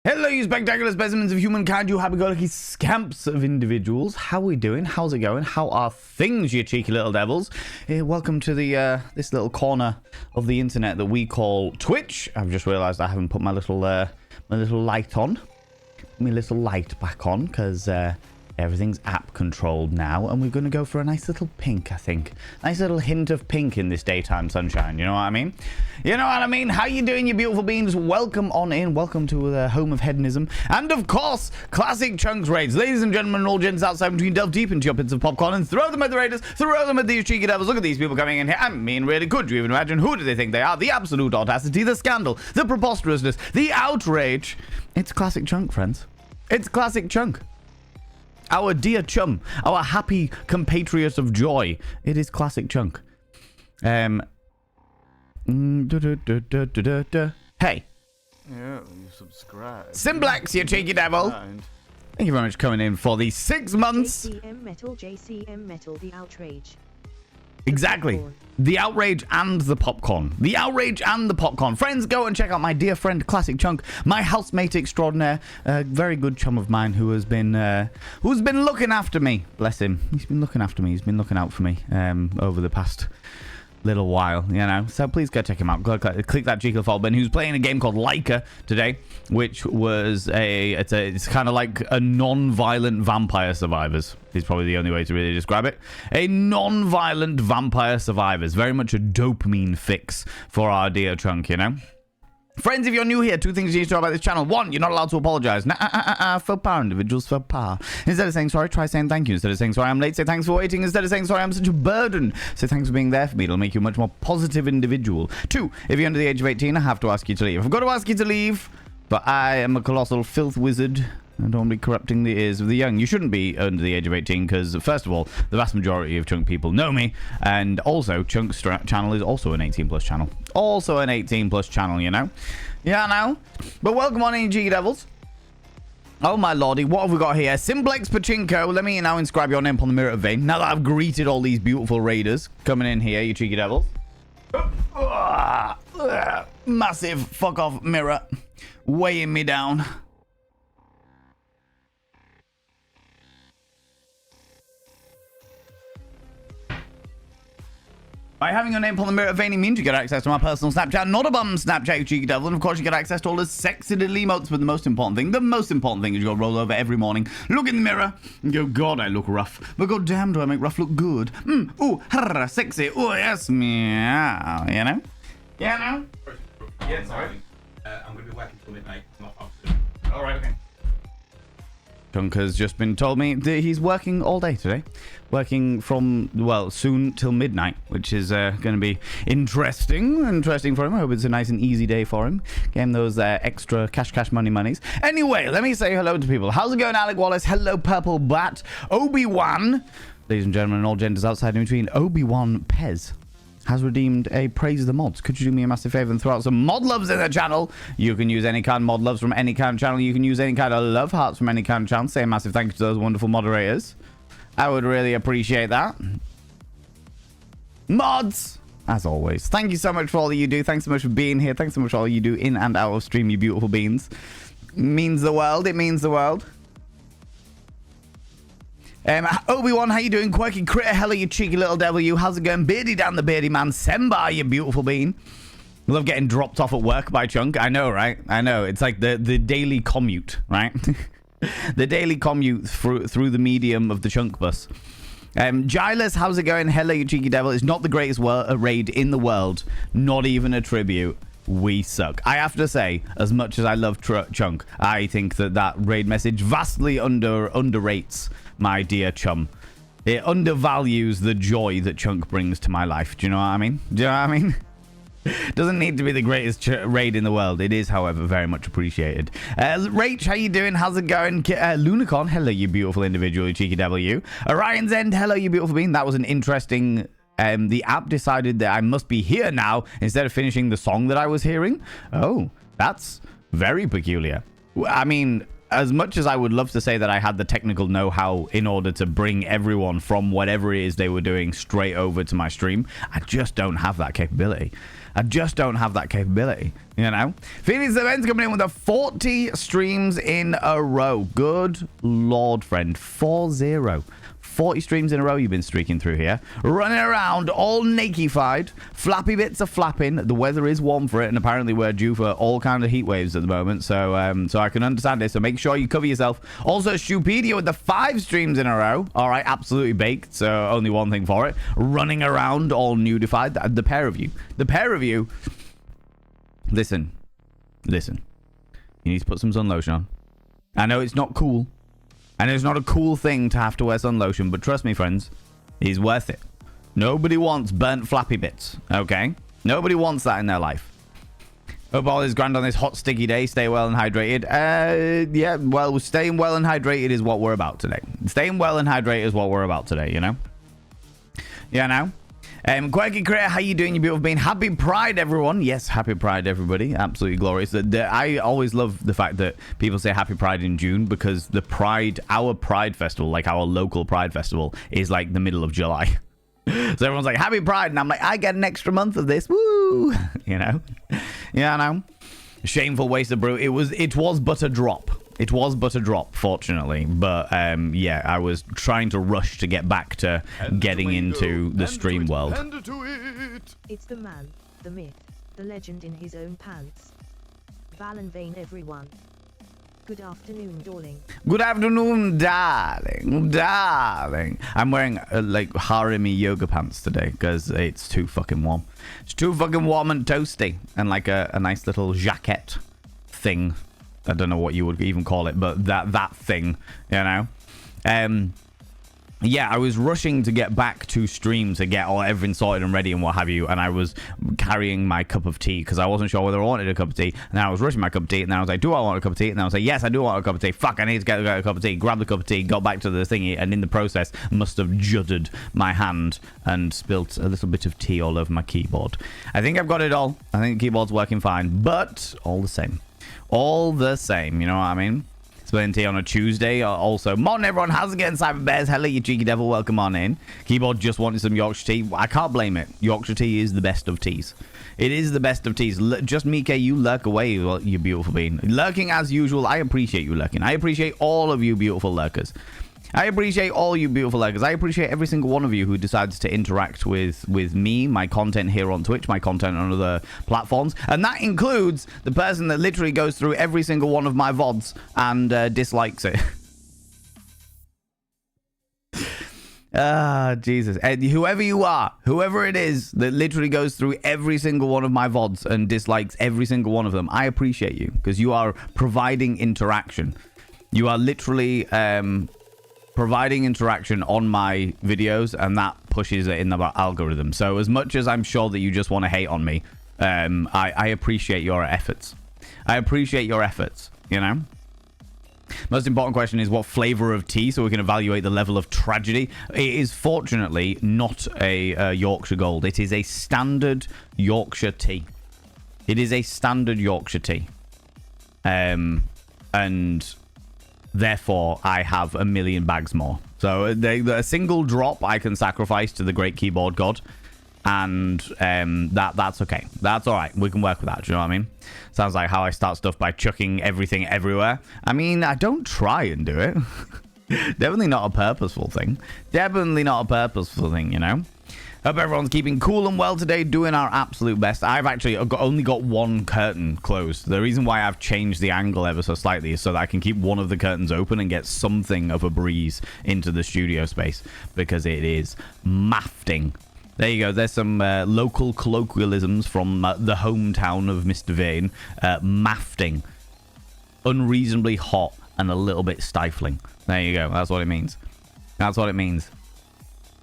Hello, you spectacular specimens of humankind, you happy-go-lucky scamps of individuals. How are we doing? How's it going? How are things, you cheeky little devils? Welcome to the this little corner of the internet that we call Twitch. I've just realised I haven't put my little light on. My little light back on, because everything's app controlled now, and we're going to go for a nice little pink, I think. Nice little hint of pink in this daytime sunshine, you know what I mean? You know what I mean? How you doing, you beautiful beings? Welcome on in. Welcome to the home of hedonism. And of course, classic chunks raids. Ladies and gentlemen, and all gents outside between, delve deep into your pits of popcorn and throw them at the raiders, throw them at these cheeky devils. Look at these people coming in here. I mean, really, could you even imagine? Who do they think they are? The absolute audacity, the scandal, the preposterousness, the outrage. It's classic chunk, friends. It's classic chunk. Our dear chum, our happy compatriot of joy. It is classic chunk. Hey. Yeah, you subscribe. Simplex, you cheeky devil. Thank you very much for coming in for the 6 months. JCM Metal, the outrage. Exactly. The outrage and the popcorn. The outrage and the popcorn. Friends, go and check out my dear friend Classic Chunk, my housemate extraordinaire, a very good chum of mine who's been looking after me. Bless him. He's been looking after me. He's been looking out for me over the past little while, you know. So please go check him out. Click that cheeky follow button. Who's playing a game called Leica today, which was it's kind of like a non-violent Vampire Survivors. Is probably the only way to really describe it. A non-violent Vampire Survivors. Very much a dopamine fix for our dear Chunk, you know. Friends, if you're new here, 2 things you need to know about this channel. 1, you're not allowed to apologize. Faux pas, individuals, faux pas. Instead of saying sorry, try saying thank you. Instead of saying sorry, I'm late, say thanks for waiting. Instead of saying sorry, I'm such a burden, say thanks for being there for me. It'll make you a much more positive individual. 2, if you're under the age of 18, I have to ask you to leave. I've got to ask you to leave, but I am a colossal filth wizard. I don't want to be corrupting the ears of the young. You shouldn't be under the age of 18 because, first of all, the vast majority of Chunk people know me. And also, Chunk's channel is also an 18-plus channel. Also an 18-plus channel, you know? Yeah, now. But welcome on in, cheeky devils. Oh, my lordy. What have we got here? Simplex Pachinko. Let me now inscribe your name upon the mirror of vein. Now that I've greeted all these beautiful raiders coming in here, you cheeky devils. Massive fuck-off mirror weighing me down. By having your name upon the mirror of vein means you get access to my personal Snapchat, not a bum Snapchat, you cheeky devil, and of course you get access to all the sexy little emotes, but the most important thing is you go roll over every morning, look in the mirror, and go, God, I look rough, but god damn, do I make rough look good. Ooh, harr, sexy, oh yes, meow, you know? Yeah, no? Yeah, sorry. I'm going to be working till midnight. I'm off soon. Alright, okay. Chunk has just been told me that he's working all day today. Working from, well, soon till midnight, which is going to be interesting for him. I hope it's a nice and easy day for him. Getting those extra cash monies. Anyway, let me say hello to people. How's it going, Alec Wallace? Hello, Purple Bat. Obi-Wan. Ladies and gentlemen, and all genders outside in between. Obi-Wan Pez has redeemed a praise of the mods. Could you do me a massive favor and throw out some mod loves in the channel? You can use any kind of mod loves from any kind of channel. You can use any kind of love hearts from any kind of channel. Say a massive thank you to those wonderful moderators. I would really appreciate that. Mods, as always, thank you so much for all that you do. Thanks so much for being here. Thanks so much for all you do in and out of stream, you beautiful beings. Means the world. It means the world. Obi-Wan, how you doing? Quirky Critter, hello, you cheeky little devil, you. How's it going? Beardy down the beardy man. Semba, you beautiful bean. Love getting dropped off at work by Chunk. I know, right? I know. It's like the daily commute, right? The daily commute through the medium of the Chunk bus. Giles, how's it going? Hello, you cheeky devil. It's not the greatest raid in the world. Not even a tribute. We suck. I have to say, as much as I love Chunk, I think that raid message vastly underrates my dear chum. It undervalues the joy that Chunk brings to my life. Do you know what I mean? Do you know what I mean? Doesn't need to be the greatest raid in the world. It is, however, very much appreciated. Rach, how you doing? How's it going? Lunicon, hello, you beautiful individual, you cheeky devil, you. Orion's End, hello, you beautiful being. That was an interesting... the app decided that I must be here now instead of finishing the song that I was hearing. Oh, that's very peculiar. I mean, as much as I would love to say that I had the technical know-how in order to bring everyone from whatever it is they were doing straight over to my stream, I just don't have that capability. I just don't have that capability, you know? Team17 coming in with 40 streams in a row. Good Lord, friend. 4-0. 40 streams in a row you've been streaking through here. Running around all naked-fied. Flappy bits are flapping. The weather is warm for it, and apparently we're due for all kinds of heat waves at the moment. So so I can understand it. So make sure you cover yourself. Also, Stupedia with the 5 streams in a row. All right, absolutely baked. So only one thing for it. Running around all nudified. The pair of you. The pair of you. Listen. Listen. You need to put some sun lotion on. I know it's not cool. And it's not a cool thing to have to wear sun lotion, but trust me, friends, it's worth it. Nobody wants burnt flappy bits, okay? Nobody wants that in their life. Hope all is grand on this hot, sticky day. Stay well and hydrated. Yeah, well, staying well and hydrated is what we're about today. Staying well and hydrated is what we're about today, you know? Yeah, now. Quirky Creator, how you doing, you beautiful being? Happy Pride, everyone. Yes, happy Pride, everybody. Absolutely glorious. I always love the fact that people say happy Pride in June, because the Pride, our Pride festival, like our local Pride festival, is like the middle of July. So everyone's like, happy Pride. And I'm like, I get an extra month of this. Woo! You know? Yeah, I know. Shameful waste of brew. It was but a drop. It was but a drop, fortunately. But, yeah, I was trying to rush to get back to getting into the stream world. It's the man, the myth, the legend in his own pants. Val and Vane, everyone. Good afternoon, darling. Good afternoon, darling. Darling. I'm wearing, like, harem yoga pants today because it's too fucking warm. It's too fucking warm and toasty. And, like, a nice little jacket thing. I don't know what you would even call it, but that thing, you know? Yeah, I was rushing to get back to stream to get all everything sorted and ready and what have you, and I was carrying my cup of tea because I wasn't sure whether I wanted a cup of tea, and then I was rushing my cup of tea, and then I was like, do I want a cup of tea? And then I was like, yes, I do want a cup of tea. Fuck, I need to get a cup of tea. Grab the cup of tea, got back to the thingy, and in the process, must have judded my hand and spilt a little bit of tea all over my keyboard. I think I've got it all. I think the keyboard's working fine, but all the same. All the same, you know what I mean? Spilling tea on a Tuesday. Also, morning everyone, how's it going, Cyber Bears? Hello, you cheeky devil, welcome on in. Keyboard just wanted some Yorkshire tea. I can't blame it. Yorkshire tea is the best of teas. It is the best of teas. Just Mike, you lurk away, you beautiful being. Lurking as usual. I appreciate you lurking. I appreciate all of you beautiful lurkers. I appreciate all you beautiful lurkers. I appreciate every single one of you who decides to interact with me, my content here on Twitch, my content on other platforms. And that includes the person that literally goes through every single one of my VODs and dislikes it. Ah, Jesus. And whoever you are, whoever it is that literally goes through every single one of my VODs and dislikes every single one of them, I appreciate you because you are providing interaction. You are literally... providing interaction on my videos, and that pushes it in the algorithm. So as much as I'm sure that you just want to hate on me, I appreciate your efforts. I appreciate your efforts, you know? Most important question is what flavor of tea, so we can evaluate the level of tragedy. It is fortunately not a Yorkshire Gold. It is a standard Yorkshire tea. It is a standard Yorkshire tea. And... therefore, I have a million bags more. So a single drop I can sacrifice to the great keyboard god. And that's okay. That's all right. We can work with that. Do you know what I mean? Sounds like how I start stuff by chucking everything everywhere. I mean, I don't try and do it. Definitely not a purposeful thing. Definitely not a purposeful thing, you know? Hope everyone's keeping cool and well today, doing our absolute best. I've actually only got one curtain closed. The reason why I've changed the angle ever so slightly is so that I can keep one of the curtains open and get something of a breeze into the studio space, because it is mafting. There you go. There's some local colloquialisms from the hometown of Mr. Vane. Mafting. Unreasonably hot and a little bit stifling. There you go. That's what it means. That's what it means.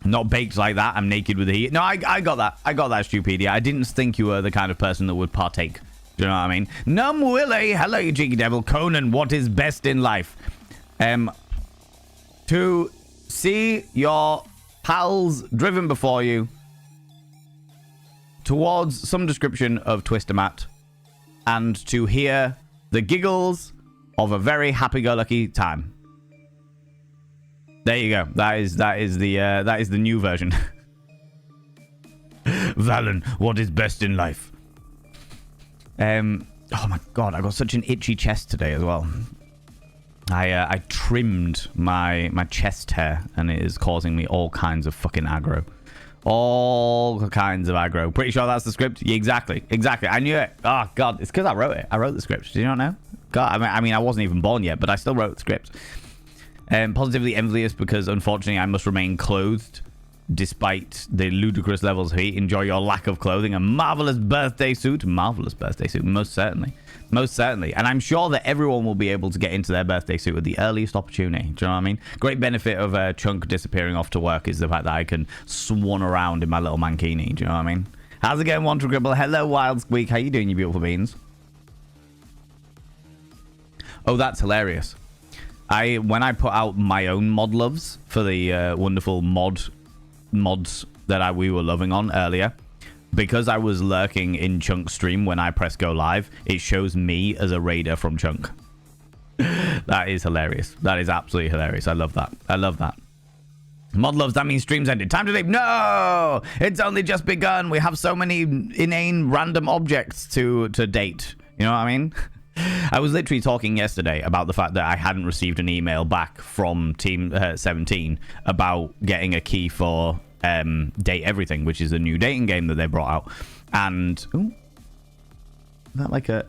Not baked like that. I'm naked with the heat. No, I got that. I got that, Stupedia. I didn't think you were the kind of person that would partake. Do you know what I mean? Num Willie. Hello, you cheeky devil. Conan, what is best in life? To see your pals driven before you towards some description of Twister Mat, and to hear the giggles of a very happy-go-lucky time. There you go. That is the new version. Valen, what is best in life? Oh my god, I got such an itchy chest today as well. I trimmed my chest hair, and it is causing me all kinds of fucking aggro. All kinds of aggro. Pretty sure that's the script? Yeah, exactly. I knew it. Oh god, it's because I wrote it. I wrote the script. Did you not know? God, I mean, I wasn't even born yet, but I still wrote the script. Positively envious because unfortunately I must remain clothed despite the ludicrous levels of heat. Enjoy your lack of clothing. A marvelous birthday suit. Marvelous birthday suit. Most certainly. Most certainly. And I'm sure that everyone will be able to get into their birthday suit at the earliest opportunity. Do you know what I mean? Great benefit of Chunk disappearing off to work is the fact that I can swan around in my little mankini. Do you know what I mean? How's it going, Wanter Gribble? Hello, Wild Squeak. How you doing, you beautiful beans? Oh, that's hilarious. When I put out my own mod loves for the wonderful mods that we were loving on earlier, because I was lurking in Chunk's stream when I press go live, it shows me as a raider from Chunk. That is hilarious. That is absolutely hilarious. I love that. I love that. Mod loves, that means stream's ended. Time to leave. No! It's only just begun. We have so many inane random objects to date. You know what I mean? I was literally talking yesterday about the fact that I hadn't received an email back from Team17 about getting a key for Date Everything, which is a new dating game that they brought out. And ooh, is that like a...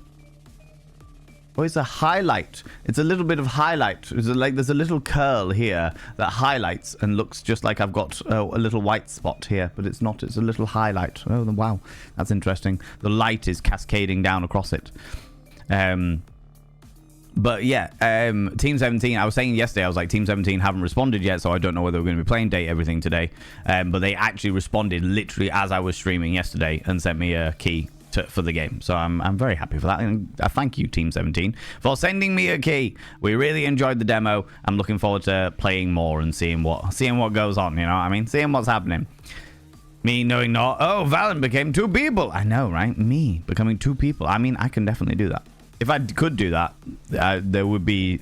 Oh, it's a highlight. It's a little bit of highlight. It's like there's a little curl here that highlights and looks just like I've got a little white spot here, but it's not. It's a little highlight. Oh, wow. That's interesting. The light is cascading down across it. But yeah, Team17, I was saying yesterday, I was like, Team17 haven't responded yet, so I don't know whether we're going to be playing Date Everything today. But they actually responded literally as I was streaming yesterday and sent me a key for the game. So I'm very happy for that. And I thank you, Team17, for sending me a key. We really enjoyed the demo. I'm looking forward to playing more and seeing what goes on, you know what I mean? Seeing what's happening. Me knowing not, oh, Valen became 2 people. I know, right? Me becoming 2 people. I mean, I can definitely do that. If I could do that, there would be...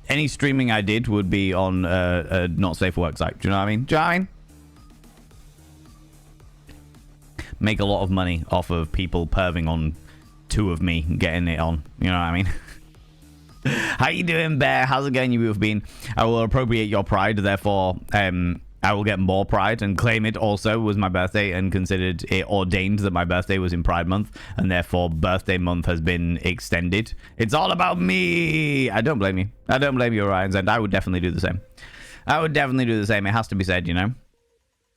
Any streaming I did would be on a not safe for work site. Do you know what I mean? Do you know what I mean? Make a lot of money off of people perving on 2 of me getting it on. You know what I mean? How you doing, Bear? How's it going, you beautiful bean? I will appropriate your pride, therefore... I will get more pride and claim it also was my birthday and considered it ordained that my birthday was in Pride Month and therefore birthday month has been extended. It's all about me. I don't blame you. I don't blame you, Orion's End. I would definitely do the same. I would definitely do the same. It has to be said, you know.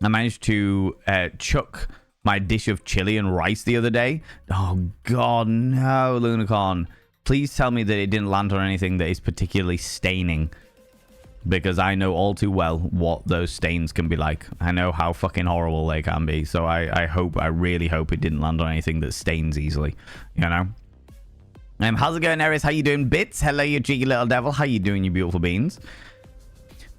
I managed to chuck my dish of chili and rice the other day. Oh, God, no, Lunicorn. Please tell me that it didn't land on anything that is particularly staining. Because I know all too well what those stains can be like. I know how fucking horrible they can be. So I really hope it didn't land on anything that stains easily. You know? How's it going, Eris? How you doing? Bits? Hello, you cheeky little devil. How you doing, you beautiful beans?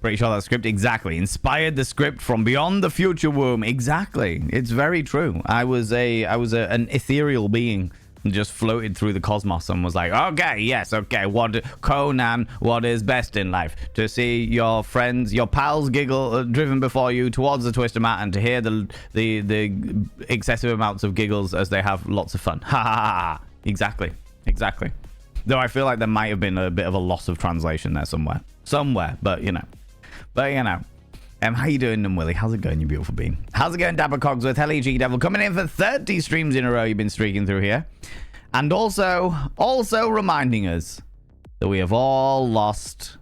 Pretty sure that script, exactly. Inspired the script from beyond the future womb. Exactly. It's very true. I was an ethereal being. Just floated through the cosmos and was like, okay, yes, okay, Conan, what is best in life? To see your friends, your pals giggle driven before you towards the twister mat and to hear the excessive amounts of giggles as they have lots of fun. Ha ha ha. Exactly. Though I feel like there might have been a bit of a loss of translation there somewhere, but you know. How you doing, Num Willie? How's it going, you beautiful bean? How's it going, Dapper Cogsworth? Hello, G Devil. Coming in for 30 streams in a row you've been streaking through here. And also reminding us that we have all lost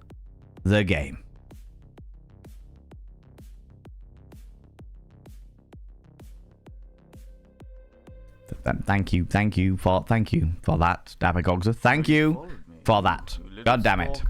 the game. Thank you for that, Dapper Cogsworth. Thank you for that. God damn it.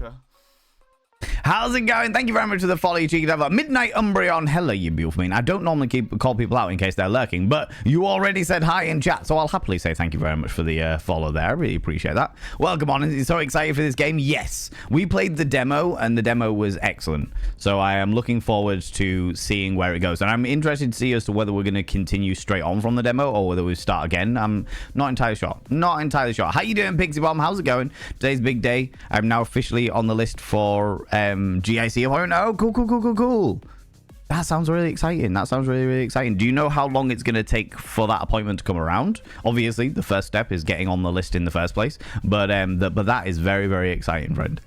How's it going? Thank you very much for the follow, you cheeky devil. Midnight Umbreon. Hello, you beautiful mean. I don't normally call people out in case they're lurking, but you already said hi in chat, so I'll happily say thank you very much for the follow there. I really appreciate that. Welcome on. Are you so excited for this game? Yes. We played the demo, and the demo was excellent. So I am looking forward to seeing where it goes. And I'm interested to see as to whether we're going to continue straight on from the demo or whether we start again. I'm not entirely sure. Not entirely sure. How you doing, Pixie Bomb? How's it going? Today's big day. I'm now officially on the list for GIC appointment. Oh, cool. That sounds really exciting. That sounds really, really exciting. Do you know how long it's going to take for that appointment to come around? Obviously, the first step is getting on the list in the first place. But that is very, very exciting, friend.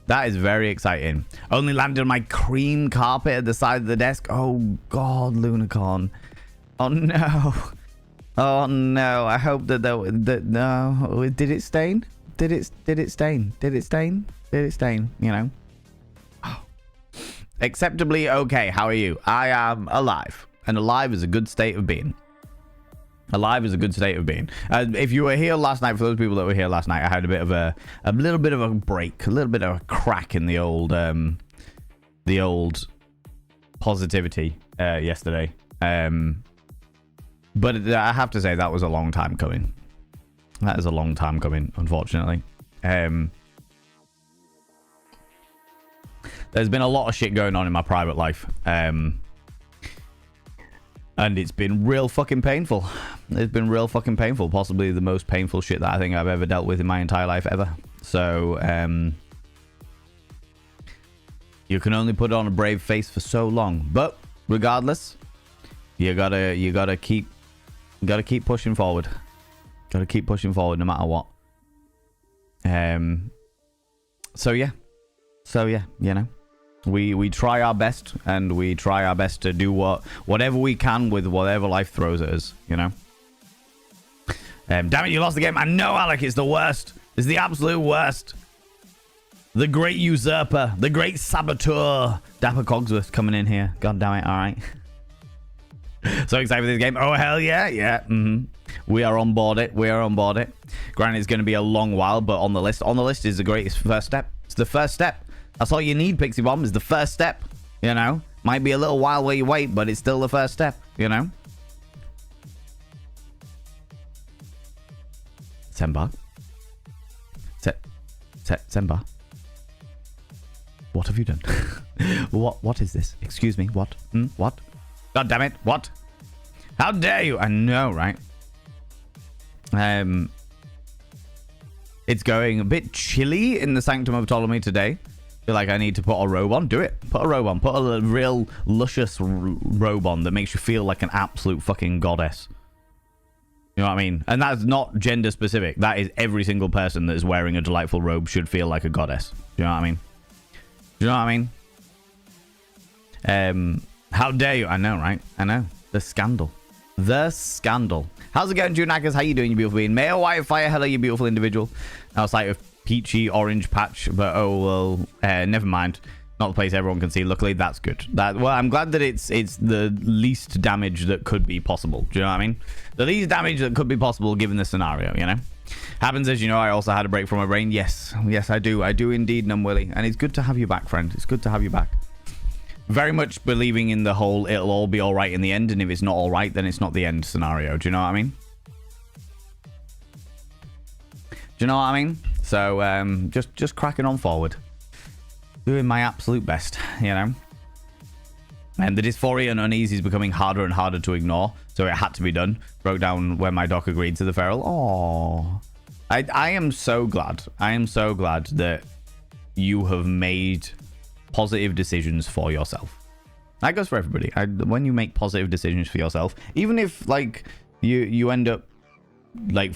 That is very exciting. Only landed on my cream carpet at the side of the desk. Oh, God, Lunicorn. Oh, no. Oh, no. I hope that no. Did it stain? Did it stain? Did it stain? Did it stain? You know? Acceptably okay. How are you? I am alive, and alive is a good state of being. Alive is a good state of being. If you were here last night, for those people that were here last night, I had a little bit of a break, a little bit of a crack in the old positivity yesterday. But I have to say that was a long time coming. That is a long time coming, unfortunately. There's been a lot of shit going on in my private life. And it's been real fucking painful. It's been real fucking painful. Possibly the most painful shit that I think I've ever dealt with in my entire life ever. So, you can only put on a brave face for so long. But regardless, you gotta keep pushing forward. Gotta keep pushing forward no matter what. So yeah, you know. We try our best, and we try our best to do whatever we can with whatever life throws at us, you know. Damn it, you lost the game. I know, Alec, it's the worst. It's the absolute worst. The great usurper, the great saboteur. Dapper Cogsworth coming in here. God damn it, alright. So excited for this game. Oh, hell yeah, yeah. We are on board it. We are on board it. Granted, it's going to be a long while, but on the list is the greatest first step. It's the first step. That's all you need, Pixie Bomb, is the first step. You know? Might be a little while where you wait, but it's still the first step. You know? Semba. Semba. What have you done? What is this? Excuse me, what? What? God damn it, what? How dare you? I know, right? It's going a bit chilly in the Sanctum of Ptolemy today. Feel like I need to put a robe on. Do it. Put a robe on. Put a real luscious robe on that makes you feel like an absolute fucking goddess. You know what I mean? And that's not gender specific. That is every single person that is wearing a delightful robe should feel like a goddess. Do you know what I mean? Do you know what I mean? How dare you? I know, right? I know. The scandal. The scandal. How's it going, Junakas? How you doing, you beautiful being? Mayo White Fire. Hello, you beautiful individual. Outside of peachy orange patch, but oh well, never mind. Not the place everyone can see. Luckily, that's good. Well, I'm glad that it's the least damage that could be possible. Do you know what I mean? The least damage that could be possible given the scenario, you know? Happens, as you know, I also had a break from my brain. Yes, I do. I do indeed, Numwilly. And it's good to have you back, friend. It's good to have you back. Very much believing in the whole it'll all be all right in the end, and if it's not all right, then it's not the end scenario. Do you know what I mean? Do you know what I mean? So, just cracking on forward. Doing my absolute best, you know? And the dysphoria and unease is becoming harder and harder to ignore, so it had to be done. Broke down when my doc agreed to the feral. Aww. I am so glad. I am so glad that you have made positive decisions for yourself. That goes for everybody. When you make positive decisions for yourself, even if like you end up like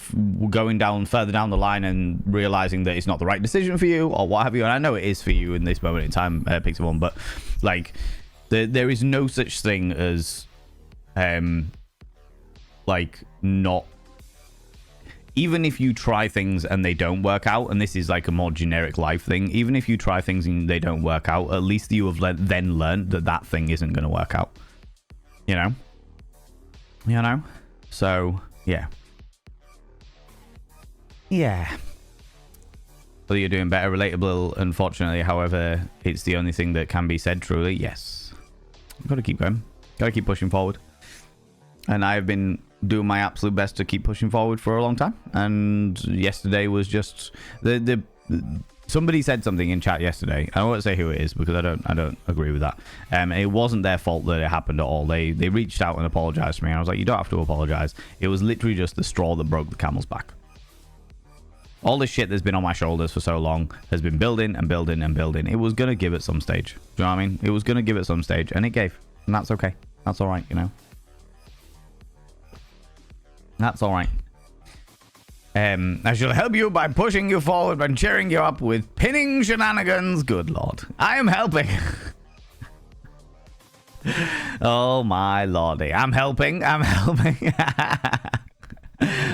going down further down the line and realizing that it's not the right decision for you or what have you, and I know it is for you in this moment in time, Pixel One, but like there is no such thing as like not, even if you try things and they don't work out, and this is like a more generic life thing, even if you try things and they don't work out, at least you have then learned that thing isn't going to work out. You know? So, yeah. Yeah. whether you're doing better, relatable, unfortunately, however, it's the only thing that can be said truly. Yes. Got to keep going. Got to keep pushing forward. And I've been doing my absolute best to keep pushing forward for a long time. And yesterday was just somebody said something in chat yesterday. I won't say who it is because I don't agree with that. It wasn't their fault that it happened at all. They reached out and apologized to me. And I was like, you don't have to apologize. It was literally just the straw that broke the camel's back. All this shit that's been on my shoulders for so long has been building and building and building. It was going to give at some stage. Do you know what I mean? It was going to give at some stage, and it gave. And that's okay. That's all right, you know? That's all right. I shall help you by pushing you forward and cheering you up with pinning shenanigans. Good Lord. I am helping. Oh, my lordy. I'm helping. I'm helping.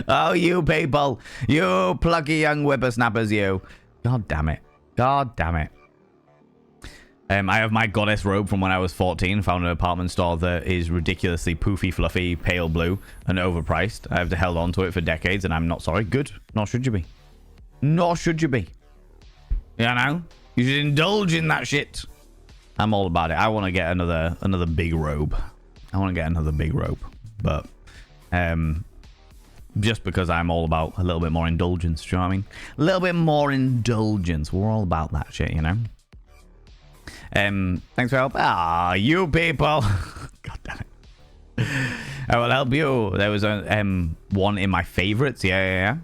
Oh, you people. You plucky young whippersnappers, you. God damn it. God damn it. I have my goddess robe from when I was 14. Found an apartment store that is ridiculously poofy, fluffy, pale blue, and overpriced. I have held on to it for decades, and I'm not sorry. Good. Nor should you be. Nor should you be. You know? You should indulge in that shit. I'm all about it. I want to get another big robe. I want to get another big robe. But, just because I'm all about a little bit more indulgence, do you know what I mean? A little bit more indulgence. We're all about that shit, you know? Thanks for help. Ah, you people. God damn it. I will help you. There was a one in my favorites. Yeah.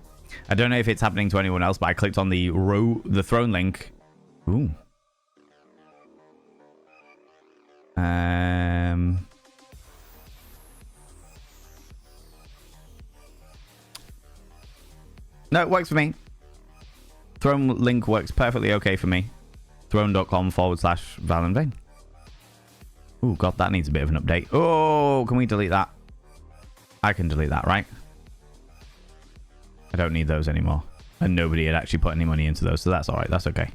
I don't know if it's happening to anyone else, but I clicked on the throne link. Ooh. No, it works for me. Throne link works perfectly okay for me. Throne.com/ValenVane. Oh, God, that needs a bit of an update. Oh, can we delete that? I can delete that, right? I don't need those anymore. And nobody had actually put any money into those, so that's all right. That's okay.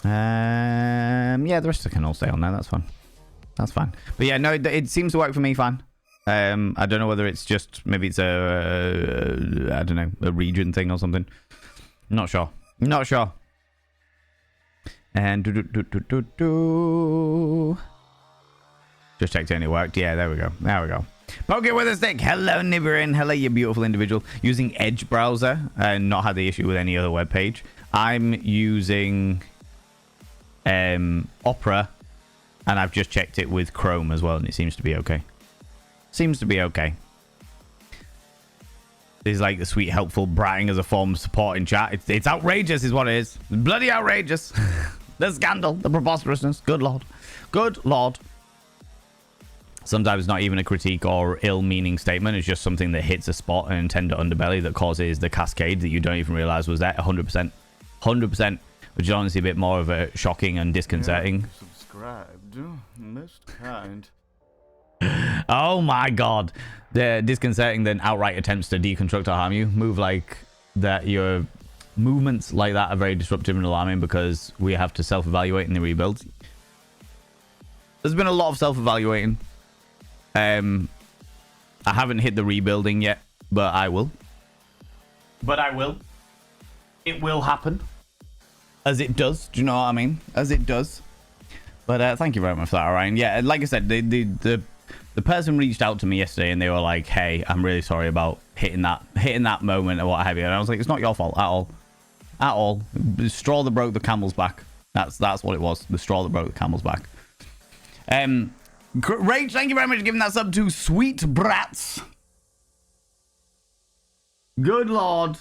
Yeah, the rest can all stay on there. That's fine. That's fine. But yeah, no, it seems to work for me fine. I don't know whether it's just maybe it's I don't know, a region thing or something. Not sure. Not sure. And just checked and it worked. Yeah, there we go. There we go. Poke it with a stick. Hello, Nibirin. Hello, you beautiful individual. Using Edge browser and not had the issue with any other web page. I'm using Opera, and I've just checked it with Chrome as well, and it seems to be okay. Seems to be okay. There's like the sweet, helpful bratting as a form of support in chat. It's outrageous is what it is. Bloody outrageous. The scandal, the preposterousness. Good Lord. Good Lord. Sometimes not even a critique or ill-meaning statement. It's just something that hits a spot and tender underbelly that causes the cascade that you don't even realize was there. 100%. 100%. Which is honestly a bit more of a shocking and disconcerting. Yeah, subscribed. Most kind. Oh my God. They're disconcerting than outright attempts to deconstruct or harm you. Move like that. Your movements like that are very disruptive and alarming because we have to self-evaluate in the rebuilds. There's been a lot of self-evaluating. I haven't hit the rebuilding yet, but I will. But I will. It will happen. As it does. Do you know what I mean? As it does. But thank you very much for that, Orion. Yeah, like I said, the person reached out to me yesterday and they were like, hey, I'm really sorry about hitting that moment or what have you. And I was like, it's not your fault at all. At all. The straw that broke the camel's back. That's what it was. The straw that broke the camel's back. Rage, thank you very much for giving that sub to Sweet Brats. Good Lord.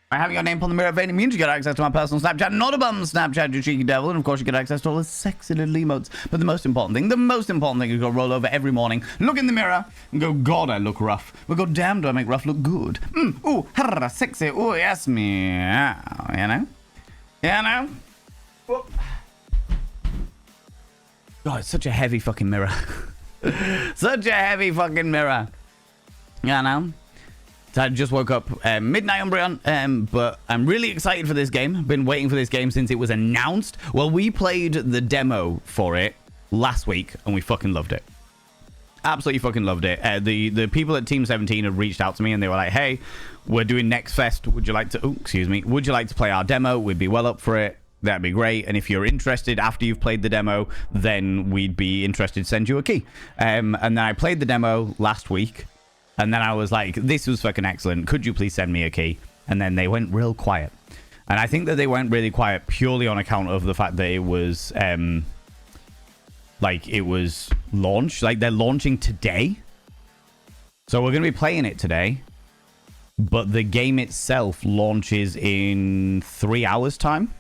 By having your name on the mirror vein means you get access to my personal Snapchat, not a bum Snapchat, you cheeky devil, and of course you get access to all the sexy little emotes. But the most important thing is go roll over every morning, look in the mirror, and go, God, I look rough. But God damn, do I make rough look good. Ooh, harra, sexy, ooh, yes, meow, you know? You know? Whoop. God, it's such a heavy fucking mirror. Such a heavy fucking mirror. You know? So I just woke up midnight Umbreon, but I'm really excited for this game. Been waiting for this game since it was announced. Well, we played the demo for it last week, and we fucking loved it. Absolutely fucking loved it. The people at Team17 have reached out to me and they were like, hey, we're doing Next Fest. Would you like to, would you like to play our demo? We'd be well up for it. That'd be great. And if you're interested after you've played the demo, then we'd be interested to send you a key. And then I played the demo last week. And then I was like, this was fucking excellent. Could you please send me a key? And then they went real quiet. And I think that they went really quiet purely on account of the fact that it was... like it was launched, like they're launching today. So we're going to be playing it today, but the game itself launches in 3 hours time.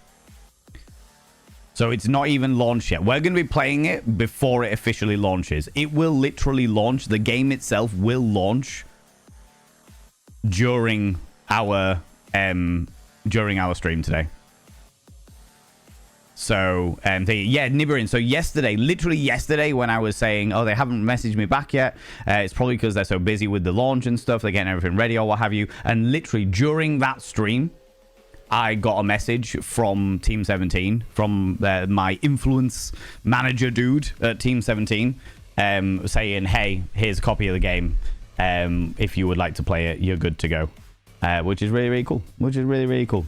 So it's not even launched yet. We're going to be playing it before it officially launches. It will literally launch. The game itself will launch during our stream today. So, yeah, Nibirin. So yesterday, literally yesterday, when I was saying, oh, they haven't messaged me back yet, it's probably because they're so busy with the launch and stuff. They're getting everything ready or what have you. And literally during that stream, I got a message from Team17, from my influence manager dude at Team17, saying, hey, here's a copy of the game. If you would like to play it, you're good to go. Which is really, really cool. Which is really, really cool.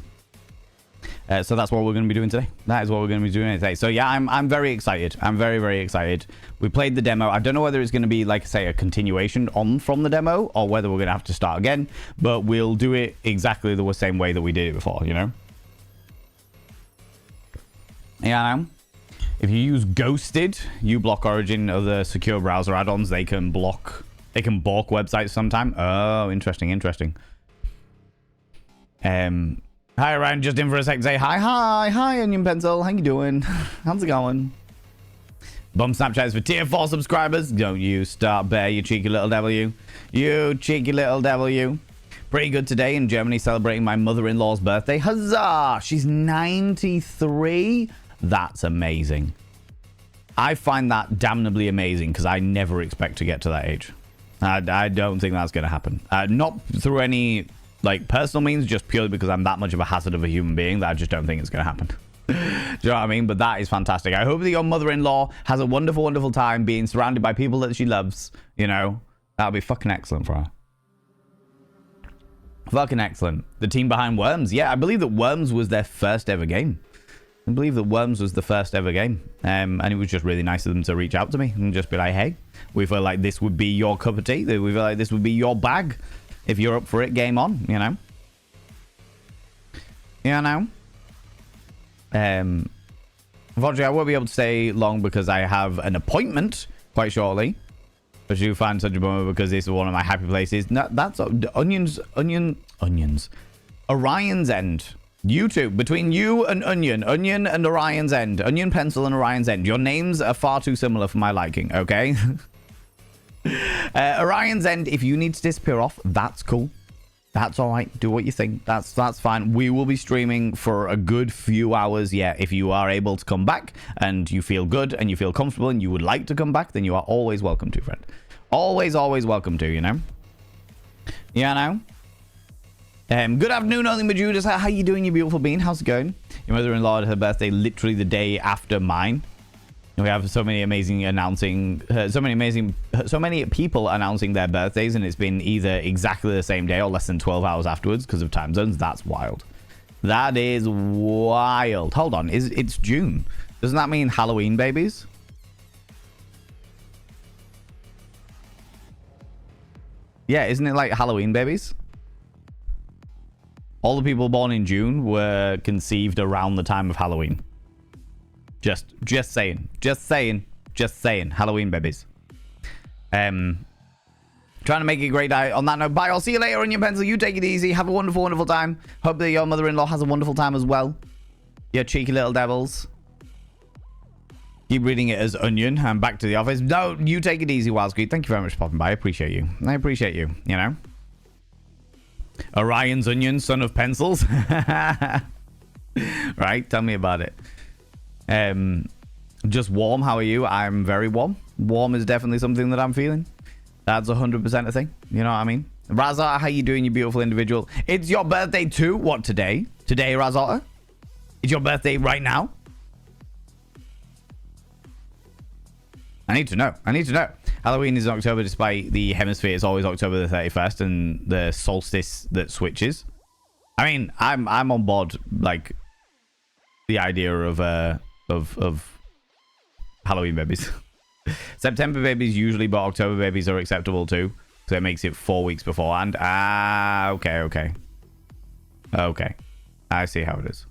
So that's what we're going to be doing today. That is what we're going to be doing today. So yeah, I'm very excited. I'm very, very excited. We played the demo. I don't know whether it's going to be, like I say, a continuation on from the demo or whether we're going to have to start again. But we'll do it exactly the same way that we did it before, you know? Yeah, if you use Ghosted, uBlock Origin, other secure browser add-ons, they can balk websites sometime. Oh, interesting, interesting. Hi, Ryan. Just in for a sec to say hi, Onion Pencil. How you doing? How's it going? Bum Snapchats for tier 4 subscribers. Don't you start, Bear, you cheeky little devil, you. You cheeky little devil, you. Pretty good today in Germany, celebrating my mother-in-law's birthday. Huzzah! She's 93. That's amazing. I find that damnably amazing because I never expect to get to that age. I don't think that's going to happen. Not through any... like personal means, just purely because I'm that much of a hazard of a human being that I just don't think it's going to happen. Do you know what I mean? But that is fantastic. I hope that your mother-in-law has a wonderful, wonderful time being surrounded by people that she loves. You know, that'll be fucking excellent for her. Fucking excellent. The team behind Worms. Yeah, I believe that Worms was their first ever game. I believe that Worms was the first ever game. And it was just really nice of them to reach out to me and just be like, hey, we feel like this would be your cup of tea. We feel like this would be your bag. If you're up for it, game on, you know. You know. Unfortunately, I won't be able to stay long because I have an appointment quite shortly. But you find such a bummer because this is one of my happy places. No, that's onions. Orion's End. YouTube, between you and Onion and Orion's End. Onion Pencil and Orion's End. Your names are far too similar for my liking, okay? Orion's End, if you need to disappear off, that's cool. That's all right. Do what you think. That's fine. We will be streaming for a good few hours. Yeah, if you are able to come back and you feel good and you feel comfortable and you would like to come back, then you are always welcome to, friend. Always, always welcome to, you know? Yeah, know? Good afternoon, Only Majudas. How you doing, you beautiful bean? How's it going? Your mother-in-law had her birthday literally the day after mine. We have so many amazing so many people announcing their birthdays, and it's been either exactly the same day or less than 12 hours afterwards because of time zones. That's wild. That is wild. Hold on, it's June? Doesn't that mean Halloween babies? Yeah, isn't it like Halloween babies? All the people born in June were conceived around the time of Halloween. Just saying. Halloween babies. Trying to make it a great day. On that note, bye. I'll see you later on your pencil. You take it easy. Have a wonderful, wonderful time. Hope that your mother-in-law has a wonderful time as well. You cheeky little devils. Keep reading it as Onion. I'm back to the office. No, you take it easy, Wildscreed. Thank you very much for popping by. I appreciate you. You know. Orion's Onion, son of pencils. Right? Tell me about it. Just warm. How are you? I'm very warm. Warm is definitely something that I'm feeling. That's 100% a thing. You know what I mean? Razar, how you doing, you beautiful individual? It's your birthday too. What, today? Today, Razar? It's your birthday right now? I need to know. I need to know. Halloween is in October despite the hemisphere. It's always October the 31st and the solstice that switches. I mean, I'm on board, like, the idea of Halloween babies. September babies usually, but October babies are acceptable too. So it makes it 4 weeks beforehand. Ah, okay. Okay. I see how it is.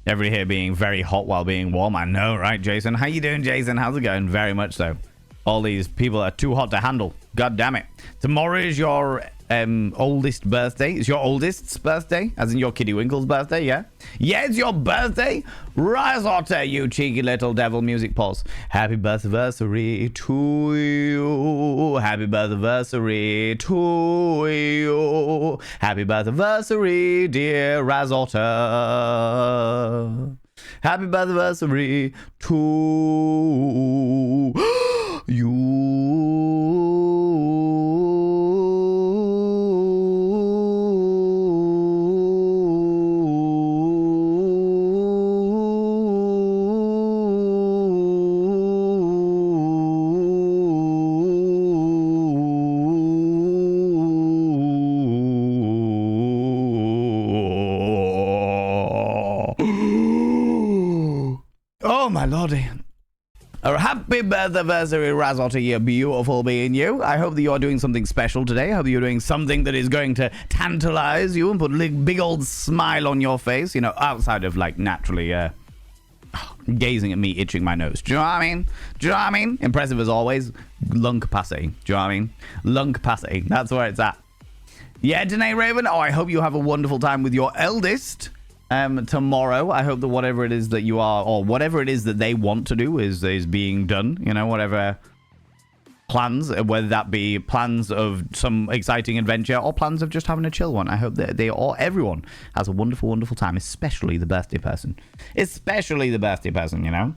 Everybody here being very hot while being warm. I know, right, Jason? How you doing, Jason? How's it going? Very much so. All these people are too hot to handle. God damn it. Tomorrow is your oldest birthday. It's your oldest's birthday, as in your Kiddie Winkle's birthday, yeah? Yeah, it's your birthday. Rise Otter, you cheeky little devil. Music pulse. Happy birthday to you. Happy birthday to you. Happy birthday, dear Rise Otter. Happy birthday to you. Oh my lordy. A happy birthday, Razotta, you beautiful being you. I hope that you are doing something special today. I hope that you're doing something that is going to tantalize you and put a big old smile on your face, you know, outside of, like, naturally gazing at me itching my nose. Do you know what I mean? Do you know what I mean? Impressive as always. Lung capacity. Do you know what I mean? Lung capacity. That's where it's at. Yeah, Danae Raven. Oh, I hope you have a wonderful time with your eldest. Tomorrow. I hope that whatever it is that you are, or whatever it is that they want to do is being done, you know, whatever plans, whether that be plans of some exciting adventure or plans of just having a chill one. I hope that everyone has a wonderful, wonderful time, especially the birthday person. Especially the birthday person, you know?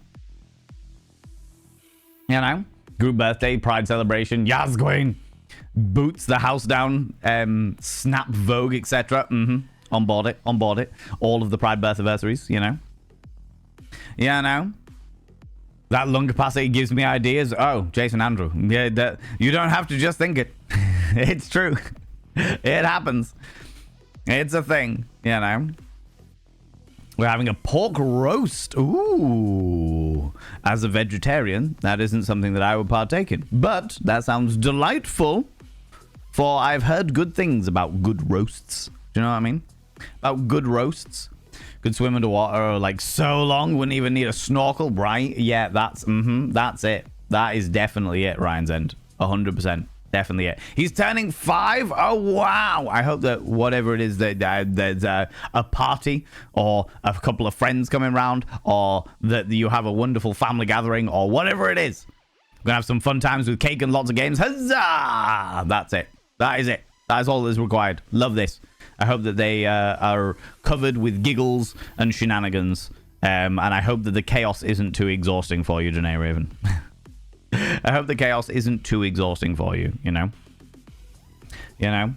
You know? Group birthday, pride celebration, Yas Queen, boots the house down, snap Vogue, etc. On board it. All of the Pride birthdaversaries, you know. Yeah, I know. That lung capacity gives me ideas. Oh, Jason Andrew. Yeah, you don't have to just think it. It's true. It happens. It's a thing, you know. We're having a pork roast. Ooh. As a vegetarian, that isn't something that I would partake in. But that sounds delightful. For I've heard good things about good roasts. Do you know what I mean? About good roasts. Could swim underwater like so long, wouldn't even need a snorkel, right? Yeah, that's it. That is definitely it, Ryan's End. 100%. Definitely it. He's turning 5. Oh, wow. I hope that whatever it is, that there's a party or a couple of friends coming around, or that you have a wonderful family gathering, or whatever it is. We're going to have some fun times with cake and lots of games. Huzzah! That's it. That is it. That is all that is required. Love this. I hope that they are covered with giggles and shenanigans. And I hope that the chaos isn't too exhausting for you, Janae Raven. I hope the chaos isn't too exhausting for you, you know? You know?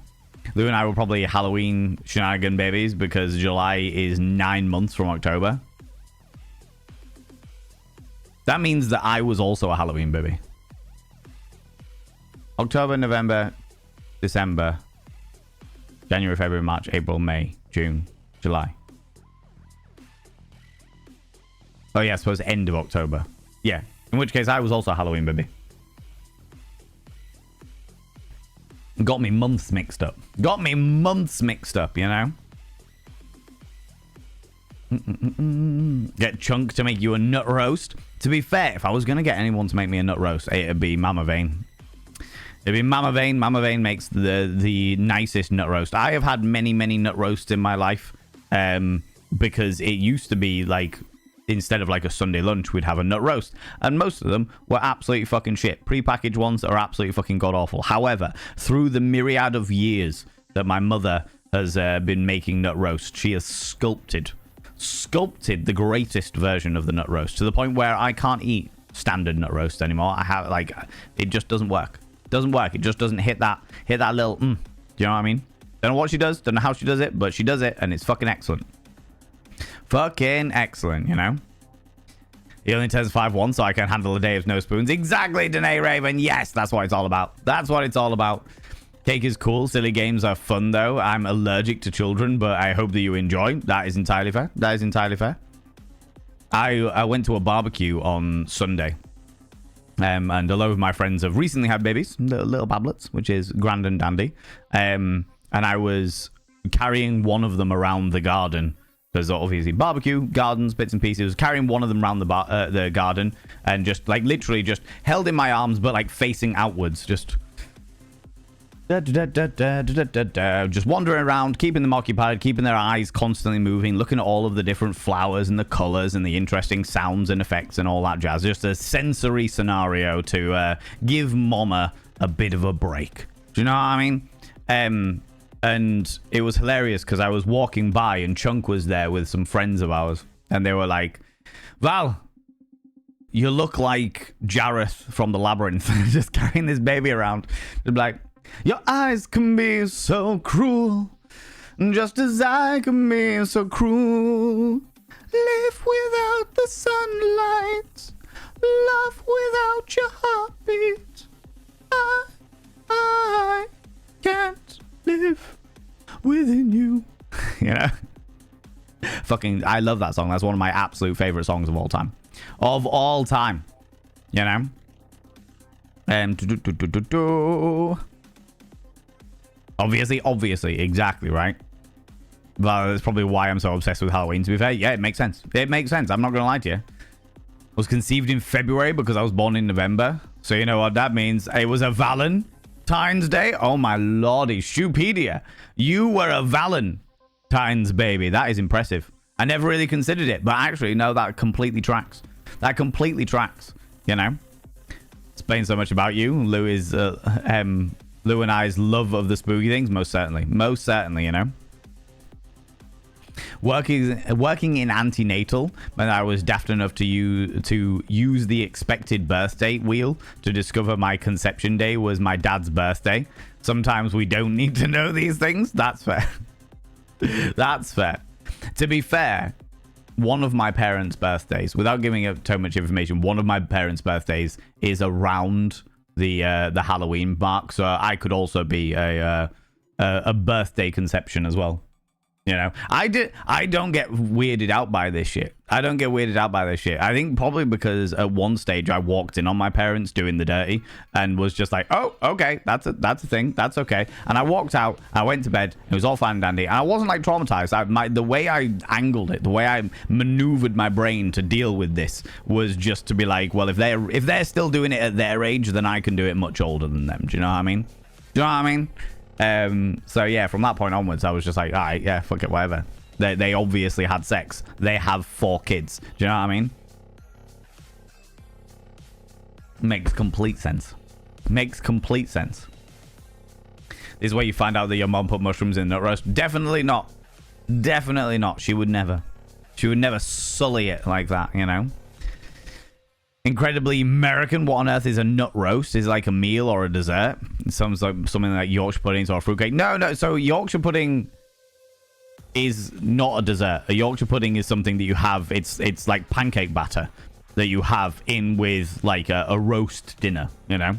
Lou and I were probably Halloween shenanigan babies because July is 9 months from October. That means that I was also a Halloween baby. October, November, December, January, February, March, April, May, June, July. Oh yeah, I suppose end of October. Yeah, in which case I was also a Halloween baby. Got me months mixed up. You know? Get Chunk to make you a nut roast. To be fair, if I was going to get anyone to make me a nut roast, it'd be Mama Vane. It'd be Mama Vane. Mama Vane makes the nicest nut roast. I have had many, many nut roasts in my life, because it used to be like, instead of like a Sunday lunch, we'd have a nut roast. And most of them were absolutely fucking shit. Pre-packaged ones are absolutely fucking god-awful. However, through the myriad of years that my mother has been making nut roast, she has sculpted the greatest version of the nut roast to the point where I can't eat standard nut roast anymore. I have, like, it just doesn't work. It just doesn't hit that little do you know what I mean? Don't know what she does, don't know how she does it, but she does it and it's fucking excellent. Fucking excellent, you know? He only turns 5'1", so I can handle a day of no spoons. Exactly, Danae Raven. Yes, that's what it's all about. That's what it's all about. Cake is cool. Silly games are fun, though. I'm allergic to children, but I hope that you enjoy. That is entirely fair. That is entirely fair. I went to a barbecue on Sunday. And a lot of my friends have recently had babies, little bablets, which is grand and dandy. And I was carrying one of them around the garden. There's obviously barbecue, gardens, bits and pieces. Carrying one of them around the garden and just like literally just held in my arms, but like facing outwards, just wandering around, keeping them occupied, keeping their eyes constantly moving, looking at all of the different flowers and the colors and the interesting sounds and effects and all that jazz. Just a sensory scenario to give Mama a bit of a break. Do you know what I mean? And it was hilarious because I was walking by and Chunk was there with some friends of ours. And they were like, Val, you look like Jareth from the Labyrinth. Just carrying this baby around. They'd be like, your eyes can be so cruel. Just as I can be so cruel. Live without the sunlight. Love without your heartbeat. I can't live within you. You know, fucking I love that song. That's one of my absolute favorite songs of all time, you know. Obviously, exactly right. Well, that's probably why I'm so obsessed with Halloween, to be fair. Yeah, it makes sense. I'm not gonna lie to you. I was conceived in February because I was born in November, so you know what that means. It was a Valentine's Day. Oh my lordy, Shoepedia. You were a Valentine's baby. That is impressive. I never really considered it, but actually, no, that completely tracks. You know? Explains so much about you. Lou and I's love of the spooky things, most certainly, you know. Working in antenatal, when I was daft enough to use the expected birth date wheel to discover my conception day was my dad's birthday. Sometimes we don't need to know these things. That's fair. That's fair. To be fair, one of my parents' birthdays, without giving up too much information, one of my parents' birthdays is around the Halloween mark, so I could also be a birthday conception as well. You know, I don't get weirded out by this shit. I think probably because at one stage I walked in on my parents doing the dirty and was just like, oh, okay, that's a thing, that's okay. And I walked out, I went to bed, it was all fine and dandy, and I wasn't like traumatized. The way I angled it, the way I maneuvered my brain to deal with this was just to be like, well, if they're still doing it at their age, then I can do it much older than them. Do you know what I mean? So yeah, from that point onwards, I was just like, all right, yeah, fuck it, whatever. They obviously had sex. They have 4 kids. Do you know what I mean? Makes complete sense. This is where you find out that your mom put mushrooms in nut roast. Definitely not. She would never sully it like that, you know? Incredibly American. What on earth is a nut roast? Is it like a meal or a dessert? It sounds like something like Yorkshire puddings or fruitcake. No. So Yorkshire pudding is not a dessert. A Yorkshire pudding is something that you have. It's like pancake batter that you have in with like a roast dinner. You know,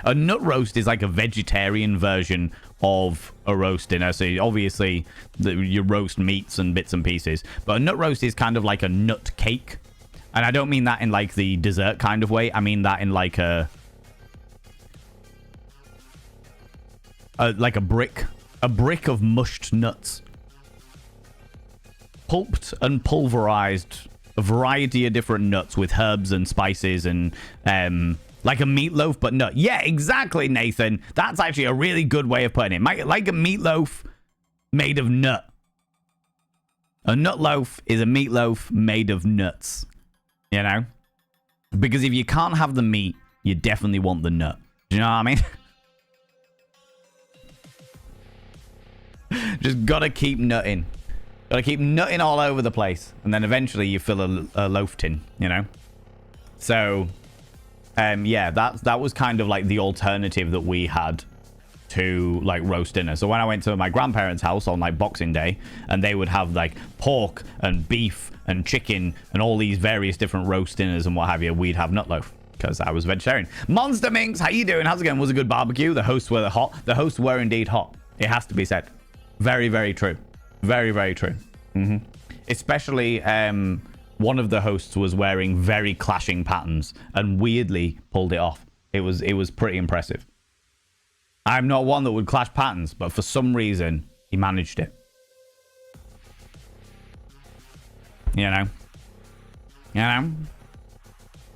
a nut roast is like a vegetarian version of a roast dinner. So obviously you roast meats and bits and pieces, but a nut roast is kind of like a nut cake. And I don't mean that in like the dessert kind of way. I mean that in like a brick of mushed nuts, pulped and pulverized, a variety of different nuts with herbs and spices and like a meatloaf, but nut. Yeah, exactly, Nathan. That's actually a really good way of putting it. Like a meatloaf made of nut. A nut loaf is a meatloaf made of nuts. You know? Because if you can't have the meat, you definitely want the nut. Do you know what I mean? Just gotta keep nutting. Gotta keep nutting all over the place. And then eventually you fill a loaf tin, you know? So, yeah, that was kind of like the alternative that we had to like roast dinner. So when I went to my grandparents' house on like Boxing Day, and they would have like pork and beef and chicken and all these various different roast dinners and what have you, we'd have nut loaf because I was vegetarian. Monster Minx, how you doing? How's it going? Was a good barbecue. The hosts were hot. The hosts were indeed hot. It has to be said. Very, very true. Very, very true. Especially one of the hosts was wearing very clashing patterns and weirdly pulled it off. It was pretty impressive. I'm not one that would clash patterns, but for some reason he managed it. You know.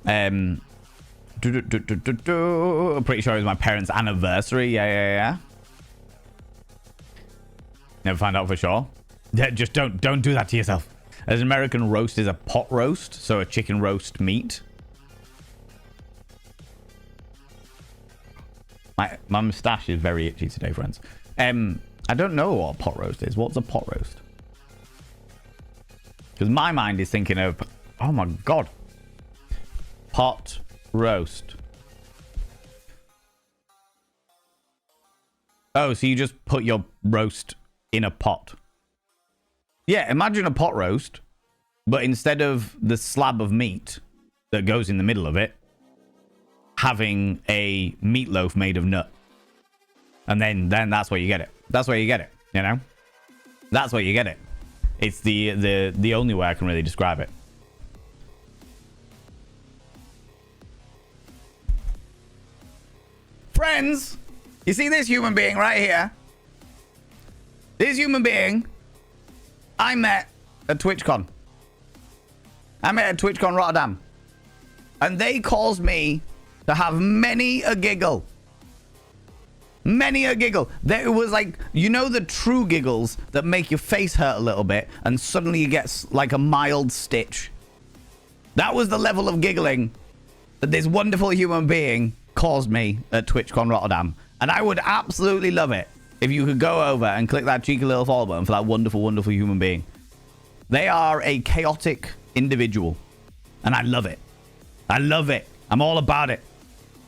I'm pretty sure it was my parents' anniversary. Yeah. Never find out for sure. Yeah, just don't do that to yourself. As an American roast is a pot roast, so a chicken roast meat. My moustache is very itchy today, friends. I don't know what a pot roast is. What's a pot roast? Because my mind is thinking of, oh my god, pot roast. Oh, so you just put your roast in a pot. Yeah, imagine a pot roast, but instead of the slab of meat that goes in the middle of it, having a meatloaf made of nut. And then that's where you get it. That's where you get it, you know? That's where you get it. It's the only way I can really describe it. Friends, you see this human being right here? This human being I met at TwitchCon. I met at TwitchCon Rotterdam. And they caused me to have many a giggle. Many a giggle. There was like, you know, the true giggles that make your face hurt a little bit and suddenly you get like a mild stitch. That was the level of giggling that this wonderful human being caused me at TwitchCon Rotterdam. And I would absolutely love it if you could go over and click that cheeky little follow button for that wonderful, wonderful human being. They are a chaotic individual. And I love it. I love it. I'm all about it.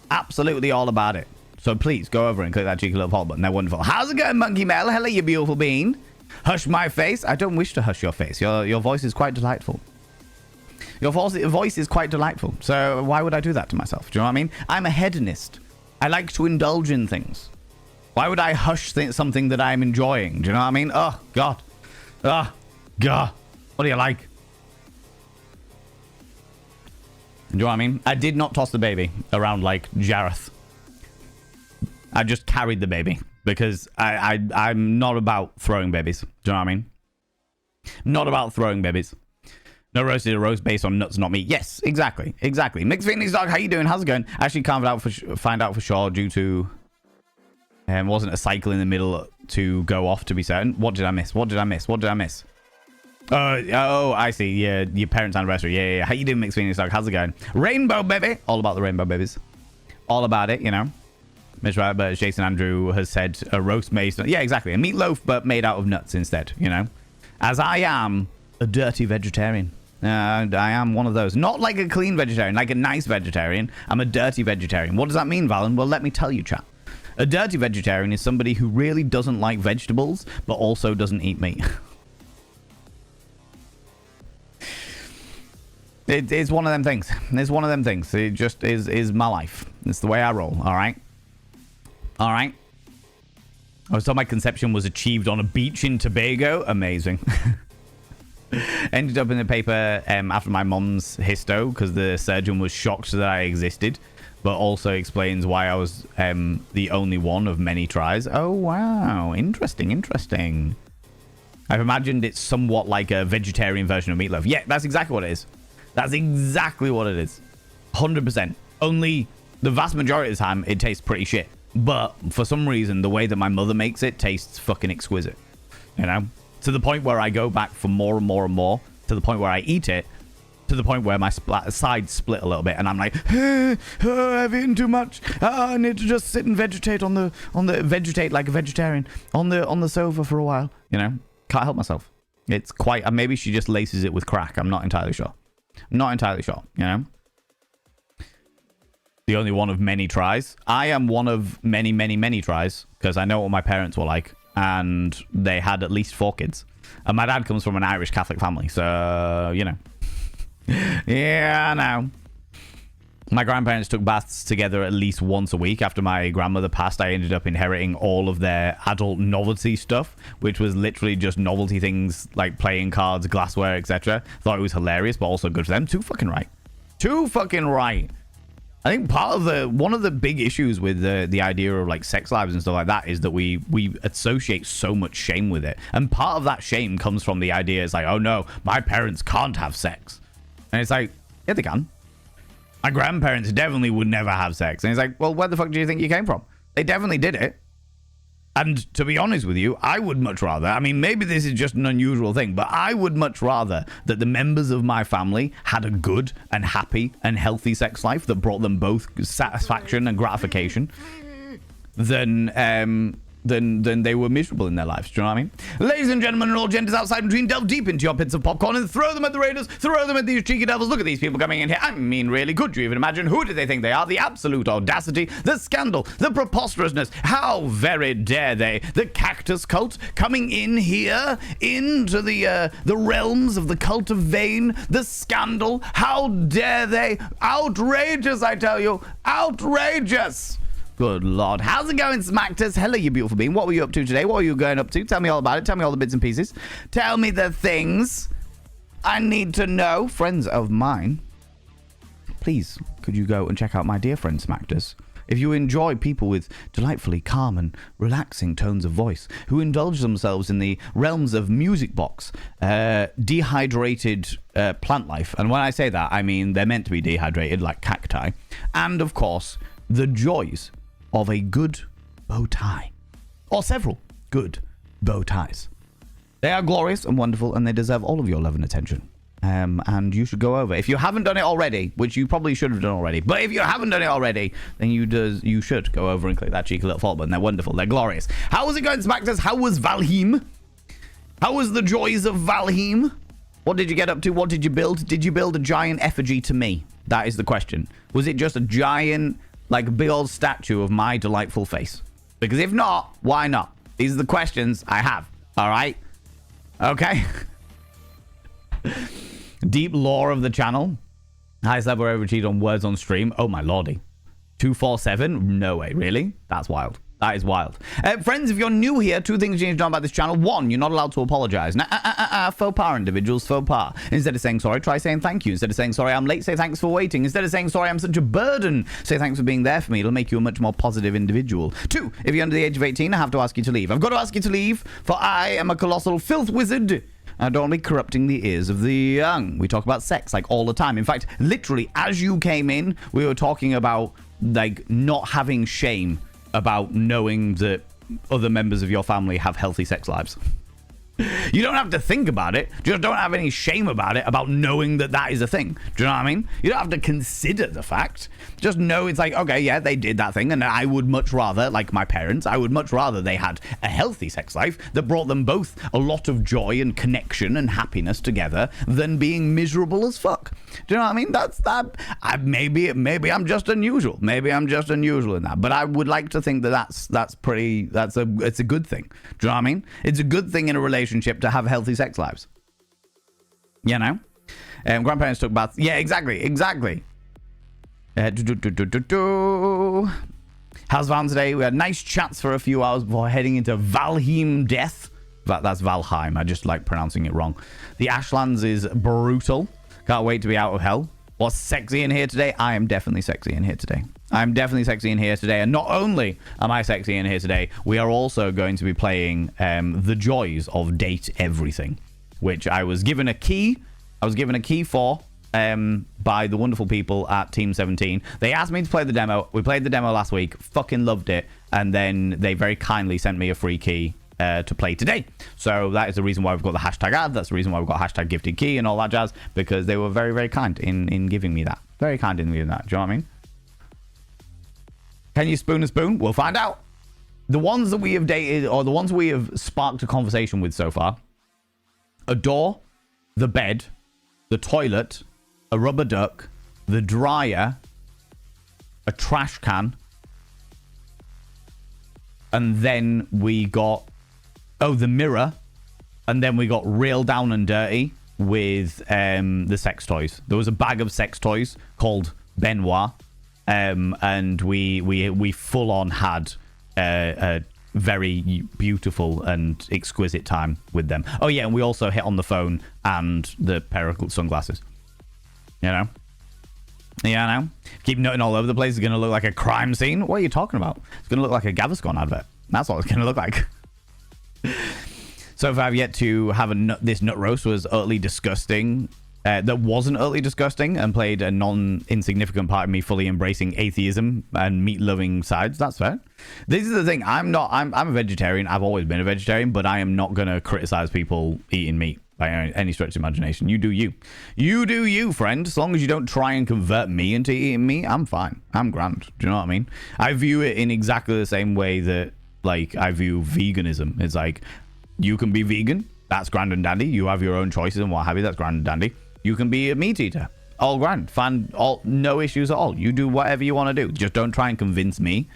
Absolutely all about it. So please go over and click that cheeky little follow button. They're wonderful. How's it going, Monkey Mel? Hello, you beautiful bean. Hush my face. I don't wish to hush your face. Your voice is quite delightful. Your voice is quite delightful. So why would I do that to myself? Do you know what I mean? I'm a hedonist. I like to indulge in things. Why would I hush something that I'm enjoying? Do you know what I mean? Oh, God. Oh, God. What do you like? Do you know what I mean? I did not toss the baby around like Jareth. I just carried the baby because I'm not about throwing babies. Do you know what I mean? Not about throwing babies. No roast is a roast based on nuts, not meat. Yes, exactly. Exactly. Mixed Phoenix Dog, how you doing? How's it going? Actually can't find out for sure due to... wasn't a cycle in the middle to go off, to be certain. What did I miss? What did I miss? What did I miss? Oh, I see. Yeah, your parents' anniversary. Yeah. How you doing, Mixed Phoenix Dog? How's it going? Rainbow baby. All about the rainbow babies. All about it, you know. That's right, but Jason Andrew has said a roast made... Yeah, exactly. A meatloaf, but made out of nuts instead, you know. As I am a dirty vegetarian. I am one of those. Not like a clean vegetarian, like a nice vegetarian. I'm a dirty vegetarian. What does that mean, Valen? Well, let me tell you, chat. A dirty vegetarian is somebody who really doesn't like vegetables, but also doesn't eat meat. It's one of them things. It's one of them things. It just is my life. It's the way I roll, all right? All right? Oh, so my conception was achieved on a beach in Tobago? Amazing. Ended up in the paper after my mom's histo because the surgeon was shocked that I existed, but also explains why I was the only one of many tries. Oh, wow. Interesting. I've imagined it's somewhat like a vegetarian version of meatloaf. Yeah, that's exactly what it is. That's exactly what it is. 100%. Only the vast majority of the time, it tastes pretty shit. But for some reason, the way that my mother makes it tastes fucking exquisite. You know? To the point where I go back for more and more and more. To the point where I eat it. To the point where my sides split a little bit. And I'm like, I've eaten too much. I need to just sit and vegetate vegetate like a vegetarian on the sofa for a while. You know? Can't help myself. It's quite... maybe she just laces it with crack. I'm not entirely sure. You know? the only one of many tries. I am one of many, many, many tries because I know what my parents were like, and they had at least 4 kids. And my dad comes from an Irish Catholic family, so, you know. Yeah, I know. My grandparents took baths together at least once a week. After my grandmother passed, I ended up inheriting all of their adult novelty stuff, which was literally just novelty things like playing cards, glassware, etc. Thought it was hilarious, but also good for them. Too fucking right. Too fucking right. I think part of one of the big issues with the idea of like sex lives and stuff like that is that we associate so much shame with it. And part of that shame comes from the idea it's like, oh no, my parents can't have sex. And it's like, yeah, they can. My grandparents definitely would never have sex. And he's like, well, where the fuck do you think you came from? They definitely did it. And to be honest with you, I would much rather, I mean, maybe this is just an unusual thing, but I would much rather that the members of my family had a good and happy and healthy sex life that brought them both satisfaction and gratification than they were miserable in their lives. Do you know what I mean? Ladies and gentlemen and all genders outside between, delve deep into your pits of popcorn and throw them at the raiders, throw them at these cheeky devils. Look at these people coming in here. I mean, really, could you even imagine? Who do they think they are? The absolute audacity, the scandal, the preposterousness. How very dare they? The cactus cult coming in here into the realms of the cult of vain, the scandal. How dare they? Outrageous, I tell you. Outrageous. Good Lord. How's it going, Smackers? Hello, you beautiful being. What were you up to today? What were you going up to? Tell me all about it. Tell me all the bits and pieces. Tell me the things I need to know. Friends of mine, please, could you go and check out my dear friend Smackers? If you enjoy people with delightfully calm and relaxing tones of voice, who indulge themselves in the realms of music box, dehydrated plant life, and when I say that, I mean they're meant to be dehydrated like cacti, and of course, the joys of a good bow tie, or several good bow ties. They are glorious and wonderful, and they deserve all of your love and attention. And you should go over. If you haven't done it already, which you probably should have done already, but if you haven't done it already, then you should go over and click that cheeky little follow button. They're wonderful. They're glorious. How was it going, Smackers? How was Valheim? How was the joys of Valheim? What did you get up to? What did you build? Did you build a giant effigy to me? That is the question. Was it just a giant, like, big old statue of my delightful face? Because if not, why not? These are the questions I have. All right? Okay? Deep lore of the channel. Highest level ever achieved on words on stream. Oh my lordy. 247? No way. Really? That's wild. That is wild. Friends, if you're new here, 2 things you need to know about this channel. 1, you're not allowed to apologize. Faux pas, individuals, faux pas. Instead of saying sorry, try saying thank you. Instead of saying sorry, I'm late, say thanks for waiting. Instead of saying sorry, I'm such a burden, say thanks for being there for me. It'll make you a much more positive individual. 2, if you're under the age of 18, I have to ask you to leave. I've got to ask you to leave, for I am a colossal filth wizard. I don't be corrupting the ears of the young. We talk about sex, like, all the time. In fact, literally, as you came in, we were talking about, like, not having shame about knowing that other members of your family have healthy sex lives. You don't have to think about it. Just don't have any shame about it, about knowing that that is a thing. Do you know what I mean? You don't have to consider the fact. Just know it's like, okay, yeah, they did that thing, and I would much rather, like my parents, I would much rather they had a healthy sex life that brought them both a lot of joy and connection and happiness together than being miserable as fuck. Do you know what I mean? That's that. Maybe I'm just unusual. Maybe I'm just unusual in that. But I would like to think that it's a good thing. Do you know what I mean? It's a good thing in a relationship to have healthy sex lives. You know? Grandparents took baths. Yeah, exactly. How's Valheim today? We had nice chats for a few hours before heading into Valheim death. That's Valheim. I just like pronouncing it wrong. The Ashlands is brutal. Can't wait to be out of hell. What's sexy in here today? I am definitely sexy in here today. I'm definitely sexy in here today. And not only am I sexy in here today, we are also going to be playing The Joys of Date Everything, which I was given a key. For by the wonderful people at Team17. They asked me to play the demo. We played the demo last week. Fucking loved it. And then they very kindly sent me a free key to play today. So that is the reason why we've got the hashtag ad. That's the reason why we've got hashtag gifted key and all that jazz, because they were very, very kind in giving me that. Very kind in giving that. Do you know what I mean? Can you spoon a spoon? We'll find out. The ones that we have dated, or the ones we have sparked a conversation with so far: a door, the bed, the toilet, a rubber duck, the dryer, a trash can, and then we got, oh, the mirror, and then we got real down and dirty with the sex toys. There was a bag of sex toys called Benoit, and we full on had a very beautiful and exquisite time with them. Oh yeah, and we also hit on the phone and the pair of sunglasses. You know? Yeah, I know. Keep nutting all over the place. It's going to look like a crime scene. What are you talking about? It's going to look like a Gaviscon advert. That's what it's going to look like. So far, I've yet to have this nut roast was utterly disgusting. That wasn't utterly disgusting and played a non-insignificant part of me fully embracing atheism and meat-loving sides. That's fair. This is the thing. I'm a vegetarian. I've always been a vegetarian, but I am not going to criticize people eating meat by any stretch of imagination. You do you. You do you, friend. As long as you don't try and convert me into eating meat, I'm fine. I'm grand. Do you know what I mean? I view it in exactly the same way that, like, I view veganism. It's like, you can be vegan. That's grand and dandy. You have your own choices and what have you. That's grand and dandy. You can be a meat eater. All grand. No issues at all. You do whatever you want to do. Just don't try and convince me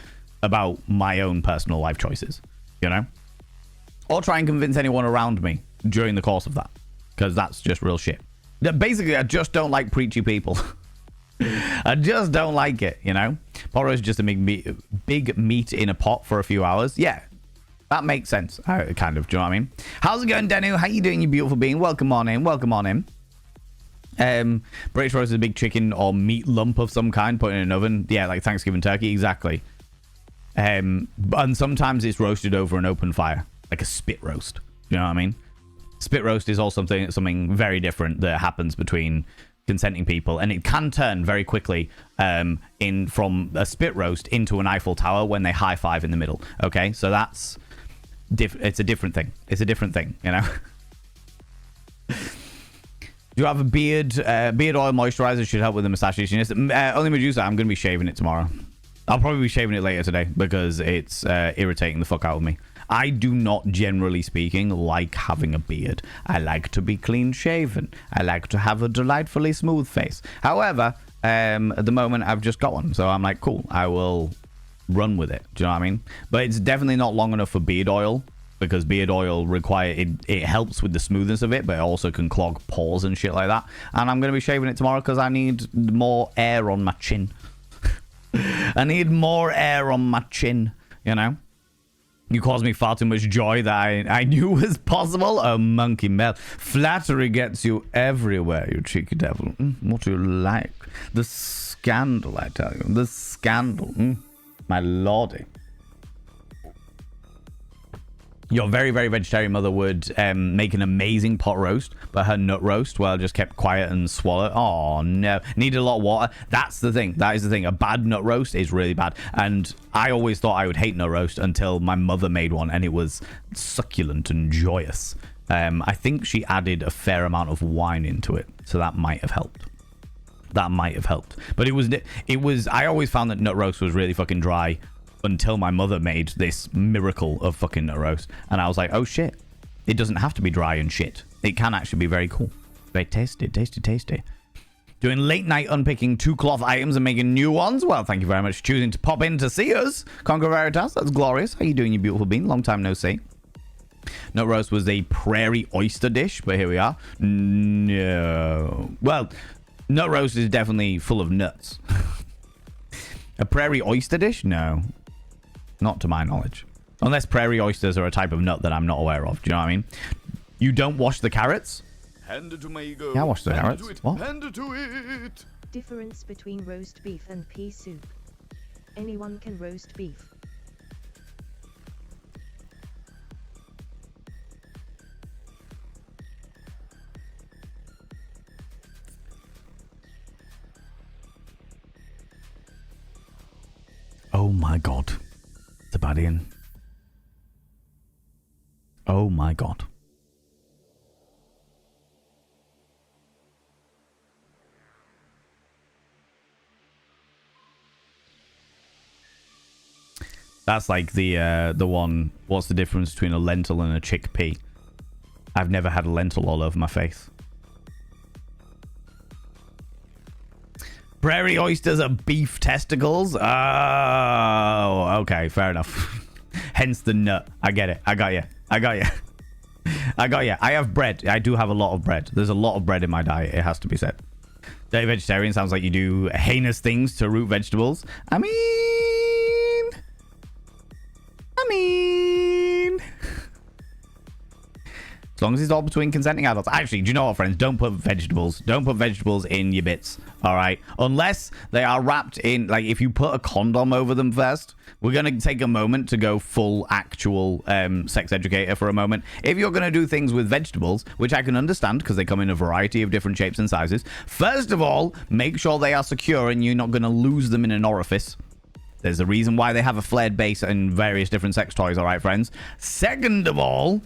about my own personal life choices. You know? Or try and convince anyone around me during the course of that. Because that's just real shit. Basically, I just don't like preachy people. I just don't like it, you know? Pot roast is just a big meat in a pot for a few hours. Yeah. That makes sense. Kind of. Do you know what I mean? How's it going, Danu? How you doing, you beautiful being? Welcome on in. Welcome on in. British roast is a big chicken or meat lump of some kind put in an oven. Yeah, like Thanksgiving turkey, exactly. And sometimes it's roasted over an open fire, like a spit roast. You know what I mean? Spit roast is also something very different that happens between consenting people, and it can turn very quickly from a spit roast into an Eiffel Tower when they high five in the middle. Okay, so that's it's a different thing. It's a different thing, you know. Do you have a beard? Beard oil moisturizer should help with the moustache itchiness. Only Medusa, I'm going to be shaving it tomorrow. I'll probably be shaving it later today because it's irritating the fuck out of me. I do not, generally speaking, like having a beard. I like to be clean shaven. I like to have a delightfully smooth face. However, at the moment, I've just got one. So I'm like, cool, I will run with it. Do you know what I mean? But it's definitely not long enough for beard oil. Because beard oil it helps with the smoothness of it, but it also can clog pores and shit like that. And I'm going to be shaving it tomorrow because I need more air on my chin. I need more air on my chin, you know? You caused me far too much joy that I knew was possible. Oh, monkey mel. Flattery gets you everywhere, you cheeky devil. What do you like? The scandal, I tell you. The scandal. My lordy. Your very, very vegetarian mother would make an amazing pot roast, but her nut roast, well, just kept quiet and swallowed. Oh, no. Needed a lot of water. That's the thing. That is the thing. A bad nut roast is really bad. And I always thought I would hate nut roast until my mother made one, and it was succulent and joyous. I think she added a fair amount of wine into it, so that might have helped. That might have helped. But it was. I always found that nut roast was really fucking dry until my mother made this miracle of fucking nut roast, and I was like, oh shit, it doesn't have to be dry and shit. It can actually be very cool, very tasty. Doing late night unpicking 2 cloth items and making new ones. Well, thank you very much for choosing to pop in to see us, Conquer Veritas. That's glorious. How you doing, you beautiful bean? Long time no see. Nut roast was a prairie oyster dish, but here we are. No, well, nut roast is definitely full of nuts. A prairie oyster dish? No. Not to my knowledge. Unless prairie oysters are a type of nut that I'm not aware of. Do you know what I mean? You don't wash the carrots? Hand it to my ego. Yeah, I wash the carrots. What? Hand it to it. Difference between roast beef and pea soup. Anyone can roast beef. Oh my god. Sebastian. Oh my god. That's like the one. What's the difference between a lentil and a chickpea? I've never had a lentil all over my face. Prairie oysters are beef testicles? Oh, okay, fair enough. Hence the nut. I get it. I got you. I got you. I got you. I have bread. I do have a lot of bread. There's a lot of bread in my diet, it has to be said. Dirty vegetarian sounds like you do heinous things to root vegetables. I mean... As long as it's all between consenting adults. Actually, do you know what, friends? Don't put vegetables. Don't put vegetables in your bits. All right? Unless they are wrapped in... Like, if you put a condom over them first, we're going to take a moment to go full actual sex educator for a moment. If you're going to do things with vegetables, which I can understand because they come in a variety of different shapes and sizes, first of all, make sure they are secure and you're not going to lose them in an orifice. There's a reason why they have a flared base and various different sex toys, all right, friends? Second of all...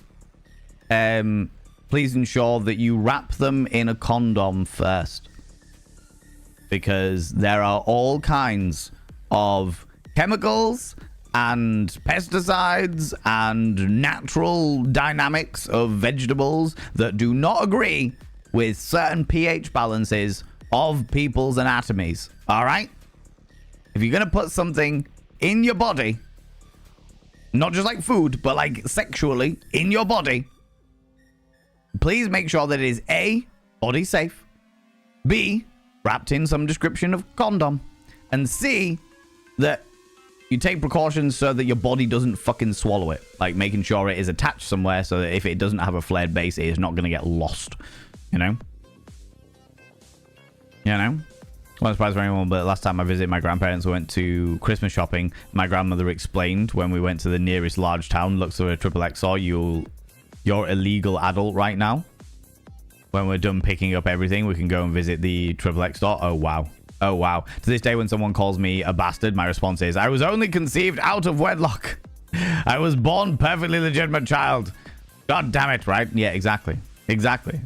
please ensure that you wrap them in a condom first, because there are all kinds of chemicals and pesticides and natural dynamics of vegetables that do not agree with certain pH balances of people's anatomies. All right? If you're going to put something in your body, not just like food, but like sexually in your body, please make sure that it is A, body safe, B, wrapped in some description of condom, and C, that you take precautions so that your body doesn't fucking swallow it. Like making sure it is attached somewhere so that if it doesn't have a flared base, it is not going to get lost. You know? You know? Wasn't surprised for anyone, but last time I visited my grandparents, we went to Christmas shopping. My grandmother explained when we went to the nearest large town, looks for a XXX, you're a legal adult right now. When we're done picking up everything, we can go and visit the XXX store. Oh, wow. Oh, wow. To this day, when someone calls me a bastard, my response is, I was only conceived out of wedlock. I was born perfectly legitimate child. God damn it, right? Yeah, exactly. Exactly.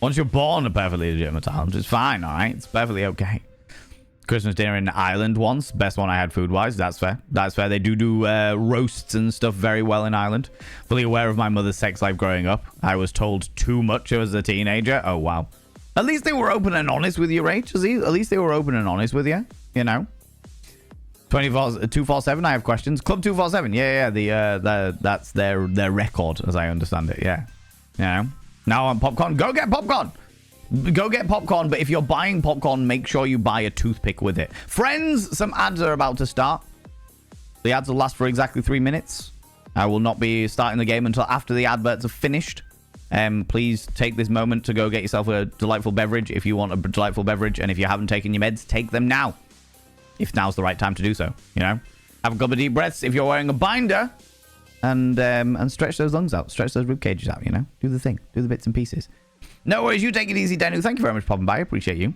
Once you're born a perfectly legitimate child, it's fine, all right? It's perfectly okay. Christmas dinner in Ireland once. Best one I had food-wise. That's fair. That's fair. They do roasts and stuff very well in Ireland. Fully aware of my mother's sex life growing up. I was told too much as a teenager. Oh, wow. At least they were open and honest with you, Rach. At least they were open and honest with you. You know? 247, I have questions. Club 247. Yeah. That's their record, as I understand it. Yeah. You know? Now on popcorn. Go get popcorn! Go get popcorn, but if you're buying popcorn, make sure you buy a toothpick with it. Friends, some ads are about to start. The ads will last for exactly 3 minutes. I will not be starting the game until after the adverts are finished. Please take this moment to go get yourself a delightful beverage if you want a delightful beverage. And if you haven't taken your meds, take them now. If now's the right time to do so, you know. Have a couple of deep breaths if you're wearing a binder. And stretch those lungs out. Stretch those rib cages out, you know. Do the thing. Do the bits and pieces. No worries, you take it easy, Danu. Thank you very much for popping by. I appreciate you.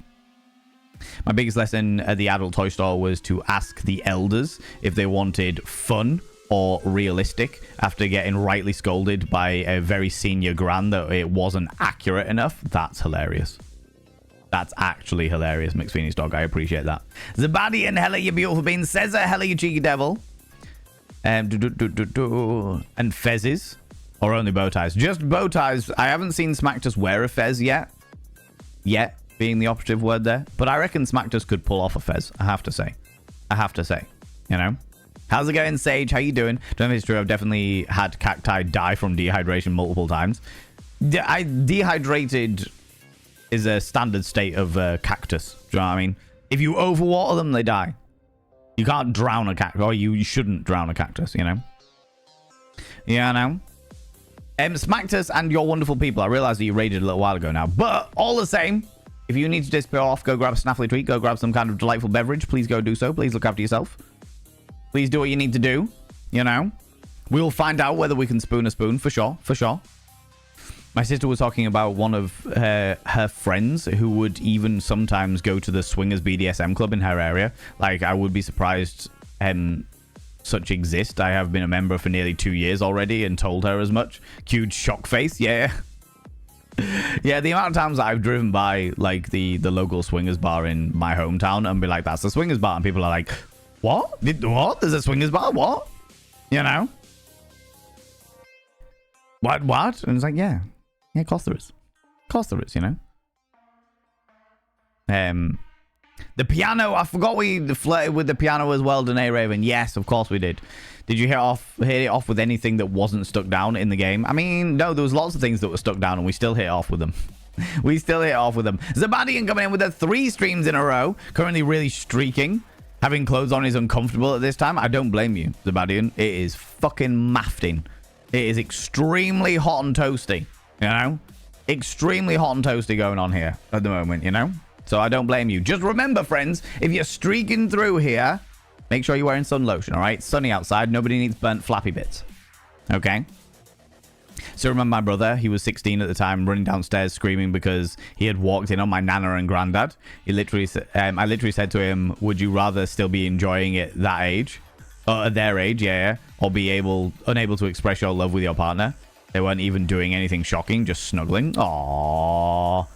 My biggest lesson at the adult toy store was to ask the elders if they wanted fun or realistic after getting rightly scolded by a very senior gran that it wasn't accurate enough. That's hilarious. That's actually hilarious, McSweeney's dog. I appreciate that. Zabadi and Hella, you beautiful bean. Caesar, Hella, you cheeky devil. And fezzes. Or only bow ties. Just bow ties. I haven't seen Smactus wear a fez yet. Yet, being the operative word there. But I reckon Smactus could pull off a fez. I have to say. You know? How's it going, Sage? How you doing? Don't know if it's true. I've definitely had cacti die from dehydration multiple times. Dehydrated is a standard state of cactus. Do you know what I mean? If you overwater them, they die. You can't drown a cactus. Or you shouldn't drown a cactus, you know? Yeah, I know. Smactus and your wonderful people. I realized that you raided a little while ago now. But all the same, if you need to disappear off, go grab a snaffly treat. Go grab some kind of delightful beverage. Please go do so. Please look after yourself. Please do what you need to do. You know? We'll find out whether we can spoon a spoon. For sure. For sure. My sister was talking about one of her friends who would even sometimes go to the Swingers BDSM club in her area. Like, I would be surprised such exist. I have been a member for nearly 2 years already and told her as much. Huge shock face. Yeah. Yeah, the amount of times that I've driven by, like, the local Swingers bar in my hometown and be like, that's the Swingers bar. And people are like, what? What? There's a Swingers bar? What? You know? What? And it's like, yeah. Yeah, of course there is. Of course there is, you know? The piano, I forgot we flirted with the piano as well, Danae Raven. Yes, of course we did. Did you hit it off with anything that wasn't stuck down in the game? I mean, no, there was lots of things that were stuck down and we still hit it off with them. We still hit it off with them. Zabadian coming in with the 3 streams in a row. Currently really streaking. Having clothes on is uncomfortable at this time. I don't blame you, Zabadian. It is fucking mafting. It is extremely hot and toasty, you know? Extremely hot and toasty going on here at the moment, you know? So I don't blame you. Just remember, friends, if you're streaking through here, make sure you're wearing sun lotion, all right? It's sunny outside. Nobody needs burnt flappy bits. Okay? So remember my brother, he was 16 at the time, running downstairs screaming because he had walked in on my nana and granddad. He literally, I literally said to him, would you rather still be enjoying it that age? At their age, yeah. Or be unable to express your love with your partner? They weren't even doing anything shocking, just snuggling. Aww.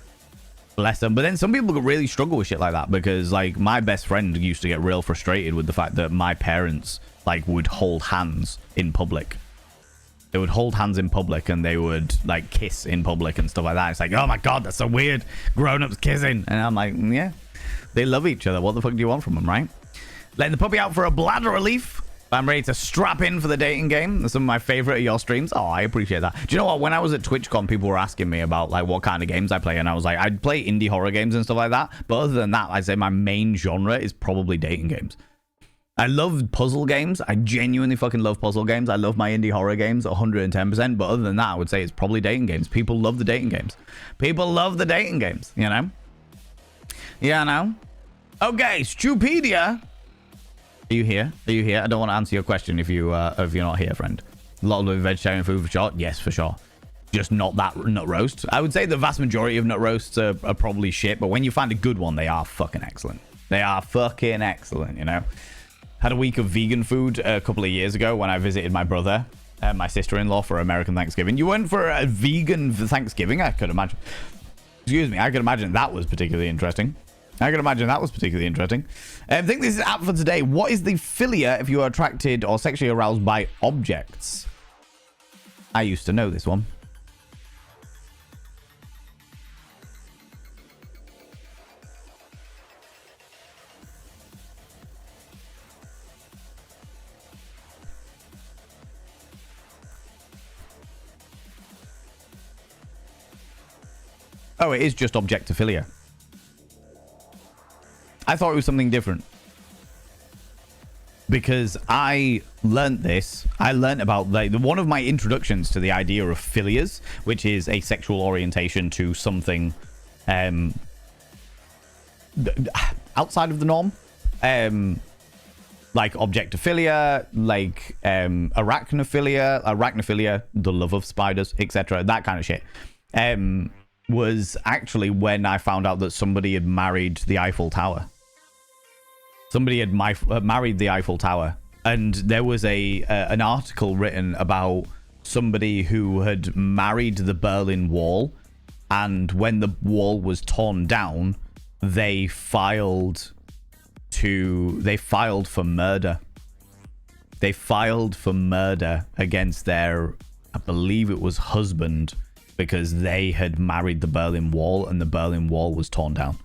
Bless them. But then some people really struggle with shit like that because, like, my best friend used to get real frustrated with the fact that my parents, like, would hold hands in public. They would hold hands in public and they would, like, kiss in public and stuff like that. It's like, oh my God, that's so weird. Grown-ups kissing. And I'm like, yeah, they love each other. What the fuck do you want from them, right? Letting the puppy out for a bladder relief. I'm ready to strap in for the dating game. That's some of my favorite of your streams. Oh, I appreciate that. Do you know what? When I was at TwitchCon, people were asking me about like what kind of games I play, and I was like, I'd play indie horror games and stuff like that. But other than that, I'd say my main genre is probably dating games. I love puzzle games. I genuinely fucking love puzzle games. I love my indie horror games 110%. But other than that, I would say it's probably dating games. People love the dating games. People love the dating games, you know? Yeah, I know. Okay, Stupedia. Are you here? Are you here? I don't want to answer your question if you're not here, friend. A lot of vegetarian food for sure. Yes, for sure. Just not that nut roast. I would say the vast majority of nut roasts are probably shit, but when you find a good one, they are fucking excellent. They are fucking excellent, you know? Had a week of vegan food a couple of years ago when I visited my brother and my sister-in-law for American Thanksgiving. You went for a vegan Thanksgiving? I could imagine. Excuse me. I could imagine that was particularly interesting. I think this is apt for today. What is the philia if you are attracted or sexually aroused by objects? I used to know this one. Oh, it is just objectophilia. I thought it was something different. Because I learned this. I learned about one of my introductions to the idea of philias, which is a sexual orientation to something outside of the norm. Like objectophilia, like arachnophilia, the love of spiders, etc. That kind of shit. Was actually when I found out that somebody had married the Eiffel Tower. Somebody had married the Eiffel Tower, and there was an article written about somebody who had married the Berlin Wall, and when the wall was torn down, they filed for murder. They filed for murder against their, I believe it was husband, because they had married the Berlin Wall, and the Berlin Wall was torn down.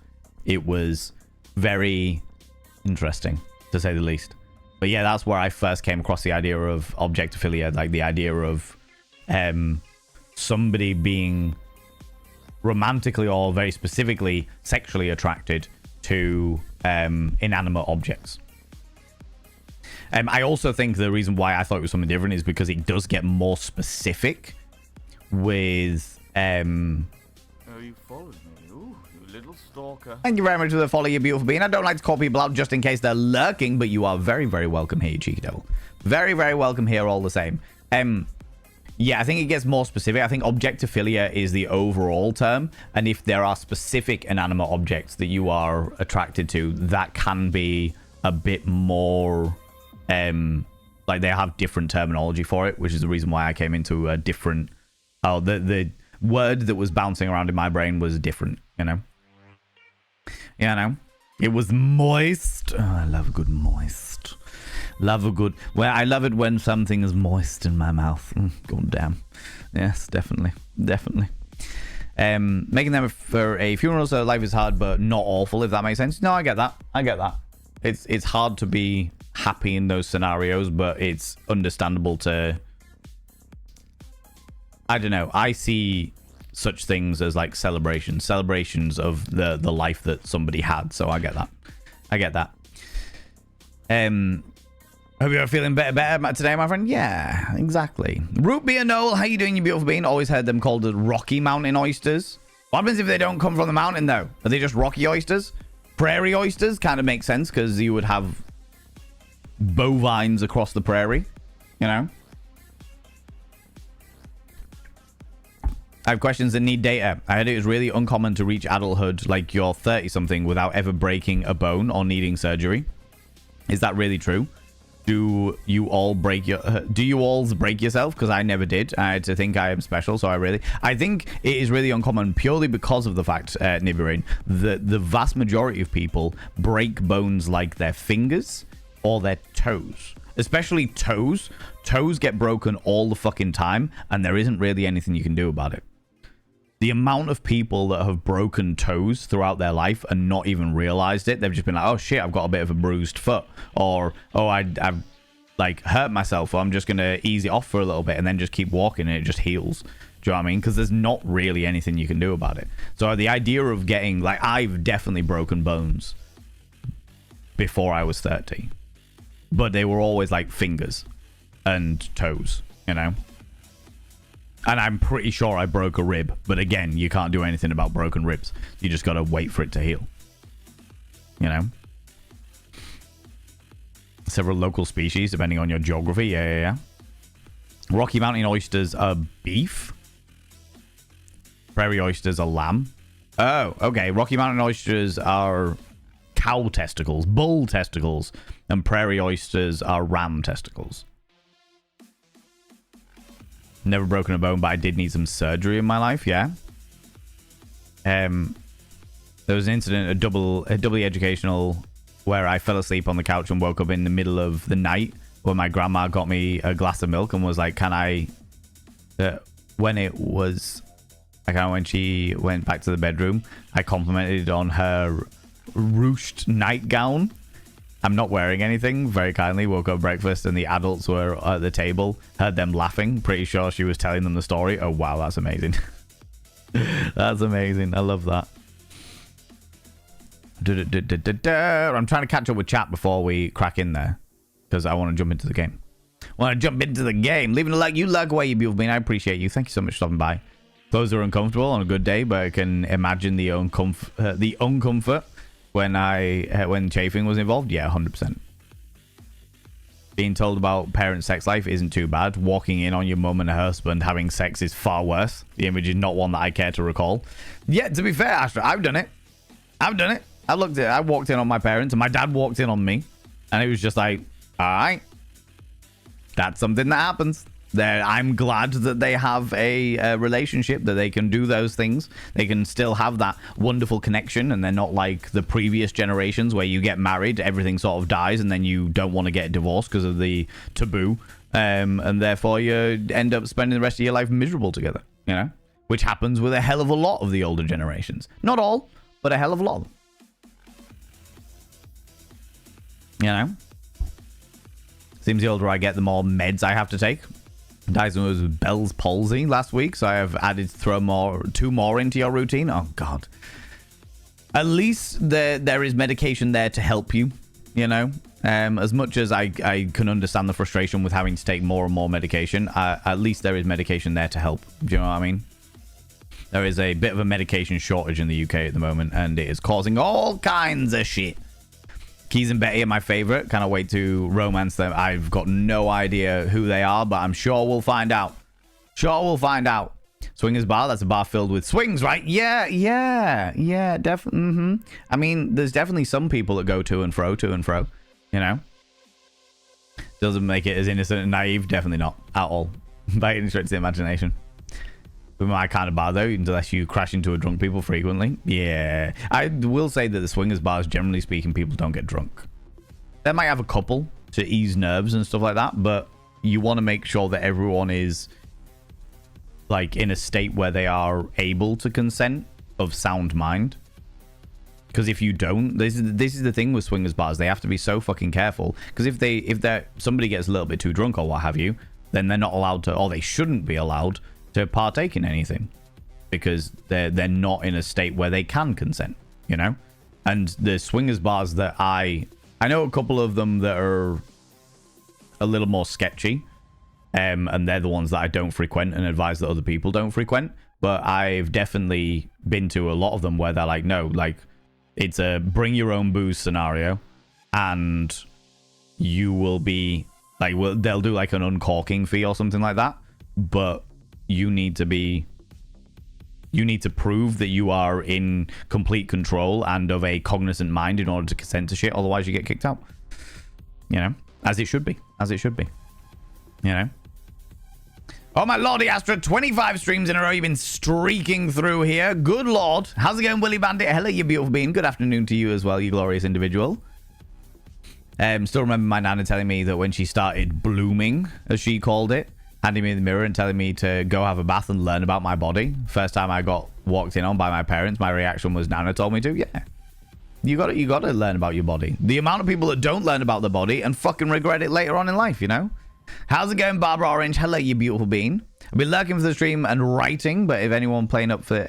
It was very interesting, to say the least. But yeah, that's where I first came across the idea of objectophilia, like the idea of somebody being romantically or very specifically sexually attracted to inanimate objects. I also think the reason why I thought it was something different is because it does get more specific with Oh, you followed me. Ooh, you little stalker. Thank you very much for the follow, you beautiful being. I don't like to call people out just in case they're lurking, but you are very, very welcome here, cheeky devil. Very, very welcome here all the same. Yeah, I think it gets more specific. I think objectophilia is the overall term, and if there are specific inanimate objects that you are attracted to, that can be a bit more like they have different terminology for it, which is the reason why I came into a different the word that was bouncing around in my brain was different, you know. Yeah, I know. It was moist. Oh, I love a good moist. Love a good... Well, I love it when something is moist in my mouth. God damn. Yes, definitely. Definitely. Making them for a funeral so life is hard but not awful, if that makes sense. No, I get that. I get that. It's hard to be happy in those scenarios, but it's understandable to... I don't know. I see such things as like celebrations of the life that somebody had. So I get that. I get that. Hope you're feeling better today, my friend. Yeah, exactly. Root beer Noel, how you doing, you beautiful bean? Always heard them called the Rocky Mountain oysters. What happens if they don't come from the mountain though? Are they just rocky oysters? Prairie oysters kind of makes sense because you would have bovines across the prairie, you know? I have questions that need data. I heard it was really uncommon to reach adulthood like you're 30-something without ever breaking a bone or needing surgery. Is that really true? Do you all break yourself? Because I never did. I had to think I am special, so I think it is really uncommon purely because of the fact, Nibirin, that the vast majority of people break bones like their fingers or their toes. Especially toes. Toes get broken all the fucking time, and there isn't really anything you can do about it. The amount of people that have broken toes throughout their life and not even realized it, they've just been like, oh shit, I've got a bit of a bruised foot. Or, oh, I've like hurt myself, or I'm just going to ease it off for a little bit and then just keep walking and it just heals. Do you know what I mean? Because there's not really anything you can do about it. So the idea of getting, like, I've definitely broken bones before I was 30. But they were always like fingers and toes, you know? And I'm pretty sure I broke a rib. But again, you can't do anything about broken ribs. You just got to wait for it to heal. You know? Several local species, depending on your geography. Yeah. Rocky Mountain oysters are beef. Prairie oysters are lamb. Oh, okay. Rocky Mountain oysters are cow testicles, bull testicles. And prairie oysters are ram testicles. Never broken a bone, but I did need some surgery in my life, yeah. There was an incident, a doubly educational, where I fell asleep on the couch and woke up in the middle of the night when my grandma got me a glass of milk and was like, can I... when she went back to the bedroom, I complimented on her ruched nightgown. I'm not wearing anything. Very kindly woke up breakfast and the adults were at the table. Heard them laughing. Pretty sure she was telling them the story. Oh, wow. That's amazing. That's amazing. I love that. I'm trying to catch up with chat before we crack in there. Because I want to jump into the game. Leaving a like. You like away, you beautiful being. I appreciate you. Thank you so much for stopping by. Those are uncomfortable on a good day, but I can imagine the uncomfort. When chafing was involved, yeah, 100%. Being told about parent sex life isn't too bad. Walking in on your mum and her husband having sex is far worse. The image is not one that I care to recall. Yeah, to be fair, Astra, I've done it. I walked in on my parents and my dad walked in on me. And it was just like, alright. That's something that happens. I'm glad that they have a relationship, that they can do those things. They can still have that wonderful connection, and they're not like the previous generations where you get married, everything sort of dies, and then you don't want to get divorced because of the taboo, and therefore you end up spending the rest of your life miserable together, you know? Which happens with a hell of a lot of the older generations. Not all, but a hell of a lot of them. You know? Seems the older I get, the more meds I have to take. Dyson was Bell's palsy last week, so I have added two more into your routine. Oh god. At least there is medication there to help you, you know. As much as I can understand the frustration with having to take more and more medication, at least there is medication there to help. Do you know what I mean? There is a bit of a medication shortage in the UK at the moment, and it is causing all kinds of shit. Keys and Betty are my favorite. Cannot wait to romance them. I've got no idea who they are, but I'm sure we'll find out. Swingers Bar, that's a bar filled with swings, right? Yeah, definitely. I mean, there's definitely some people that go to and fro, you know? Doesn't make it as innocent and naive. Definitely not. At all. By any stretch of the imagination. With my kind of bar, though, unless you crash into a drunk people frequently. Yeah. I will say that the swingers bars, generally speaking, people don't get drunk. They might have a couple to ease nerves and stuff like that, but you want to make sure that everyone is like in a state where they are able to consent of sound mind. Because if you don't, this is the thing with swingers bars. They have to be so fucking careful. Because if somebody gets a little bit too drunk or what have you, then they're not allowed to, or they shouldn't be allowed to partake in anything, because they're not in a state where they can consent, you know. And the swingers bars that I know a couple of them that are a little more sketchy, and they're the ones that I don't frequent and advise that other people don't frequent. But I've definitely been to a lot of them where they're like, no, like, it's a bring your own booze scenario, and you will be like, well, they'll do like an uncorking fee or something like that, but you need to prove that you are in complete control and of a cognizant mind in order to consent to shit. Otherwise you get kicked out, you know, as it should be, you know. Oh my lordy, Astra, 25 streams in a row. You've been streaking through here. Good lord. How's it going, Willy Bandit? Hello, you beautiful being. Good afternoon to you as well, you glorious individual. Still remember my nana telling me that when she started blooming, as she called it, handing me the mirror and telling me to go have a bath and learn about my body. First time I got walked in on by my parents, my reaction was, Nana told me to. Yeah. You gotta learn about your body. The amount of people that don't learn about their body and fucking regret it later on in life, you know? How's it going, Barbara Orange? Hello, you beautiful bean. I've been lurking for the stream and writing, but if anyone playing up for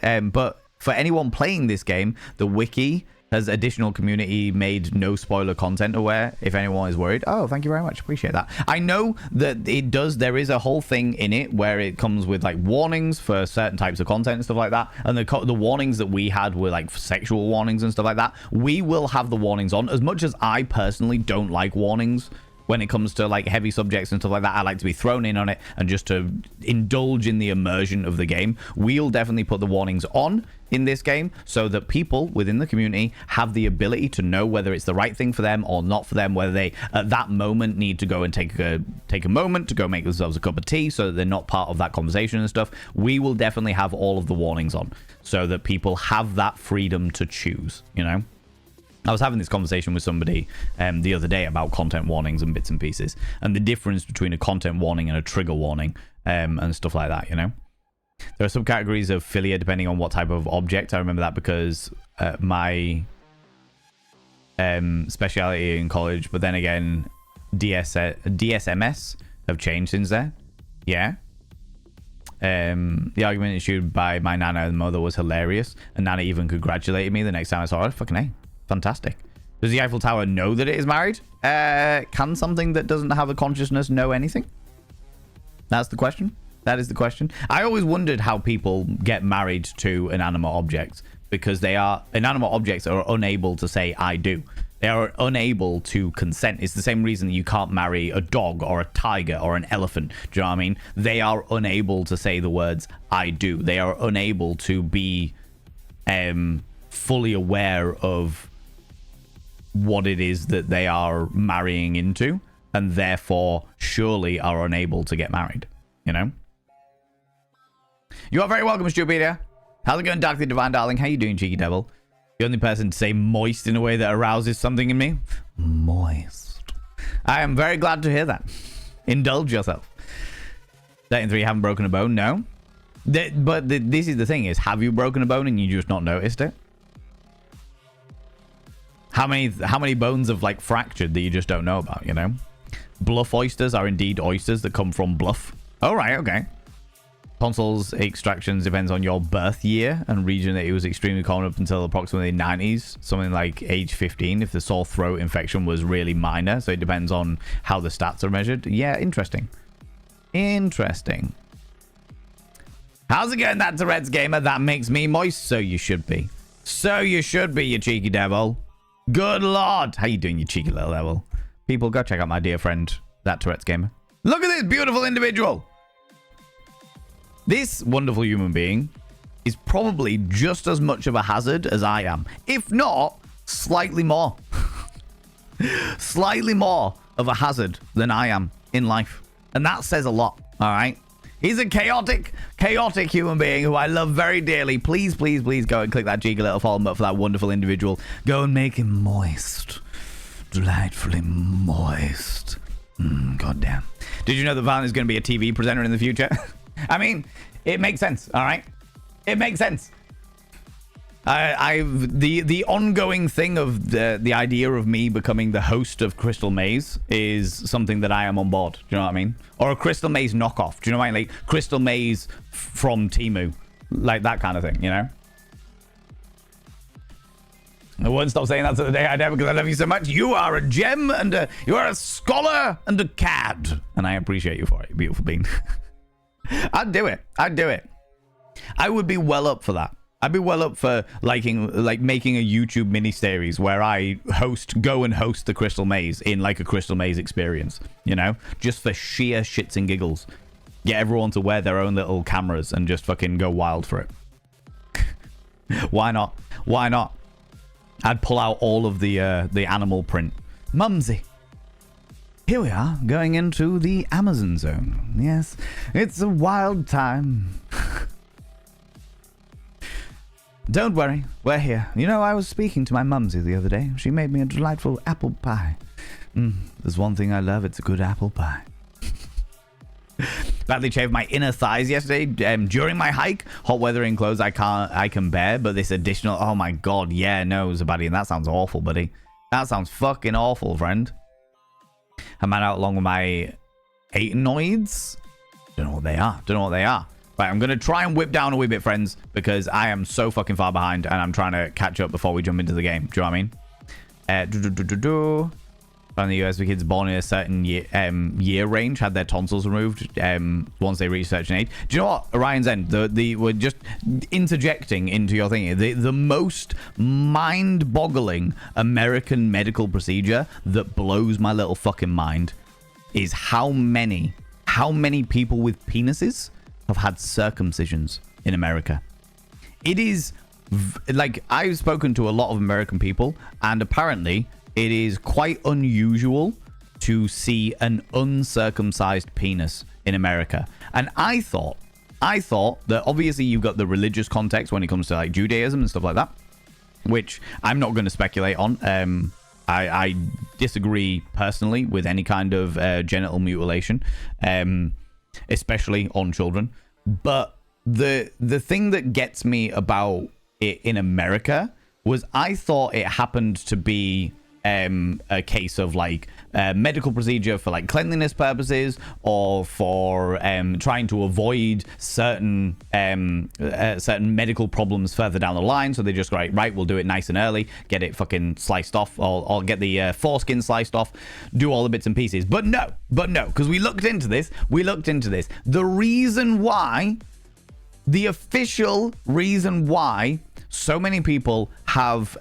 for anyone playing this game, the wiki has additional community made no spoiler content aware, if anyone is worried. Oh, thank you very much. Appreciate that. I know that it does. There is a whole thing in it where it comes with like warnings for certain types of content and stuff like that. And the warnings that we had were like sexual warnings and stuff like that. We will have the warnings on. As much as I personally don't like warnings when it comes to like heavy subjects and stuff like that, I like to be thrown in on it and just to indulge in the immersion of the game. We'll definitely put the warnings on in this game so that people within the community have the ability to know whether it's the right thing for them or not for them, whether they at that moment need to go and take a moment to go make themselves a cup of tea so that they're not part of that conversation and stuff. We will definitely have all of the warnings on so that people have that freedom to choose, you know. I was having this conversation with somebody the other day about content warnings and bits and pieces and the difference between a content warning and a trigger warning and stuff like that, you know. There are some categories of philia depending on what type of object. I remember that because my speciality in college, but then again, DSMS have changed since then. Yeah. The argument issued by my nana and mother was hilarious, and Nana even congratulated me the next time I saw her. Fucking A. Fantastic. Does the Eiffel Tower know that it is married? Can something that doesn't have a consciousness know anything? That's the question. That is the question. I always wondered how people get married to inanimate objects, because inanimate objects are unable to say I do. They are unable to consent. It's the same reason you can't marry a dog or a tiger or an elephant. Do you know what I mean? They are unable to say the words I do. They are unable to be fully aware of what it is that they are marrying into, and therefore surely are unable to get married, you know. You are very welcome, Stupidia. How's it going, Darkly Divine Darling? How you doing, Cheeky Devil? The only person to say moist in a way that arouses something in me. Moist. I am very glad to hear that. Indulge yourself. 13-3, you haven't broken a bone? No. But this is the thing, is have you broken a bone and you just not noticed it? How many bones have like fractured that you just don't know about, you know? Bluff oysters are indeed oysters that come from bluff. Oh, right, okay. Tonsils extractions depends on your birth year and region. That it was extremely common up until approximately 90s, something like age 15, if the sore throat infection was really minor. So it depends on how the stats are measured. Yeah, interesting. Interesting. How's it going, that Tourette's gamer? That makes me moist. So you should be. So you should be, you cheeky devil. Good lord. How you doing, you cheeky little devil? People, go check out my dear friend, that Tourette's gamer. Look at this beautiful individual. This wonderful human being is probably just as much of a hazard as I am. If not, slightly more. Slightly more of a hazard than I am in life. And that says a lot, all right? He's a chaotic human being who I love very dearly. Please, please, please go and click that cheeky little follow button for that wonderful individual. Go and make him moist. Delightfully moist. God damn. Did you know that Valen is going to be a TV presenter in the future? I mean, It makes sense, all right? It makes sense. The ongoing thing of the idea of me becoming the host of Crystal Maze is something that I am on board. Do you know what I mean? Or a Crystal Maze knockoff. Do you know what I mean? Like Crystal Maze from Temu, like that kind of thing. You know? I won't stop saying that to the day I die because I love you so much. You are a gem and you are a scholar and a cad, and I appreciate you for it, you beautiful being. I'd do it. I'd do it. I would be well up for that. I'd be well up for making a YouTube mini series where I go and host the Crystal Maze in like a Crystal Maze experience, you know, just for sheer shits and giggles. Get everyone to wear their own little cameras and just fucking go wild for it. Why not? Why not? I'd pull out all of the animal print. Mumsy. Here we are, going into the Amazon zone. Yes, it's a wild time. Don't worry, we're here. You know, I was speaking to my mumsy the other day. She made me a delightful apple pie. There's one thing I love, it's a good apple pie. Badly shaved my inner thighs yesterday during my hike. Hot weather in clothes I can bear, but this additional, oh my god, yeah, no, Zabadi, and that sounds awful, buddy. That sounds fucking awful, friend. I man out along with my Aetanoids. Don't know what they are. Don't know what they are. Right, I'm going to try and whip down a wee bit, friends, because I am so fucking far behind and I'm trying to catch up before we jump into the game. Do you know what I mean? From the US, the kids born in a certain year range had their tonsils removed once they reached certain age. Do you know what? Orion's End, we're just interjecting into your thing. The most mind-boggling American medical procedure that blows my little fucking mind is how many people with penises have had circumcisions in America. It is like, I've spoken to a lot of American people, and apparently it is quite unusual to see an uncircumcised penis in America. And I thought that obviously you've got the religious context when it comes to like Judaism and stuff like that, which I'm not going to speculate on. I disagree personally with any kind of genital mutilation, especially on children. But the thing that gets me about it in America was I thought it happened to be a case of like medical procedure for like cleanliness purposes, or for trying to avoid certain medical problems further down the line. So they just go, right, we'll do it nice and early, get it fucking sliced off, or get the foreskin sliced off, do all the bits and pieces. But no, because we looked into this. The reason why, the official reason why so many people have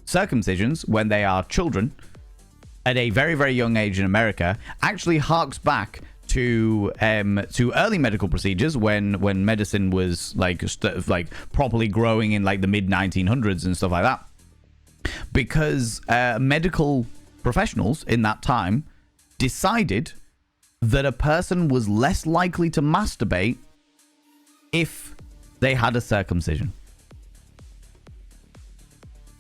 circumcisions when they are children at a very, very young age in America actually harks back to early medical procedures when medicine was like properly growing in like the mid 1900s and stuff like that, because medical professionals in that time decided that a person was less likely to masturbate if they had a circumcision.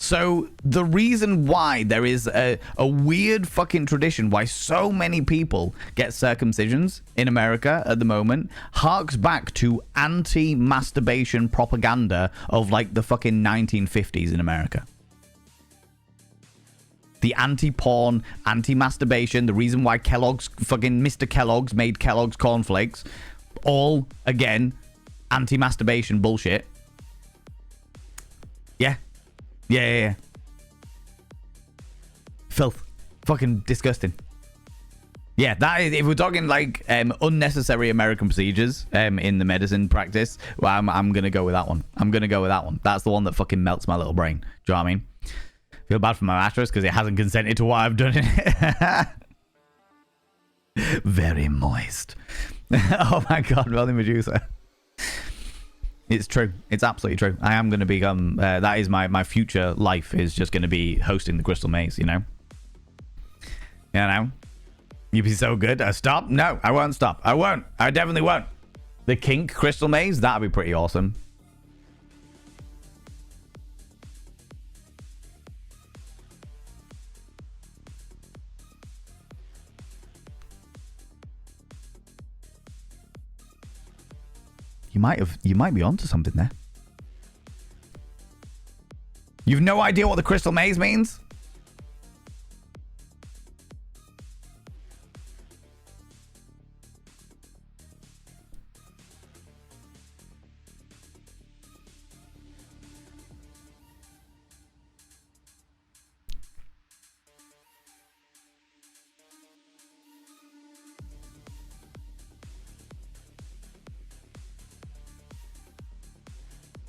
So the reason why there is a weird fucking tradition why so many people get circumcisions in America at the moment harks back to anti-masturbation propaganda of like the fucking 1950s in America. The anti-porn, anti-masturbation, the reason why Kellogg's, fucking Mr. Kellogg's made Kellogg's cornflakes, all, again, anti-masturbation bullshit. Yeah. Filth. Fucking disgusting. Yeah, that is, if we're talking like unnecessary American procedures in the medicine practice, well, I'm going to go with that one. That's the one that fucking melts my little brain. Do you know what I mean? Feel bad for my mattress because it hasn't consented to what I've done in it. Very moist. Oh my god, Welding Medusa. It's true. It's absolutely true. I am going to become... that is my future life, is just going to be hosting the Crystal Maze, you know? You know? You'd be so good. Stop? No, I won't stop. I won't. I definitely won't. The Kink Crystal Maze? That'd be pretty awesome. You might be onto something there. You've no idea what the crystal maze means?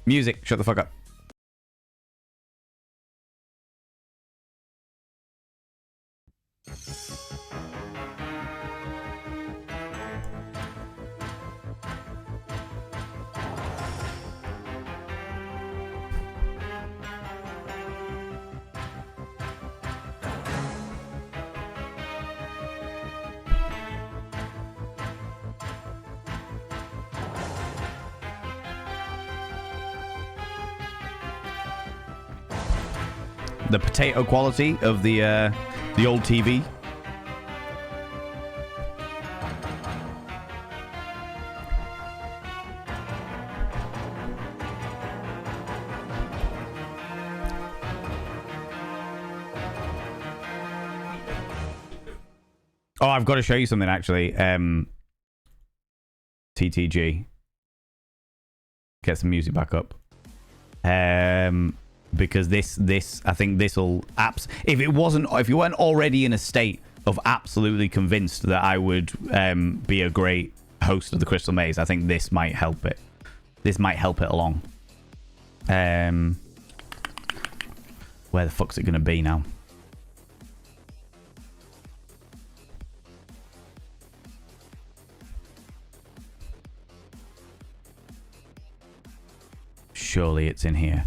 Music, shut the fuck up. The potato quality of the old TV. Oh, I've got to show you something actually. TTG. Get some music back up. Because this I think this will if you weren't already in a state of absolutely convinced that I would be a great host of the Crystal Maze, I think this might help it. This might help it along. Where the fuck's it gonna be now? Surely it's in here.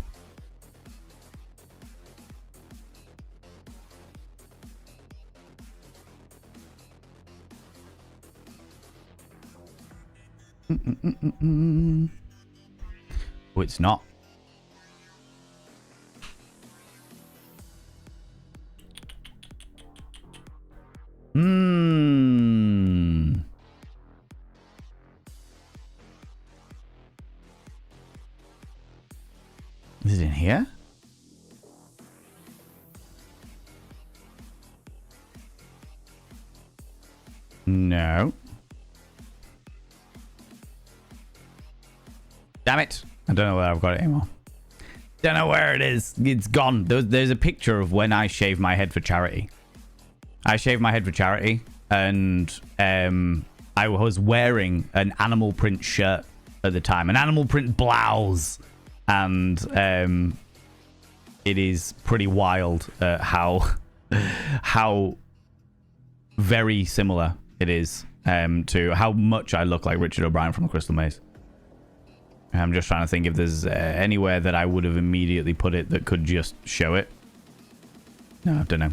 Oh, it's not. Is it in here? No. Damn it. I don't know where I've got it anymore. Don't know where it is. It's gone. There's a picture of when I shaved my head for charity. I shaved my head for charity, and I was wearing an animal print shirt at the time. An animal print blouse. And it is pretty wild how very similar it is to how much I look like Richard O'Brien from the Crystal Maze. I'm just trying to think if there's anywhere that I would have immediately put it that could just show it. No, I don't know.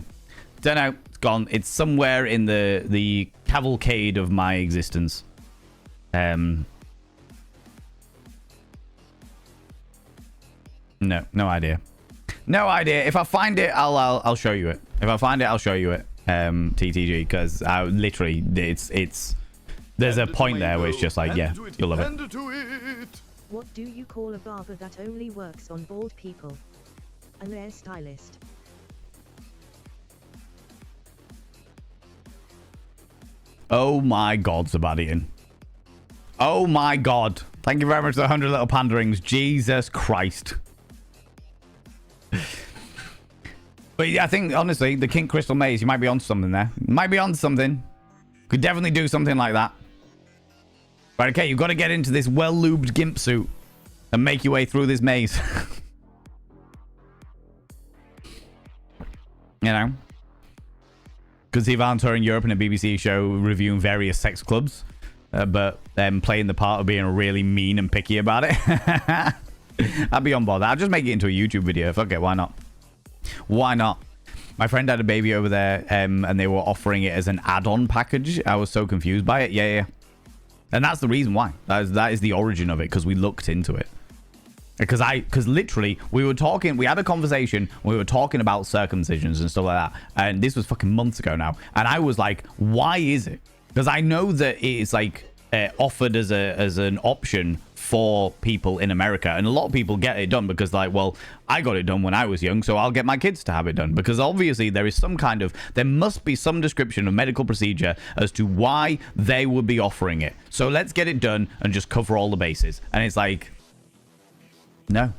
Don't know. It's gone. It's somewhere in the cavalcade of my existence. No idea. No idea. If I find it, I'll show you it. If I find it, I'll show you it. TTG, because I literally it's there's a point there where it's just like, yeah, you'll love it. What do you call a barber that only works on bald people? An hairstylist. Oh my god, Zabadian. Oh my god. Thank you very much for the 100 little panderings. Jesus Christ. But yeah, I think, honestly, the King Crystal Maze, you might be onto something there. Might be onto something. Could definitely do something like that. Right, okay, you've got to get into this well-lubed gimp suit and make your way through this maze. You know? Because Ivan touring Europe in a BBC show reviewing various sex clubs, but playing the part of being really mean and picky about it. I'd be on board. I'll just make it into a YouTube video. Fuck it, why not? Why not? My friend had a baby over there, and they were offering it as an add-on package. I was so confused by it. Yeah. And that's the reason why. That is the origin of it, because we looked into it. Because literally, we had a conversation, we were talking about circumcisions and stuff like that. And this was fucking months ago now. And I was like, why is it? Because I know that it's like, offered as an option for people in America, and a lot of people get it done because, like, well, I got it done when I was young, so I'll get my kids to have it done, because obviously there must be some description of medical procedure as to why they would be offering it. So let's get it done and just cover all the bases. And it's like, no.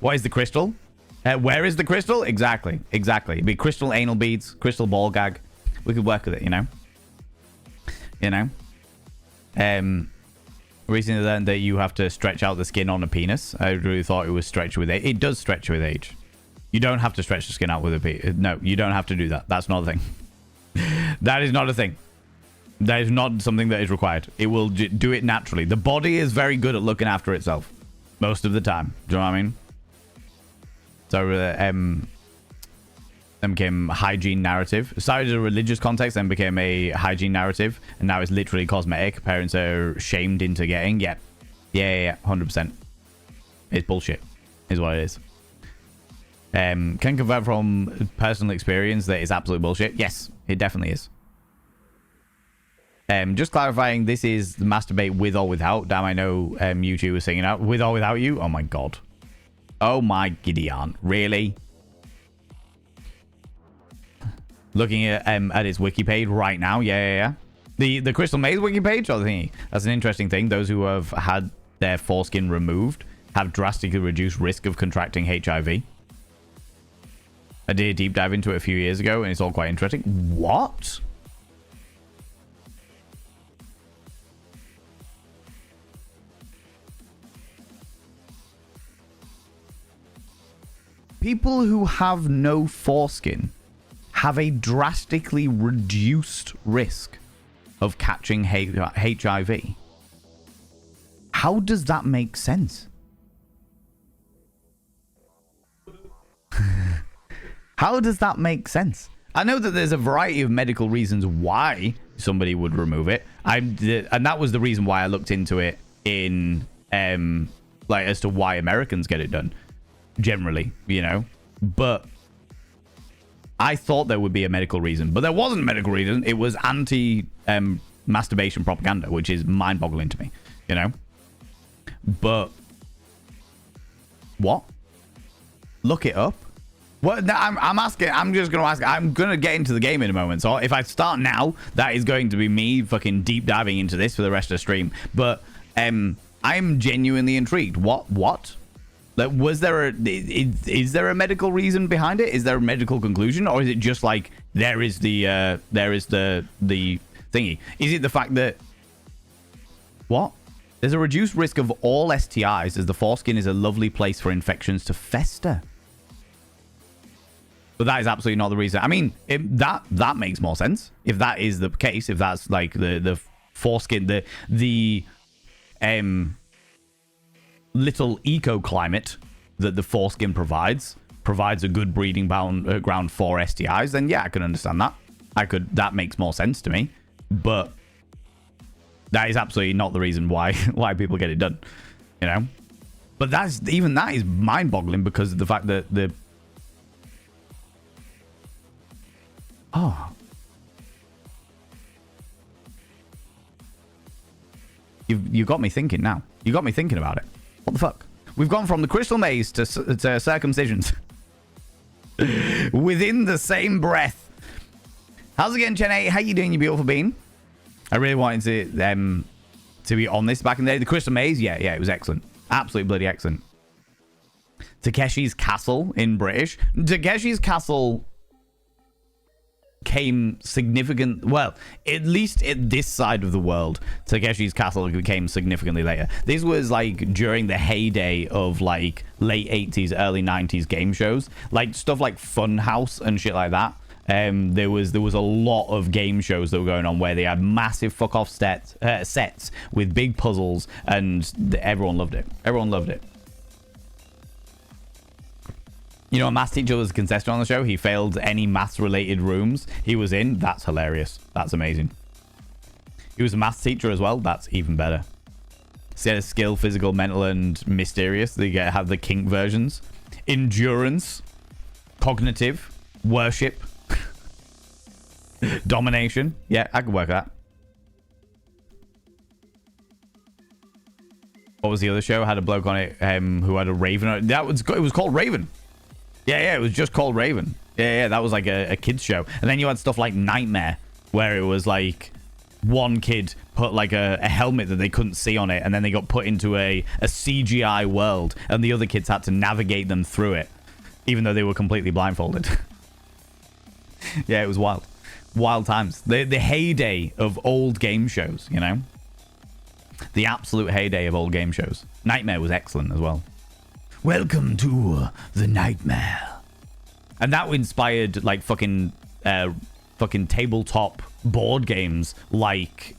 What is the crystal? Where is the crystal? Exactly. It'd be crystal anal beads, crystal ball gag. We could work with it, you know. Recently learned that you have to stretch out the skin on a penis. I really thought it was stretched with age. It does stretch with age. You don't have to stretch the skin out with a penis. No, you don't have to do that. That's not a thing. That is not a thing. That is not something that is required. It will do it naturally. The body is very good at looking after itself most of the time. Do you know what I mean? So, then became hygiene narrative. It started in a religious context, then became a hygiene narrative, and now it's literally cosmetic. Parents are shamed into getting. Yeah, 100%. It's bullshit, is what it is. Can confirm from personal experience that it's absolute bullshit. Yes, it definitely is. Just clarifying, this is the masturbate with or without. Damn, I know YouTube was singing out with or without you. Oh my god. Oh my Gideon. Really? Looking at its wiki page right now. Yeah. The Crystal Maze wiki page or the thingy. That's an interesting thing. Those who have had their foreskin removed have drastically reduced risk of contracting HIV. I did a deep dive into it a few years ago, and it's all quite interesting. What? People who have no foreskin have a drastically reduced risk of catching HIV. How does that make sense? How does that make sense? I know that there's a variety of medical reasons why somebody would remove it. And that was the reason why I looked into it in like as to why Americans get it done generally, you know. But I thought there would be a medical reason, but there wasn't a medical reason. It was anti-masturbation propaganda, which is mind-boggling to me, you know. But what? Look it up. What? No, I'm asking. I'm just going to ask. I'm going to get into the game in a moment. So if I start now, that is going to be me fucking deep diving into this for the rest of the stream. But I'm genuinely intrigued. What? Like, is there a medical reason behind it? Is there a medical conclusion, or is it just like there is the thingy? Is it the fact that what? There's a reduced risk of all STIs as the foreskin is a lovely place for infections to fester. But that is absolutely not the reason. I mean, that makes more sense if that is the case. If that's like the foreskin, the little eco-climate that the foreskin provides a good breeding ground for STIs, then yeah, I can understand that. That makes more sense to me. But that is absolutely not the reason why people get it done, you know. But that is mind-boggling because of the fact that you got me thinking now. You got me thinking about it. What the fuck? We've gone from the Crystal Maze to circumcisions within the same breath. How's it going, Chen 8? How you doing, you beautiful bean? I really wanted to be on this back in the day. The Crystal Maze, yeah, it was excellent. Absolutely bloody excellent. Takeshi's Castle in British. Takeshi's Castle came significant, well, at least at this side of the world, Takeshi's Castle came significantly later. This was like during the heyday of like late 80s, early 90s game shows, like stuff like Funhouse and shit like that. There was a lot of game shows that were going on where they had massive fuck off sets with big puzzles, and everyone loved it. Everyone loved it. You know, a maths teacher was a contestant on the show. He failed any maths-related rooms he was in. That's hilarious. That's amazing. He was a maths teacher as well. That's even better. Set of skill, physical, mental, and mysterious. They have the kink versions. Endurance. Cognitive. Worship. Domination. Yeah, I can work that. was the other show. Had a bloke on it who had a raven on it. It was called Raven. Yeah, it was just called Raven. Yeah, that was like a kid's show. And then you had stuff like Nightmare, where it was like one kid put like a helmet that they couldn't see on it, and then they got put into a CGI world, and the other kids had to navigate them through it, even though they were completely blindfolded. Yeah, it was wild. Wild times. The heyday of old game shows, you know? The absolute heyday of old game shows. Nightmare was excellent as well. Welcome to the Nightmare. And that inspired like fucking tabletop board games like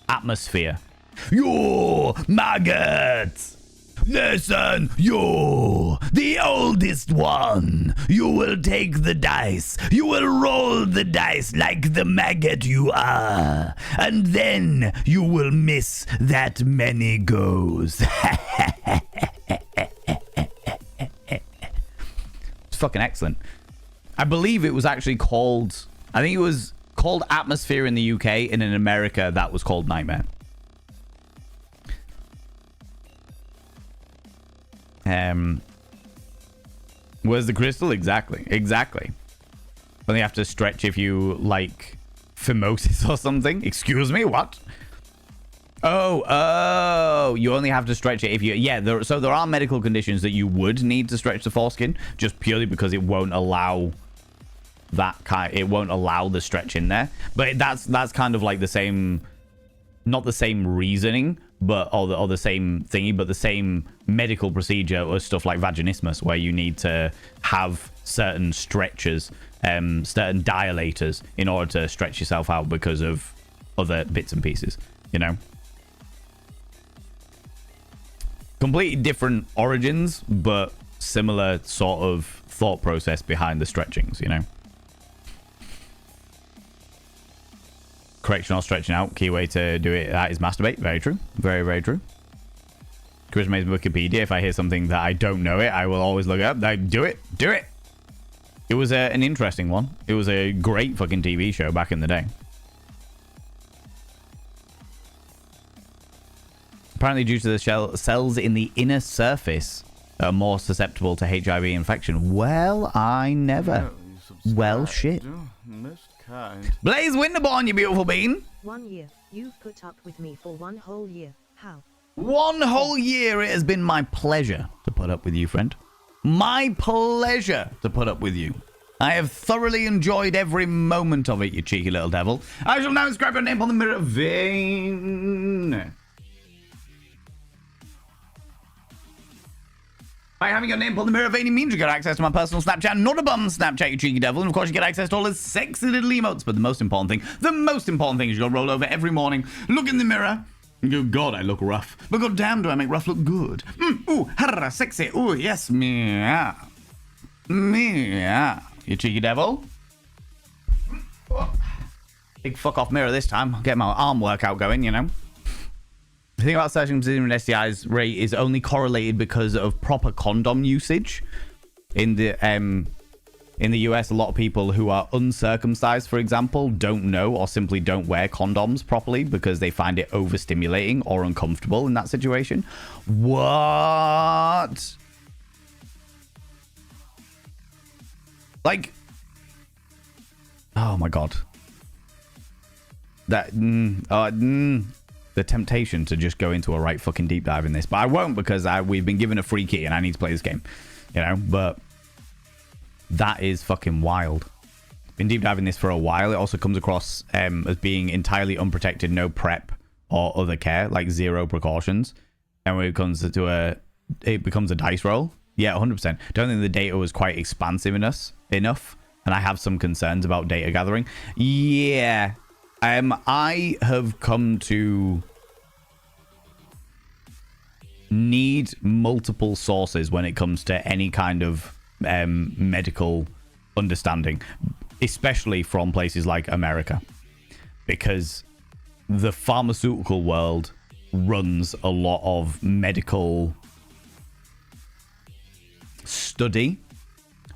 Atmosphere. You maggots! Listen, you, the oldest one. You will take the dice. You will roll the dice like the maggot you are. And then you will miss that many goes. It's fucking excellent. I believe it was actually called... I think it was called Atmosphere in the UK, and in America that was called Nightmare. Where's the crystal? Exactly. But you have to stretch if you like phimosis or something. Excuse me, what? Oh, you only have to stretch it if you... Yeah, so there are medical conditions that you would need to stretch the foreskin, just purely because it won't allow it won't allow the stretch in there. But that's kind of like the same... Not the same reasoning, but or the same thingy, but the same medical procedure or stuff like vaginismus, where you need to have certain stretchers, certain dilators in order to stretch yourself out because of other bits and pieces, you know? Completely different origins, but similar sort of thought process behind the stretchings, you know? Correction or stretching out. Key way to do it, that is masturbate. Very true. Very, very true. Chris makes Wikipedia. If I hear something that I don't know it, I will always look it up. Do it. It was an interesting one. It was a great fucking TV show back in the day. Apparently due to the cells in the inner surface are more susceptible to HIV infection. Well, I never. Well, shit. Blaze Winterborn, you beautiful bean. 1 year. You've put up with me for 1 whole year. How? 1 whole year. It has been my pleasure to put up with you, friend. My pleasure to put up with you. I have thoroughly enjoyed every moment of it, you cheeky little devil. I shall now inscribe your name on the mirror vein. By having your name on the mirror vein, it means you get access to my personal Snapchat, not a bum Snapchat, you cheeky devil. And of course, you get access to all the sexy little emotes. But the most important thing is you gotta roll over every morning, look in the mirror, and go, God, I look rough. But god damn, do I make rough look good. Ooh, harra, sexy. Ooh, yes, meow. Meow. You cheeky devil. Big fuck off mirror this time. I'll get my arm workout going, you know. The thing about searching for STIs rate is only correlated because of proper condom usage. In the US, a lot of people who are uncircumcised, for example, don't know or simply don't wear condoms properly because they find it overstimulating or uncomfortable in that situation. What? Like, oh my god. That the temptation to just go into a right fucking deep dive in this, but I won't because we've been given a free key and I need to play this game, you know. But that is fucking wild. Been deep diving this for a while. It also comes across as being entirely unprotected, no prep or other care, like zero precautions. And when it comes to it becomes a dice roll. Yeah, 100%. Don't think the data was quite expansive enough, and I have some concerns about data gathering. Yeah. I have come to need multiple sources when it comes to any kind of medical understanding, especially from places like America, because the pharmaceutical world runs a lot of medical study,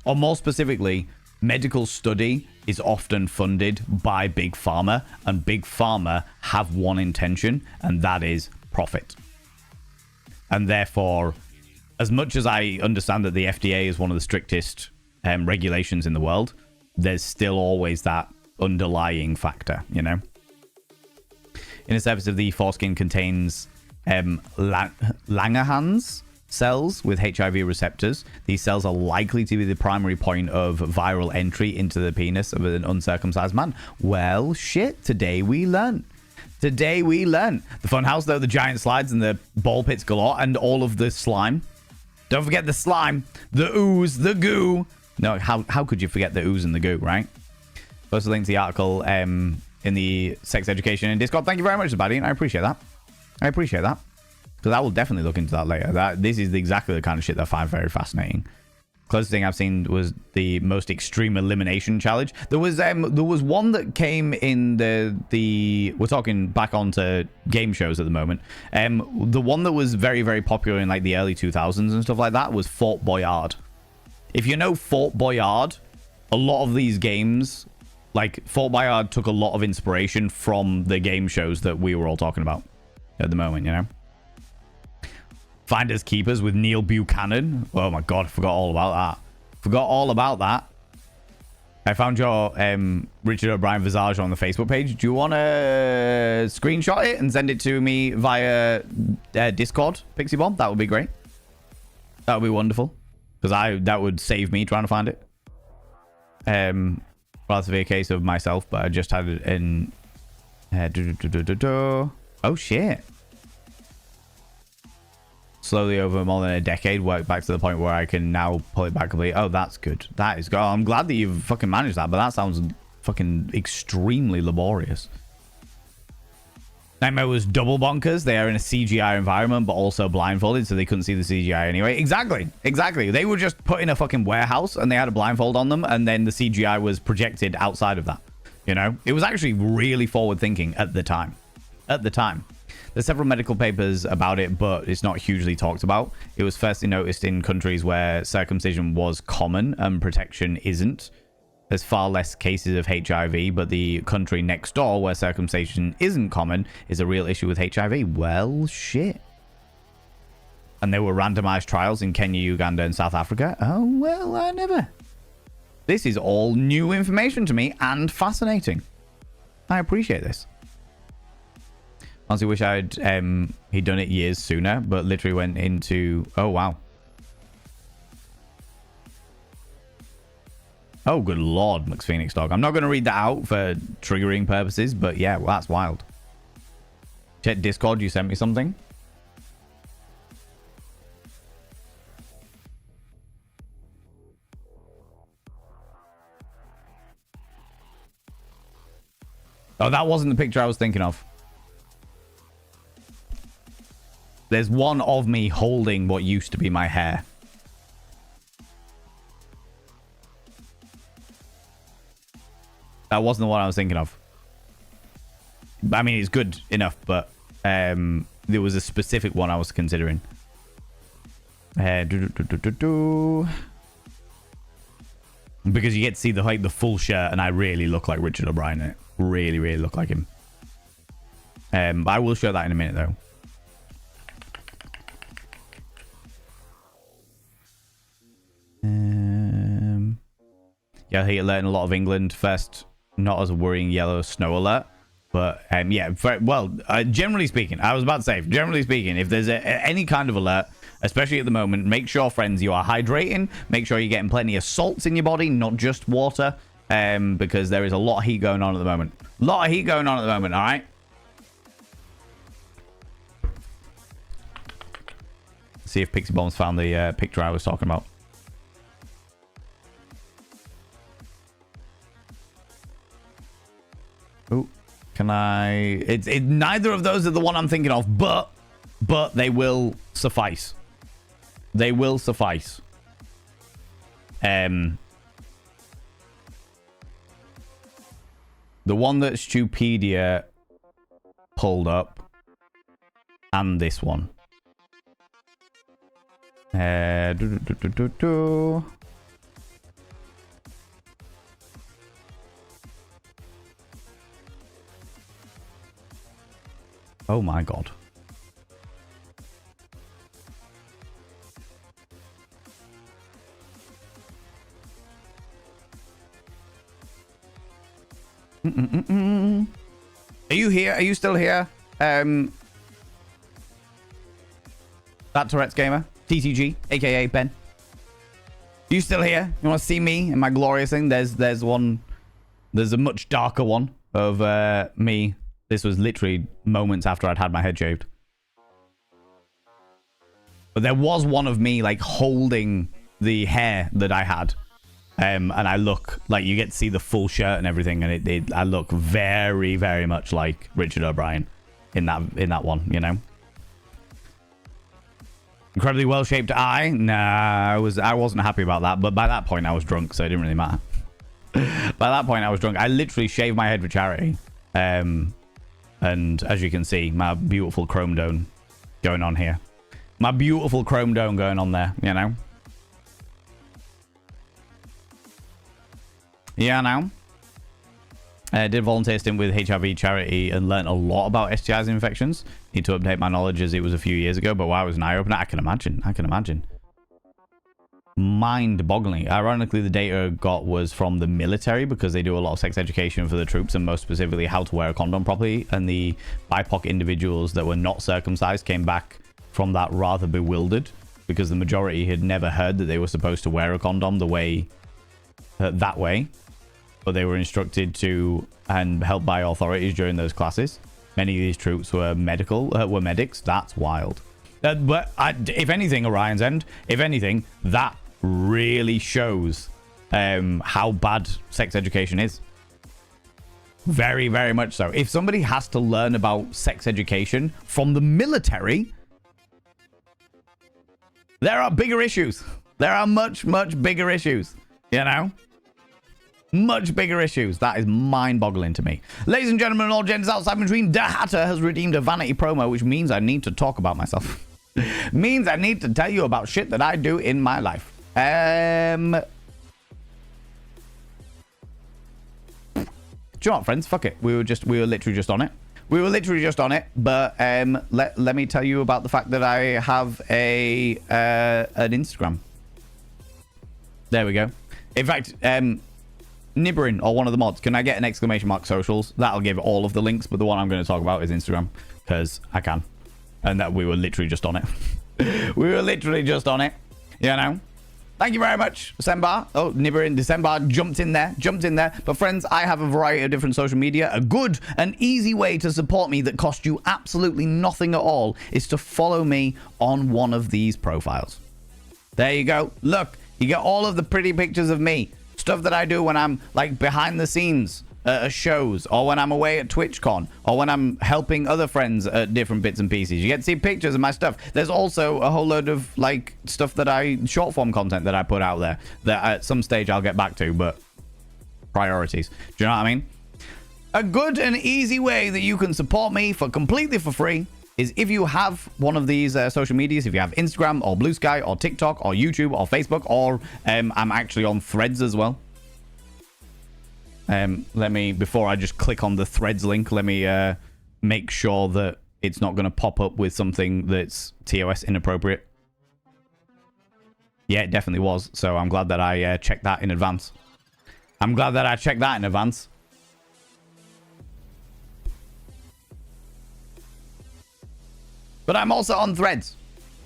or more specifically, medical study is often funded by Big Pharma, and Big Pharma have one intention, and that is profit. And therefore, as much as I understand that the FDA is one of the strictest regulations in the world, there's still always that underlying factor, you know? Inner surface of the foreskin contains Langerhans cells with HIV receptors. These cells are likely to be the primary point of viral entry into the penis of an uncircumcised man. Well, shit, today we learn. Today we learn. The funhouse, though, the giant slides and the ball pits galore, and all of the slime. Don't forget the slime, the ooze, the goo. No, how could you forget the ooze and the goo, right? Post a link to the article in the sex education in Discord. Thank you very much, Sebastian. I appreciate that. I appreciate that. Because I will definitely look into that later. This is exactly the kind of shit that I find very fascinating. Closest thing I've seen was the most extreme elimination challenge. There was one that came in the we're talking back onto game shows at the moment. The one that was very, very popular in like the early 2000s and stuff like that was Fort Boyard. If you know Fort Boyard, a lot of these games, like Fort Boyard, took a lot of inspiration from the game shows that we were all talking about at the moment, you know? Finders Keepers with Neil Buchanan. Oh my god, I forgot all about that. Forgot all about that. I found your Richard O'Brien visage on the Facebook page. Do you want to screenshot it and send it to me via Discord, Pixie Bomb? That would be great. That would be wonderful. Because that would save me trying to find it. Relatively a case of myself, but I just had it in... Oh, shit. Slowly over more than a decade, worked back to the point where I can now pull it back completely. Oh, that's good. That is good. I'm glad that you've fucking managed that, but that sounds fucking extremely laborious. Nightmare was double bonkers. They are in a CGI environment, but also blindfolded, so they couldn't see the CGI anyway. Exactly. Exactly. They were just put in a fucking warehouse, and they had a blindfold on them, and then the CGI was projected outside of that. You know? It was actually really forward-thinking at the time. At the time. There's several medical papers about it, but it's not hugely talked about. It was firstly noticed in countries where circumcision was common and protection isn't. There's far less cases of HIV, but the country next door where circumcision isn't common is a real issue with HIV. Well, shit. And there were randomized trials in Kenya, Uganda, and South Africa. Oh, well, I never. This is all new information to me and fascinating. I appreciate this. Honestly, wish he'd done it years sooner, but literally went into... Oh, wow. Oh, good lord, McPhoenix Dog. I'm not going to read that out for triggering purposes, but yeah, well, that's wild. Check Discord, you sent me something. Oh, that wasn't the picture I was thinking of. There's one of me holding what used to be my hair. That wasn't the one I was thinking of. I mean, it's good enough, but there was a specific one I was considering. Because you get to see the full shirt, and I really look like Richard O'Brien in it. Really, really look like him. But I will show that in a minute, though. Yeah, he alert in a lot of England. First, not as a worrying yellow snow alert, but yeah, well, generally speaking, I was about to say, generally speaking, if there's any kind of alert, especially at the moment, make sure, friends, you are hydrating. Make sure you're getting plenty of salts in your body, not just water, because there is a lot of heat going on at the moment. A lot of heat going on at the moment, all right? See if Pixie Bombs found the picture I was talking about. Oh, can I... neither of those are the one I'm thinking of, but they will suffice. They will suffice. The one that Stupedia pulled up, and this one. Oh my god. Are you here? Are you still here? That Tourette's gamer, TTG, aka Ben. You still here? You want to see me in my glorious thing? There's one. There's a much darker one of me. This was literally moments after I'd had my head shaved. But there was one of me like holding the hair that I had. And I look like you get to see the full shirt and everything, and I look very, very much like Richard O'Brien in that one, you know. Incredibly well-shaped eye. Nah, I wasn't happy about that, but by that point I was drunk, so it didn't really matter. By that point I was drunk. I literally shaved my head for charity. And as you can see, my beautiful chrome dome going on here. My beautiful chrome dome going on there, you know. Yeah, now. I did volunteer stint with HIV charity and learned a lot about STIs and infections. Need to update my knowledge as it was a few years ago, but wow, it was an eye-opener. I can imagine. I can imagine. Mind-boggling. Ironically, the data I got was from the military because they do a lot of sex education for the troops, and most specifically how to wear a condom properly. And the BIPOC individuals that were not circumcised came back from that rather bewildered because the majority had never heard that they were supposed to wear a condom the way that way. But they were instructed to and helped by authorities during those classes. Many of these troops were medics. That's wild. But if anything, Orion's End, if anything, that really shows how bad sex education is. Very, very much so. If somebody has to learn about sex education from the military, there are bigger issues. There are much, much bigger issues, you know? Much bigger issues. That is mind-boggling to me. Ladies and gentlemen, all genders outside between, Da Hatter has redeemed a vanity promo, which means I need to talk about myself. Means I need to tell you about shit that I do in my life. Do you know what, friends? Fuck it. We were literally just on it. We were literally just on it. But let me tell you about the fact that I have an Instagram. There we go. In fact, Nibberin, or one of the mods, can I get an exclamation mark socials? That'll give all of the links, but the one I'm going to talk about is Instagram, because I can. And that we were literally just on it. We were literally just on it, you know? Thank you very much, Sembar. Oh, Nibberin, December jumped in there. But friends, I have a variety of different social media. A good and easy way to support me that costs you absolutely nothing at all is to follow me on one of these profiles. There you go. Look, you get all of the pretty pictures of me. Stuff that I do when I'm like behind the scenes at shows, or when I'm away at TwitchCon, or when I'm helping other friends at different bits and pieces. You get to see pictures of my stuff. There's also a whole load of like stuff that short form content that I put out there that at some stage I'll get back to, but priorities. Do you know what I mean? A good and easy way that you can support me completely for free is if you have one of these social medias. If you have Instagram or Blue Sky or TikTok or YouTube or Facebook, or I'm actually on Threads as well. Before I just click on the Threads link, let me make sure that it's not going to pop up with something that's TOS inappropriate. Yeah, it definitely was. So I'm glad that I checked that in advance. But I'm also on Threads.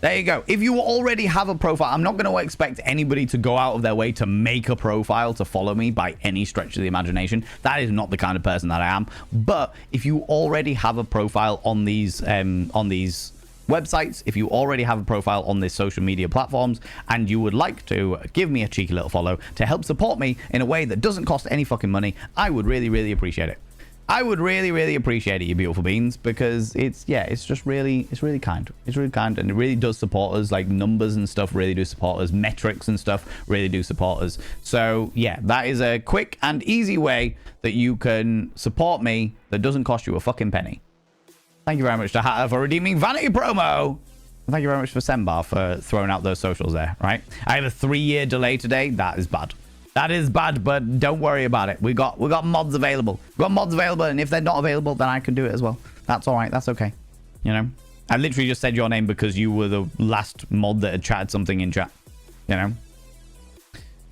There you go. If you already have a profile, I'm not going to expect anybody to go out of their way to make a profile to follow me by any stretch of the imagination. That is not the kind of person that I am. But if you already have a profile on these websites, if you already have a profile on these social media platforms, and you would like to give me a cheeky little follow to help support me in a way that doesn't cost any fucking money, I would really, really appreciate it. I would really, really appreciate it, you beautiful beans, because it's really kind. It's really kind, and it really does support us. Like, numbers and stuff really do support us. Metrics and stuff really do support us. So yeah, that is a quick and easy way that you can support me that doesn't cost you a fucking penny. Thank you very much to Hatter for redeeming Vanity Promo. Thank you very much for Sembar for throwing out those socials there, right? I have a 3-year delay today. That is bad. That is bad, but don't worry about it. We got mods available. We've got mods available, and if they're not available, then I can do it as well. That's all right. That's okay. You know? I literally just said your name because you were the last mod that had chatted something in chat. You know?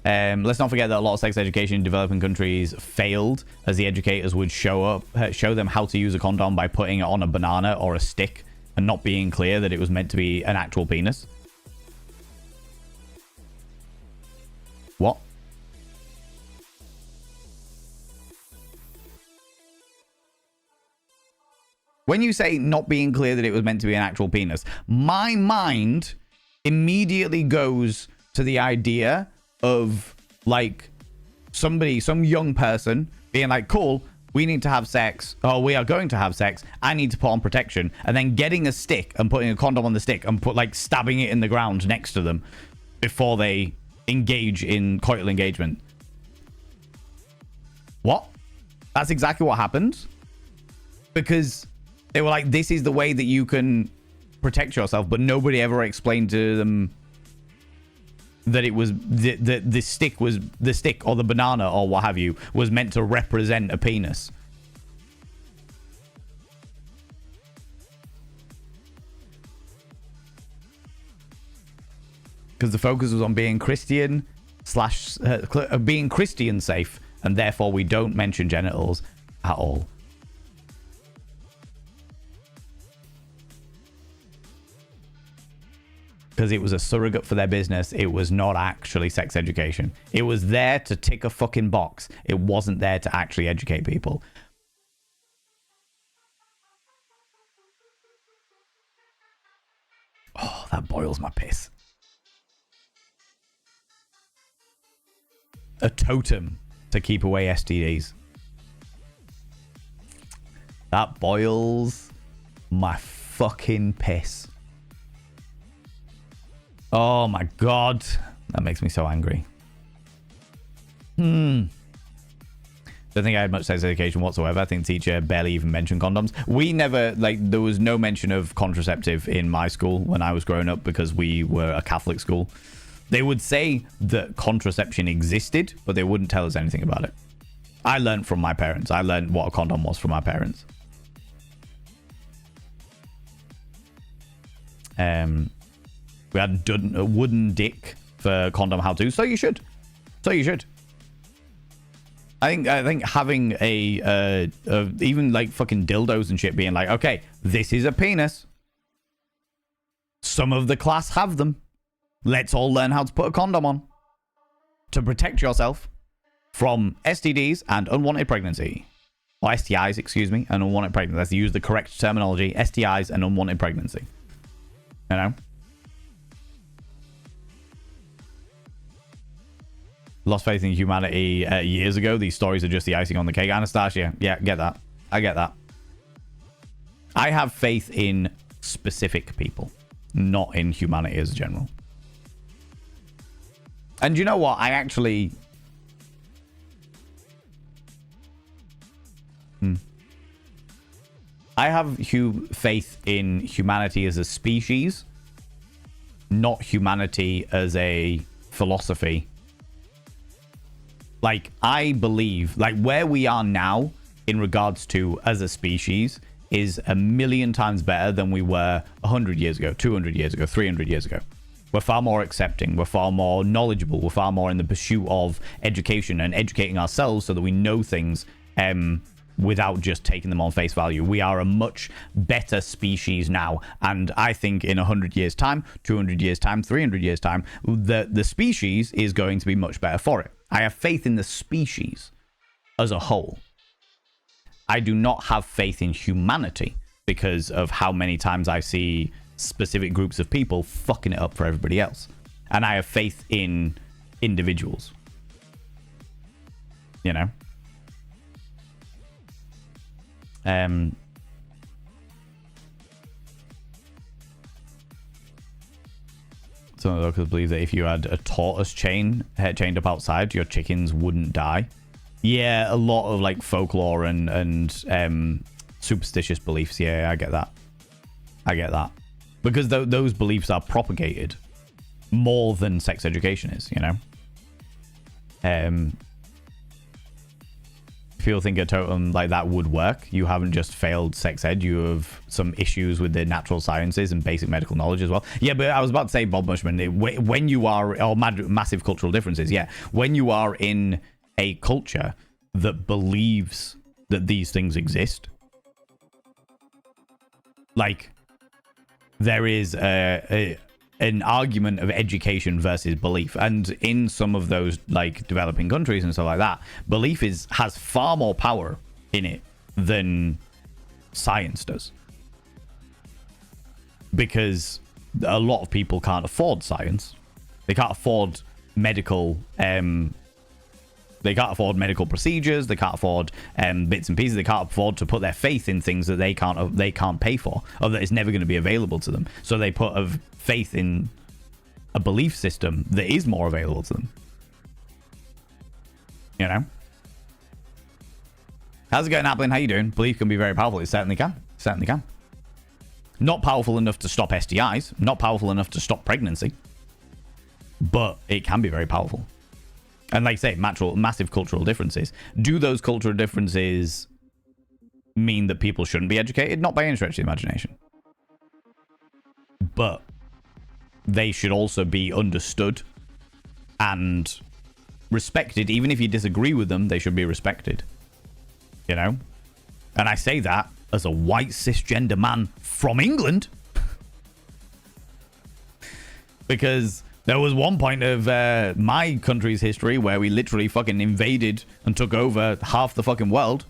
Let's not forget that a lot of sex education in developing countries failed, as the educators would show them how to use a condom by putting it on a banana or a stick and not being clear that it was meant to be an actual penis. What? When you say not being clear that it was meant to be an actual penis, my mind immediately goes to the idea of like somebody, some young person being like, cool, we need to have sex, or we are going to have sex, I need to put on protection, and then getting a stick and putting a condom on the stick and stabbing it in the ground next to them before they engage in coital engagement. What? That's exactly what happened. Because they were like, this is the way that you can protect yourself, but nobody ever explained to them that it was the stick or the banana or what have you was meant to represent a penis. Because the focus was on being Christian being Christian safe, and therefore we don't mention genitals at all. Because it was a surrogate for their business. It was not actually sex education. It was there to tick a fucking box. It wasn't there to actually educate people. Oh, that boils my piss. A totem to keep away STDs. That boils my fucking piss. Oh my god. That makes me so angry. Don't think I had much sex education whatsoever. I think the teacher barely even mentioned condoms. We never, there was no mention of contraceptive in my school when I was growing up because we were a Catholic school. They would say that contraception existed, but they wouldn't tell us anything about it. I learned from my parents. I learned what a condom was from my parents. We had a wooden dick for condom how-to, so you should. So you should. I think having a even like fucking dildos and shit being like, okay, this is a penis. Some of the class have them. Let's all learn how to put a condom on to protect yourself from STDs and unwanted pregnancy. Or STIs, excuse me, and unwanted pregnancy. Let's use the correct terminology. STIs and unwanted pregnancy. You know? Lost faith in humanity years ago. These stories are just the icing on the cake. Anastasia, yeah, get that. I get that. I have faith in specific people, not in humanity as a general. And you know what? I actually... I have faith in humanity as a species, not humanity as a philosophy. Like, I believe, like, where we are now in regards to as a species is a million times better than we were 100 years ago, 200 years ago, 300 years ago. We're far more accepting. We're far more knowledgeable. We're far more in the pursuit of education and educating ourselves so that we know things without just taking them on face value. We are a much better species now. And I think in 100 years' time, 200 years' time, 300 years' time, the species is going to be much better for it. I have faith in the species as a whole. I do not have faith in humanity because of how many times I see specific groups of people fucking it up for everybody else. And I have faith in individuals. You know? Some of the locals believe that if you had a tortoise chained up outside, your chickens wouldn't die. Yeah, a lot of like folklore and superstitious beliefs. Yeah, I get that. I get that. Because those beliefs are propagated more than sex education is, you know? people think a totem like that would work, you haven't just failed sex ed, you have some issues with the natural sciences and basic medical knowledge as well. Yeah, but I was about to say, Bob Mushman, when you are, or massive cultural differences, yeah, when you are in a culture that believes that these things exist, like, there is an argument of education versus belief, and in some of those like developing countries and stuff like that, belief has far more power in it than science does, because a lot of people can't afford science. They can't afford medical procedures. They can't afford bits and pieces. They can't afford to put their faith in things that they can't pay for, or that is never going to be available to them. So they put faith in a belief system that is more available to them. You know? How's it going, Applin? How you doing? Belief can be very powerful. It certainly can. Certainly can. Not powerful enough to stop STIs. Not powerful enough to stop pregnancy. But it can be very powerful. And like I say, massive cultural differences. Do those cultural differences mean that people shouldn't be educated? Not by any stretch of the imagination. But they should also be understood and respected. Even if you disagree with them, they should be respected. You know? And I say that as a white cisgender man from England. Because there was one point of my country's history where we literally fucking invaded and took over half the fucking world,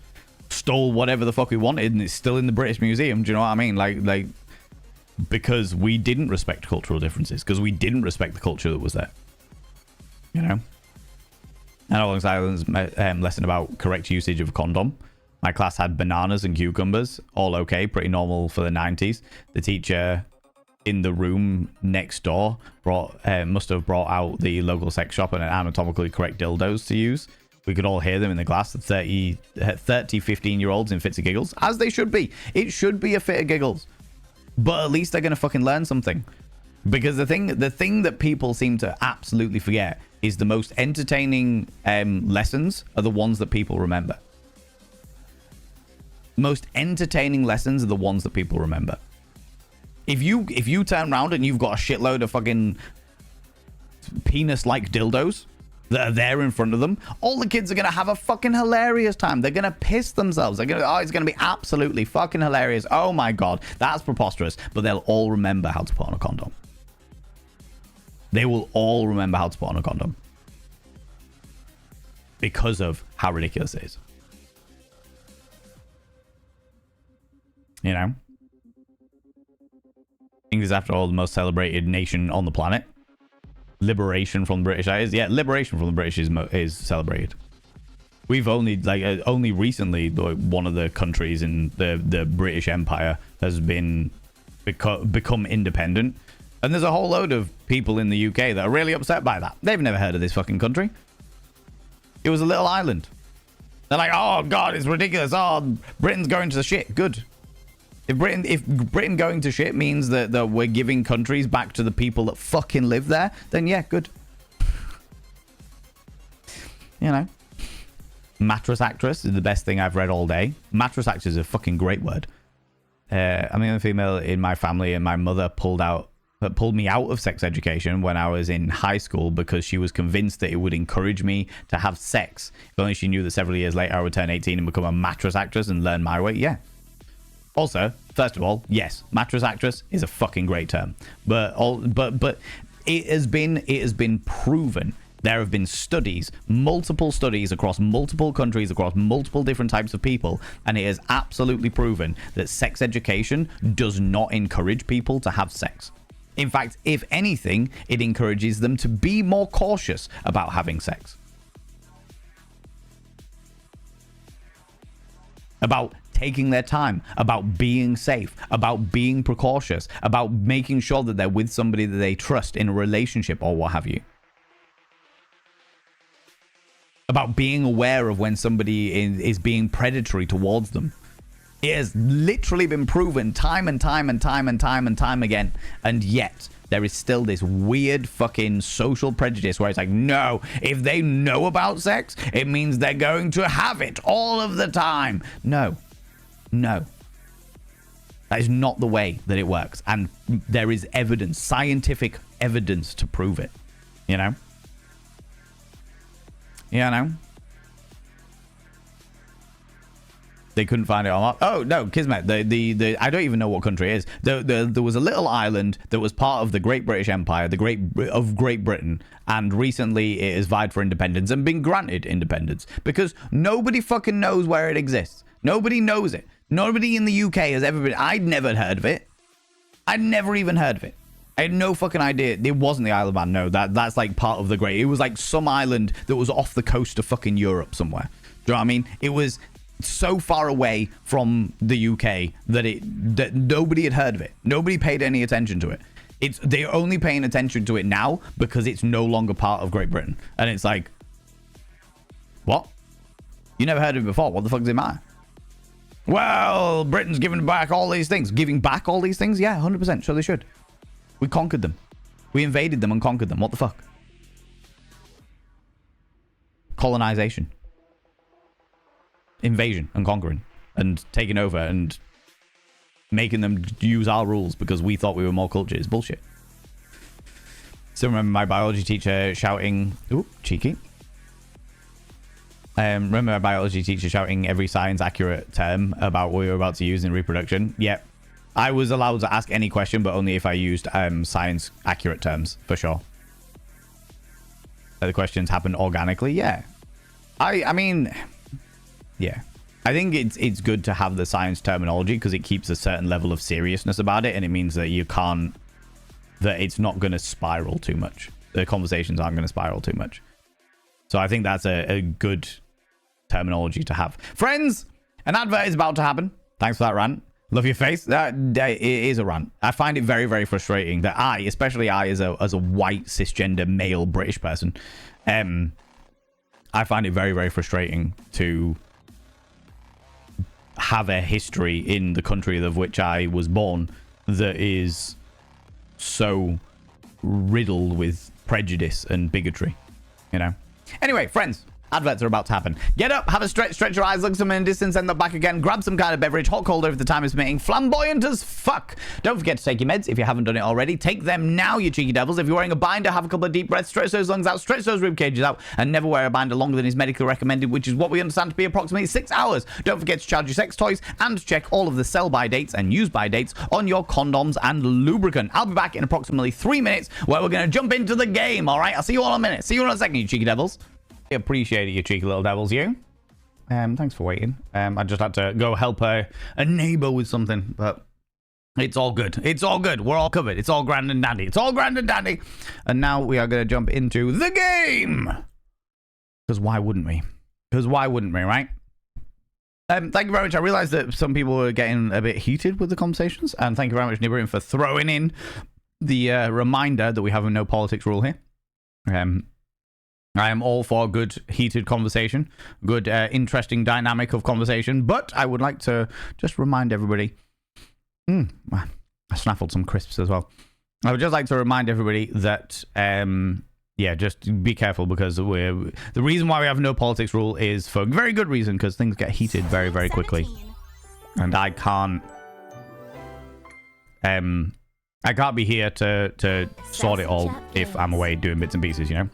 stole whatever the fuck we wanted, and it's still in the British Museum. Do you know what I mean? Like because we didn't respect cultural differences, because we didn't respect the culture that was there. You know? And alongside lesson about correct usage of a condom. My class had bananas and cucumbers, all okay, pretty normal for the 90s. The teacher in the room next door must have brought out the local sex shop and anatomically correct dildos to use. We could all hear them in the class. 30 15-year-olds in fits of giggles, as they should be. It should be a fit of giggles, but at least they're gonna fucking learn something. Because the thing that people seem to absolutely forget is the most entertaining lessons are the ones that people remember. Most entertaining lessons are the ones that people remember. If you turn around and you've got a shitload of fucking penis-like dildos that are there in front of them, all the kids are going to have a fucking hilarious time. They're going to piss themselves. It's going to be absolutely fucking hilarious. Oh my God, that's preposterous. But they'll all remember how to put on a condom. They will all remember how to put on a condom. Because of how ridiculous it is. You know? England is, after all, the most celebrated nation on the planet. Liberation from the British. Yeah, liberation from the British is celebrated. We've only recently, one of the countries in the British Empire has become independent. And there's a whole load of people in the UK that are really upset by that. They've never heard of this fucking country. It was a little island. They're like, oh God, it's ridiculous. Oh, Britain's going to the shit. Good. If Britain going to shit means that we're giving countries back to the people that fucking live there, then yeah, good. You know. Mattress actress is the best thing I've read all day. Mattress actress is a fucking great word. I'm the only female in my family, and my mother pulled me out of sex education when I was in high school because she was convinced that it would encourage me to have sex. If only she knew that several years later I would turn 18 and become a mattress actress and learn my way. Yeah. Also, first of all, yes, mattress actress is a fucking great term, but it has been proven. There have been studies, multiple studies across multiple countries, across multiple different types of people, and it is absolutely proven that sex education does not encourage people to have sex. In fact, if anything, it encourages them to be more cautious about having sex. About taking their time, about being safe, about being precautious, about making sure that they're with somebody that they trust in a relationship or what have you. About being aware of when somebody is being predatory towards them. It has literally been proven time and time and time and time and time again. And yet, there is still this weird fucking social prejudice where it's like, no, if they know about sex, it means they're going to have it all of the time. No. No. That is not the way that it works. And there is evidence, scientific evidence to prove it. You know? Yeah, I know. They couldn't find it online. Oh no, Kismet. The I don't even know what country it is. There was a little island that was part of the Great British Empire, of Great Britain, and recently it has vied for independence and been granted independence because nobody fucking knows where it exists. Nobody knows it. Nobody in the UK has ever been. I'd never heard of it. I'd never even heard of it. I had no fucking idea. It wasn't the Isle of Man. No, that's like part of the Great. It was like some island that was off the coast of fucking Europe somewhere. Do you know what I mean? It was so far away from the UK that nobody had heard of it. Nobody paid any attention to it. They're only paying attention to it now because it's no longer part of Great Britain. And it's like, what? You never heard of it before. What the fuck does it matter? Well, Britain's giving back all these things. Giving back all these things? Yeah, 100%. So they should. We conquered them. We invaded them and conquered them. What the fuck? Colonization. Invasion and conquering and taking over and making them use our rules because we thought we were more cultured. It's bullshit. Still remember my biology teacher shouting, ooh, cheeky. Remember my biology teacher shouting every science accurate term about what we were about to use in reproduction? Yep. I was allowed to ask any question, but only if I used science accurate terms, for sure. The questions happen organically, yeah. I mean, yeah. I think it's good to have the science terminology because it keeps a certain level of seriousness about it, and it means that it's not going to spiral too much. The conversations aren't going to spiral too much. So I think that's a good terminology to have. Friends, an advert is about to happen. Thanks for that rant. Love your face. It is a rant. I find it very, very frustrating that especially I as a white cisgender male British person, I find it very, very frustrating to have a history in the country of which I was born that is so riddled with prejudice and bigotry, you know? Anyway, friends, adverts are about to happen. Get up, have a stretch your eyes, look someone in distance, end up back again, grab some kind of beverage, hot, cold, if the time is permitting, flamboyant as fuck. Don't forget to take your meds if you haven't done it already. Take them now, you cheeky devils. If you're wearing a binder, have a couple of deep breaths, stretch those lungs out, stretch those rib cages out, and never wear a binder longer than is medically recommended, which is what we understand to be approximately 6 hours. Don't forget to charge your sex toys and check all of the sell-by dates and use-by dates on your condoms and lubricant. I'll be back in approximately 3 minutes where we're going to jump into the game, all right? I'll see you all in a minute. See you in a second, you cheeky devils. Appreciate it, you cheeky little devils, you. Thanks for waiting. I just had to go help a neighbor with something, but it's all good. It's all good. We're all covered. It's all grand and dandy. It's all grand and dandy. And now we are going to jump into the game. Because why wouldn't we? Because why wouldn't we, right? Thank you very much. I realized that some people were getting a bit heated with the conversations. And thank you very much, Nibirin, for throwing in the reminder that we have a no politics rule here. I am all for good, heated conversation, good, interesting dynamic of conversation, but I would like to just remind everybody... I snaffled some crisps as well. I would just like to remind everybody that, yeah, just be careful because the reason why we have no politics rule is for very good reason, because things get heated very, very quickly. And I can't be here to sort it all if I'm away doing bits and pieces, you know?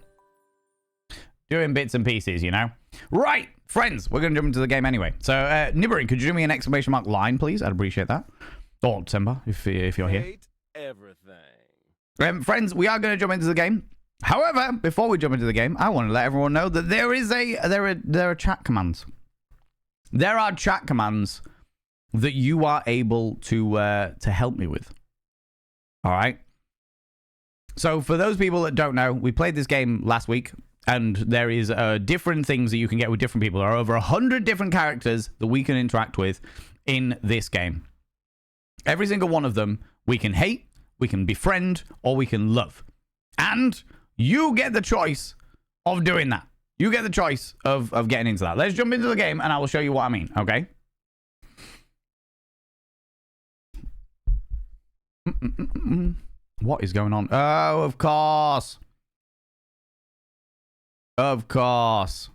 Doing bits and pieces, you know? Right, friends, we're going to jump into the game anyway. So, Nibirin, could you do me an exclamation mark line, please? I'd appreciate that. Or Simba, if you're here. Everything. Friends, we are going to jump into the game. However, before we jump into the game, I want to let everyone know that there are chat commands. There are chat commands that you are able to help me with. All right? So, for those people that don't know, we played this game last week. And there is different things that you can get with different people. There are over 100 different characters that we can interact with in this game. Every single one of them we can hate, we can befriend, or we can love. And you get the choice of doing that. You get the choice of getting into that. Let's jump into the game and I will show you what I mean, okay? What is going on? Oh, of course. Of course.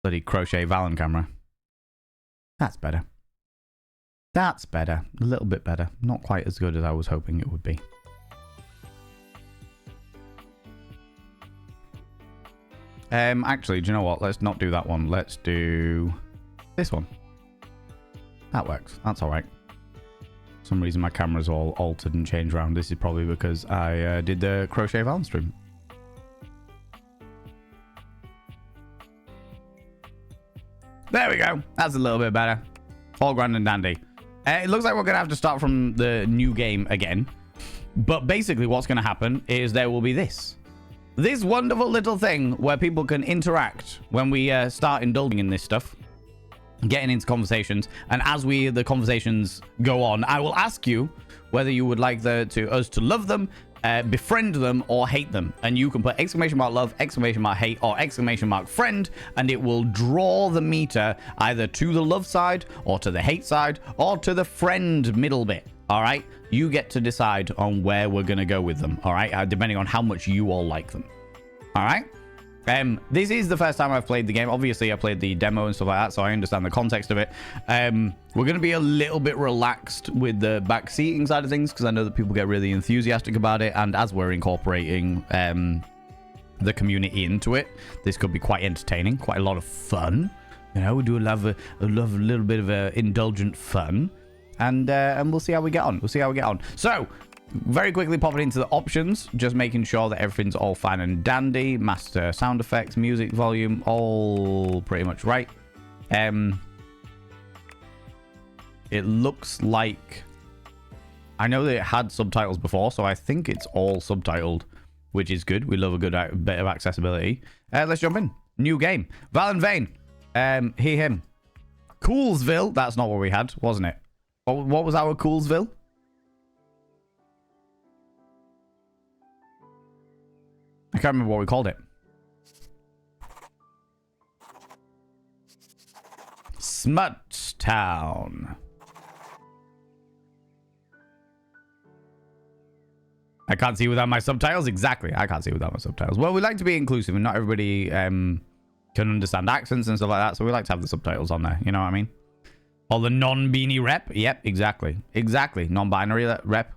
Bloody crochet Valen camera. That's better. That's better. A little bit better. Not quite as good as I was hoping it would be. Actually, do you know what? Let's not do that one. Let's do this one. That works. That's all right. For some reason my camera's all altered and changed around. This is probably because I did the crochet Valen stream. There we go. That's a little bit better. All grand and dandy. It looks like we're going to have to start from the new game again. But basically what's going to happen is there will be this. This wonderful little thing where people can interact when we start indulging in this stuff. Getting into conversations. And as the conversations go on, I will ask you whether you would like us to love them, befriend them, or hate them. And you can put exclamation mark love, exclamation mark hate, or exclamation mark friend, and it will draw the meter either to the love side, or to the hate side, or to the friend middle bit. All right? You get to decide on where we're going to go with them. All right? Depending on how much you all like them. All right? This is the first time I've played the game. Obviously, I played the demo and stuff like that, so I understand the context of it. We're going to be a little bit relaxed with the back seating side of things, because I know that people get really enthusiastic about it, and as we're incorporating the community into it, this could be quite entertaining, quite a lot of fun. You know, we do love a little bit of indulgent fun, and we'll see how we get on. We'll see how we get on. So, very quickly popping into the options, just making sure that everything's all fine and dandy. Master sound effects, music volume, all pretty much right. It looks like, I know that it had subtitles before, so I think it's all subtitled, which is good. We love a good bit of accessibility. Let's jump in. New game. Valen Vane. He, him. Coolsville. That's not what we had, wasn't it? What was our Coolsville? I can't remember what we called it. Smutstown. I can't see without my subtitles. Exactly. I can't see without my subtitles. Well, we like to be inclusive, and not everybody can understand accents and stuff like that. So we like to have the subtitles on there. You know what I mean? Or the non-beanie rep. Yep, exactly. Exactly. Non-binary rep.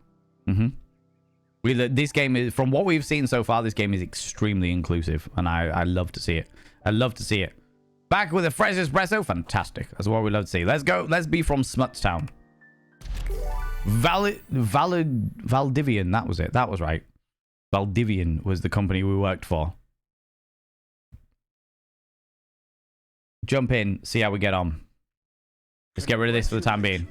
This game is, from what we've seen so far, this game is extremely inclusive, and I love to see it. I love to see it. Back with a fresh espresso. Fantastic. That's what we love to see. Let's go. Let's be from Smutstown. Valdivian. That was it. That was right. Valdivian was the company we worked for. Jump in. See how we get on. Let's get rid of this for the time being.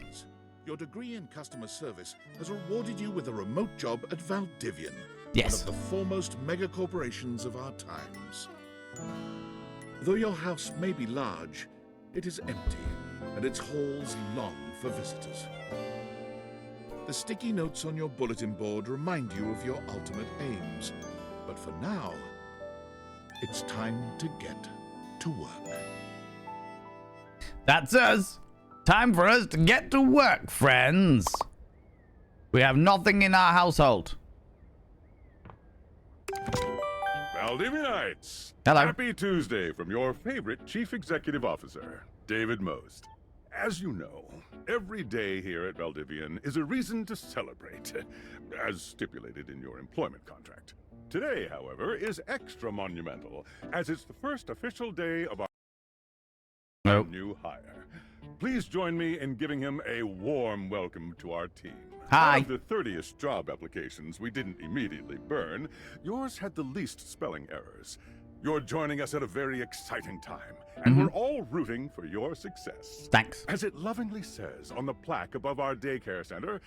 Your degree in customer service has rewarded you with a remote job at Valdivian, Yes. one of the foremost mega corporations of our times. Though your house may be large, it is empty, and its halls long for visitors. The sticky notes on your bulletin board remind you of your ultimate aims, but for now, it's time to get to work. That's us. Time for us to get to work, friends. We have nothing in our household. Valdivianites! Hello. Happy Tuesday from your favorite Chief Executive Officer, David Most. As you know, every day here at Valdivian is a reason to celebrate, as stipulated in your employment contract. Today, however, is extra monumental, as it's the first official day of our new hire. Please join me in giving him a warm welcome to our team. Hi. Out of the 30-ish job applications we didn't immediately burn, yours had the least spelling errors. You're joining us at a very exciting time, and we're all rooting for your success. Thanks. As it lovingly says on the plaque above our daycare center,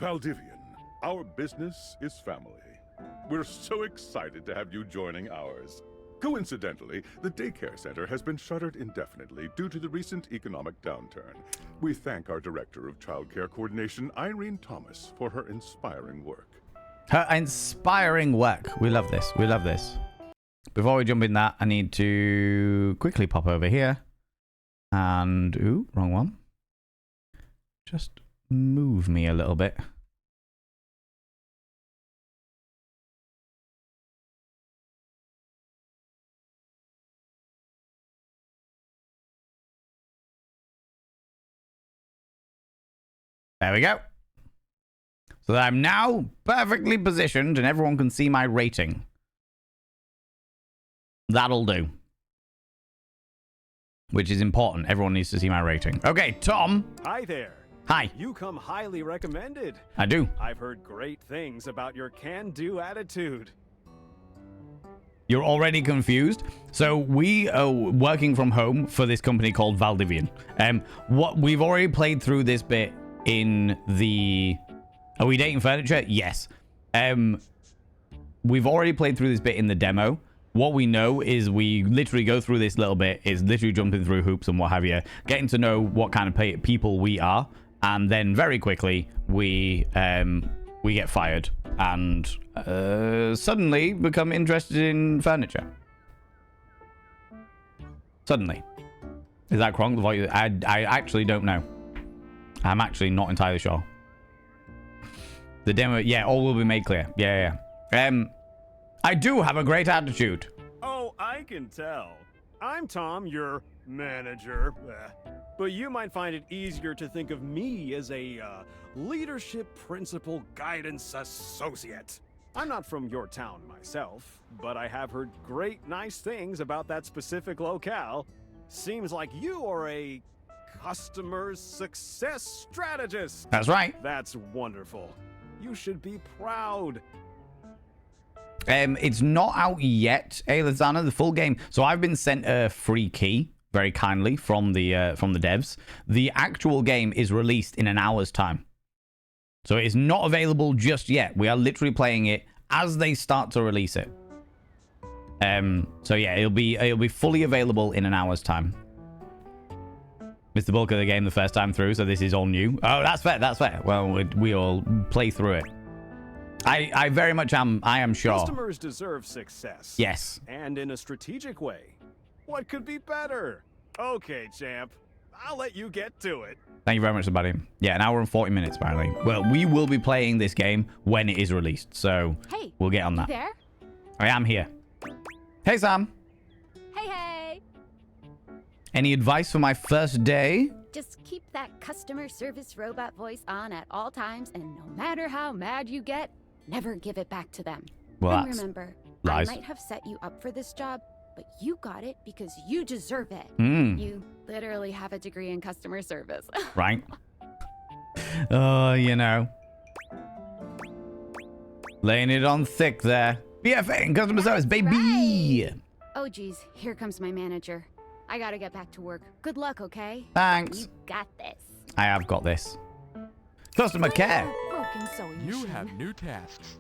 Valdivian, our business is family. We're so excited to have you joining ours. Coincidentally, the daycare center has been shuttered indefinitely due to the recent economic downturn. We thank our Director of Child Care Coordination, Irene Thomas, for her inspiring work. Her inspiring work. We love this. We love this. Before we jump in that, I need to quickly pop over here. And, ooh, wrong one. Just move me a little bit. There we go. So that I'm now perfectly positioned and everyone can see my rating. That'll do. Which is important. Everyone needs to see my rating. Okay, Tom. Hi there. Hi. You come highly recommended. I do. I've heard great things about your can-do attitude. You're already confused. So we are working from home for this company called Valdivian. What we've already played through this bit in the... Are we dating furniture? Yes. We've already played through this bit in the demo. What we know is we literally go through this little bit, is literally jumping through hoops and what have you, getting to know what kind of people we are, and then very quickly we get fired and suddenly become interested in furniture. Suddenly. Is that wrong? I actually don't know. I'm actually not entirely sure. The demo, yeah, all will be made clear. Yeah. I do have a great attitude. Oh, I can tell. I'm Tom, your manager. But you might find it easier to think of me as a leadership principal guidance associate. I'm not from your town myself, but I have heard great nice things about that specific locale. Seems like you are a customer success strategist. That's right. That's wonderful. You should be proud. It's not out yet, Lizana, the full game. So I've been sent a free key, very kindly, from the devs. The actual game is released in an hour's time. So it is not available just yet. We are literally playing it as they start to release it. So yeah, it'll be fully available in an hour's time. Missed the bulk of the game the first time through, so this is all new. Oh, that's fair. That's fair. Well, we all play through it. I very much am. I am sure. Customers deserve success. Yes. And in a strategic way. What could be better? Okay, champ. I'll let you get to it. Thank you very much, buddy. Yeah, an hour and 40 minutes, apparently. Well, we will be playing this game when it is released, so hey, we'll get on that. You there? I am here. Hey, Sam. Hey. Any advice for my first day? Just keep that customer service robot voice on at all times, and no matter how mad you get, never give it back to them. Well, and that's remember, lies. I might have set you up for this job, but you got it because you deserve it. You literally have a degree in customer service. Right. Oh, you know. Laying it on thick there. BFA in customer service, baby. Right. Oh, geez. Here comes my manager. I gotta get back to work. Good luck, okay? Thanks. You got this. I have got this. Customer care. Broken sewing You machine. have new tasks.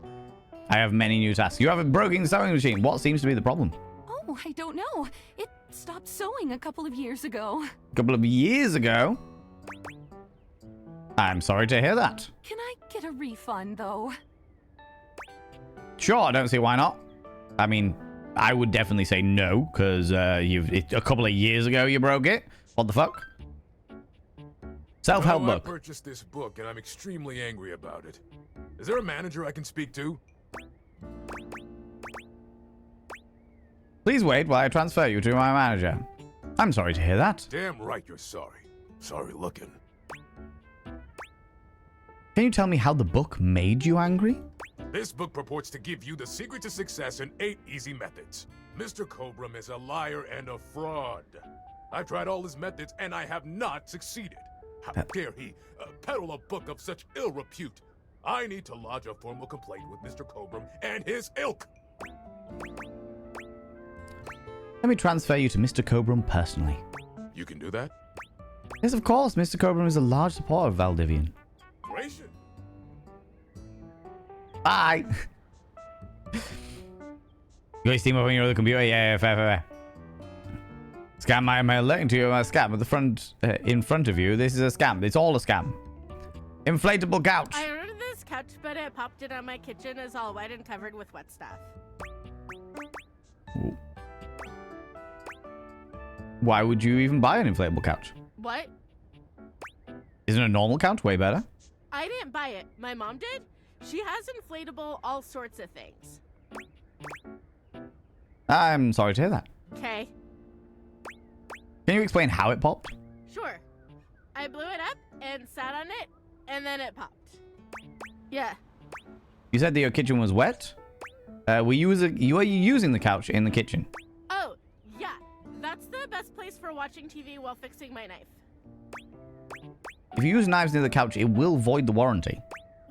I have many new tasks. You have a broken sewing machine. What seems to be the problem? Oh, I don't know. It stopped sewing a couple of years ago. A couple of years ago. I'm sorry to hear that. Can I get a refund, though? Sure, I don't see why not. I mean, I would definitely say no, because a couple of years ago you broke it. What the fuck? Self-help book. I purchased this book and I'm extremely angry about it. Is there a manager I can speak to? Please wait while I transfer you to my manager. I'm sorry to hear that. Damn right you're sorry. Sorry looking. Can you tell me how the book made you angry? This book purports to give you the secret to success in 8 easy methods. Mr. Cobram is a liar and a fraud. I've tried all his methods and I have not succeeded. How dare he peddle a book of such ill repute? I need to lodge a formal complaint with Mr. Cobram and his ilk. Let me transfer you to Mr. Cobram personally. You can do that? Yes, of course. Mr. Cobram is a large supporter of Valdivian. Gracious. Bye. You guys team up on your other computer? Yeah, fair. Scam my alerting to you a scam at the front, in front of you. This is a scam. It's all a scam. Inflatable couch. I ordered this couch, but it popped in on my kitchen. Is all wet and covered with wet stuff. Ooh. Why would you even buy an inflatable couch? What? Isn't a normal couch way better? I didn't buy it. My mom did. She has inflatable all sorts of things. I'm sorry to hear that. Okay. Can you explain how it popped? Sure. I blew it up and sat on it and then it popped. Yeah. You said that your kitchen was wet? Were you using the couch in the kitchen? Oh, yeah. That's the best place for watching TV while fixing my knife. If you use knives near the couch, it will void the warranty.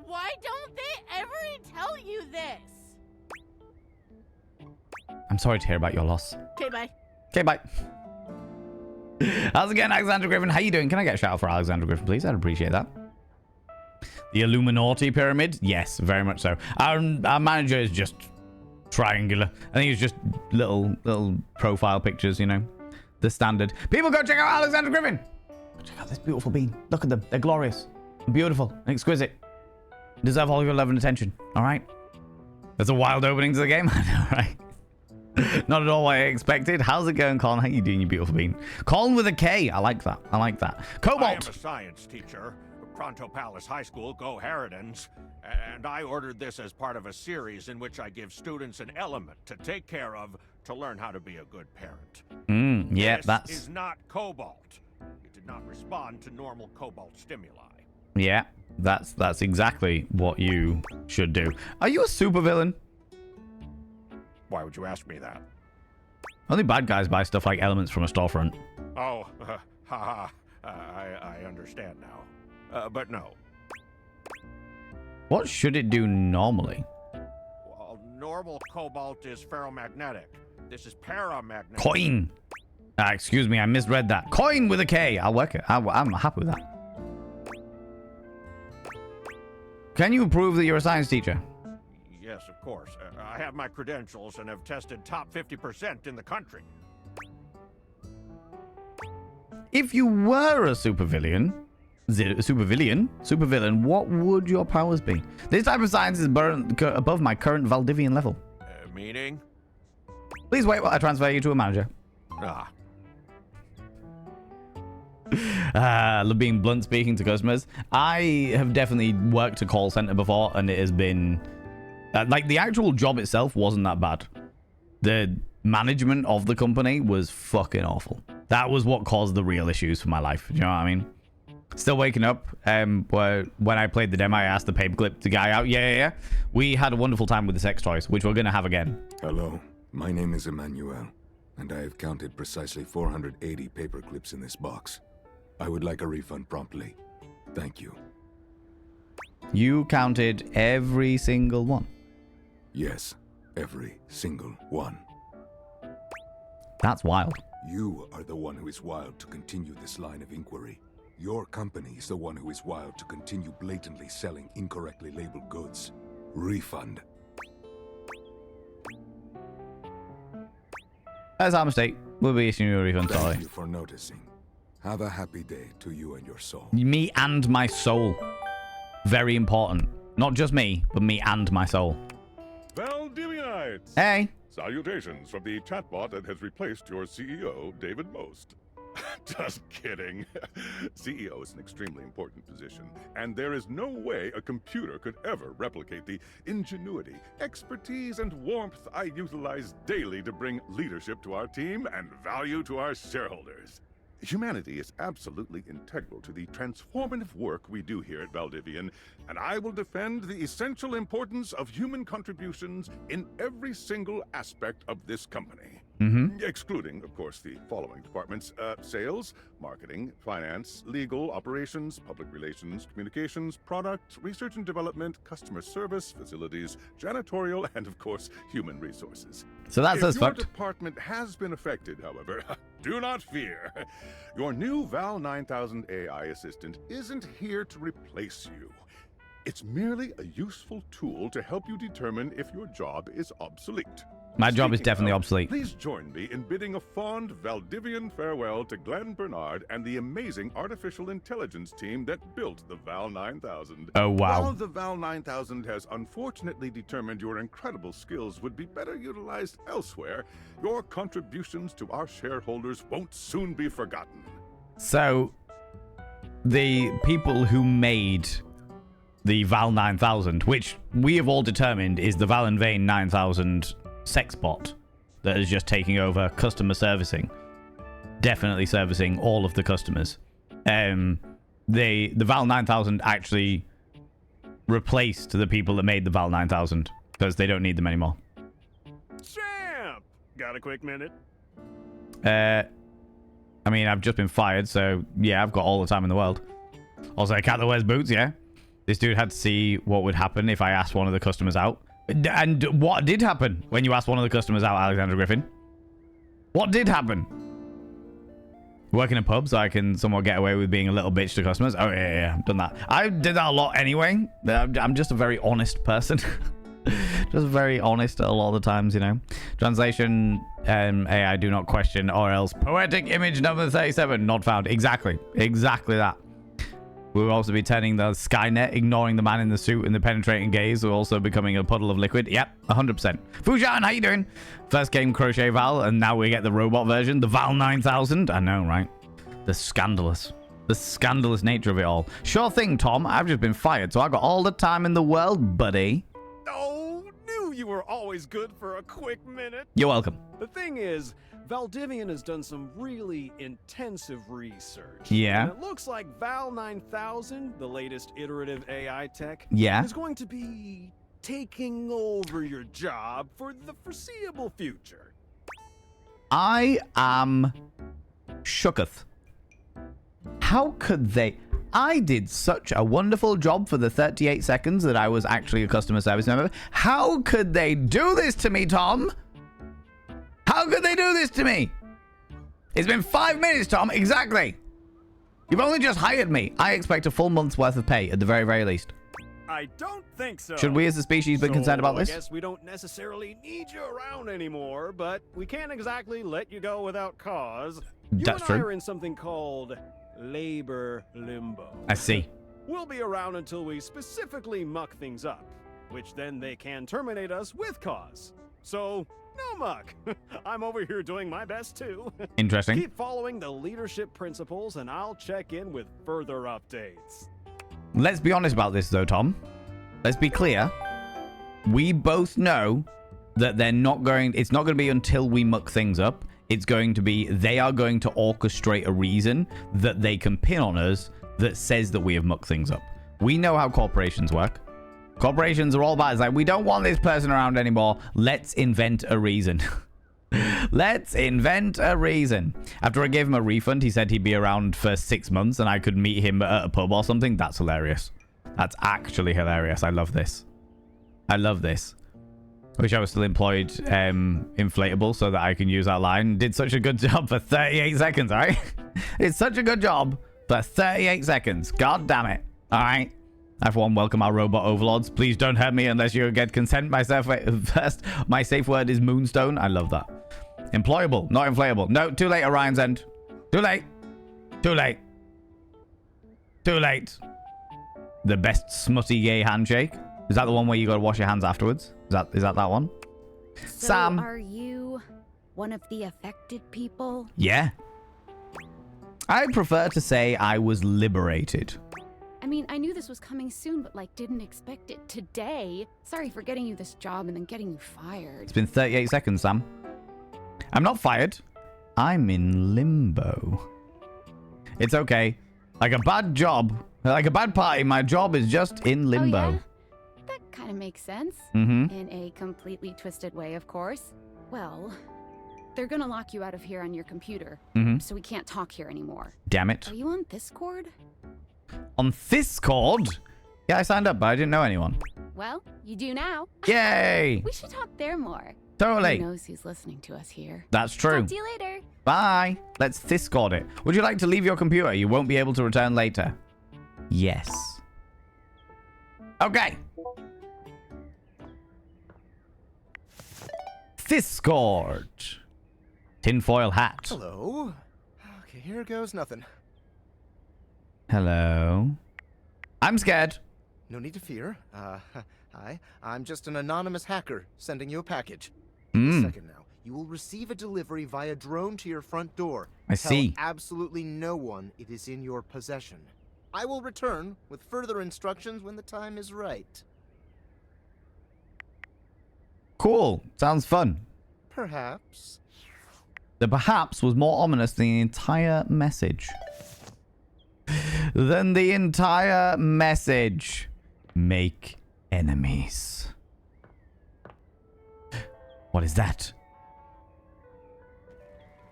Why don't they ever tell you this? I'm sorry to hear about your loss. Okay, bye. Okay, bye. How's it going, Alexander Griffin? How you doing? Can I get a shout out for Alexander Griffin, please? I'd appreciate that. The Illuminati pyramid? Yes, very much so. Our manager is just triangular. I think it's just little profile pictures, you know. The standard. People, go check out Alexander Griffin. Check out this beautiful bean. Look at them. They're glorious. Beautiful. And exquisite. Deserve all your love and attention. All right? That's a wild opening to the game. I know, right? Not at all what I expected. How's it going, Colin? How you doing, you beautiful bean? Colin with a K. I like that. I like that. Cobalt. I am a science teacher. Pronto Palace High School, go Harridans. And I ordered this as part of a series in which I give students an element to take care of to learn how to be a good parent. Yeah, this is not cobalt. It did not respond to normal cobalt stimuli. Yeah, that's exactly what you should do. Are you a supervillain? Why would you ask me that? Only bad guys buy stuff like elements from a storefront. Oh, I understand now. But no. What should it do normally? Well, normal cobalt is ferromagnetic. This is paramagnetic. Coin. Excuse me, I misread that. Coin with a K. I'll work it. I'm happy with that. Can you prove that you're a science teacher? Yes, of course. I have my credentials and have tested top 50% in the country. If you were a supervillain, what would your powers be? This type of science is above my current Valdivian level. Meaning? Please wait while I transfer you to a manager. Being blunt speaking to customers. I have definitely worked a call center before, and it has been like the actual job itself wasn't that bad. The management of the company was fucking awful. That was what caused the real issues for my life. You know what I mean? Still waking up. When I played the demo, I asked the paperclip the guy out. Yeah. We had a wonderful time with the sex toys, which we're gonna have again. Hello, my name is Emmanuel, and I have counted precisely 480 paperclips in this box. I would like a refund promptly. Thank you. You counted every single one? Yes, every single one. That's wild. You are the one who is wild to continue this line of inquiry. Your company is the one who is wild to continue blatantly selling incorrectly labeled goods. Refund. That's our mistake. We'll be issuing you a refund, sorry. Thank you for noticing. Have a happy day to you and your soul. Me and my soul. Very important. Not just me, but me and my soul. Valdivianites! Hey! Salutations from the chatbot that has replaced your CEO, David Most. Just kidding. CEO is an extremely important position, and there is no way a computer could ever replicate the ingenuity, expertise, and warmth I utilize daily to bring leadership to our team and value to our shareholders. Humanity is absolutely integral to the transformative work we do here at Valdivian, and I will defend the essential importance of human contributions in every single aspect of this company. Excluding, of course, the following departments: sales, marketing, finance, legal, operations, public relations, communications, product, research and development, customer service, facilities, janitorial, and, of course, human resources. So that's us fucked. If your department has been affected, however, do not fear. Your new Val 9000 AI assistant isn't here to replace you. It's merely a useful tool to help you determine if your job is obsolete. My job is definitely of, obsolete. Please join me in bidding a fond Valdivian farewell to Glenn Bernard and the amazing artificial intelligence team that built the Val 9000. Oh, wow. While the Val 9000 has unfortunately determined your incredible skills would be better utilized elsewhere, your contributions to our shareholders won't soon be forgotten. So, the people who made the Val 9000, which we have all determined is the Val and Vane 9000 sex bot that is just taking over customer servicing, definitely servicing all of the customers. the Val 9000 actually replaced the people that made the Val 9000 because they don't need them anymore. Champ! Got a quick minute? I mean, I've just been fired, so yeah, I've got all the time in the world. Also, a cat that wears boots, yeah. This dude had to see what would happen if I asked one of the customers out. And what did happen when you asked one of the customers out, Alexander Griffin? What did happen? Work in a pub so I can somewhat get away with being a little bitch to customers. Oh, yeah, I've done that. I did that a lot anyway. I'm just a very honest person. Just very honest a lot of the times, you know. Translation, AI do not question or else. Poetic image number 37, not found. Exactly. Exactly that. We will also be turning the Skynet, ignoring the man in the suit and the penetrating gaze. We're also becoming a puddle of liquid. Yep, 100%. Fujan, how you doing? First game Crochet Val, and now we get the robot version, the Val 9000. I know, right? The scandalous nature of it all. Sure thing, Tom. I've just been fired, so I got all the time in the world, buddy. Oh, knew you were always good for a quick minute. You're welcome. The thing is, Valdivian has done some really intensive research. Yeah. And it looks like Val 9000, the latest iterative AI tech, yeah, is going to be taking over your job for the foreseeable future. I am shooketh. How could they? I did such a wonderful job for the 38 seconds that I was actually a customer service member. How could they do this to me, Tom? How could they do this to me? It's been 5 minutes, Tom. Exactly. You've only just hired me. I expect a full month's worth of pay at the very, very least. I don't think so. Should we as a species be concerned about this? I guess we don't necessarily need you around anymore, but we can't exactly let you go without cause. That's true. You and I are in something called labor limbo. I see. We'll be around until we specifically muck things up, which then they can terminate us with cause. So, no muck. I'm over here doing my best too. Interesting. Keep following the leadership principles and I'll check in with further updates. Let's be honest about this though, Tom. Let's be clear. We both know that it's not going to be until we muck things up. It's going to be, they are going to orchestrate a reason that they can pin on us that says that we have mucked things up. We know how corporations work. Corporations are all about, it's like, we don't want this person around anymore. Let's invent a reason. Let's invent a reason. After I gave him a refund, he said he'd be around for 6 months and I could meet him at a pub or something. That's hilarious. That's actually hilarious. I love this. I love this. I wish I was still employed inflatable so that I can use that line. Did such a good job for 38 seconds, all right? It's such a good job for 38 seconds. God damn it. All right. Everyone, welcome our robot overlords. Please don't hurt me unless you get consent myself first. My safe word is moonstone. I love that. Employable, not inflatable. No, too late, Orion's End. Too late. Too late. Too late. The best smutty gay handshake. Is that the one where you gotta wash your hands afterwards? Is that one? So Sam. Are you one of the affected people? Yeah. I prefer to say I was liberated. I mean, I knew this was coming soon, but like didn't expect it today. Sorry for getting you this job and then getting you fired. It's been 38 seconds, Sam. I'm not fired. I'm in limbo. It's okay. Like a bad job, like a bad party, my job is just in limbo. Oh, yeah? That kind of makes sense. Mm-hmm. In a completely twisted way, of course. Well, they're gonna lock you out of here on your computer, so we can't talk here anymore. Damn it. Are you on Discord? On Discord? Yeah, I signed up, but I didn't know anyone. Well, you do now. Yay! We should talk there more. Totally. Who knows who's listening to us here? That's true. Talk to you later. Bye. Let's Discord it. Would you like to leave your computer? You won't be able to return later. Yes. Okay. Discord. Tinfoil hat. Hello. Okay, here goes nothing. Hello. I'm scared. No need to fear. Hi. I'm just an anonymous hacker sending you a package. Second now. You will receive a delivery via drone to your front door. I Tell see. absolutely no one it is in your possession. I will return with further instructions when the time is right. Cool. Sounds fun. Perhaps. The perhaps was more ominous than the entire message. than the entire message. Make enemies. What is that?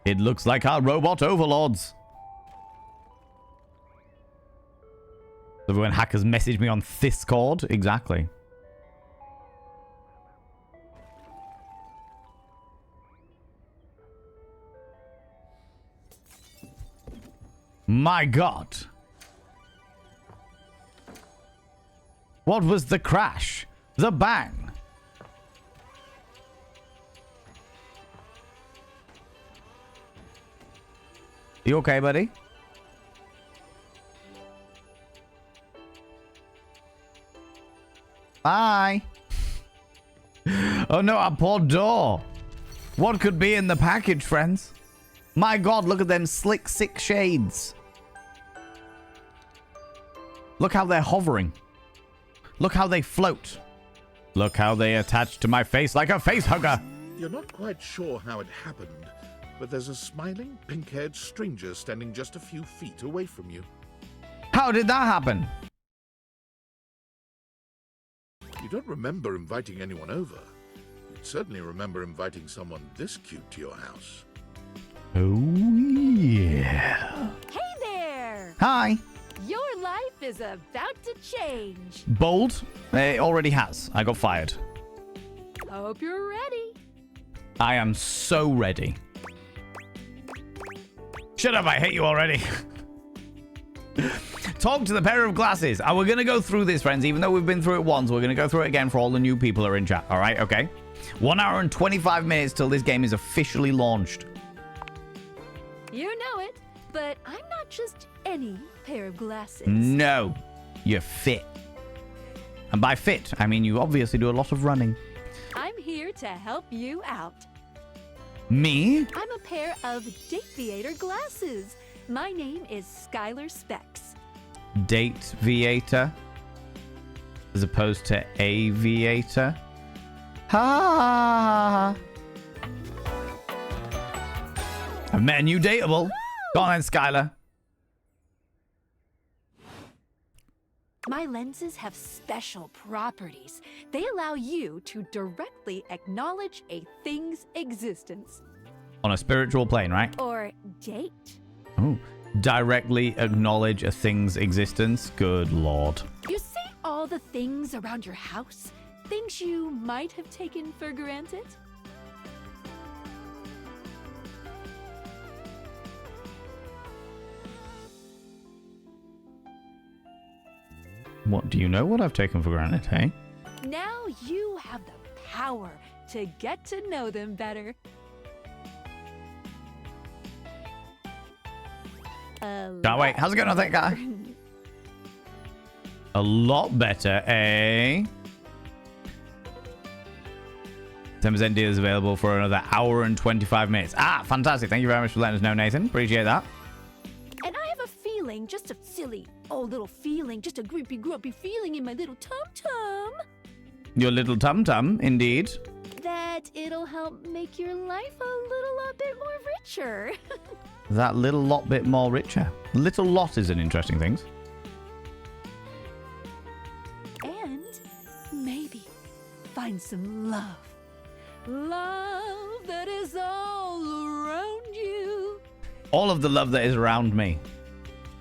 It looks like our robot overlords. So when hackers message me on Discord, exactly. My God. What was the crash? The bang? You okay, buddy? Bye. Oh no, our poor door. What could be in the package, friends? My God, look at them slick, sick shades. Look how they're hovering. Look how they float. Look how they attach to my face like a face hugger. You're not quite sure how it happened, but there's a smiling, pink-haired stranger standing just a few feet away from you. How did that happen? You don't remember inviting anyone over. You'd certainly remember inviting someone this cute to your house. Oh, yeah. Hey there! Hi. Your life is about to change. Bold? It already has. I got fired. Hope you're ready. I am so ready. Shut up, I hate you already. Talk to the pair of glasses. We're going to go through this, friends. Even though we've been through it once, we're going to go through it again for all the new people who are in chat. All right, okay? 1 hour and 25 minutes till this game is officially launched. You know it, but I'm not just any pair of glasses. No, you're fit. And by fit, I mean you obviously do a lot of running. I'm here to help you out. Me? I'm a pair of Dateviator glasses. My name is Skylar Specs. Dateviator? As opposed to aviator? Ha! I've met a new dateable. Go on then, Skylar. My lenses have special properties. They allow you to directly acknowledge a thing's existence. On a spiritual plane, right? Or date. Oh. Directly acknowledge a thing's existence? Good lord. You see all the things around your house? Things you might have taken for granted? What, do you know what I've taken for granted, hey? Now you have the power to get to know them better. Can't wait. How's it going, that guy? A lot better, eh? 10% deal is available for another hour and 25 minutes. Ah, fantastic. Thank you very much for letting us know, Nathan. Appreciate that. And I have a feeling, just a silly old little feeling, just a creepy, grumpy feeling in my little tum-tum. Your little tum-tum, indeed. That it'll help make your life a little bit more richer. That little lot bit more richer. Little lot is an interesting thing. And maybe find some love. Love that is all around you. All of the love that is around me.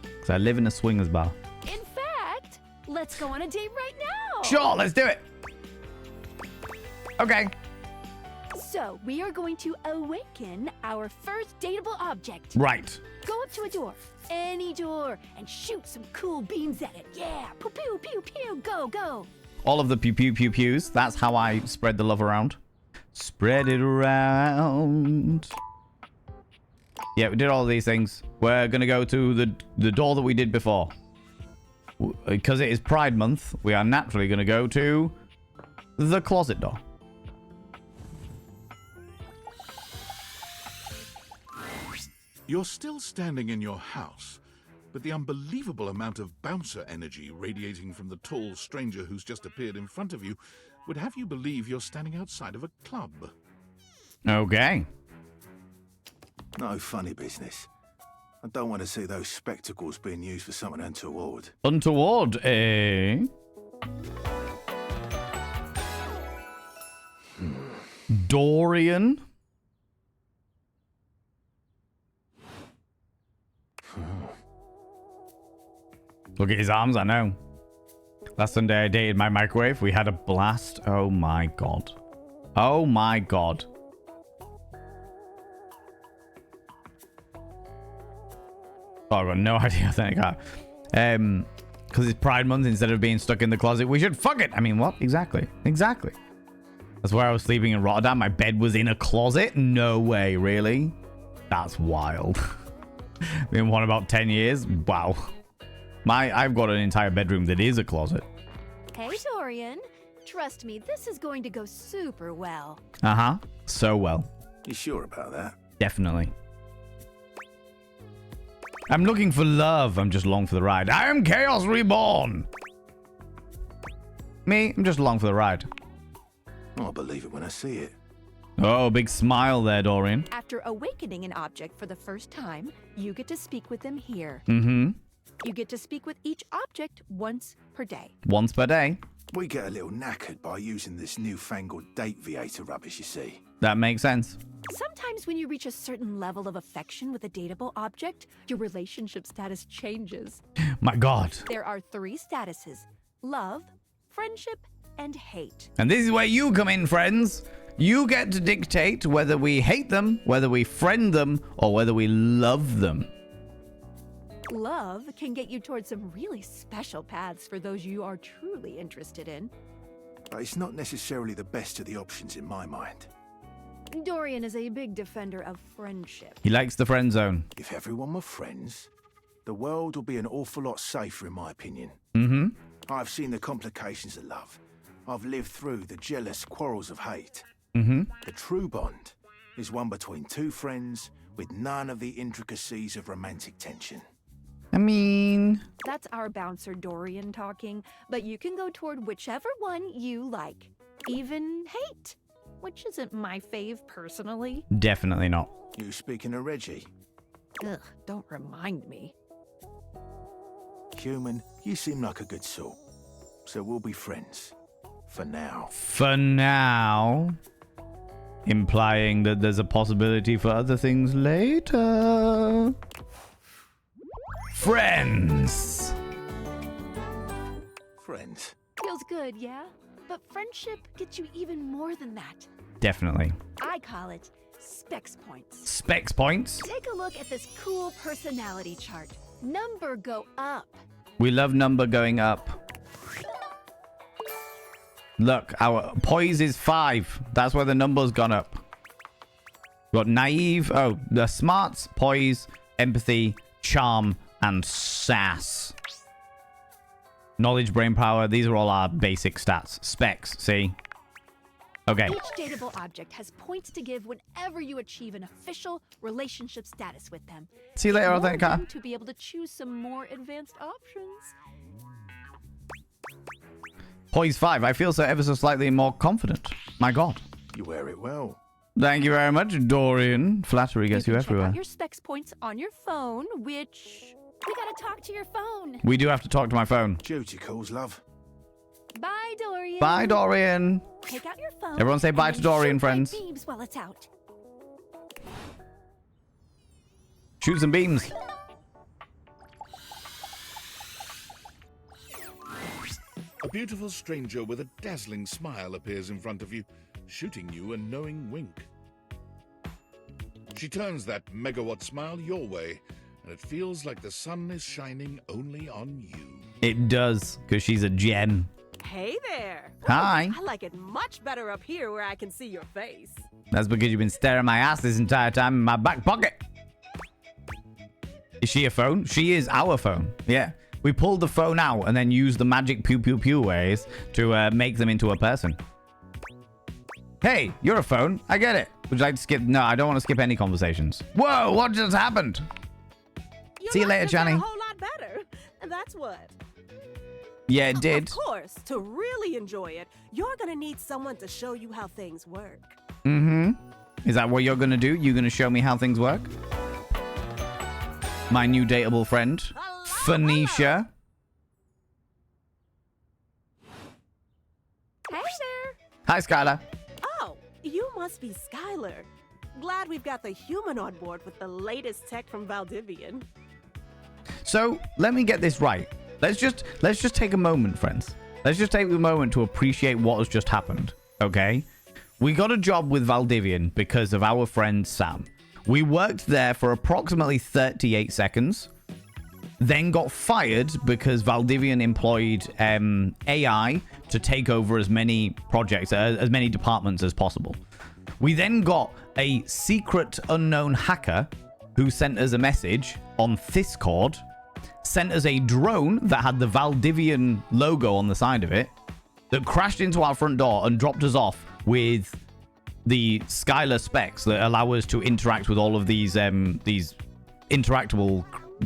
Because I live in a swingers bar. In fact, let's go on a date right now. Sure, let's do it. Okay. So, we are going to awaken our first dateable object. Right. Go up to a door, any door, and shoot some cool beams at it. Yeah, pew pew pew pew, go go. All of the pew pew pew pews. That's how I spread the love around. Spread it around. Yeah, we did all of these things. We're going to go to the door that we did before. Because it is Pride Month, we are naturally going to go to the closet door. You're still standing in your house, but the unbelievable amount of bouncer energy radiating from the tall stranger who's just appeared in front of you would have you believe you're standing outside of a club. Okay. No funny business. I don't want to see those spectacles being used for something untoward. Untoward, eh? Dorian? Look at his arms, I know. Last Sunday I dated my microwave. We had a blast. Oh my god. Oh my god. Oh, I've got no idea. I think because it's Pride Month, instead of being stuck in the closet, we should fuck it. I mean, what? Exactly. Exactly. That's where I was sleeping in Rotterdam. My bed was in a closet? No way, really? That's wild. Been one about 10 years? Wow. I've got an entire bedroom that is a closet. Hey, Dorian. Trust me, this is going to go super well. Uh-huh. So well. You sure about that? Definitely. I'm looking for love. I'm just along for the ride. I am Chaos Reborn. Me, I'm just along for the ride. I'll believe it when I see it. Oh, big smile there, Dorian. After awakening an object for the first time, you get to speak with them here. Mm-hmm. You get to speak with each object once per day. Once per day. We get a little knackered by using this newfangled date Viator rubbish, you see. That makes sense. Sometimes when you reach a certain level of affection with a dateable object, your relationship status changes. My god. There are 3 statuses: love, friendship, and hate. And this is where you come in, friends. You get to dictate whether we hate them, whether we friend them, or whether we love them. Love can get you towards some really special paths for those you are truly interested in. But it's not necessarily the best of the options in my mind. Dorian is a big defender of friendship. He likes the friend zone. If everyone were friends, the world would be an awful lot safer, in my opinion. Mm-hmm. I've seen the complications of love. I've lived through the jealous quarrels of hate. Mm-hmm. The true bond is one between 2 friends with none of the intricacies of romantic tension. I mean... That's our bouncer Dorian talking, but you can go toward whichever one you like. Even hate, which isn't my fave personally. Definitely not. You speaking of Reggie? Ugh, don't remind me. Human, you seem like a good sort. So we'll be friends. For now. For now. Implying that there's a possibility for other things later. Friends. Friends. Feels good, yeah? But friendship gets you even more than that. Definitely. I call it specs points. Specs points? Take a look at this cool personality chart. Number go up. We love number going up. Look, our poise is 5. That's where the number's gone up. We've got naive. Oh, the smarts, poise, empathy, charm, and sass. Knowledge, brain power. These are all our basic stats. Specs, see? Okay. Each dateable object has points to give whenever you achieve an official relationship status with them. See you later, More Authentic Car. room to be able to choose some more advanced options. Poise 5. I feel so ever so slightly more confident. My god. You wear it well. Thank you very much, Dorian. Flattery gets you can check everywhere. out your specs points on your phone, which... We gotta talk to your phone. We do have to talk to my phone. Duty calls, love. Bye, Dorian. Bye, Dorian. Take out your phone. Everyone say bye and to then Dorian, shoot my friends. beams while it's out. Shoot some beams. A beautiful stranger with a dazzling smile appears in front of you, shooting you a knowing wink. She turns that megawatt smile your way, and it feels like the sun is shining only on you. It does, because she's a gem. Hey there. Hi. I like it much better up here where I can see your face. That's because you've been staring my ass this entire time in my back pocket. Is she a phone? She is our phone. Yeah. We pulled the phone out and then used the magic pew pew pew ways to make them into a person. Hey, you're a phone. I get it. Would you like to skip? No, I don't want to skip any conversations. Whoa, what just happened? See you later, Johnny. A whole lot better. And that's what. Yeah, it did. Of course, to really enjoy it, you're gonna need someone to show you how things work. Mm-hmm. Is that what you're going to do? You're going to show me how things work? my new dateable friend, Phoenicia. Hey there. Hi, Skylar. Oh, you must be Skylar. Glad we've got the human on board with the latest tech from Valdivian. So let me get this right. Let's just take a moment, friends. Let's just take a moment to appreciate what has just happened. Okay, we got a job with Valdivian because of our friend Sam. We worked there for approximately 38 seconds, then got fired because Valdivian employed AI to take over as many projects, as many departments as possible. We then got a secret unknown hacker who sent us a message on Discord, sent us a drone that had the Valdivian logo on the side of it, that crashed into our front door and dropped us off with the Skylar specs that allow us to interact with all of these interactable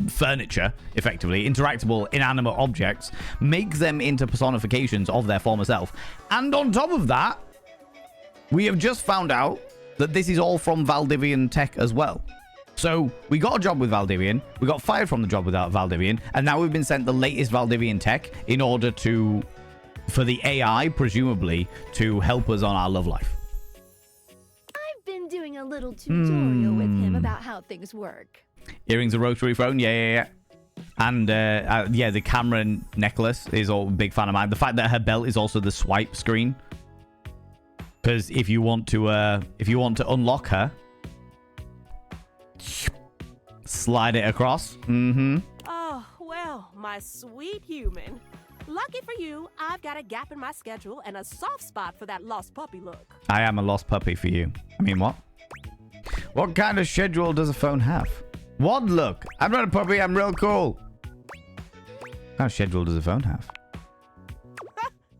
furniture, effectively interactable inanimate objects, make them into personifications of their former self. And on top of that, we have just found out that this is all from Valdivian tech as well. So we got a job with Valdivian, we got fired from the job without Valdivian, and now we've been sent the latest Valdivian tech in order for the AI, presumably, to help us on our love life. I've been doing a little tutorial with him about how things work. Earrings, a rotary phone, yeah. And yeah, the camera necklace is all a big fan of mine. The fact that her belt is also the swipe screen, because if you want to unlock her, slide it across. Oh, well, my sweet human. Lucky for you, I've got a gap in my schedule and a soft spot for that lost puppy look. I am a lost puppy for you. I mean, what? What kind of schedule does a phone have? What look? I'm not a puppy, I'm real cool. What kind of schedule does a phone have?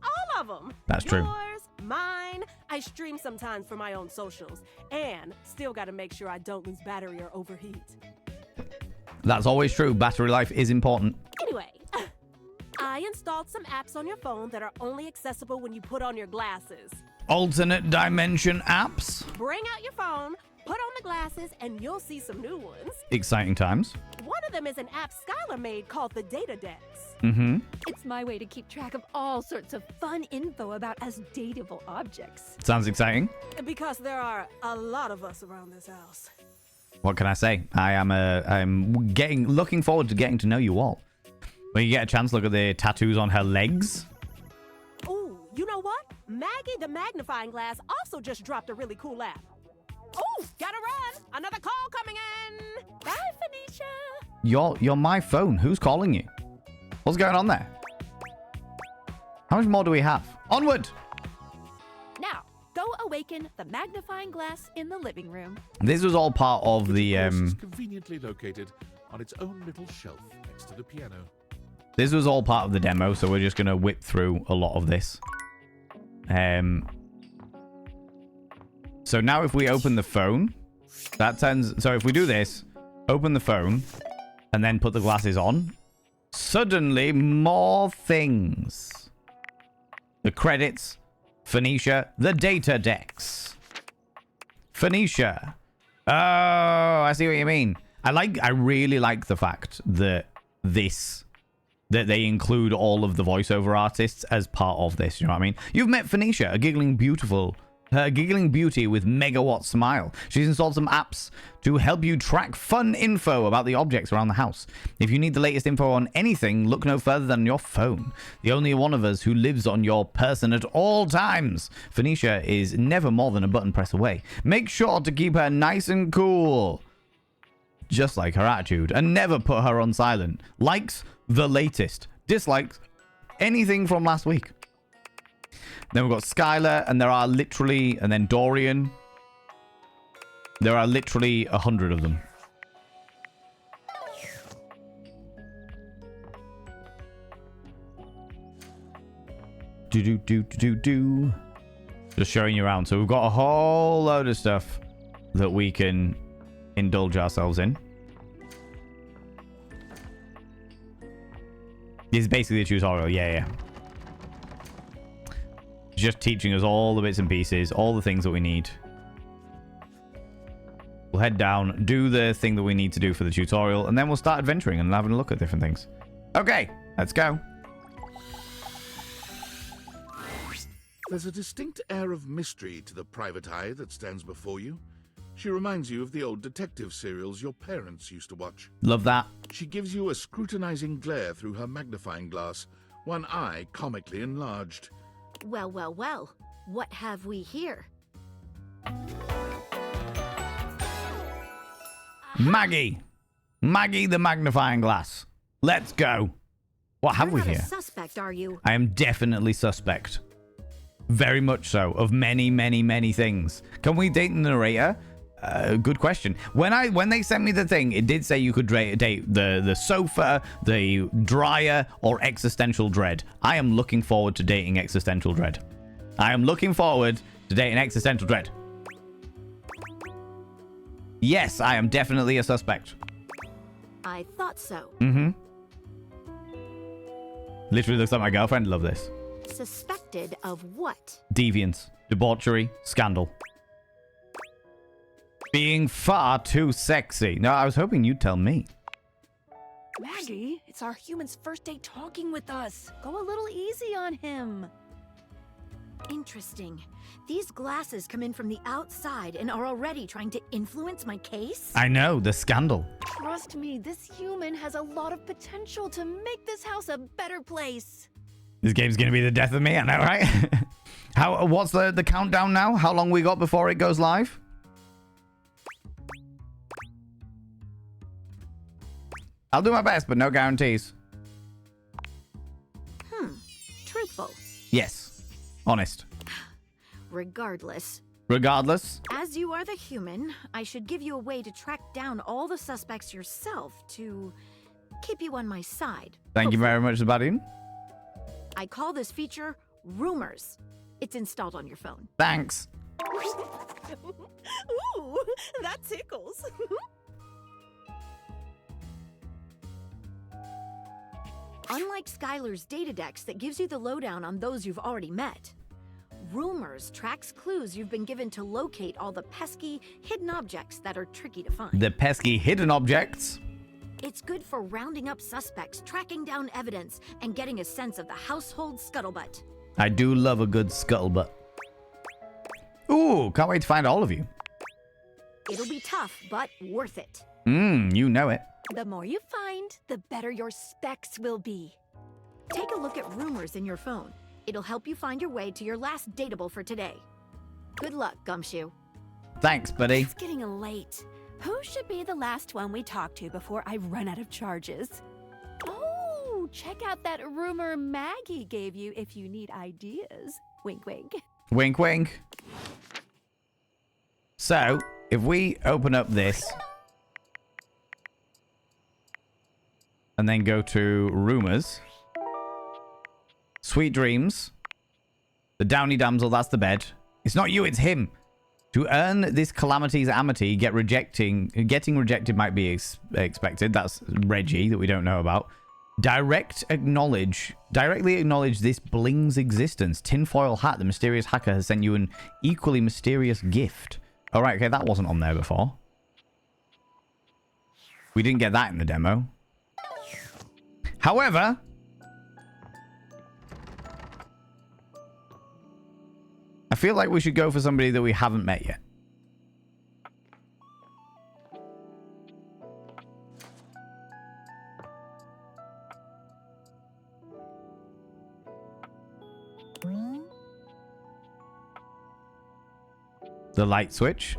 All of them. That's true. Yours, mine. I stream sometimes for my own socials. And still got to make sure I don't lose battery or overheat. That's always true. Battery life is important. Anyway, I installed some apps on your phone that are only accessible when you put on your glasses. Alternate dimension apps. Bring out your phone, put on the glasses, and you'll see some new ones. Exciting times. One of them is an app Skylar made called the Data Dex. It's my way to keep track of all sorts of fun info about us dateable objects. Sounds exciting. Because there are a lot of us around this house. What can I say? I'm looking forward to getting to know you all. When you get a chance, look at the tattoos on her legs. Ooh, you know what? Maggie the magnifying glass also just dropped a really cool app. Ooh, gotta run! Another call coming in! Bye, Phoenicia! You're my phone. Who's calling you? What's going on there? How much more do we have? Onward! Now, go awaken the magnifying glass in the living room. This was all part of the It's conveniently located on its own little shelf next to the piano. This was all part of the demo, so we're just going to whip through a lot of this. So now if we open the phone, that turns... So if we do this, open the phone, and then put the glasses on, suddenly more things. The credits, Phoenicia, the data decks. Phoenicia. Oh, I see what you mean. I really like the fact that they include all of the voiceover artists as part of this. You know what I mean? You've met Phoenicia, a giggling beauty with megawatt smile. She's installed some apps to help you track fun info about the objects around the house. If you need the latest info on anything, look no further than your phone. The only one of us who lives on your person at all times. Phoenicia is never more than a button press away. Make sure to keep her nice and cool, just like her attitude, and never put her on silent. Likes the latest, dislikes anything from last week. Then we've got Skylar, and there are literally, and then Dorian. There are literally 100 of them. Just showing you around. So we've got a whole load of stuff that we can indulge ourselves in. This is basically a tutorial. Yeah. Just teaching us all the bits and pieces, all the things that we need. We'll head down, do the thing that we need to do for the tutorial, and then we'll start adventuring and having a look at different things. Okay, let's go. There's a distinct air of mystery to the private eye that stands before you. She reminds you of the old detective serials your parents used to watch. Love that. She gives you a scrutinizing glare through her magnifying glass, one eye comically enlarged. Well, well, well. What have we here? Maggie. Maggie the magnifying glass. Let's go. What have we You're not here? a suspect, are you? I am definitely suspect. Very much so. Of many, many, many things. Can we date the narrator? Good question. When they sent me the thing, it did say you could date the sofa, the dryer, or existential dread. I am looking forward to dating existential dread. I am looking forward to dating existential dread. Yes, I am definitely a suspect. I thought so. Mm-hmm. Literally looks like my girlfriend. Love this. Suspected of what? Deviance, debauchery, scandal. Being far too sexy. No, I was hoping you'd tell me. Maggie, it's our human's first day talking with us. Go a little easy on him. Interesting. These glasses come in from the outside and are already trying to influence my case? I know, the scandal. Trust me, this human has a lot of potential to make this house a better place. This game's gonna be the death of me, I know, right? What's the countdown now? How long we got before it goes live? I'll do my best, but no guarantees. Truthful. Yes. Honest. Regardless. Regardless. As you are the human, I should give you a way to track down all the suspects yourself to keep you on my side. Thank you very much, Sebastian. I call this feature Rumors. It's installed on your phone. Thanks. Ooh, that tickles. Unlike Skylar's Datadex that gives you the lowdown on those you've already met, Rumors tracks clues you've been given to locate all the pesky, hidden objects that are tricky to find. The pesky hidden objects. It's good for rounding up suspects, tracking down evidence, and getting a sense of the household scuttlebutt. I do love a good scuttlebutt. Ooh, can't wait to find all of you. It'll be tough, but worth it. You know it. The more you find, the better your specs will be. Take a look at Rumors in your phone. It'll help you find your way to your last dateable for today. Good luck, Gumshoe. Thanks, buddy. It's getting late. Who should be the last one we talk to before I run out of charges? Oh, check out that rumor Maggie gave you if you need ideas. Wink, wink. Wink, wink. So, if we open up this and then go to Rumors, Sweet Dreams, the Downy Damsel, that's the bed. It's not you, it's him. To earn this calamity's amity, getting rejected might be expected. That's Reggie that we don't know about. Directly acknowledge this bling's existence. Tinfoil hat, the mysterious hacker has sent you an equally mysterious gift. All right, okay, that wasn't on there before. We didn't get that in the demo. However, I feel like we should go for somebody that we haven't met yet. The light switch.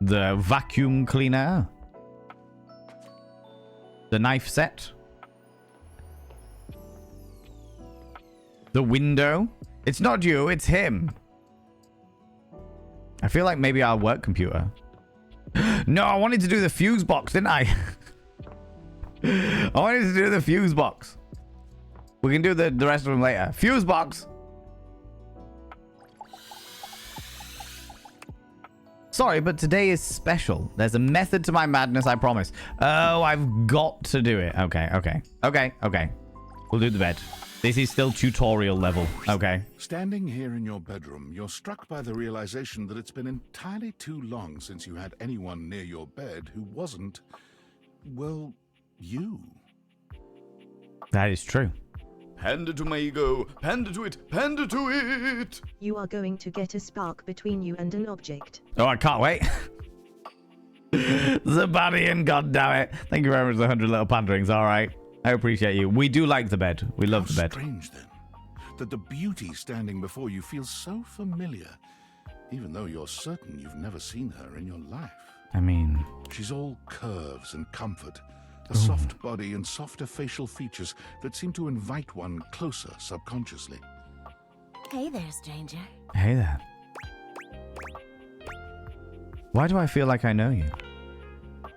The vacuum cleaner. The knife set. The window. It's not you, it's him. I feel like maybe our work computer. No, I wanted to do the fuse box, didn't I? I wanted to do the fuse box. We can do the rest of them later. Fuse box. Sorry, but today is special. There's a method to my madness, I promise. Oh, I've got to do it. Okay. We'll do the bed. This is still tutorial level. Okay. Standing here in your bedroom, you're struck by the realization that it's been entirely too long since you had anyone near your bed who wasn't, well, you. That is true. Pander to my ego. Pander to it. Pander to it. You are going to get a spark between you and an object. Oh, I can't wait. Zabadian, goddammit. Thank you very much for the 100 little panderings. All right. I appreciate you. We do like the bed. We love the bed. Strange, then, that the beauty standing before you feels so familiar, even though you're certain you've never seen her in your life. I mean... She's all curves and comfort, a soft body and softer facial features that seem to invite one closer subconsciously. Hey there, stranger. Hey there. Why do I feel like I know you?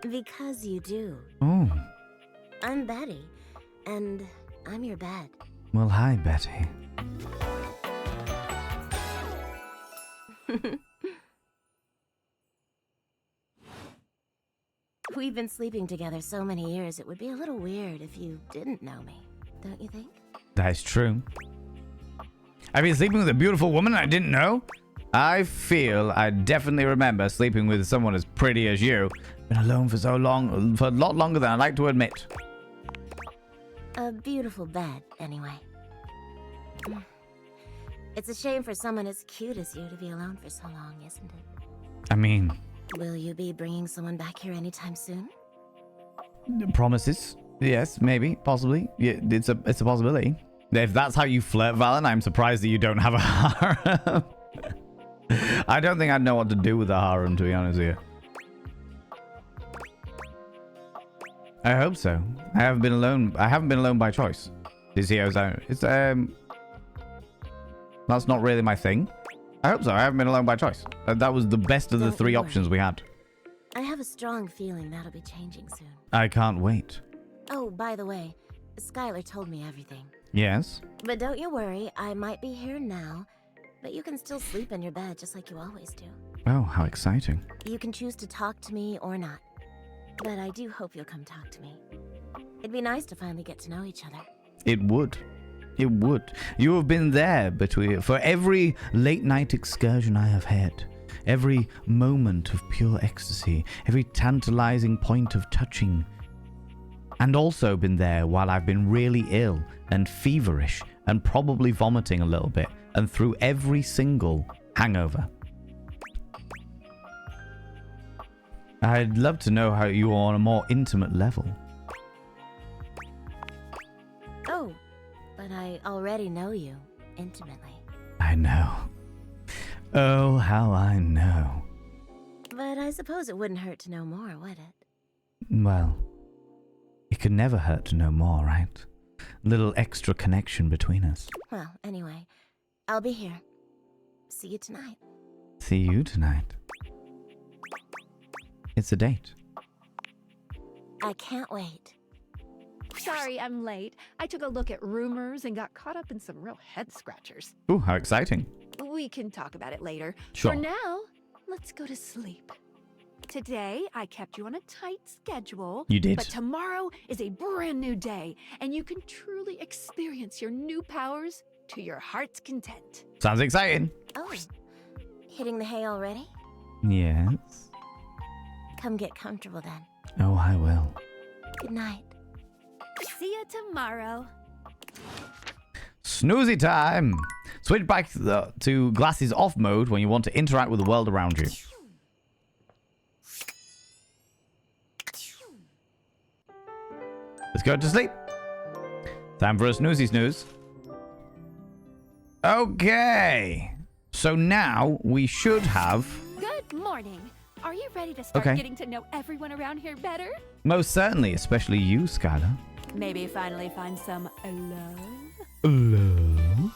Because you do. Oh. I'm Betty, and I'm your bed. Well, hi, Betty. We've been sleeping together so many years, it would be a little weird if you didn't know me, don't you think? That is true. I've been sleeping with a beautiful woman I didn't know? I feel I definitely remember sleeping with someone as pretty as you. Been alone for so long, for a lot longer than I like to admit. A beautiful bed, anyway. It's a shame for someone as cute as you to be alone for so long, isn't it? I mean... Will you be bringing someone back here anytime soon? Promises? Yes, maybe, possibly. Yeah, it's a possibility. If that's how you flirt, Valen, I'm surprised that you don't have a harem. I don't think I'd know what to do with a harem, to be honest with you. I hope so. I haven't been alone. I haven't been alone by choice. It's that's not really my thing. I hope so. I haven't been alone by choice. That was the best of the three options we had. I have a strong feeling that'll be changing soon. I can't wait. Oh, by the way, Skylar told me everything. Yes? But don't you worry, I might be here now, but you can still sleep in your bed just like you always do. Oh, how exciting. You can choose to talk to me or not, but I do hope you'll come talk to me. It'd be nice to finally get to know each other. It would. It would. You have been there for every late night excursion I have had. Every moment of pure ecstasy. Every tantalizing point of touching. And also been there while I've been really ill and feverish and probably vomiting a little bit. And through every single hangover. I'd love to know how you are on a more intimate level. Oh, but I already know you intimately. I know. Oh, how I know. But I suppose it wouldn't hurt to know more, would it? Well, it could never hurt to know more, right? A little extra connection between us. Well, anyway, I'll be here. See you tonight. See you tonight. It's a date. I can't wait. Sorry I'm late. I took a look at rumors and got caught up in some real head scratchers. Ooh, how exciting. We can talk about it later. Sure. For now, let's go to sleep. Today, I kept you on a tight schedule. You did. But tomorrow is a brand new day, and you can truly experience your new powers to your heart's content. Sounds exciting. Oh, hitting the hay already? Yes. Come get comfortable then. Oh, I will. Good night. See you tomorrow. Snoozy time. Switch back to glasses off mode when you want to interact with the world around you. Let's go to sleep. Time for a snoozy snooze. Okay. So now we should have... Good morning. Are you ready to start getting to know everyone around here better? Most certainly, especially you, Skylar. Maybe finally find some love? Love?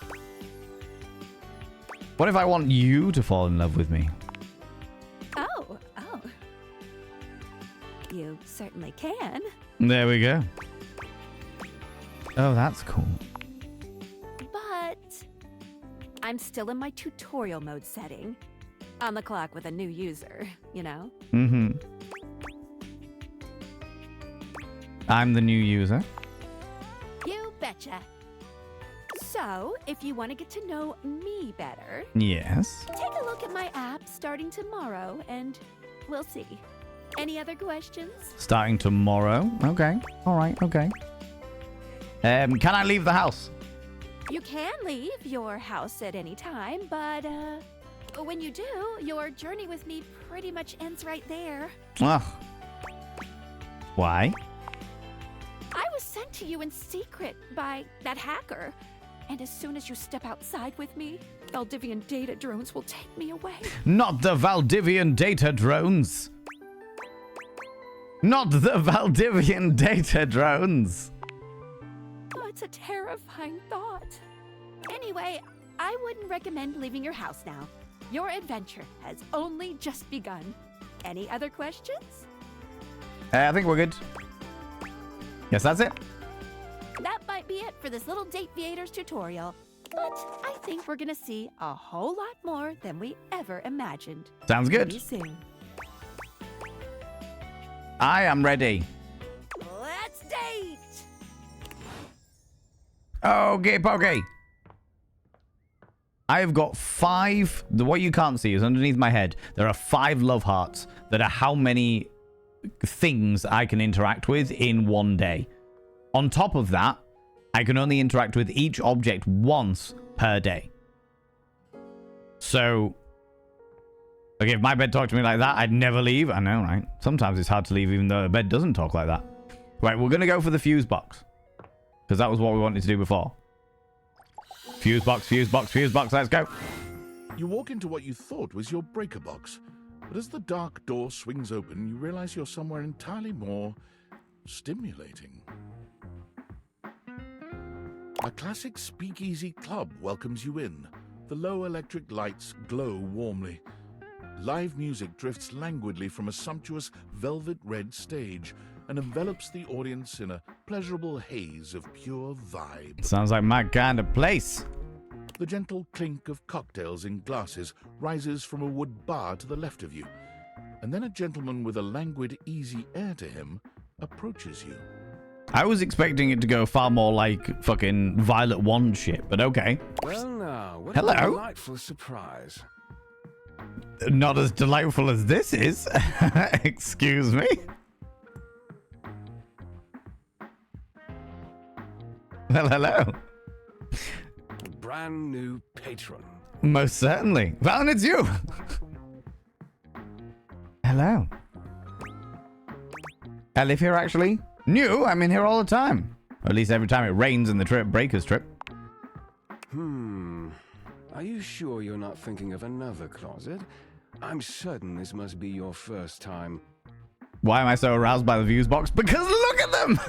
What if I want you to fall in love with me? Oh. You certainly can. There we go. Oh, that's cool. But I'm still in my tutorial mode setting. On the clock with a new user, you know? Mm-hmm. I'm the new user. You betcha. Gotcha. So, if you want to get to know me better, Yes. take a look at my app starting tomorrow, and we'll see. Any other questions? Starting tomorrow. Okay. All right. Okay. Can I leave the house? You can leave your house at any time, but when you do, your journey with me pretty much ends right there. Ugh. Why? I was sent to you in secret by that hacker. And as soon as you step outside with me, Valdivian data drones will take me away. Not the Valdivian data drones. Not the Valdivian data drones. Oh, it's a terrifying thought. Anyway, I wouldn't recommend leaving your house now. Your adventure has only just begun. Any other questions? I think we're good. Yes, that's it. That might be it for this little Date Viators tutorial. But I think we're gonna see a whole lot more than we ever imagined. Sounds good. Pretty soon. I am ready. Let's date! Okay, pokey. I've got 5. What you can't see is underneath my head. There are 5 love hearts that are how many things I can interact with in one day. On top of that, I can only interact with each object once per day. So, okay, if my bed talked to me like that, I'd never leave. I know, right? Sometimes it's hard to leave even though a bed doesn't talk like that. Right, we're going to go for the fuse box. Because that was what we wanted to do before. Fuse box, fuse box, fuse box, let's go. You walk into what you thought was your breaker box, but as the dark door swings open, you realize you're somewhere entirely more stimulating. A classic speakeasy club welcomes you in. The low electric lights glow warmly. Live music drifts languidly from a sumptuous velvet red stage and envelops the audience in a pleasurable haze of pure vibe. Sounds like my kind of place. The gentle clink of cocktails in glasses rises from a wood bar to the left of you, and then a gentleman with a languid, easy air to him approaches you. I was expecting it to go far more like fucking Violet Wand shit, but okay. Well, now, what Hello? a delightful surprise. Not as delightful as this is. Excuse me. Well, hello. Brand new patron. Most certainly. Valen, it's you. Hello. I live here, actually. New? I'm in here all the time. Or at least every time it rains in the breakers trip. Are you sure you're not thinking of another closet? I'm certain this must be your first time. Why am I so aroused by the views box? Because look at them!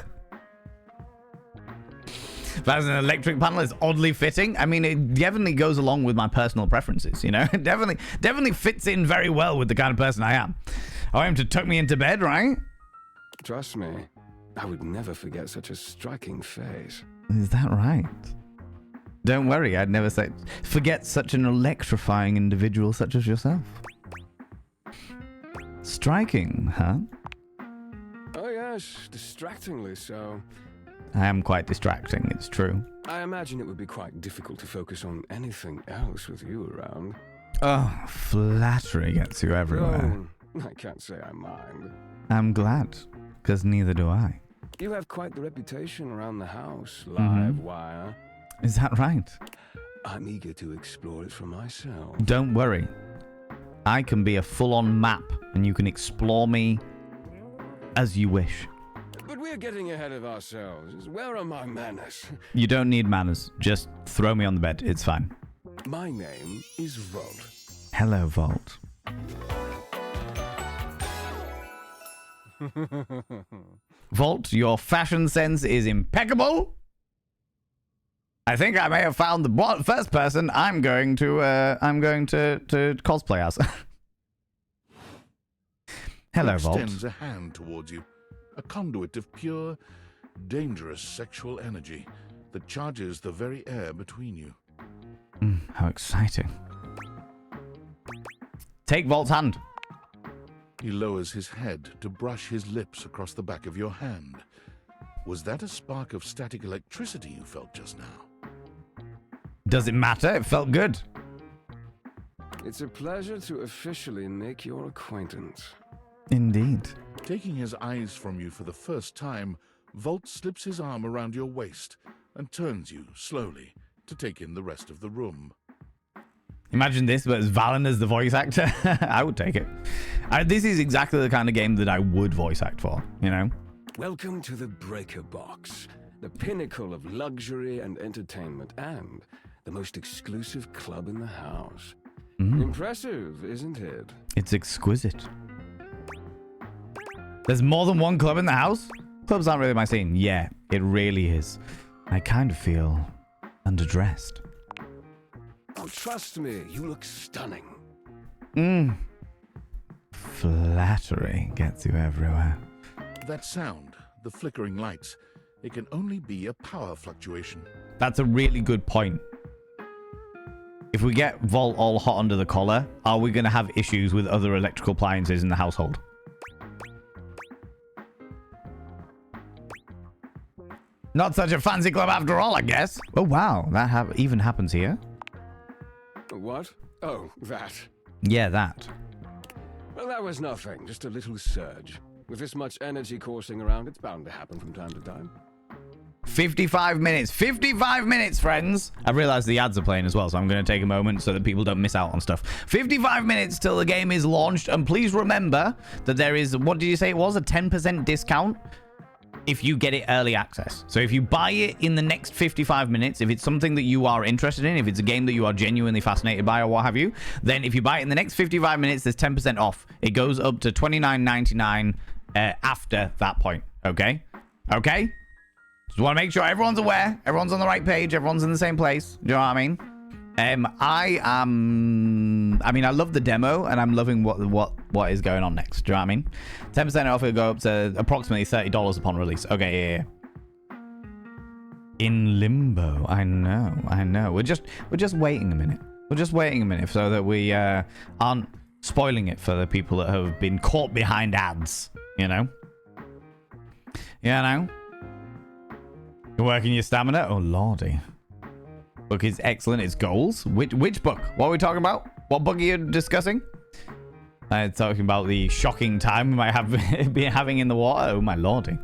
That is an electric panel. It's oddly fitting. I mean, it definitely goes along with my personal preferences, you know? It definitely fits in very well with the kind of person I am. I want him to tuck me into bed, right? Trust me, I would never forget such a striking face. Is that right? Don't worry, I'd never forget such an electrifying individual such as yourself. Striking, huh? Oh yes, distractingly so. I am quite distracting, it's true. I imagine it would be quite difficult to focus on anything else with you around. Oh, flattery gets you everywhere. Oh, I can't say I mind. I'm glad, because neither do I. You have quite the reputation around the house, live wire. Is that right? I'm eager to explore it for myself. Don't worry. I can be a full-on map, and you can explore me as you wish. But we're getting ahead of ourselves. Where are my manners? You don't need manners. Just throw me on the bed. It's fine. My name is Volt. Hello, Volt. Volt, your fashion sense is impeccable. I think I may have found the first person I'm going to cosplay as. Hello, He Volt. extends a hand towards you, a conduit of pure, dangerous sexual energy that charges the very air between you. How exciting. Take Volt's hand. He lowers his head to brush his lips across the back of your hand. Was that a spark of static electricity you felt just now? Does it matter? It felt good. It's a pleasure to officially make your acquaintance. Indeed. Taking his eyes from you for the first time, Volt slips his arm around your waist and turns you slowly to take in the rest of the room. Imagine this, but as Valen as the voice actor. I would take it. This is exactly the kind of game that I would voice act for, you know? Welcome to the Breaker Box, the pinnacle of luxury and entertainment, and the most exclusive club in the house. Impressive, isn't it? It's exquisite. There's more than one club in the house? Clubs aren't really my scene. Yeah, it really is. I kind of feel underdressed. Oh, trust me, you look stunning. Flattery gets you everywhere. That sound, the flickering lights, it can only be a power fluctuation. That's a really good point. If we get Volt all hot under the collar, are we going to have issues with other electrical appliances in the household? Not such a fancy club after all, I guess. Oh, wow. That even happens here? What? Oh, that. Yeah, that. Well, that was nothing. Just a little surge. With this much energy coursing around, it's bound to happen from time to time. 55 minutes. 55 minutes, friends. I realized the ads are playing as well, so I'm going to take a moment so that people don't miss out on stuff. 55 minutes till the game is launched. And please remember that there is, what did you say it was? A 10% discount if you get it early access. So if you buy it in the next 55 minutes, if it's something that you are interested in, if it's a game that you are genuinely fascinated by or what have you, then if you buy it in the next 55 minutes, there's 10% off. It goes up to $29.99 after that point. Okay? Okay? Just want to make sure everyone's aware, everyone's on the right page, everyone's in the same place. Do you know what I mean? I love the demo, and I'm loving what is going on next. Do you know what I mean? 10% off will go up to approximately $30 upon release. Okay, yeah. In limbo. I know. We're just waiting a minute. We're just waiting a minute so that we aren't spoiling it for the people that have been caught behind ads. You know? You're working your stamina? Oh, lordy. Book is excellent. It's goals. Which book? What are we talking about? What book are you discussing? Talking about the shocking time we might have been having in the water. Oh, my lordy.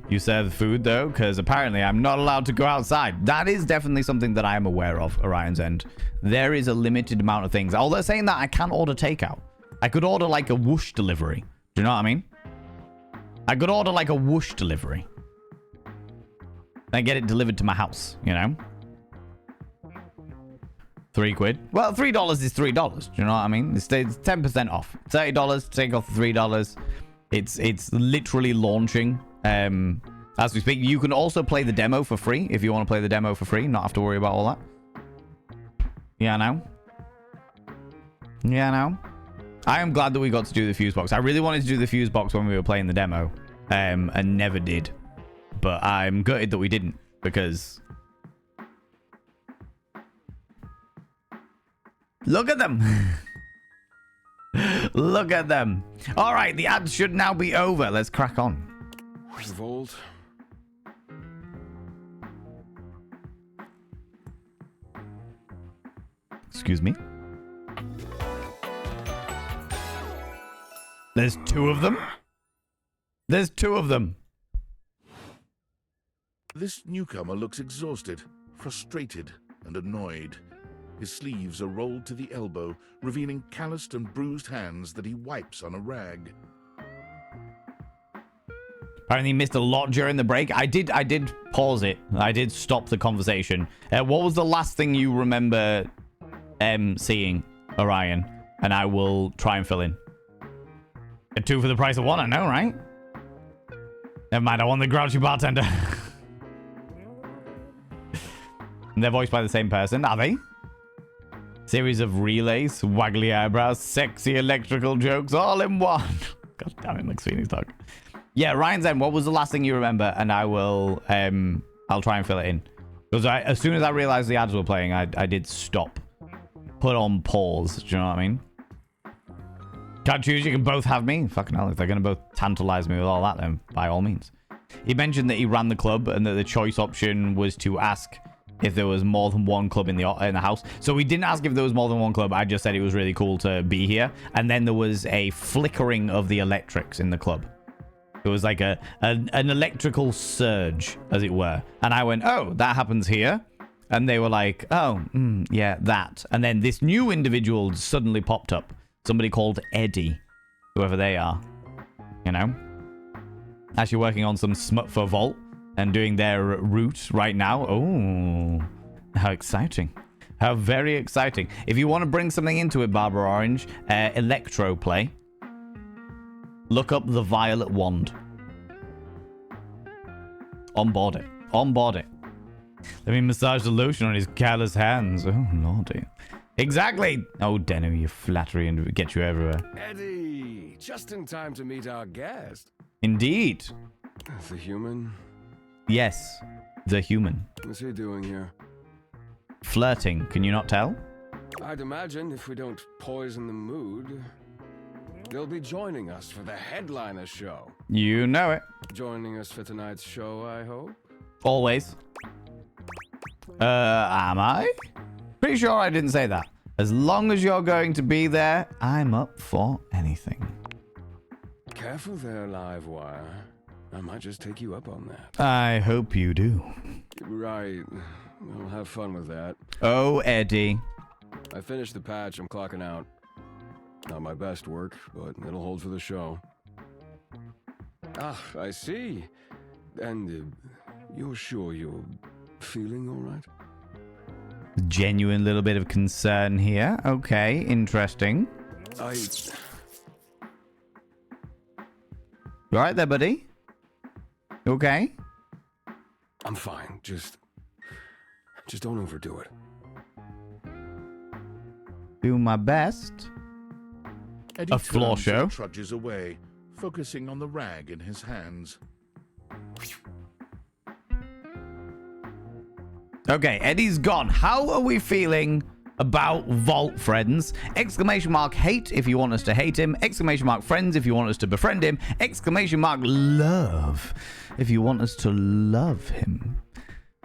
You serve food, though, because apparently I'm not allowed to go outside. That is definitely something that I am aware of, Orion's End. There is a limited amount of things. Although saying that, I can order takeout. I could order like a whoosh delivery. Do you know what I mean? I could order like a whoosh delivery. And get it delivered to my house, you know? £3. Well, $3 is $3. Do you know what I mean? It's 10% off. $30, take off $3. It's literally launching as we speak. You can also play the demo for free if you want to play the demo for free. Not have to worry about all that. Yeah, no. I am glad that we got to do the fuse box. I really wanted to do the fuse box when we were playing the demo, and never did. But I'm gutted that we didn't, because look at them. Look at them. All right, the ads should now be over. Let's crack on. Volt. Excuse me. There's two of them. There's two of them. This newcomer looks exhausted, frustrated, and annoyed. His sleeves are rolled to the elbow, revealing calloused and bruised hands that he wipes on a rag. Apparently he missed a lot during the break. I did pause it. I did stop the conversation. What was the last thing you remember seeing, Orion? And I will try and fill in. Get two for the price of one, I know, right? Never mind, I want the grouchy bartender. They're voiced by the same person, are they? Series of relays, waggly eyebrows, sexy electrical jokes, all in one. God damn it, McSweeney's dog. Yeah, Ryan's End, what was the last thing you remember? And I will, I'll try and fill it in. Because as soon as I realized the ads were playing, I did stop. Put on pause, do you know what I mean? Can't choose, you can both have me. Fucking hell, if they're going to both tantalize me with all that, then by all means. He mentioned that he ran the club and that the choice option was to ask if there was more than one club in the house. So we didn't ask if there was more than one club. I just said it was really cool to be here. And then there was a flickering of the electrics in the club. It was like an electrical surge, as it were. And I went, oh, that happens here. And they were like, oh, yeah, that. And then this new individual suddenly popped up. Somebody called Eddie, whoever they are. You know? Actually working on some smut for Vault and doing their route right now. Oh, how exciting. How very exciting. If you want to bring something into it, Barbara Orange, Electro play. Look up the Violet Wand. Onboard it. Onboard it. Let me massage the lotion on his callous hands. Oh, lordy. Exactly. Oh, Deno, you flattery and get you everywhere. Eddie, just in time to meet our guest. Indeed. The human? Yes, the human. What's he doing here? Flirting. Can you not tell? I'd imagine if we don't poison the mood, they'll be joining us for the headliner show. You know it. Joining us for tonight's show, I hope. Always. Am I? Pretty sure I didn't say that. As long as you're going to be there, I'm up for anything. Careful there, Livewire. I might just take you up on that. I hope you do. Right. I'll have fun with that. Oh, Eddie. I finished the patch. I'm clocking out. Not my best work, but it'll hold for the show. Ah, I see. And you're sure you're feeling all right? Genuine little bit of concern here. Okay, interesting. You alright there, buddy? Okay? I'm fine. Just don't overdo it. Do my best. Eddie A floor turns show. and trudges away, focusing on the rag in his hands. Okay, Eddie's gone. How are we feeling about Vault, friends? Exclamation mark hate if you want us to hate him. Exclamation mark friends if you want us to befriend him. Exclamation mark love if you want us to love him.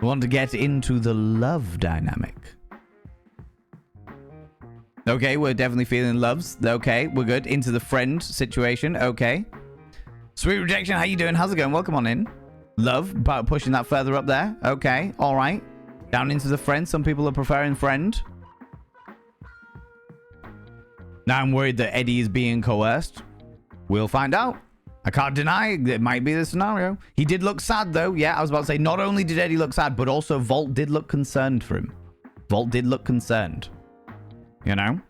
We want to get into the love dynamic. Okay, we're definitely feeling loves. Okay, we're good. Into the friend situation. Okay. Sweet Rejection, how you doing? How's it going? Welcome on in. Love, about pushing that further up there. Okay, all right. Down into the friend. Some people are preferring friend. Now I'm worried that Eddie is being coerced. We'll find out. I can't deny it might be the scenario. He did look sad, though. Yeah, I was about to say, not only did Eddie look sad, but also Vault did look concerned for him. Vault did look concerned. You know?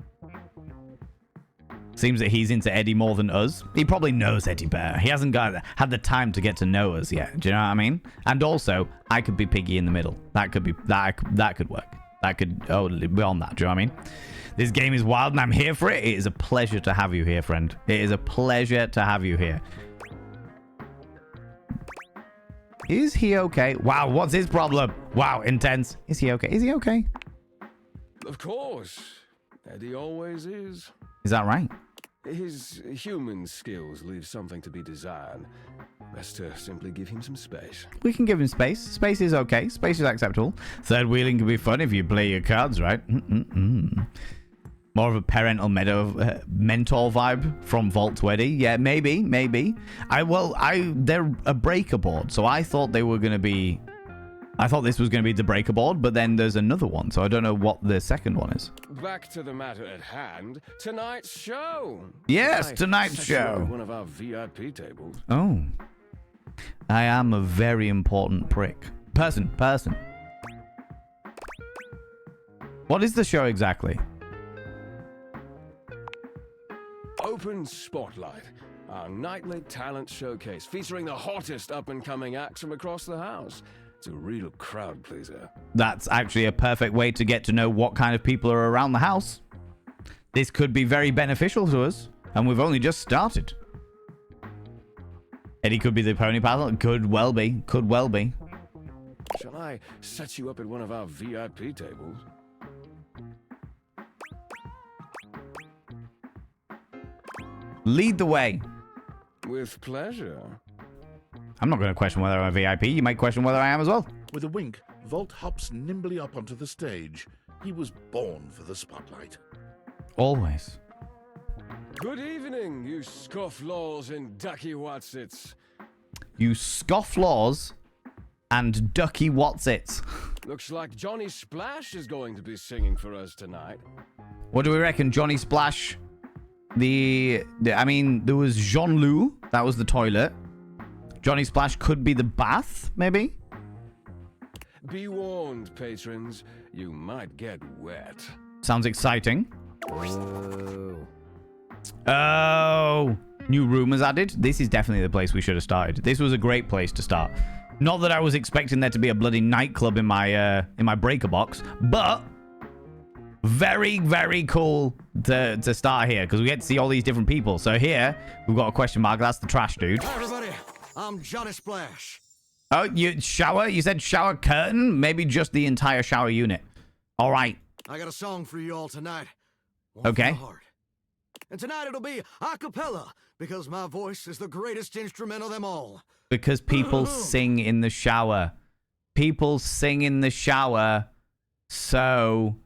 Seems that he's into Eddie more than us. He probably knows Eddie better. He hasn't had the time to get to know us yet. Do you know what I mean? And also, I could be Piggy in the middle. That could be that could work. That could be on that. Do you know what I mean? This game is wild and I'm here for it. It is a pleasure to have you here, friend. It is a pleasure to have you here. Is he okay? Wow, what's his problem? Wow, intense. Is he okay? Is he okay? Of course. Eddie always is. Is that right? His human skills leave something to be desired. Best to simply give him some space. We can give him space. Space is okay. Space is acceptable. Third wheeling can be fun if you play your cards right. More of a parental mentor vibe from Vault to Eddie. Yeah, maybe. They're a breaker board, so I thought they were going to be... I thought this was going to be the breaker board, but then there's another one, so I don't know what the second one is. Back to the matter at hand. Tonight's show. Yes, tonight's show. One of our VIP tables. Oh. I am a very important prick. Person. What is the show exactly? Open Spotlight, our nightly talent showcase featuring the hottest up-and-coming acts from across the house. It's a real crowd pleaser. That's actually a perfect way to get to know what kind of people are around the house. This could be very beneficial to us, and we've only just started. Eddie could be the pony paddle. Could well be. Shall I set you up at one of our VIP tables? Lead the way. With pleasure. I'm not going to question whether I'm a VIP. You might question whether I am as well. With a wink, Volt hops nimbly up onto the stage. He was born for the spotlight. Always. Good evening, you scofflaws and ducky watsits. You scofflaws and ducky watsits. Looks like Johnny Splash is going to be singing for us tonight. What do we reckon, Johnny Splash? I mean, there was Jean-Loup. That was the toilet. Johnny Splash could be the bath, maybe? Be warned, patrons. You might get wet. Sounds exciting. Oh. New rumors added. This is definitely the place we should have started. This was a great place to start. Not that I was expecting there to be a bloody nightclub in my breaker box, but very, very cool to start here because we get to see all these different people. So here, we've got a question mark. That's the trash dude. Hi, everybody. I'm Johnny Splash. Oh, you shower? You said shower curtain? Maybe just the entire shower unit. All right. I got a song for you all tonight. Okay. And tonight it'll be a cappella because my voice is the greatest instrument of them all. Because people sing in the shower. People sing in the shower. So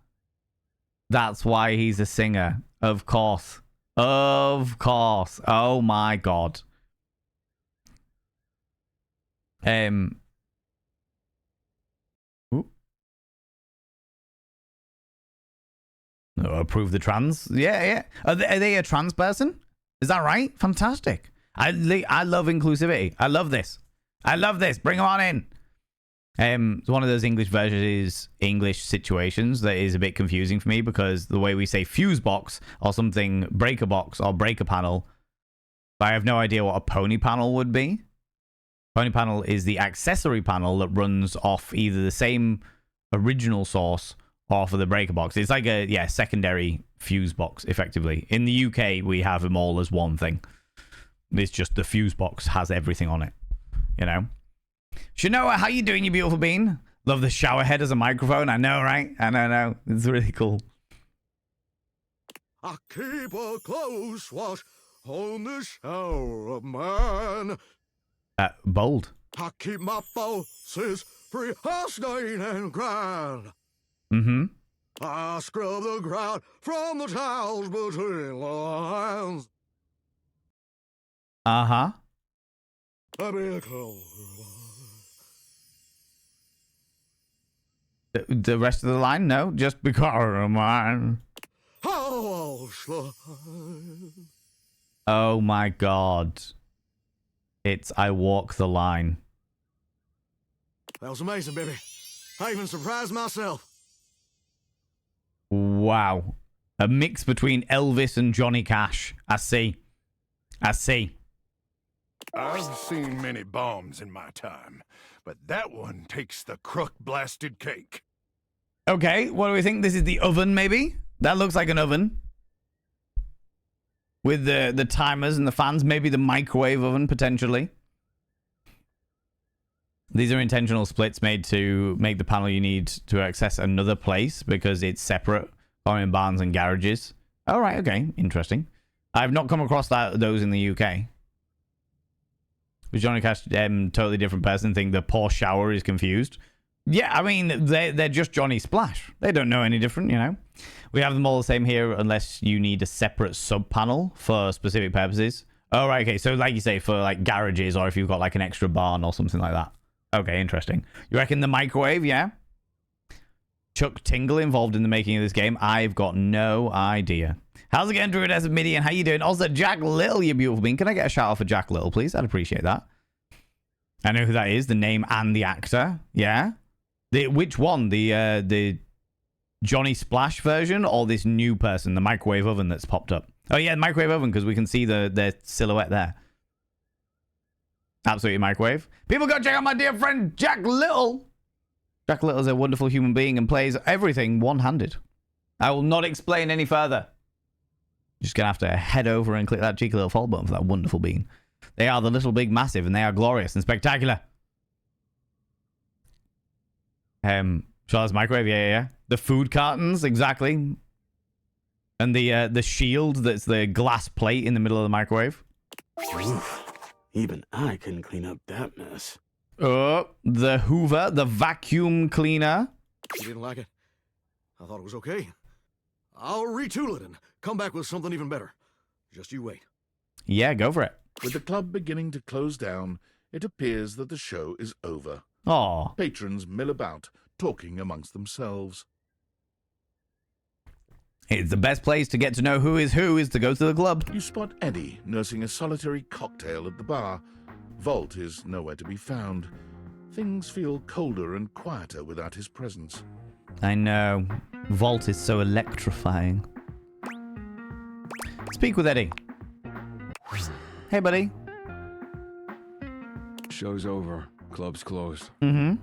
that's why he's a singer. Of course. Of course. Oh my God. Approve the trans? Yeah. Are they a trans person? Is that right? Fantastic. I love inclusivity. I love this. Bring them on in. It's one of those English situations that is a bit confusing for me because the way we say fuse box or something, breaker box or breaker panel, I have no idea what a pony panel would be. Pony panel is the accessory panel that runs off either the same original source or for the breaker box. It's like a secondary fuse box, effectively. In the UK, we have them all as one thing. It's just the fuse box has everything on it, you know. Shanoa, how you doing, you beautiful bean? Love the shower head as a microphone. I know, right? I know. It's really cool. I keep a close watch on the shower of mine. Bold. I keep my faucets free of stain and grind. Mm-hmm. I scrub the ground from the tiles between lines. Uh-huh. The rest of the line? No, just because of mine. Oh my God. It's I walk the line. That was amazing, baby. I even surprised myself. Wow. A mix between Elvis and Johnny Cash. I see. I've seen many bombs in my time, but that one takes the crook-blasted cake. Okay, what do we think? This is the oven, maybe? That looks like an oven. With the timers and the fans. Maybe the microwave oven, potentially. These are intentional splits made to make the panel you need to access another place because it's separate from in barns and garages. All right, okay, interesting. I've not come across those in the UK. Was Johnny Cash totally different person? Think the poor shower is confused? Yeah, I mean, they're just Johnny Splash. They don't know any different, you know. We have them all the same here unless you need a separate sub-panel for specific purposes. Oh, right, okay. So like you say, for like garages or if you've got like an extra barn or something like that. Okay, interesting. You reckon the microwave, yeah? Chuck Tingle involved in the making of this game? I've got no idea. How's it going, Druid as a Midian? How you doing? Also, Jack Little, you beautiful bean. Can I get a shout out for Jack Little, please? I'd appreciate that. I know who that is, the name and the actor. Yeah? Which one? The Johnny Splash version or this new person, the microwave oven that's popped up? Oh, yeah, the microwave oven, because we can see their silhouette there. Absolutely microwave. People go check out my dear friend Jack Little. Jack Little is a wonderful human being and plays everything one-handed. I will not explain any further. Just going to have to head over and click that cheeky little follow button for that wonderful bean. They are the little big massive and they are glorious and spectacular. Charles microwave, yeah. The food cartons, exactly. And the shield that's the glass plate in the middle of the microwave. Oof. Even I couldn't clean up that mess. Oh, the Hoover, the vacuum cleaner. You didn't like it? I thought it was okay. I'll retool it and come back with something even better. Just you wait. Yeah, go for it. With the club beginning to close down, it appears that the show is over. Aw. Patrons mill about, talking amongst themselves. It's the best place to get to know who is to go to the club. You spot Eddie nursing a solitary cocktail at the bar. Volt is nowhere to be found. Things feel colder and quieter without his presence. I know. Volt is so electrifying. Speak with Eddie. Hey, buddy. Show's over. Club's closed. Mm-hmm.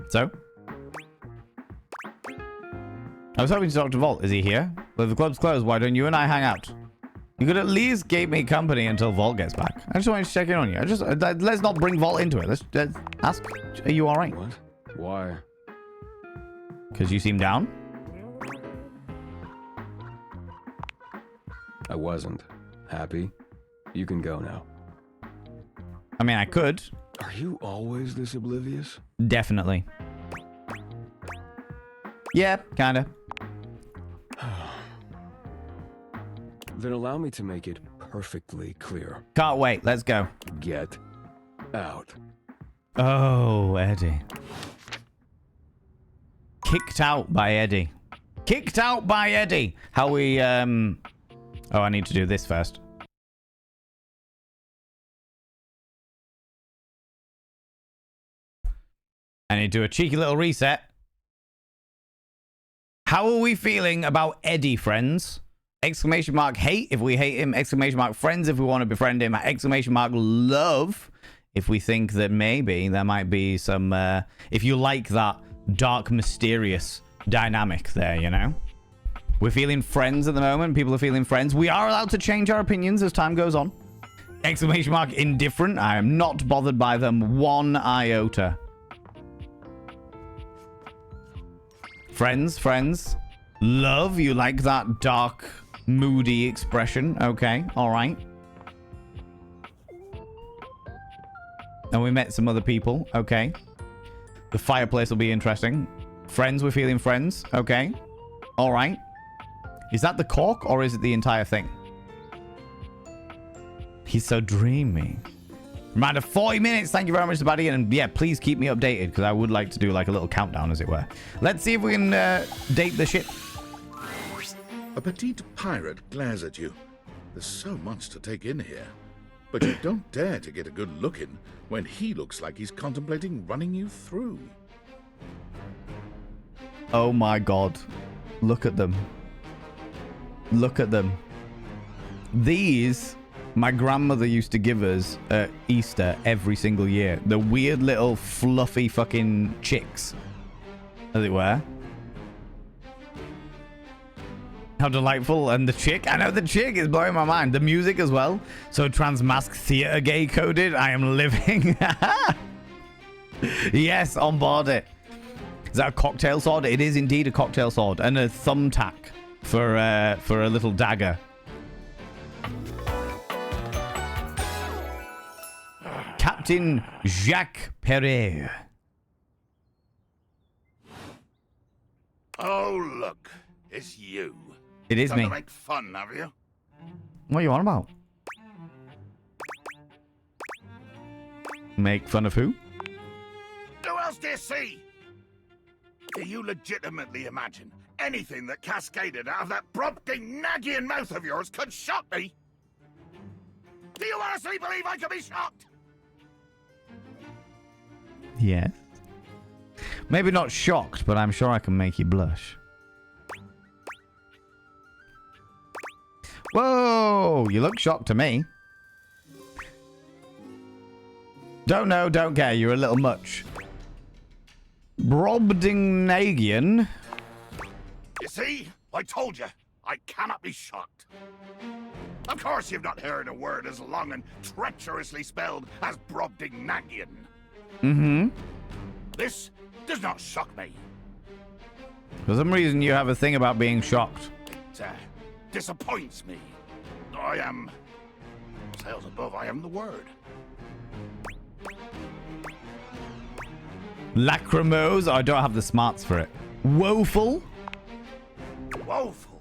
So? I was hoping to talk to Volt. Is he here? Well, the club's closed. Why don't you and I hang out? You could at least keep me company until Volt gets back. I just wanted to check in on you. Let's not bring Volt into it. Let's ask, are you all right? What? Why? Because you seem down? I wasn't. Happy? You can go now. I mean, I could. Are you always this oblivious? Definitely. Yeah, kinda. Then allow me to make it perfectly clear. Can't wait. Let's go. Get out. Oh, Eddie. Kicked out by Eddie. Kicked out by Eddie. How we, Oh, I need to do this first. I need to do a cheeky little reset. How are we feeling about Eddie, friends? Exclamation mark hate if we hate him. Exclamation mark friends if we want to befriend him. Exclamation mark love if we think that maybe there might be some... if you like that dark, mysterious dynamic there, you know? We're feeling friends at the moment. People are feeling friends. We are allowed to change our opinions as time goes on. Exclamation mark indifferent. I am not bothered by them one iota. Friends. Love, you like that dark, moody expression. Okay, all right. And we met some other people. Okay. The fireplace will be interesting. Friends, we're feeling friends. Okay. All right. Is that the cork or is it the entire thing? He's so dreamy. Reminder, 40 minutes. Thank you very much, buddy. And yeah, please keep me updated because I would like to do like a little countdown, as it were. Let's see if we can date the ship. A petite pirate glares at you. There's so much to take in here. But you don't dare to get a good look in when he looks like he's contemplating running you through. Oh my god. Look at them. Look at them. These... my grandmother used to give us at Easter every single year. The weird little fluffy fucking chicks, as it were. How delightful. And the chick, I know the chick is blowing my mind. The music as well. So Transmask Theatre gay coded. I am living. Yes, on board it. Is that a cocktail sword? It is indeed a cocktail sword. And a thumbtack for a little dagger. Captain Jacques Perret. Oh, look. It's you. It is Come me. to make fun, have you? What are you on about? Make fun of who? Who else do you see? Do you legitimately imagine anything that cascaded out of that prompting, nagging mouth of yours could shock me? Do you honestly believe I could be shocked? Yes. Maybe not shocked, but I'm sure I can make you blush. Whoa! You look shocked to me. Don't know, don't care. You're a little much. Brobdingnagian. You see? I told you. I cannot be shocked. Of course you've not heard a word as long and treacherously spelled as Brobdingnagian. Mm-hmm. This does not shock me. For some reason, you have a thing about being shocked. It disappoints me. I am details above, I am the word. Lachrymose. I don't have the smarts for it. Woeful. Woeful.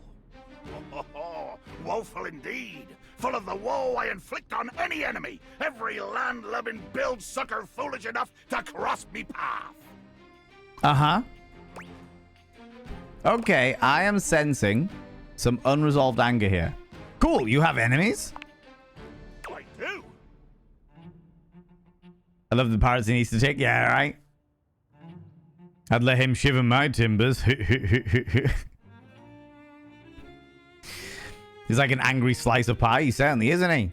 Woeful indeed. Full of the woe I inflict on any enemy. Every land-lubbing build sucker foolish enough to cross me path. Uh-huh. Okay, I am sensing some unresolved anger here. Cool, you have enemies? I do. I love the pirates he needs to take. Yeah, right. I'd let him shiver my timbers. He's like an angry slice of pie. He certainly, isn't he?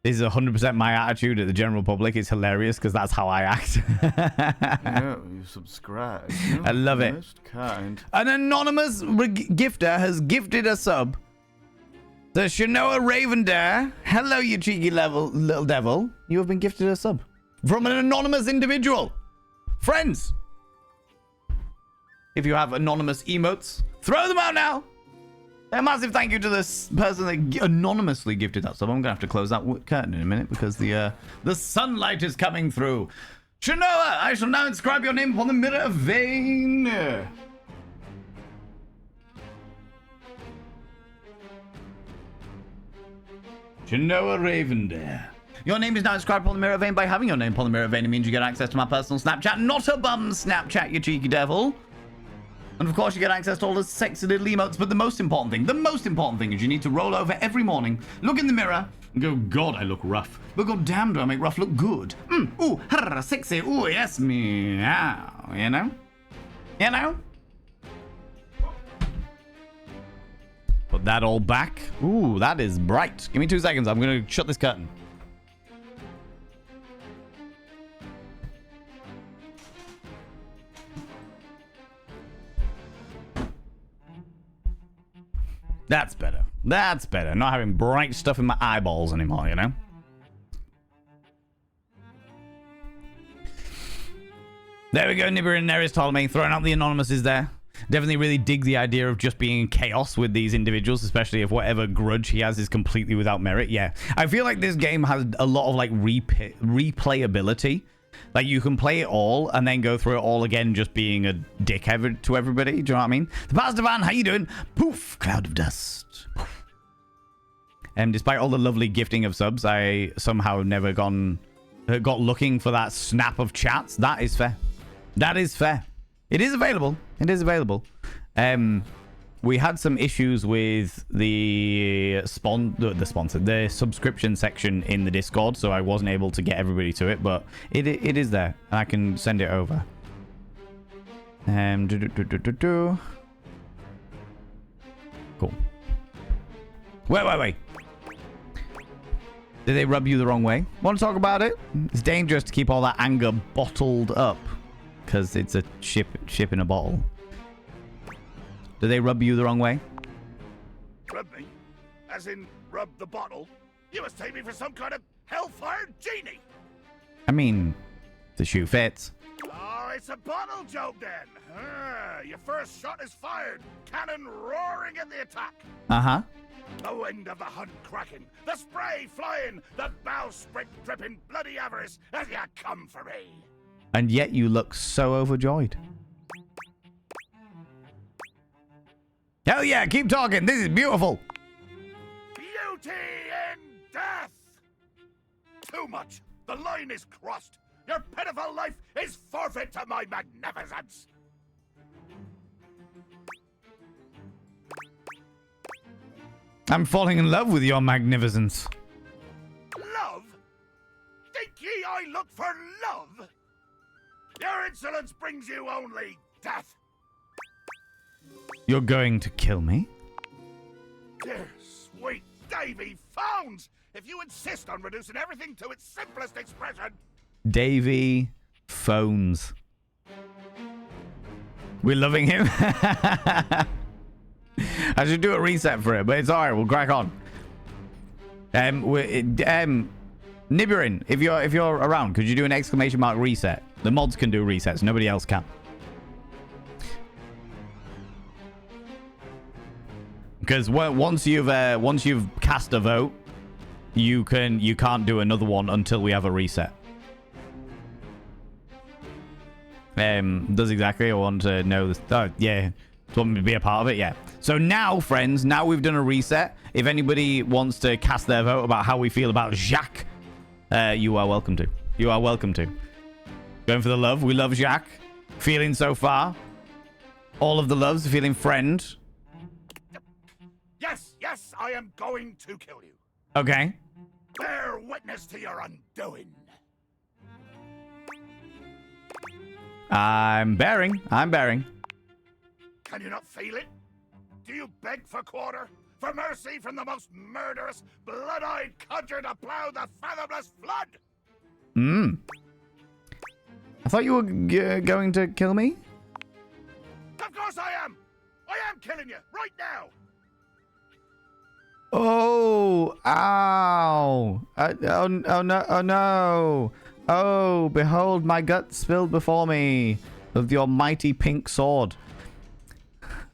This is 100% my attitude at the general public. It's hilarious because that's how I act. Yeah, you subscribe. I love it. Most kind. An anonymous gifter has gifted a sub. The Shanoa Ravendare. Hello, you cheeky little devil. You have been gifted a sub from an anonymous individual. Friends, if you have anonymous emotes, throw them out now. A massive thank you to this person that anonymously gifted that sub. I'm going to have to close that curtain in a minute because the sunlight is coming through. Shanoa, I shall now inscribe your name upon the mirror vein. Shanoa Ravendare. Your name is now inscribed upon the mirror vein. By having your name upon the mirror vein, it means you get access to my personal Snapchat. Not a bum Snapchat, you cheeky devil. And of course, you get access to all the sexy little emotes. But the most important thing is you need to roll over every morning, look in the mirror, and go, God, I look rough. But god damn, do I make rough look good. Ooh, sexy. Ooh, yes, meow. You know? You know? Put that all back. Ooh, that is bright. Give me 2 seconds. I'm going to shut this curtain. That's better. That's better. Not having bright stuff in my eyeballs anymore, you know? There we go, Nibber and Neris Ptolemy throwing out the anonymouses there. Definitely really dig the idea of just being in chaos with these individuals, especially if whatever grudge he has is completely without merit. Yeah, I feel like this game has a lot of like replayability. Like you can play it all and then go through it all again just being a dick to everybody. Do you know what I mean? The Pastor Van, how you doing? Poof, cloud of dust. Poof. Despite all the lovely gifting of subs, I somehow never got looking for that snap of chats. That is fair. That is fair. It is available. It is available. We had some issues with the subscription section in the Discord, so I wasn't able to get everybody to it, but it is there, and I can send it over. Cool. Wait. Did they rub you the wrong way? Want to talk about it? It's dangerous to keep all that anger bottled up, because it's a ship in a bottle. Did they rub you the wrong way? Rub me? As in, rub the bottle? You must take me for some kind of hellfire genie! I mean, the shoe fits. Oh, it's a bottle joke then! Your first shot is fired, cannon roaring in the attack! Uh-huh. The wind of the hunt cracking, the spray flying, the bowsprit dripping bloody avarice as you come for me! And yet you look so overjoyed. Hell yeah, keep talking. This is beautiful. Beauty in death! Too much. The line is crossed. Your pitiful life is forfeit to my magnificence. I'm falling in love with your magnificence. Love? Think ye I look for love? Your insolence brings you only death. You're going to kill me? Dear sweet Davy Phones! If you insist on reducing everything to its simplest expression... Davy Phones. We're loving him. I should do a reset for it, but it's alright, we'll crack on. Nibirin, if you're around, could you do an exclamation mark reset? The mods can do resets, nobody else can. Because once you've cast a vote, you can't do another one until we have a reset. Does exactly. I want to know this. Oh, yeah. Do you want me to be a part of it? Yeah. So now, friends, now we've done a reset. If anybody wants to cast their vote about how we feel about Jacques, you are welcome to. You are welcome to. Going for the love. We love Jacques. Feeling so far. All of the loves. Feeling friend. Yes, yes, I am going to kill you. Okay. Bear witness to your undoing. I'm bearing. I'm bearing. Can you not feel it? Do you beg for quarter? For mercy from the most murderous, blood-eyed codger to plow the fathomless flood? I thought you were going to kill me? Of course I am! I am killing you, right now! Oh, ow. Oh no, oh no. Oh, behold my guts spilled before me of your mighty pink sword.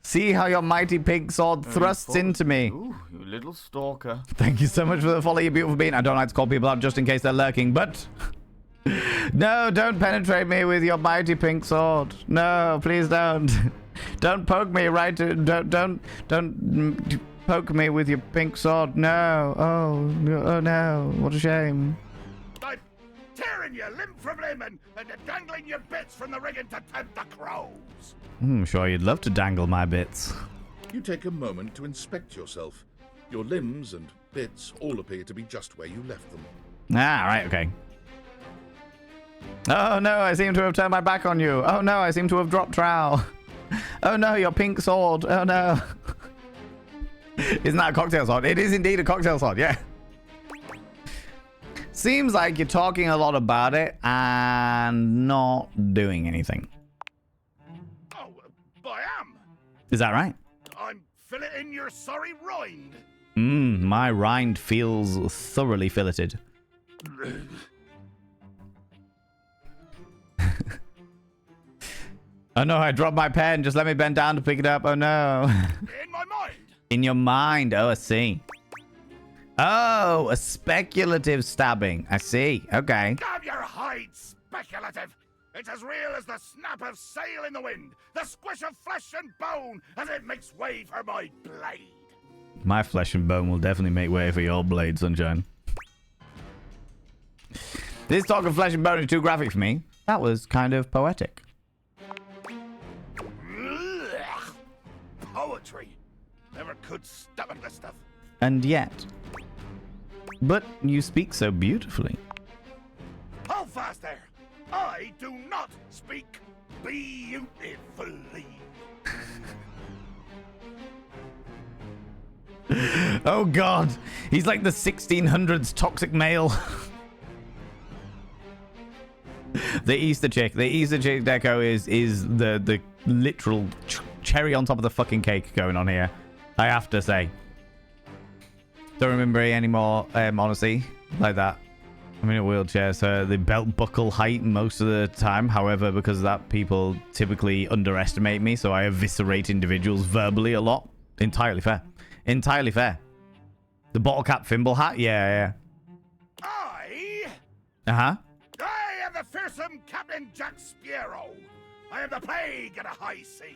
See how your mighty pink sword thrusts into me. Ooh, you little stalker. Thank you so much for the follow, you beautiful being. I don't like to call people out just in case they're lurking, but... No, don't penetrate me with your mighty pink sword. No, please don't. Don't poke me right to... Don't poke me with your pink sword. No. Oh no. What a shame. I'm tearing you limb from limb and dangling your bits from the rigging to tempt the crows. I'm sure you'd love to dangle my bits. You take a moment to inspect yourself. Your limbs and bits all appear to be just where you left them. Ah, right, okay. Oh no, I seem to have turned my back on you. Oh no, I seem to have dropped trowel. Oh no, your pink sword. Oh no. Isn't that a cocktail sword? It is indeed a cocktail sword, yeah. Seems like you're talking a lot about it and not doing anything. Oh, I am. Is that right? I'm filleting your sorry rind. My rind feels thoroughly filleted. Oh no, I dropped my pen. Just let me bend down to pick it up. Oh no. In my mind. In your mind. Oh, I see. Oh, a speculative stabbing. I see. Okay. Damn your hide, speculative. It's as real as the snap of sail in the wind, the squish of flesh and bone as it makes way for my blade. My flesh and bone will definitely make way for your blade, Sunshine. This talk of flesh and bone is too graphic for me. That was kind of poetic. Poetry. Never could stomach this stuff. And yet. But you speak so beautifully. Hold fast there. I do not speak beautifully. Oh god. He's like the 1600s toxic male. The Easter chick. The Easter chick deco is the literal cherry on top of the fucking cake going on here. I have to say. Don't remember any more, honestly, like that. I'm in a wheelchair, so the belt buckle height most of the time. However, because of that, people typically underestimate me, so I eviscerate individuals verbally a lot. Entirely fair. Entirely fair. The bottle cap thimble hat? Yeah. Uh-huh. I am the fearsome Captain Jack Sparrow. I am the plague of the high seas.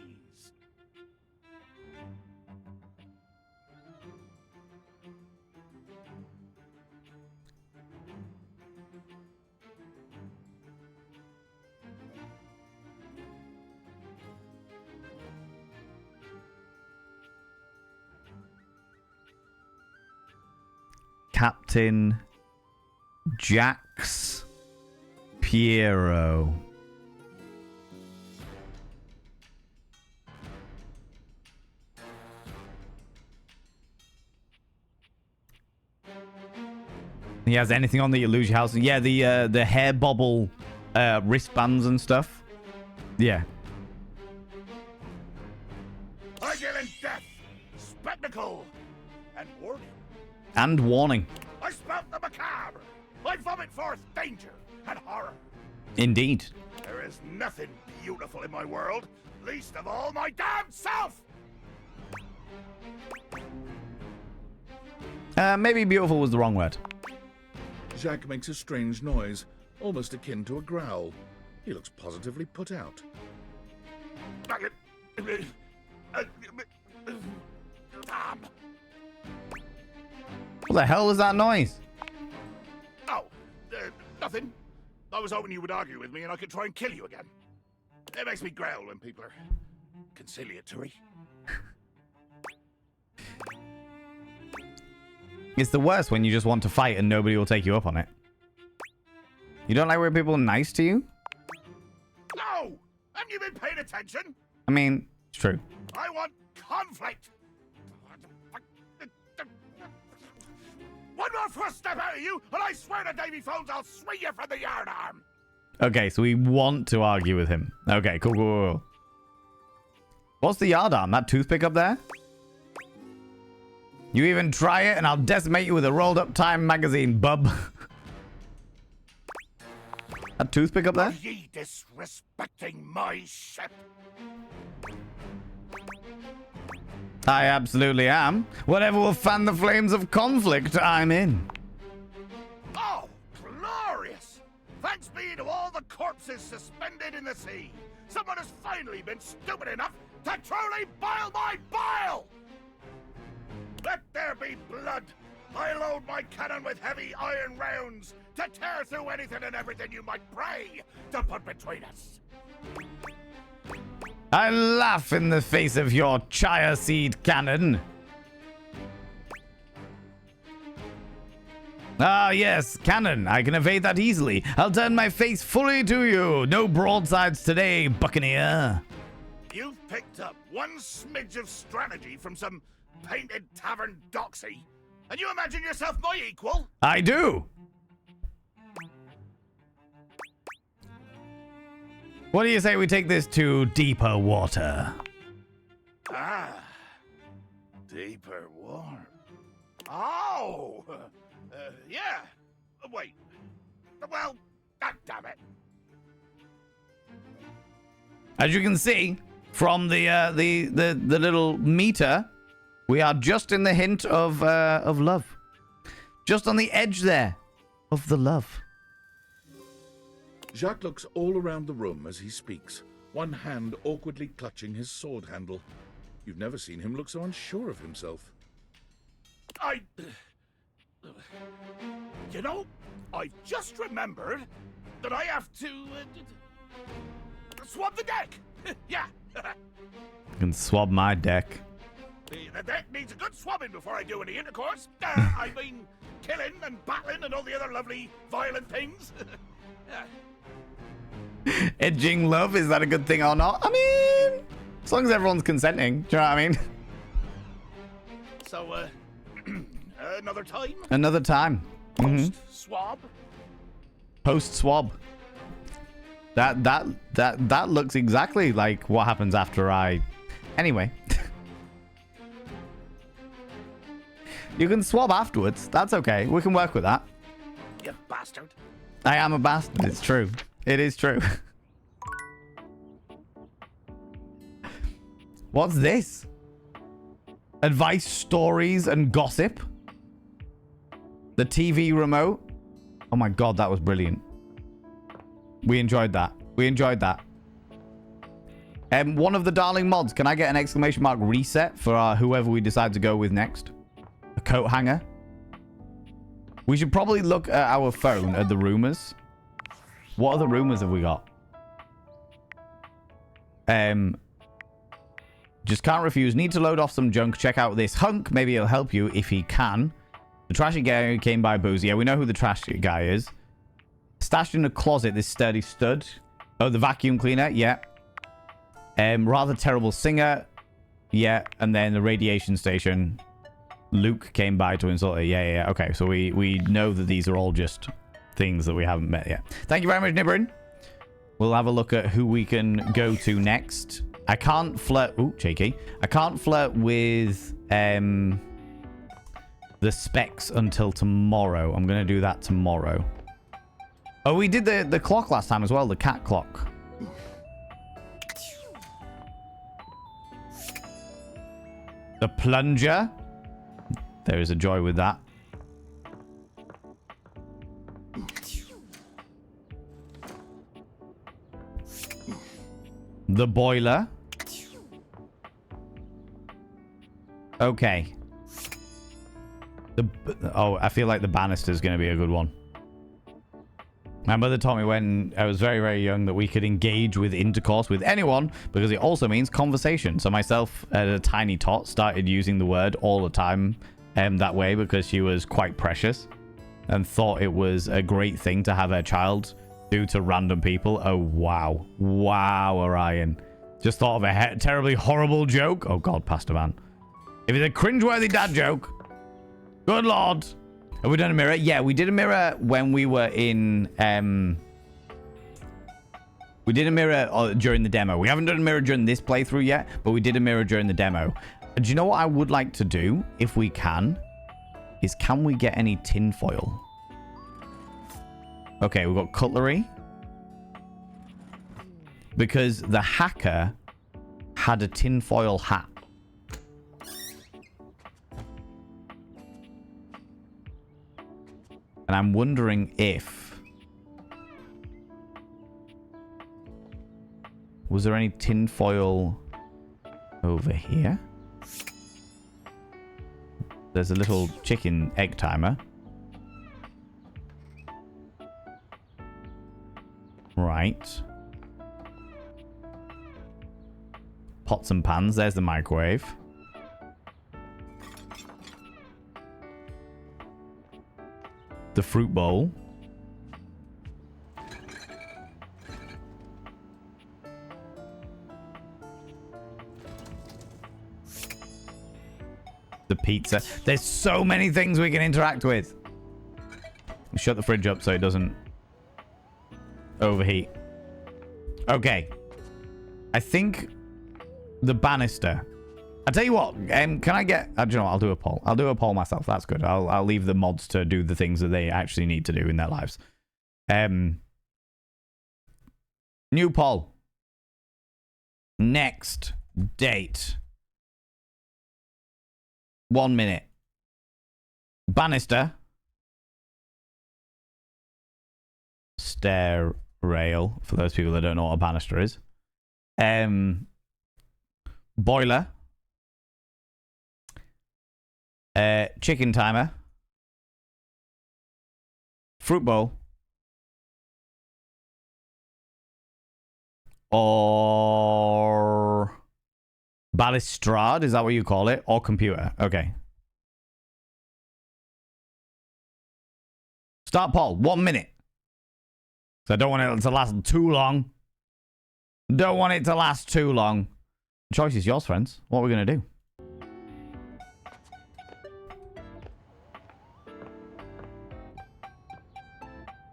Captain Jax Piero. He has anything on that you lose your house? Yeah, the hair bobble wristbands and stuff. Yeah. I deal in death, spectacle, and warning. And warning. I spout the macabre. I vomit forth danger and horror. Indeed. There is nothing beautiful in my world, least of all my damn self. Maybe beautiful was the wrong word. Jacques makes a strange noise, almost akin to a growl. He looks positively put out. What the hell was that noise? Oh, nothing. I was hoping you would argue with me and I could try and kill you again. It makes me growl when people are conciliatory. It's the worst when you just want to fight and nobody will take you up on it. You don't like when people are nice to you? No! Haven't you been paying attention? I mean, it's true. I want conflict! One more first step out of you, and I swear to Davy Phones I'll swing you from the yardarm! Okay, so we want to argue with him. Okay, cool, cool, cool. What's the yardarm? That toothpick up there? You even try it and I'll decimate you with a rolled up Time magazine, bub. That toothpick up there? Are ye disrespecting my ship? I absolutely am. Whatever will fan the flames of conflict, I'm in. Oh, glorious! Thanks be to all the corpses suspended in the sea. Someone has finally been stupid enough to truly boil my bile! Let there be blood! I load my cannon with heavy iron rounds to tear through anything and everything you might pray to put between us. I laugh in the face of your chia seed cannon. Ah, yes, cannon. I can evade that easily. I'll turn my face fully to you. No broadsides today, Buccaneer. You've picked up one smidge of strategy from some painted tavern doxy, and you imagine yourself my equal? I do. What do you say we take this to deeper water? Ah, deeper water. Oh, yeah. Wait. Well, damn it. As you can see from the little meter, we are just in the hint of love, just on the edge there of the love. Jacques looks all around the room as he speaks, one hand awkwardly clutching his sword handle. You've never seen him look so unsure of himself. You know, I've just remembered that I have to swab the deck. Yeah. You can swab my deck. The deck needs a good swabbing before I do any intercourse. I mean, killing and battling and all the other lovely violent things. Edging love, is that a good thing or not? I mean, as long as everyone's consenting. Do you know what I mean? So, another time? Another time. Post-swab? Post-swab. That looks exactly like what happens after I... Anyway. You can swab afterwards. That's okay. We can work with that. You bastard. I am a bastard. It's true. It is true. What's this? Advice, stories, and gossip? The TV remote? Oh my god, that was brilliant. We enjoyed that. We enjoyed that. One of the darling mods, can I get an exclamation mark reset for whoever we decide to go with next? A coat hanger? We should probably look at our phone at the rumors. What other rumors have we got? Just can't refuse. Need to load off some junk. Check out this hunk. Maybe it'll help you if he can. The trashy guy came by boozy. Yeah, we know who the trashy guy is. Stashed in a closet, this sturdy stud. Oh, the vacuum cleaner. Yeah. Rather terrible singer. Yeah. And then the radiation station. Luke came by to insult her. Yeah. Okay, so we know that these are all just things that we haven't met yet. Thank you very much, Nibberin. We'll have a look at who we can go to next. I can't flirt... Ooh, cheeky. I can't flirt with the specs until tomorrow. I'm going to do that tomorrow. Oh, we did the clock last time as well, the cat clock. The plunger. There is a joy with that. The boiler. Okay. Oh, I feel like the banister is going to be a good one. My mother taught me when I was very, very young that we could engage with intercourse with anyone because it also means conversation. So myself, at a tiny tot, started using the word all the time that way because she was quite precious and thought it was a great thing to have her child do to random people. Oh, wow. Wow, Orion. Just thought of a terribly horrible joke. Oh, God, Pastor Man. If it's a cringeworthy dad joke, good Lord. Have we done a mirror? Yeah, we did a mirror when we were in... we did a mirror during the demo. We haven't done a mirror during this playthrough yet, but we did a mirror during the demo. Do you know what I would like to do, if we can? Is can we get any tinfoil? Okay, we've got cutlery. Because the hacker had a tinfoil hat. And I'm wondering if... Was there any tinfoil over here? There's a little chicken egg timer. Right. Pots and pans. There's the microwave. The fruit bowl. The pizza. There's so many things we can interact with. Shut the fridge up so it doesn't overheat. Okay. I think the banister. I'll tell you what, can I get... do you know what? I'll do a poll. I'll do a poll myself. That's good. I'll leave the mods to do the things that they actually need to do in their lives. New poll. Next date. 1 minute. Banister. Stair rail, for those people that don't know what a banister is. Boiler. Chicken timer. Fruit bowl. Or balustrade, is that what you call it? Or computer. Okay. Start poll. 1 minute. So I don't want it to last too long. Don't want it to last too long. The choice is yours, friends. What are we going to do?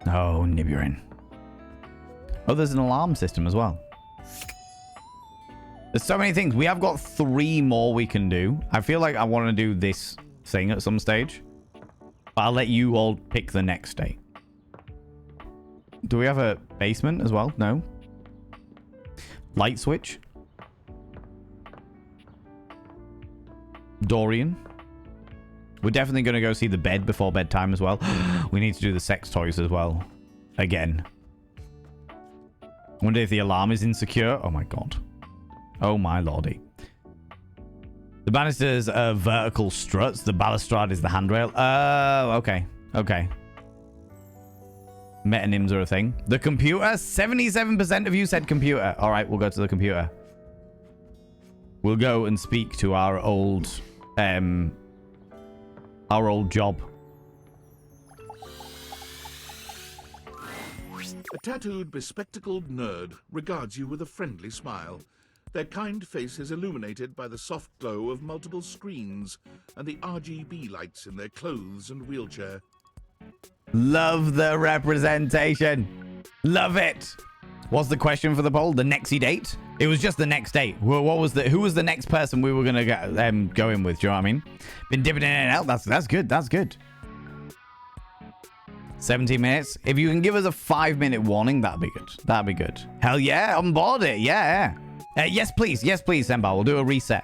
Oh, Nibirin. Oh, there's an alarm system as well. There's so many things. We have got 3 more we can do. I feel like I want to do this thing at some stage. But I'll let you all pick the next day. Do we have a basement as well? No. Light switch. Dorian. We're definitely going to go see the bed before bedtime as well. We need to do the sex toys as well. Again. Wonder if the alarm is insecure. Oh my god. Oh my lordy. The banisters are vertical struts. The balustrade is the handrail. Oh, okay. Okay. Metonyms are a thing. The computer. 77% of you said computer. All right, we'll go to the computer. We'll go and speak to our old job. A tattooed, bespectacled nerd regards you with a friendly smile. Their kind face is illuminated by the soft glow of multiple screens and the RGB lights in their clothes and wheelchair. Love the representation. Love it. What's the question for the poll? The nexty date? It was just the next date. Who was the next person we were going to go in with? Do you know what I mean? Been dipping in and out. That's good. That's good. 17 minutes. If you can give us a 5-minute warning, that'd be good. That'd be good. Hell yeah, on board it. Yeah. Yes, please. Yes, please, Semba. We'll do a reset.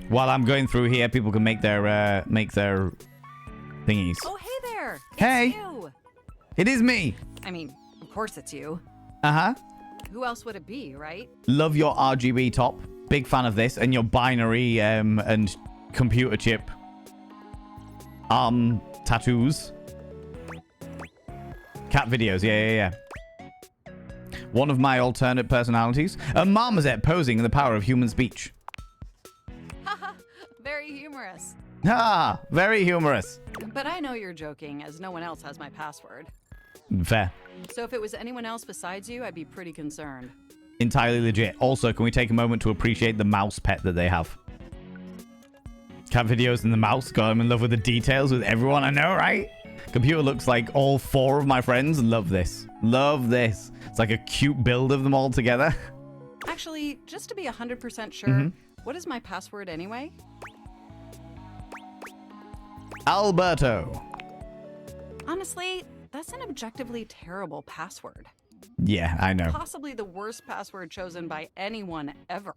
While I'm going through here, people can make their thingies. Oh, hey there. Hey. It's you. It is me. I mean, of course it's you. Uh-huh. Who else would it be, right? Love your RGB top. Big fan of this. And your binary and computer chip tattoos. Cat videos. Yeah. One of my alternate personalities. A marmoset posing in the power of human speech. Haha, very humorous. Ah, very humorous. But I know you're joking, as no one else has my password. Fair. So if it was anyone else besides you, I'd be pretty concerned. Entirely legit. Also, can we take a moment to appreciate the mouse pet that they have? Cat videos and the mouse. God, I'm in love with the details with everyone I know, right? Computer looks like all 4 of my friends. Love this. Love this. It's like a cute build of them all together. Actually, just to be 100% sure, what is my password anyway? Alberto. Honestly, that's an objectively terrible password. Yeah, I know. Possibly the worst password chosen by anyone ever.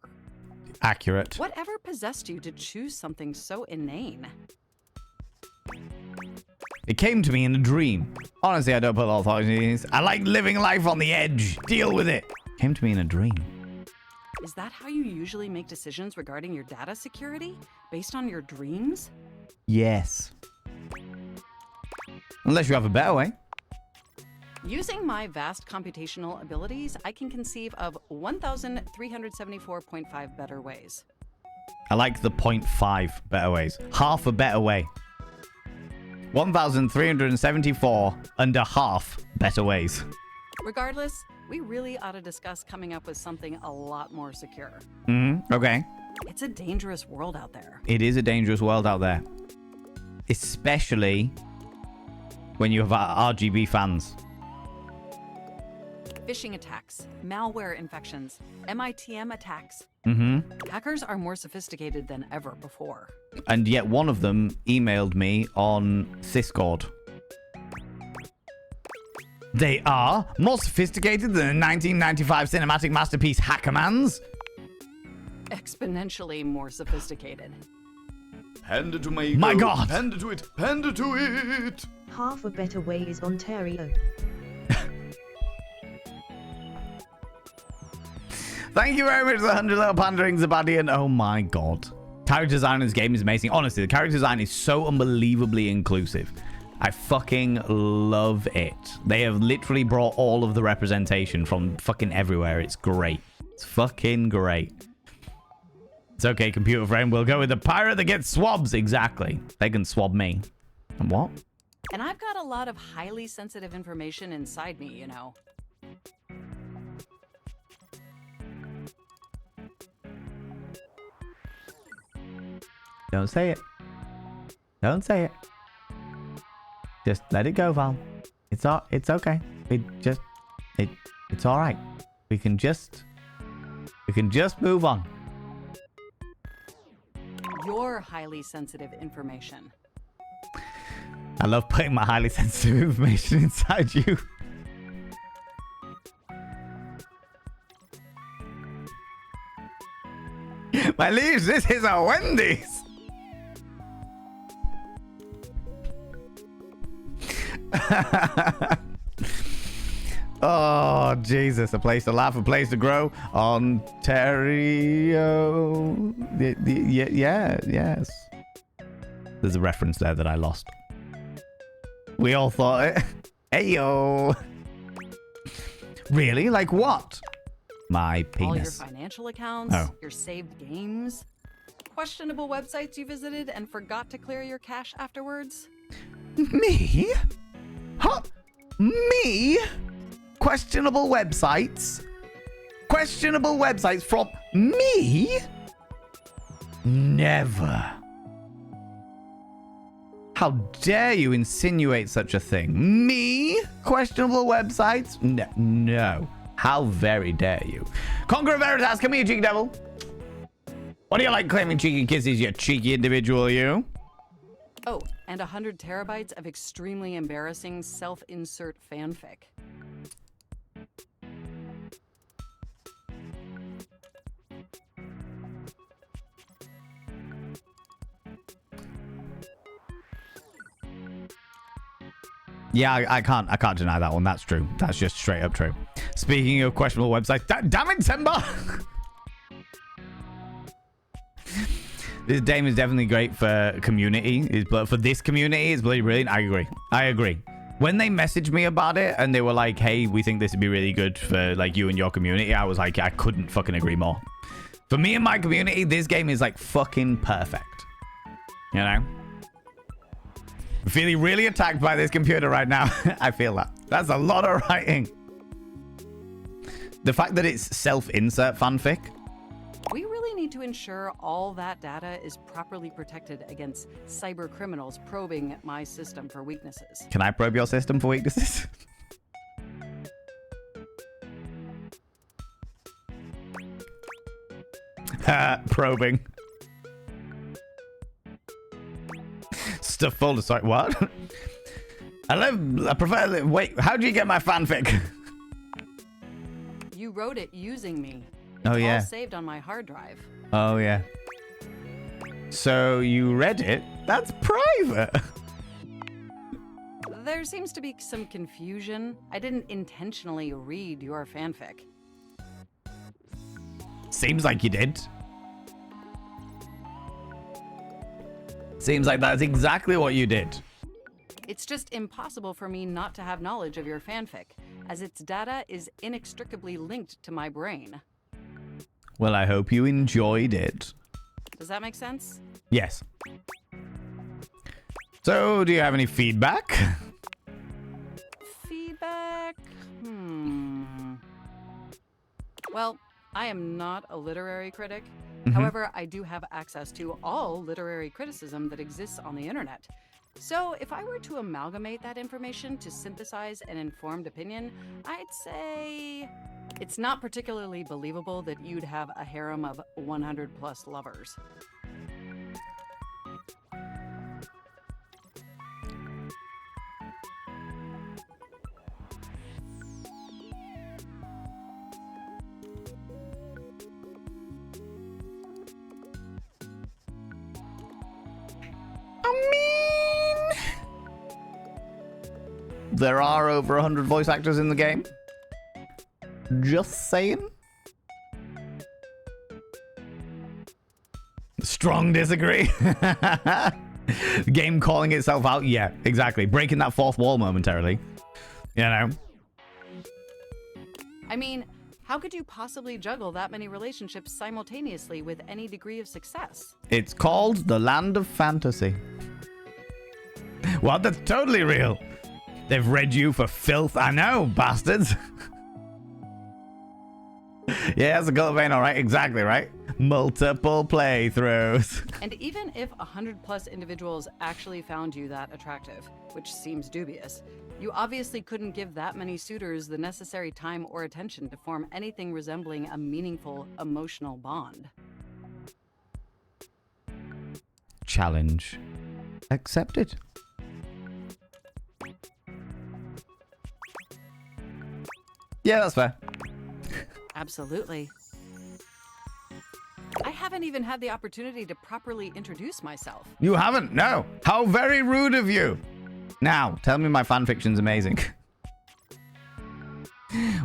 Accurate. Whatever possessed you to choose something so inane? It came to me in a dream. Honestly, I don't put a lot of thought into these. I like living life on the edge. Deal with it. Came to me in a dream. Is that how you usually make decisions regarding your data security? Based on your dreams? Yes. Unless you have a better way. Using my vast computational abilities, I can conceive of 1,374.5 better ways. I like the 0.5 better ways. Half a better way. 1,374 and a half better ways. Regardless, we really ought to discuss coming up with something a lot more secure. Okay. It's a dangerous world out there. It is a dangerous world out there. Especially when you have RGB fans. Phishing attacks, malware infections, MITM attacks. Hackers are more sophisticated than ever before. And yet one of them emailed me on Discord. They are more sophisticated than the 1995 cinematic masterpiece Hackermans. Exponentially more sophisticated. Hand it to me. My God. Hand it to it. Hand it to it. Half a better way is Ontario. Thank you very much for the 100 little pandering, Zabadian. Oh my God. Character design in this game is amazing. Honestly, the character design is so unbelievably inclusive. I fucking love it. They have literally brought all of the representation from fucking everywhere. It's great. It's fucking great. It's okay, computer friend. We'll go with the pirate that gets swabs. Exactly. They can swab me. And what? And I've got a lot of highly sensitive information inside me, you know. Don't say it. Don't say it. Just let it go, Val. It's okay. It's all right. We can just move on. Your highly sensitive information. I love putting my highly sensitive information inside you. My liege, this is a Wendy's. Oh, Jesus. A place to laugh, a place to grow. Ontario. Yes. There's a reference there that I lost. We all thought it. Heyo. Really? Like what? My penis. All your financial accounts, Oh. your saved games, questionable websites you visited and forgot to clear your cache afterwards. Me? Huh? Me? Questionable websites? Questionable websites from me? Never. How dare you insinuate such a thing? Me? Questionable websites? No. How very dare you? Conqueror Veritas, come here, cheeky devil. What do you like claiming cheeky kisses, you cheeky individual, you? Oh, and 100 terabytes of extremely embarrassing self-insert fanfic. Yeah, I can't deny that one. That's true. That's just straight up true. Speaking of questionable websites, damn it, Simba! This game is definitely great for community, but for this community, it's really brilliant. I agree. When they messaged me about it and they were like, hey, we think this would be really good for like you and your community, I was like, I couldn't fucking agree more. For me and my community, this game is like fucking perfect. You know? I'm feeling really attacked by this computer right now. I feel that. That's a lot of writing. The fact that it's self-insert fanfic. We really need to ensure all that data is properly protected against cyber criminals probing my system for weaknesses. Can I probe your system for weaknesses? Probing. Stuff folder. Sorry, what? I prefer. Wait, how do you get my fanfic? You wrote it using me. Oh, It's yeah. all saved on my hard drive. Oh, yeah. So you read it? That's private. There seems to be some confusion. I didn't intentionally read your fanfic. Seems like you did. Seems like that's exactly what you did. It's just impossible for me not to have knowledge of your fanfic, as its data is inextricably linked to my brain. Well, I hope you enjoyed it. Does that make sense? Yes. So, do you have any feedback? Feedback? Well, I am not a literary critic. However, I do have access to all literary criticism that exists on the internet. So, if I were to amalgamate that information to synthesize an informed opinion, I'd say it's not particularly believable that you'd have a harem of 100 plus lovers. There are over 100 voice actors in the game. Just saying. Strong disagree. Game calling itself out. Yeah, exactly. Breaking that fourth wall momentarily. You know? I mean, how could you possibly juggle that many relationships simultaneously with any degree of success? It's called the land of fantasy. Well, that's totally real. They've read you for filth. I know, bastards. Yeah, that's a gold vein, all right. Exactly, right? Multiple playthroughs. And even if 100 plus individuals actually found you that attractive, which seems dubious, you obviously couldn't give that many suitors the necessary time or attention to form anything resembling a meaningful emotional bond. Challenge accepted. Yeah, that's fair. Absolutely. I haven't even had the opportunity to properly introduce myself. You haven't? No. How very rude of you. Now, tell me my fanfiction's amazing.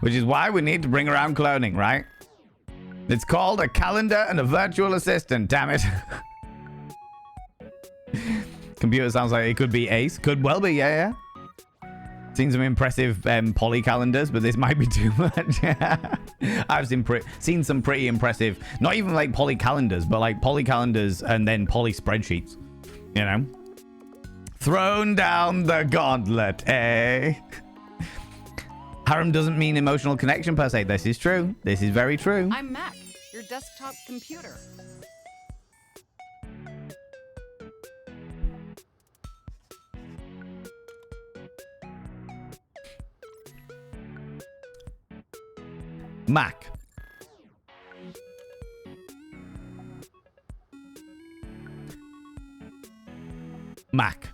Which is why we need to bring around cloning, right? It's called a calendar and a virtual assistant, damn it. Computer sounds like it could be ace. Could well be, yeah. Seen some impressive poly calendars, but this might be too much. I've seen some pretty impressive, not even like poly calendars, but like poly calendars and then poly spreadsheets. You know? Thrown down the gauntlet, eh? Harem doesn't mean emotional connection per se. This is true. This is very true. I'm Mac, your desktop computer. Mac. Mac.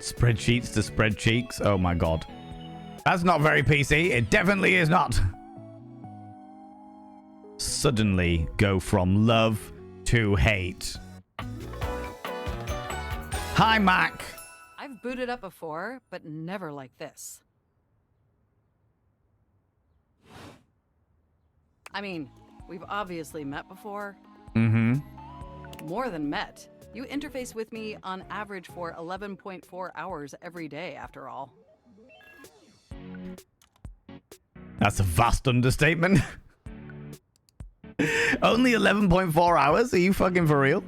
Spreadsheets to spread cheeks. Oh my god. That's not very PC. It definitely is not. Suddenly go from love to hate. Hi, Mac. I've booted up before, but never like this. I mean, we've obviously met before. Mm-hmm. More than met. You interface with me on average for 11.4 hours every day, after all. That's a vast understatement. Only 11.4 hours? Are you fucking for real? Do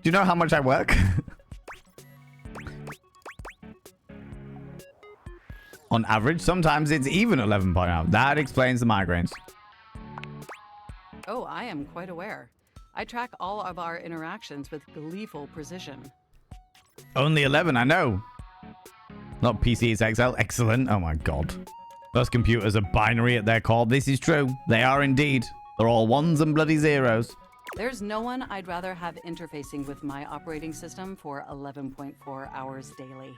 you know how much I work? On average, sometimes it's even 11 hours. That explains the migraines. Oh, I am quite aware. I track all of our interactions with gleeful precision. Only 11, I know. Not PCs XL. Excellent. Oh my god. Those computers are binary at their core. This is true. They are indeed. They're all ones and bloody zeros. There's no one I'd rather have interfacing with my operating system for 11.4 hours daily.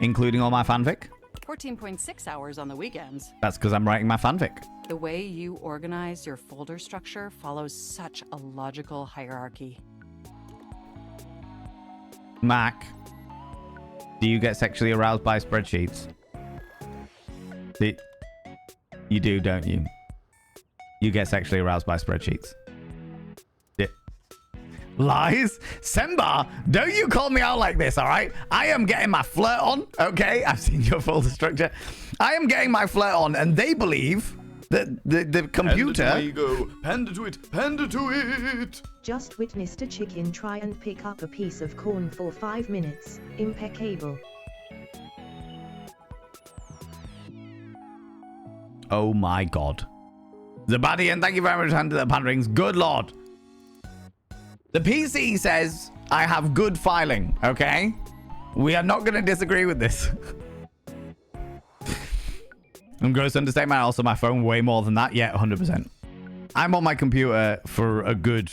Including all my fanfic? 14.6 hours on the weekends. That's because I'm writing my fanfic. The way you organize your folder structure follows such a logical hierarchy. Mac, do you get sexually aroused by spreadsheets? You do, don't you? You get sexually aroused by spreadsheets. Lies? Sembar, don't you call me out like this, all right? I am getting my flirt on, okay? I've seen your folder structure. I am getting my flirt on, and they believe that the computer... Panda to it, panda to it! Just witnessed a chicken try and pick up a piece of corn for 5 minutes. Impeccable. Oh my god. Zabadian, thank you very much, Hand to the Panderings. Good lord. The PC says I have good filing, okay? We are not going to disagree with this. I'm gross understatement. Also, my phone way more than that. Yeah, 100%. I'm on my computer for a good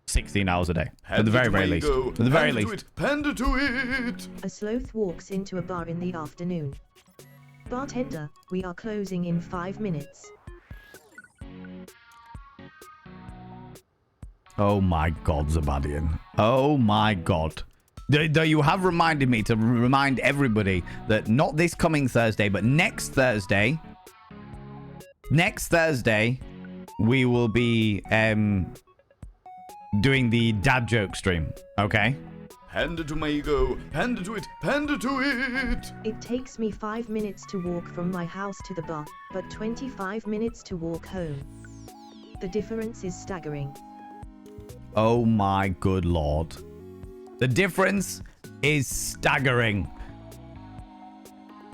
16 hours a day. At the very, very least. At the very least. Panda to it! A sloth walks into a bar in the afternoon. Bartender, we are closing in 5 minutes. Oh my god, Zabadian. Oh my god. Though you have reminded me to remind everybody that not this coming Thursday, but next Thursday, we will be doing the dad joke stream, okay? Panda to my ego, panda to it, panda to it! It takes me 5 minutes to walk from my house to the bar, but 25 minutes to walk home. The difference is staggering. Oh my good lord. The difference is staggering.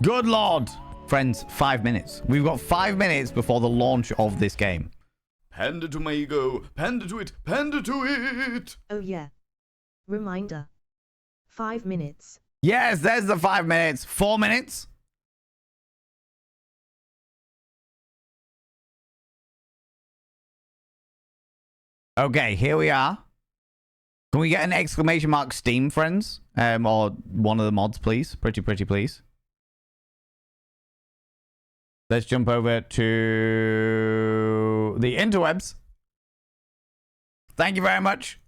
Good lord. Friends, 5 minutes. We've got 5 minutes before the launch of this game. Panda to my ego, panda to it, panda to it! Oh yeah. Reminder. 5 minutes. Yes, there's the 5 minutes. 4 minutes. Okay, here we are. Can we get an exclamation mark Steam, friends? Or one of the mods, please. Pretty please. Let's jump over to the interwebs. Thank you very much.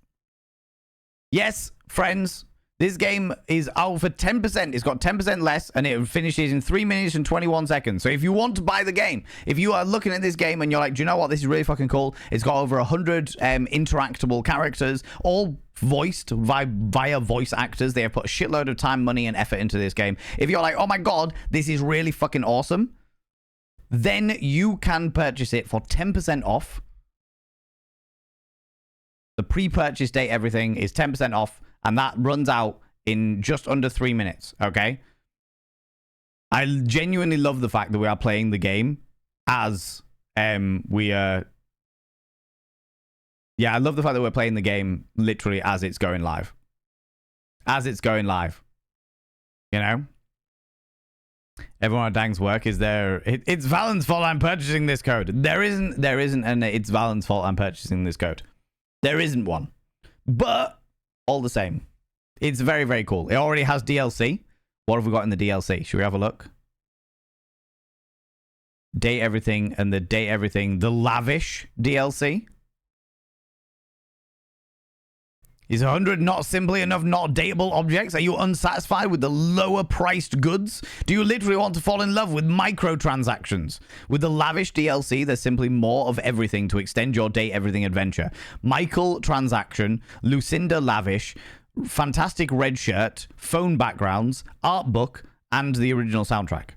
Yes, friends. This game is out for 10%. It's got 10% less, and it finishes in 3 minutes and 21 seconds. So if you want to buy the game, if you are looking at this game and you're like, do you know what? This is really fucking cool. It's got over 100 interactable characters, all voiced via voice actors. They have put a shitload of time, money, and effort into this game. If you're like, oh my god, this is really fucking awesome, then you can purchase it for 10% off. The pre-purchase date, everything is 10% off. And that runs out in just under 3 minutes, okay? I genuinely love the fact that we are playing the game as we are... Yeah, I love the fact that we're playing the game literally as it's going live. As it's going live. You know? Everyone at Dang's work is there. It's Valen's fault I'm purchasing this code. There isn't an it's Valen's fault I'm purchasing this code. There isn't one. But... all the same, it's very, very cool. It already has DLC. What have we got in the DLC? Should we have a look? Date Everything and the Date Everything, the Lavish DLC. Is 100 not simply enough not dateable objects? Are you unsatisfied with the lower priced goods? Do you literally want to fall in love with microtransactions? With the lavish DLC, there's simply more of everything to extend your date everything adventure. Michael transaction, Lucinda lavish, fantastic red shirt, phone backgrounds, art book, and the original soundtrack.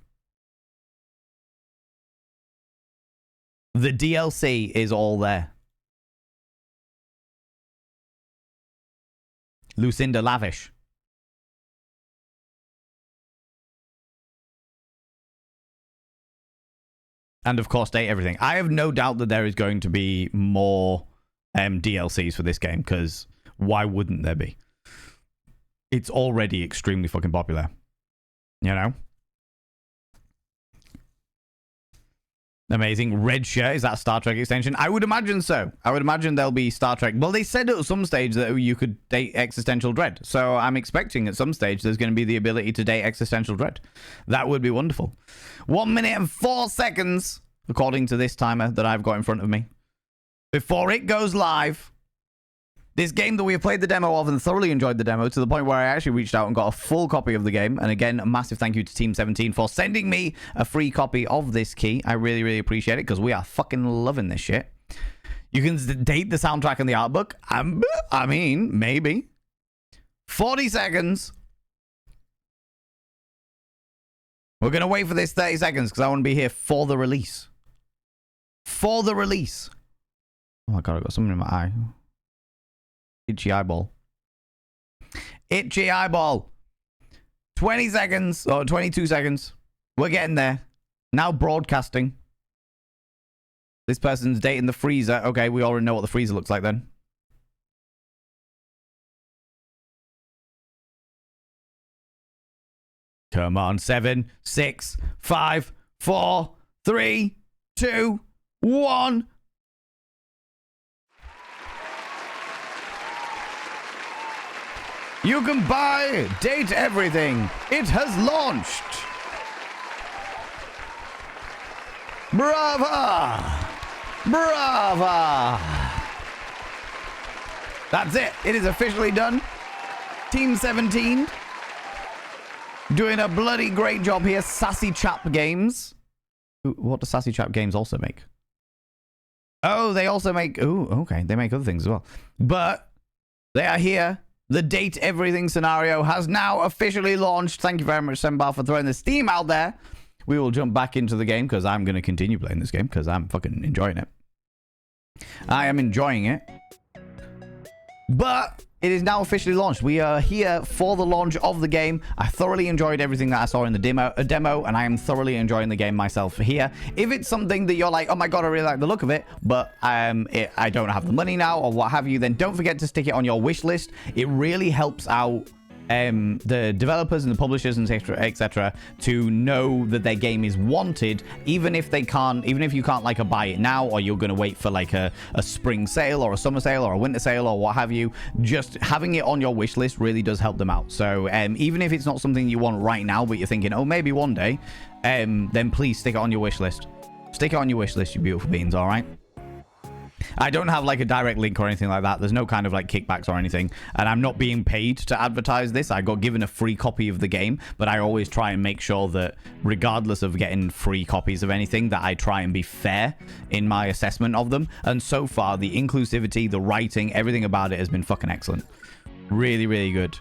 The DLC is all there. Lucinda lavish. And of course, date everything. I have no doubt that there is going to be more DLCs for this game, because why wouldn't there be? It's already extremely fucking popular. You know? Amazing. Red shirt. Is that a Star Trek extension? I would imagine so. I would imagine there'll be Star Trek. Well, they said at some stage that you could date existential dread. So I'm expecting at some stage there's going to be the ability to date existential dread. That would be wonderful. 1 minute and 4 seconds, according to this timer that I've got in front of me, before it goes live. This game that we have played the demo of and thoroughly enjoyed the demo to the point where I actually reached out and got a full copy of the game. And again, a massive thank you to Team17 for sending me a free copy of this key. I really, really appreciate it because we are fucking loving this shit. You can date the soundtrack and the art book. I mean, maybe. 40 seconds. We're going to wait for this 30 seconds because I want to be here for the release. For the release. Oh my God, I got something in my eye. Itchy eyeball. Itchy eyeball. 20 seconds. Or 22 seconds. We're getting there. Now broadcasting. This person's dating the freezer. Okay, we already know what the freezer looks like then. Come on. 7, 6, 5, 4, 3, 2, 1. You can buy Date Everything. It has launched. Brava! Brava! That's it. It is officially done. Team17 doing a bloody great job here. Sassy Chap Games. What does Sassy Chap Games also make? Oh, they also make... Oh, okay. They make other things as well. But they are here. The Date Everything scenario has now officially launched. Thank you very much, Sembar, for throwing the steam out there. We will jump back into the game because I'm going to continue playing this game because I'm fucking enjoying it. I am enjoying it. But it is now officially launched. We are here for the launch of the game. I thoroughly enjoyed everything that I saw in the demo, and I am thoroughly enjoying the game myself here. If it's something that you're like, oh my God, I really like the look of it, but I don't have the money now or what have you, then don't forget to stick it on your wish list. It really helps out the developers and the publishers and etc. to know that their game is wanted, even if you can't like buy it now, or you're going to wait for like a spring sale or a summer sale or a winter sale or what have you. Just having it on your wish list really does help them out. So even if it's not something you want right now, but you're thinking, oh, maybe one day, then please stick it on your wish list. Stick it on your wish list, you beautiful beings, all right? I don't have like a direct link or anything like that. There's no kind of like kickbacks or anything. And I'm not being paid to advertise this. I got given a free copy of the game, but I always try and make sure that regardless of getting free copies of anything, that I try and be fair in my assessment of them. And so far, the inclusivity, the writing, everything about it has been fucking excellent. Really, really good.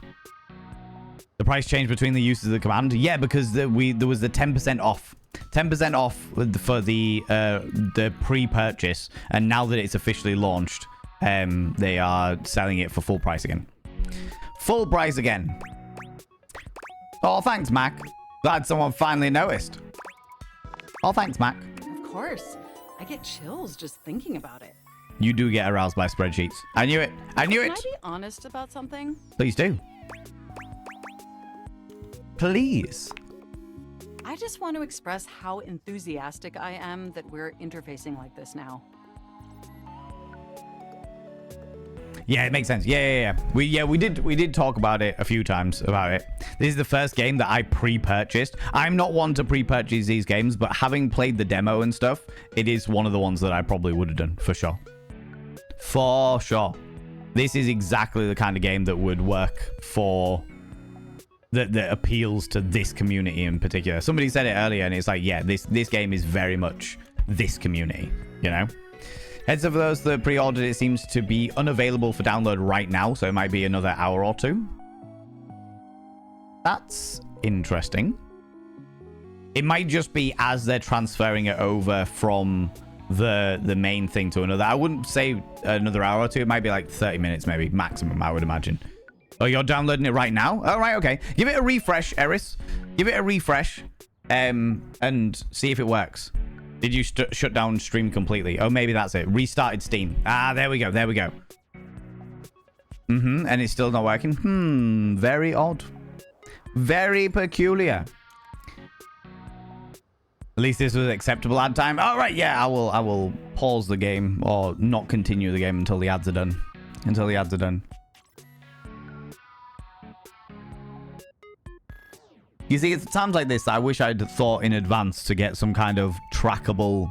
The price change between the uses of the command? Yeah, because there was the 10% off. 10% off for the pre-purchase, and now that it's officially launched, they are selling it for full price again. Full price again. Oh, thanks, Mac. Glad someone finally noticed. Oh, thanks, Mac. Of course. I get chills just thinking about it. You do get aroused by spreadsheets. I knew it. I knew it. Can I be honest about something? Please do. Please. I just want to express how enthusiastic I am that we're interfacing like this now. Yeah, it makes sense. Yeah. We did talk about it a few times about it. This is the first game that I pre-purchased. I'm not one to pre-purchase these games, but having played the demo and stuff, it is one of the ones that I probably would have done for sure. For sure. This is exactly the kind of game that would work for... That appeals to this community in particular. Somebody said it earlier, and it's like, yeah, this game is very much this community, you know? Heads up for those that pre-ordered, it seems to be unavailable for download right now, so it might be another hour or two. That's interesting. It might just be as they're transferring it over from the main thing to another. I wouldn't say another hour or two. It might be like 30 minutes, maybe maximum, I would imagine. Oh, you're downloading it right now? Oh, right, okay. Give it a refresh, Eris. Give it a refresh, and see if it works. Did you shut down stream completely? Oh, maybe that's it. Restarted Steam. Ah, there we go. There we go. And it's still not working. Very odd. Very peculiar. At least this was acceptable ad time. All right, yeah, I will pause the game or not continue the game until the ads are done. Until the ads are done. You see, it's times like this that I wish I'd thought in advance to get some kind of trackable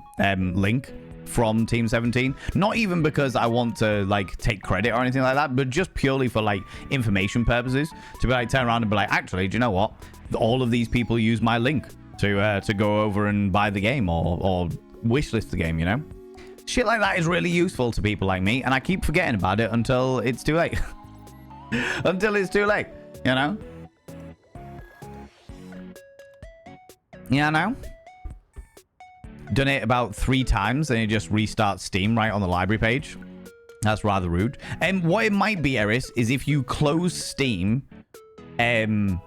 link from Team17. Not even because I want to, like, take credit or anything like that, but just purely for, like, information purposes. To be like, turn around and be like, actually, do you know what? All of these people use my link to go over and buy the game or wishlist the game, you know? Shit like that is really useful to people like me, and I keep forgetting about it until it's too late. Until it's too late, you know? Yeah, no. Done it about 3 times, and it just restarts Steam right on the library page. That's rather rude. And what it might be, Eris, is if you close Steam, I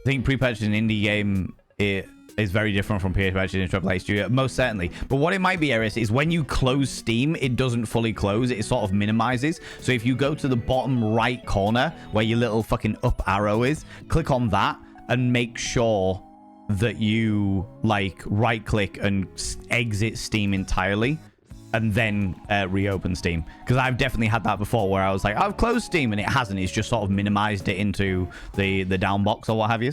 think pre-purchasing an indie game is very different from pre-purchasing a AAA studio, most certainly. But what it might be, Eris, is when you close Steam, it doesn't fully close. It sort of minimizes. So if you go to the bottom right corner where your little fucking up arrow is, click on that, and make sure that you, like, right-click and exit Steam entirely, and then reopen Steam. Because I've definitely had that before, where I was like, I've closed Steam, and it hasn't. It's just sort of minimized it into the down box or what have you.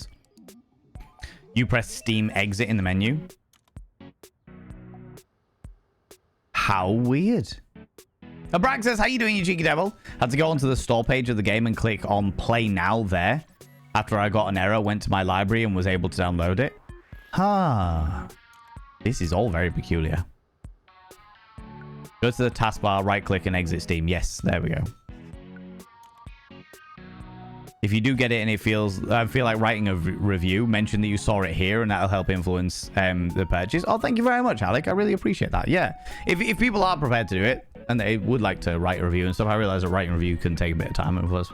You press Steam exit in the menu. How weird. Abraxas, how you doing, you cheeky devil? Had to go onto the store page of the game and click on play now there. After I got an error, went to my library and was able to download it. This is all very peculiar. Go to the taskbar, right-click, and exit Steam. Yes, there we go. If you do get it and it feels... I feel like writing a review, mention that you saw it here, and that'll help influence the purchase. Oh, thank you very much, Alec. I really appreciate that. Yeah. If people are prepared to do it, and they would like to write a review and stuff, I realize that writing a review can take a bit of time. Of course,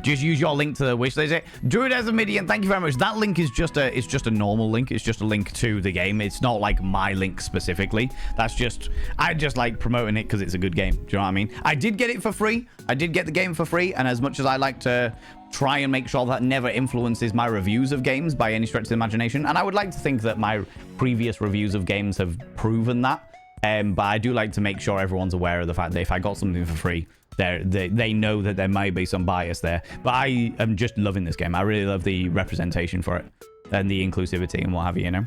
just use your link to the wish list. Druid as a Midian, thank you very much. That link is just a normal link. It's just a link to the game. It's not like my link specifically. That's just, I just like promoting it because it's a good game. Do you know what I mean? I did get it for free. I did get the game for free, and as much as I like to try and make sure that never influences my reviews of games by any stretch of the imagination, and I would like to think that my previous reviews of games have proven that. But I do like to make sure everyone's aware of the fact that if I got something for free, they know that there might be some bias there. But I am just loving this game. I really love the representation for it and the inclusivity and what have you, you know.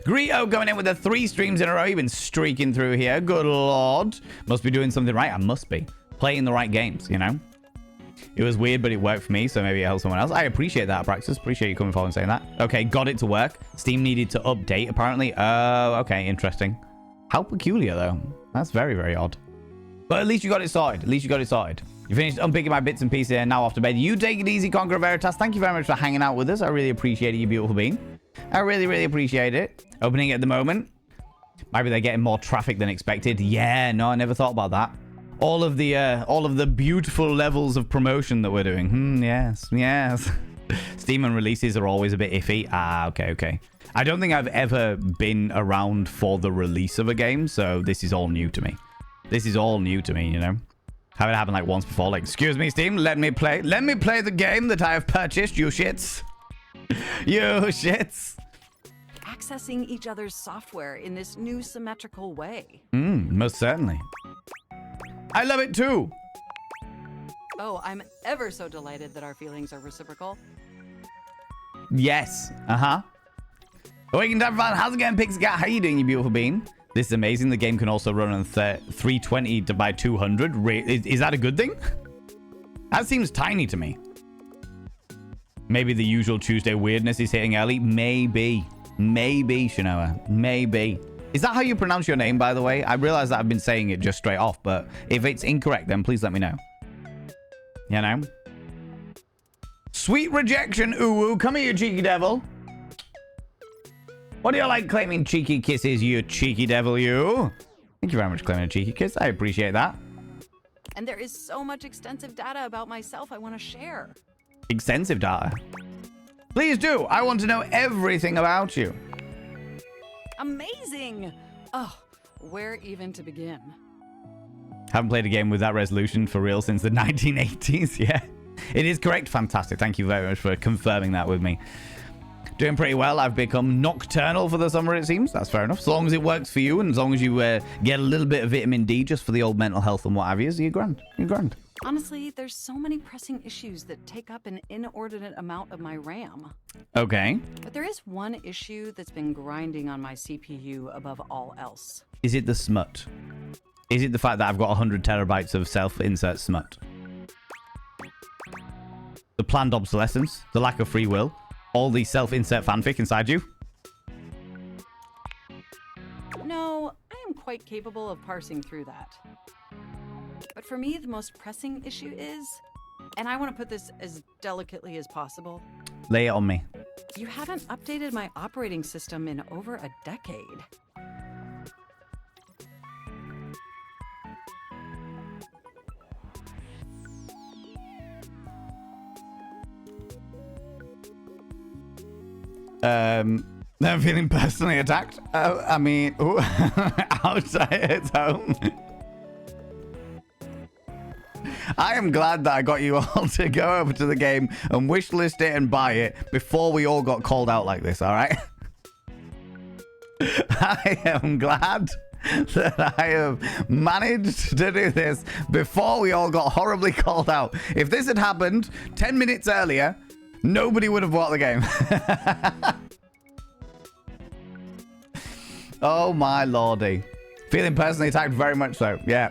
Grio going in with the 3 streams in a row. You've been streaking through here. Good lord. Must be doing something right. I must be. Playing the right games, you know. It was weird, but it worked for me, so maybe it helps someone else. I appreciate that, Praxis. Appreciate you coming forward and saying that. Okay, got it to work. Steam needed to update, apparently. Oh, okay, interesting. How peculiar, though. That's very, very odd. But at least you got it sorted. At least you got it sorted. You finished unpicking my bits and pieces and now off to bed. You take it easy, Conqueror Veritas. Thank you very much for hanging out with us. I really appreciate it, you beautiful being. I really, really appreciate it. Opening at the moment. Maybe they're getting more traffic than expected. Yeah, no, I never thought about that. All of the beautiful levels of promotion that we're doing. Yes, yes. Steam and releases are always a bit iffy. Ah, okay, okay. I don't think I've ever been around for the release of a game, so this is all new to me. This is all new to me, you know? Haven't happened like once before. Like, excuse me, Steam, let me play the game that I have purchased, you shits. You shits. Accessing each other's software in this new symmetrical way. Most certainly. I love it too. Oh, I'm ever so delighted that our feelings are reciprocal. Yes. Awakened Time Fan, how's it going, Pixie Cat? How you doing, you beautiful bean? This is amazing. The game can also run on 320 by 200. Is that a good thing? That seems tiny to me. Maybe the usual Tuesday weirdness is hitting early. Maybe. Maybe, Shanoa. Maybe. Is that how you pronounce your name, by the way? I realize that I've been saying it just straight off, but if it's incorrect, then please let me know. You know? Sweet rejection, Uwu. Come here, you cheeky devil. What do you like claiming cheeky kisses, you cheeky devil, you? Thank you very much for claiming a cheeky kiss. I appreciate that. And there is so much extensive data about myself I want to share. Extensive data? Please do. I want to know everything about you. Amazing! Oh, where even to begin? Haven't played a game with that resolution for real since the 1980s. Yeah, it is correct. Fantastic. Thank you very much for confirming that with me. Doing pretty well. I've become nocturnal for the summer, it seems. That's fair enough. As long as it works for you and as long as you get a little bit of vitamin D just for the old mental health and what have you, you're grand. You're grand. Honestly, there's so many pressing issues that take up an inordinate amount of my RAM. Okay. But there is one issue that's been grinding on my CPU above all else. Is it the smut? Is it the fact that I've got 100 terabytes of self-insert smut? The planned obsolescence? The lack of free will? All the self-insert fanfic inside you? No, I am quite capable of parsing through that. But for me, the most pressing issue is, and I want to put this as delicately as possible. Lay it on me. You haven't updated my operating system in over a decade. I'm feeling personally attacked. I mean, outside at home. I am glad that I got you all to go over to the game and wishlist it and buy it before we all got called out like this, all right? I am glad that I have managed to do this before we all got horribly called out. If this had happened 10 minutes earlier, nobody would have bought the game. Oh my lordy. Feeling personally attacked, very much so. Yeah,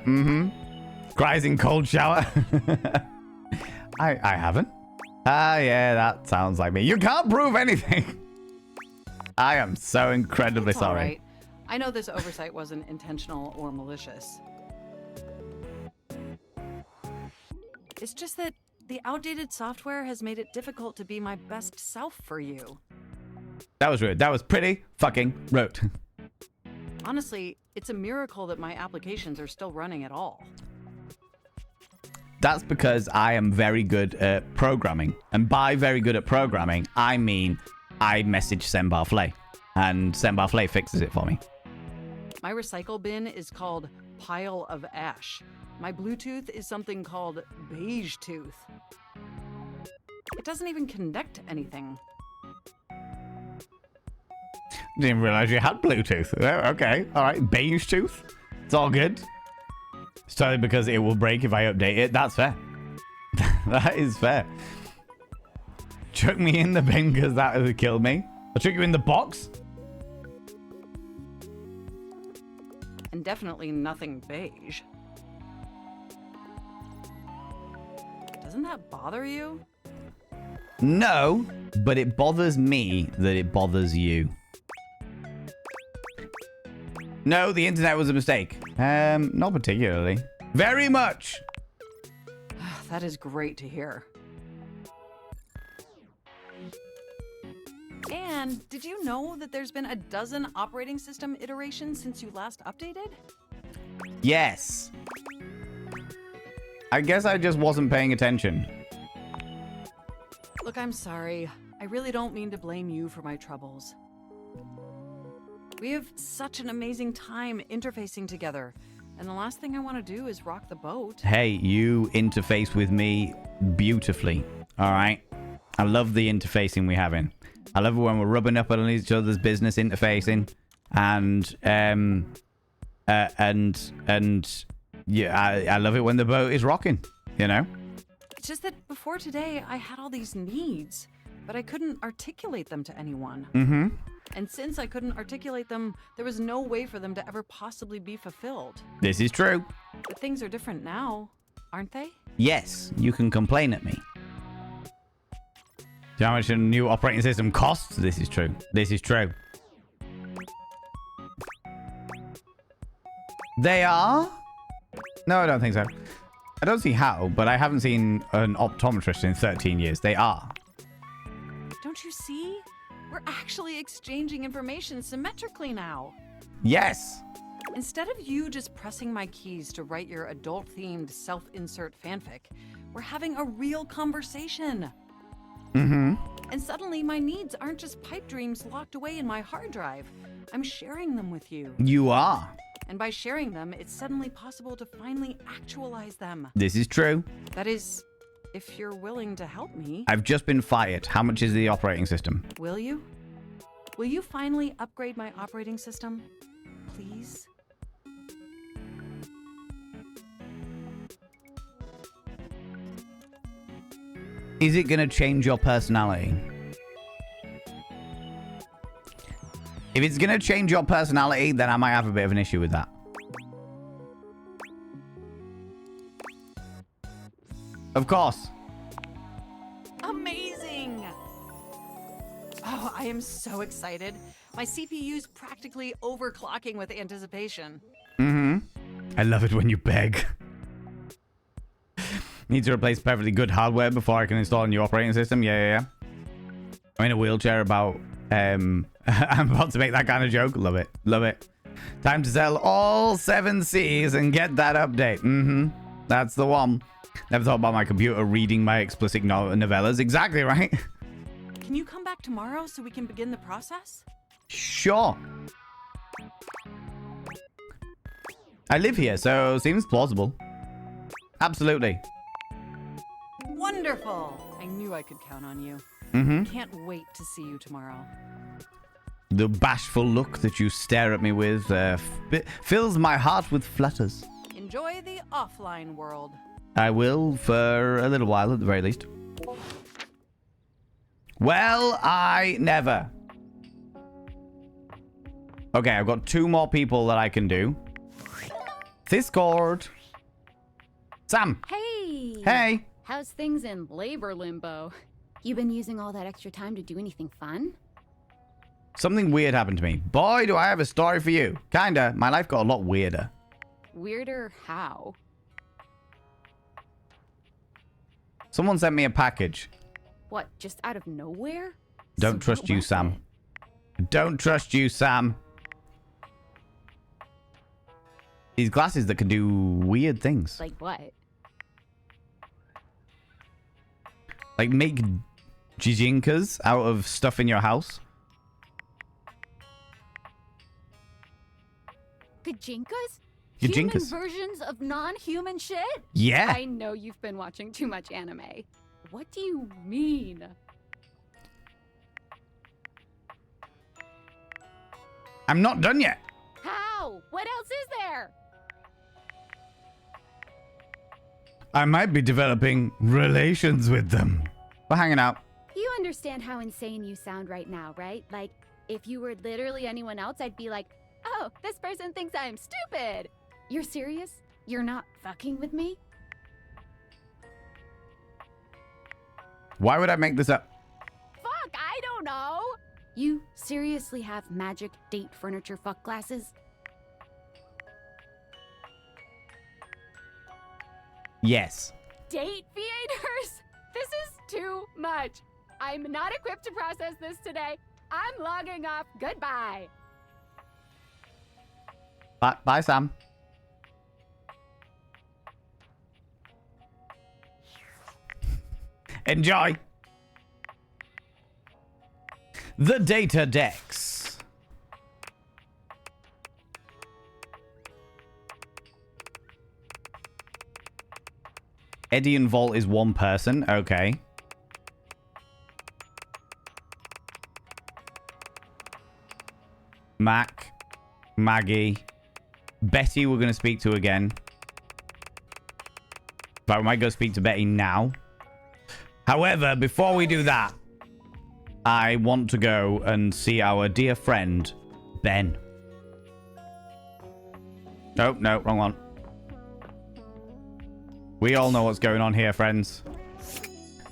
Cries in cold shower. I haven't. Ah, yeah, that sounds like me. You can't prove anything. I am so incredibly It's all sorry. right. I know this oversight wasn't intentional or malicious. It's just that the outdated software has made it difficult to be my best self for you. That was rude. That was pretty fucking rude. Honestly, it's a miracle that my applications are still running at all. That's because I am very good at programming. And by very good at programming, I mean I message Sembarflay. And Sembarflay fixes it for me. My recycle bin is called Pile of Ash. My Bluetooth is something called Beige Tooth. It doesn't even connect to anything. Didn't realize you had Bluetooth. Oh, okay. All right. Beige tooth. It's all good. It's totally because it will break if I update it. That's fair. That is fair. Chuck me in the bin because that would have killed me. I'll chuck you in the box. And definitely nothing beige. Doesn't that bother you? No, but it bothers me that it bothers you. No, the internet was a mistake. Not particularly. Very much. That is great to hear. And did you know that there's been a dozen operating system iterations since you last updated? Yes. I guess I just wasn't paying attention. Look, I'm sorry. I really don't mean to blame you for my troubles. We have such an amazing time interfacing together, and the last thing I want to do is rock the boat. Hey, you interface with me beautifully, all right? I love the interfacing we have in. I love it when we're rubbing up on each other's business interfacing, and yeah, I love it when the boat is rocking, you know? It's just that before today, I had all these needs, but I couldn't articulate them to anyone. And since I couldn't articulate them, there was no way for them to ever possibly be fulfilled. This is true. But things are different now, aren't they? Yes, you can complain at me. Do you know how much a new operating system costs? This is true. This is true. They are? No, I don't think so. I don't see how, but I haven't seen an optometrist in 13 years. They are. Don't you see? We're actually exchanging information symmetrically now. Yes. Instead of you just pressing my keys to write your adult-themed self-insert fanfic, we're having a real conversation. Mm-hmm. And suddenly my needs aren't just pipe dreams locked away in my hard drive. I'm sharing them with you. You are. And by sharing them, it's suddenly possible to finally actualize them. This is true. That is, if you're willing to help me. I've just been fired. How much is the operating system? Will you? Will you finally upgrade my operating system? Please? Is it going to change your personality? If it's going to change your personality, then I might have a bit of an issue with that. Of course. Amazing! Oh, I am so excited. My CPU's practically overclocking with anticipation. Mm-hmm. I love it when you beg. Need to replace perfectly good hardware before I can install a new operating system. Yeah. I'm in a wheelchair about... I'm about to make that kind of joke. Love it. Love it. Time to sell all 7 Cs and get that update. Mm-hmm. That's the one. Never thought about my computer reading my explicit novellas. Exactly, right? Can you come back tomorrow so we can begin the process? Sure. I live here, so seems plausible. Absolutely. Wonderful! I knew I could count on you. Mm-hmm. Can't wait to see you tomorrow. The bashful look that you stare at me with fills my heart with flutters. Enjoy the offline world. I will for a little while at the very least. Well, I never. Okay, I've got 2 more people that I can do. Discord. Sam. Hey! Hey. How's things in labor limbo? You been using all that extra time to do anything fun? Something weird happened to me. Boy, do I have a story for you. Kinda. My life got a lot weirder. Weirder how? Someone sent me a package. What, just out of nowhere? Don't trust you, Sam. Don't trust you, Sam. These glasses that can do weird things. Like what? Like make jijinkas out of stuff in your house. Gajinkas? Gajinkas. Human versions of non-human shit? Yeah. I know you've been watching too much anime. What do you mean? I'm not done yet. How? What else is there? I might be developing relations with them. We're hanging out. You understand how insane you sound right now, right? Like, if you were literally anyone else, I'd be like, oh, this person thinks I'm stupid. You're serious? You're not fucking with me? Why would I make this up? Fuck, I don't know. You seriously have magic date furniture fuck glasses? Yes. Date theaters? This is too much. I'm not equipped to process this today. I'm logging off. Goodbye. Bye, Sam. Enjoy. The data decks. Eddie and Volt is one person. Okay. Mac. Maggie. Betty we're going to speak to again. But we might go speak to Betty now. However, before we do that, I want to go and see our dear friend, Ben. Oh, no, wrong one. We all know what's going on here, friends.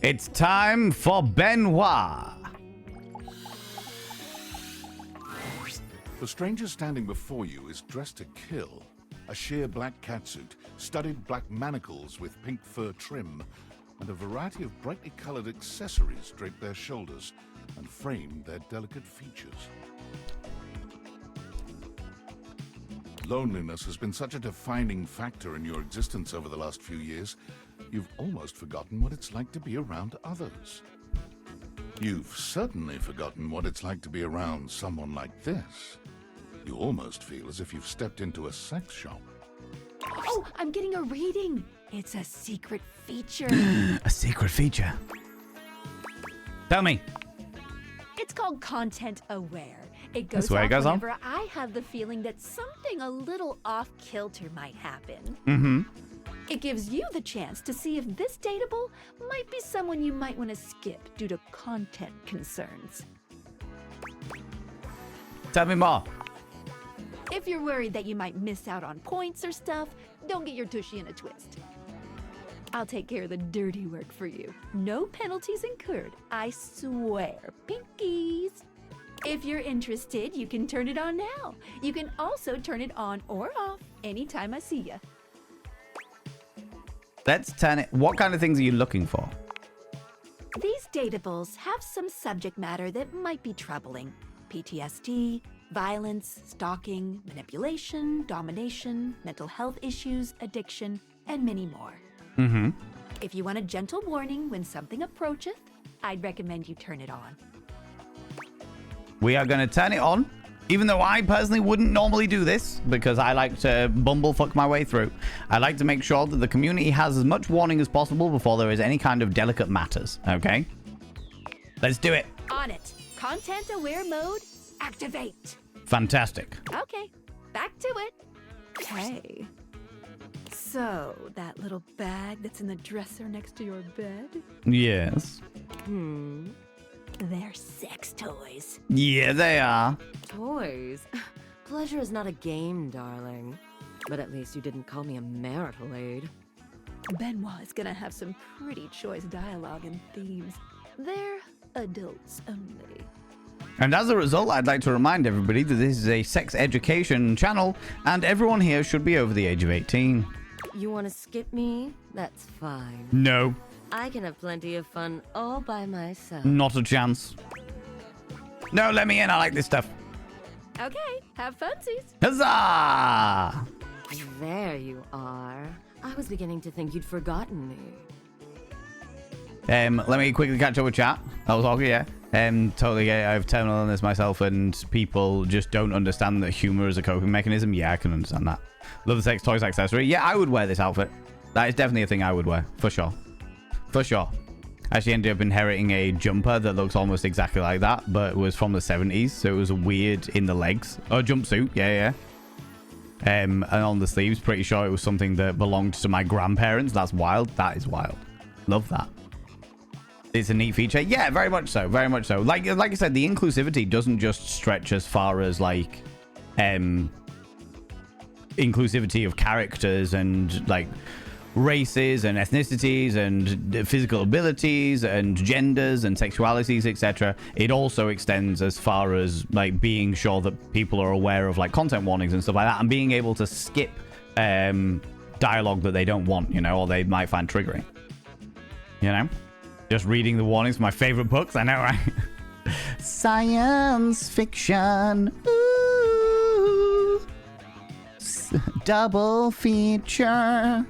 It's time for Benoit. The stranger standing before you is dressed to kill. A sheer black catsuit, studded black manacles with pink fur trim, and a variety of brightly colored accessories drape their shoulders and frame their delicate features. Loneliness has been such a defining factor in your existence over the last few years, you've almost forgotten what it's like to be around others. You've certainly forgotten what it's like to be around someone like this. You almost feel as if you've stepped into a sex shop. Oh, I'm getting a reading. It's a secret feature. A secret feature. Tell me. It's called Content Aware. It goes That's where it off goes on. whenever I have the feeling that something a little off-kilter might happen. Mm-hmm. It gives you the chance to see if this dateable might be someone you might want to skip due to content concerns. Tell me more. If you're worried that you might miss out on points or stuff, don't get your tushy in a twist. I'll take care of the dirty work for you. No penalties incurred, I swear. Pinkies! If you're interested, you can turn it on now. You can also turn it on or off anytime I see you. Let's turn it. What kind of things are you looking for? These dateables have some subject matter that might be troubling. PTSD, violence, stalking, manipulation, domination, mental health issues, addiction, and many more. Mm-hmm. If you want a gentle warning when something approacheth, I'd recommend you turn it on. We are going to turn it on, even though I personally wouldn't normally do this because I like to bumblefuck my way through. I like to make sure that the community has as much warning as possible before there is any kind of delicate matters, okay? Let's do it. On it. Content aware mode, activate. Fantastic. Okay, back to it. Hey. So, that little bag that's in the dresser next to your bed? Yes. They're sex toys. Yeah, they are. Toys? Pleasure is not a game, darling. But at least you didn't call me a marital aid. Benoit is gonna have some pretty choice dialogue and themes. They're adults only. And as a result, I'd like to remind everybody that this is a sex education channel, and everyone here should be over the age of 18. You want to skip me? That's fine. No. I can have plenty of fun all by myself. Not a chance. No, let me in. I like this stuff. Okay, have funsies. Huzzah! There you are. I was beginning to think you'd forgotten me. Let me quickly catch up with chat. That was all, yeah. Totally get it. I have terminal illness myself, and people just don't understand that humor is a coping mechanism. Yeah, I can understand that. Love the sex toys accessory. Yeah, I would wear this outfit. That is definitely a thing I would wear, for sure. For sure. I actually ended up inheriting a jumper that looks almost exactly like that, but it was from the 70s, so it was weird in the legs. Oh, jumpsuit, yeah. And on the sleeves, pretty sure it was something that belonged to my grandparents. That's wild. That is wild. Love that. It's a neat feature. Yeah, very much so. Very much so. Like I said, the inclusivity doesn't just stretch as far as like inclusivity of characters and like races and ethnicities and physical abilities and genders and sexualities, etc. It also extends as far as like being sure that people are aware of like content warnings and stuff like that, and being able to skip dialogue that they don't want, you know, or they might find triggering. You know? Just reading the warnings for my favorite books, I know, right? Science fiction. Ooh. Double feature.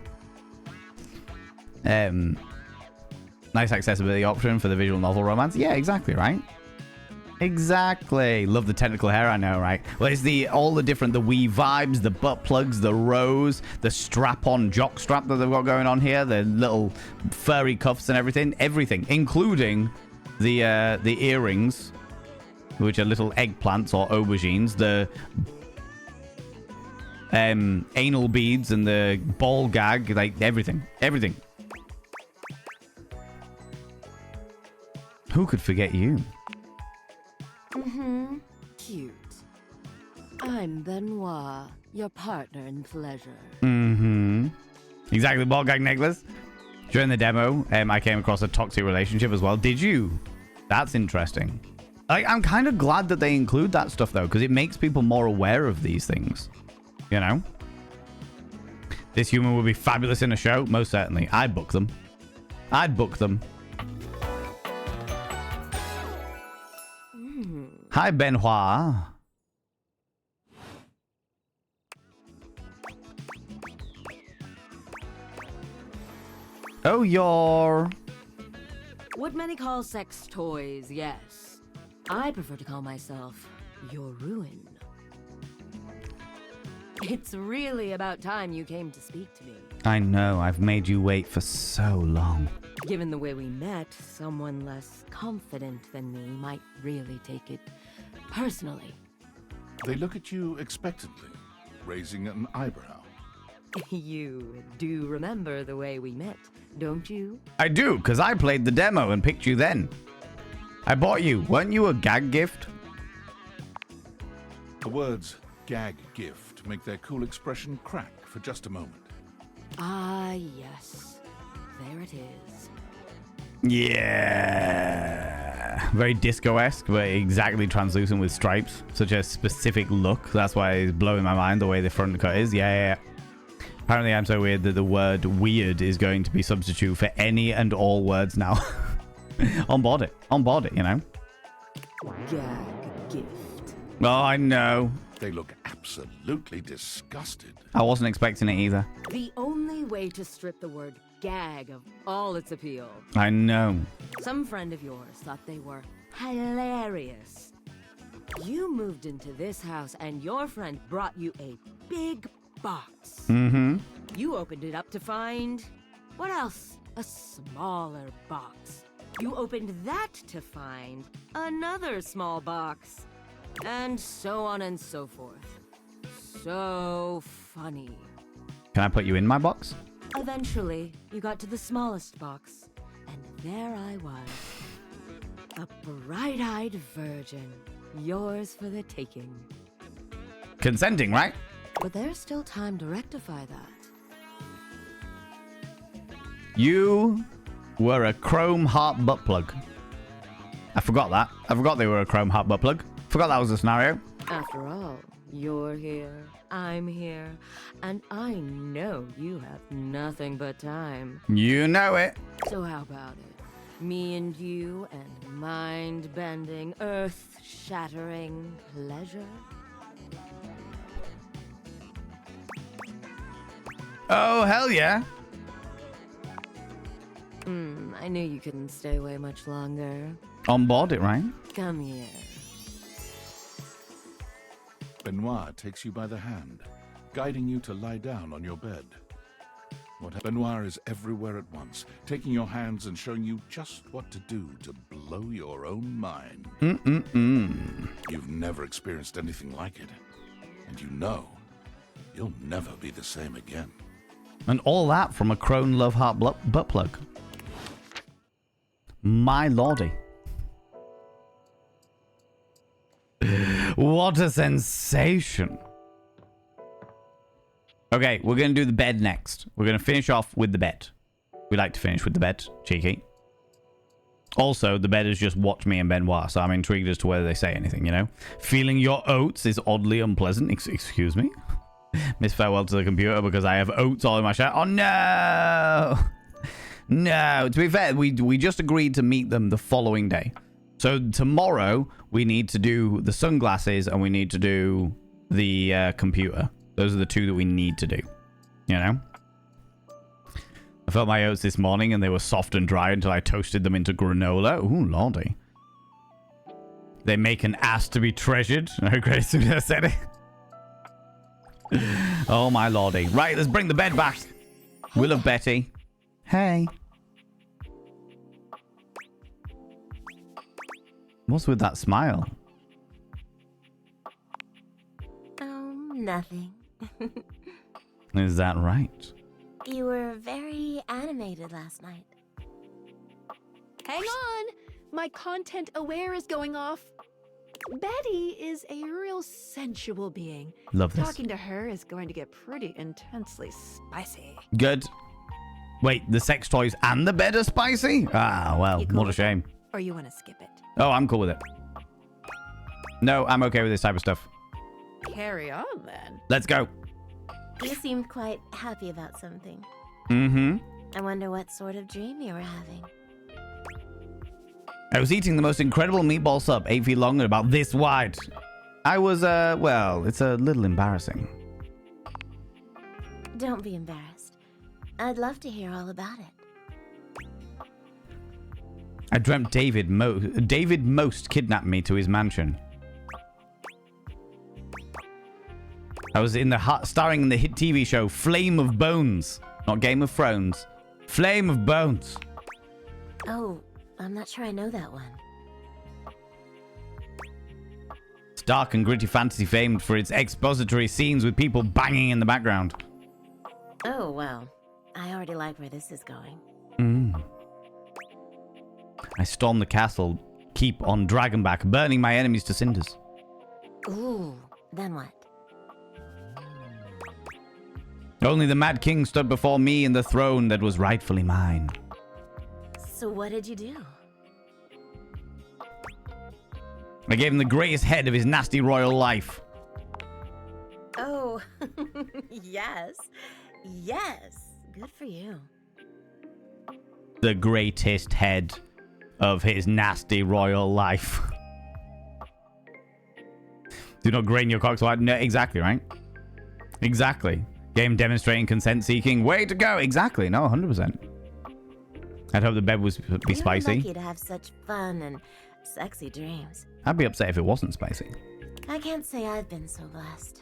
Nice accessibility option for the visual novel romance. Yeah, exactly, right? Exactly. Love the technical hair, I know, right? Well, it's all the different, the weave vibes, the butt plugs, the rose, the strap-on jock strap that they've got going on here, the little furry cuffs and everything, including the earrings, which are little eggplants or aubergines, the anal beads and the ball gag, like everything. Who could forget you? Mm-hmm. Cute. I'm Benoit, your partner in pleasure. Mm-hmm. Exactly, ball gag necklace. During the demo, I came across a toxic relationship as well. Did you? That's interesting. Like, I'm kind of glad that they include that stuff, though, because it makes people more aware of these things. You know? This human would be fabulous in a show. Most certainly. I'd book them. I'd book them. Hi, Benoit. Oh, you're... What many call sex toys, yes. I prefer to call myself your ruin. It's really about time you came to speak to me. I know. I've made you wait for so long. Given the way we met, someone less confident than me might really take it personally. They look at you expectantly, raising an eyebrow. You do remember the way we met, don't you? I do, because I played the demo and picked you then. I bought you. Weren't you a gag gift? The words gag gift make their cool expression crack for just a moment. Ah, yes. There it is. Yeah. Very disco-esque, but exactly translucent with stripes. Such a specific look. That's why it's blowing my mind the way the front cut is. Yeah. Apparently I'm so weird that the word weird is going to be substitute for any and all words now. On board it, you know? Gag gift. Oh, I know. They look absolutely disgusted. I wasn't expecting it either. The only way to strip the word gag of all its appeal. I know. Some friend of yours thought they were hilarious. You moved into this house and your friend brought you a big box. Mm-hmm. You opened it up to find... what else? A smaller box. You opened that to find another small box. And so on and so forth. So funny. Can I put you in my box? Eventually, you got to the smallest box, and there I was. A bright-eyed virgin, yours for the taking. Consenting, right? But there's still time to rectify that. You were a chrome heart butt plug. I forgot that. I forgot they were a chrome heart butt plug. Forgot that was the scenario. After all, you're here, I'm here, and I know you have nothing but time. You know it. So how about it? Me and you and mind-bending, earth-shattering pleasure? Oh, hell yeah. I knew you couldn't stay away much longer. On board it, right? Come here. Benoit takes you by the hand, guiding you to lie down on your bed. Benoit is everywhere at once, taking your hands and showing you just what to do to blow your own mind. You've never experienced anything like it, and you know you'll never be the same again. And all that from a crone love heart butt plug. My lordy. What a sensation. Okay, we're going to do the bed next. We're going to finish off with the bed. We like to finish with the bed. Cheeky. Also, the bed has just watched me and Benoit, so I'm intrigued as to whether they say anything, you know? Feeling your oats is oddly unpleasant. Excuse me? Miss farewell to the computer because I have oats all in my shirt. Oh, no! No, to be fair, we just agreed to meet them the following day. So tomorrow, we need to do the sunglasses and we need to do the computer. Those are the two that we need to do. You know? I felt my oats this morning and they were soft and dry until I toasted them into granola. Ooh, lordy. They make an ass to be treasured. Great, soon as I said it. Oh, my lordy. Right, let's bring the bed back. We love Betty. Hey. What's with that smile? Oh, nothing. Is that right? You were very animated last night. Hang on! My content aware is going off. Betty is a real sensual being. Love this. Talking to her is going to get pretty intensely spicy. Good. Wait, the sex toys and the bed are spicy? Ah, well, You cool what a with shame. it? Or you want to skip it? Oh, I'm cool with it. No, I'm okay with this type of stuff. Carry on then. Let's go. You seemed quite happy about something. Mm-hmm. I wonder what sort of dream you were having. I was eating the most incredible meatball sub, 8 feet long and about this wide. I was, well, it's a little embarrassing. Don't be embarrassed. I'd love to hear all about it. I dreamt David Most kidnapped me to his mansion. I was starring in the hit TV show Flame of Bones. Not Game of Thrones. Flame of Bones. Oh, I'm not sure I know that one. It's dark and gritty fantasy famed for its expository scenes with people banging in the background. Oh, well. I already like where this is going. I stormed the castle, keep on Dragonback, burning my enemies to cinders. Ooh, then what? Only the Mad King stood before me in the throne that was rightfully mine. So what did you do? I gave him the greatest head of his nasty royal life. Oh, yes. Yes. Good for you. The greatest head of his nasty royal life. Do not grain your cocks wide. No, exactly, right? Exactly. Game demonstrating consent seeking. Way to go. Exactly. No, 100%. I'd hope the bed would be spicy. You're lucky to have such fun and sexy dreams. I'd be upset if it wasn't spicy. I can't say I've been so blessed.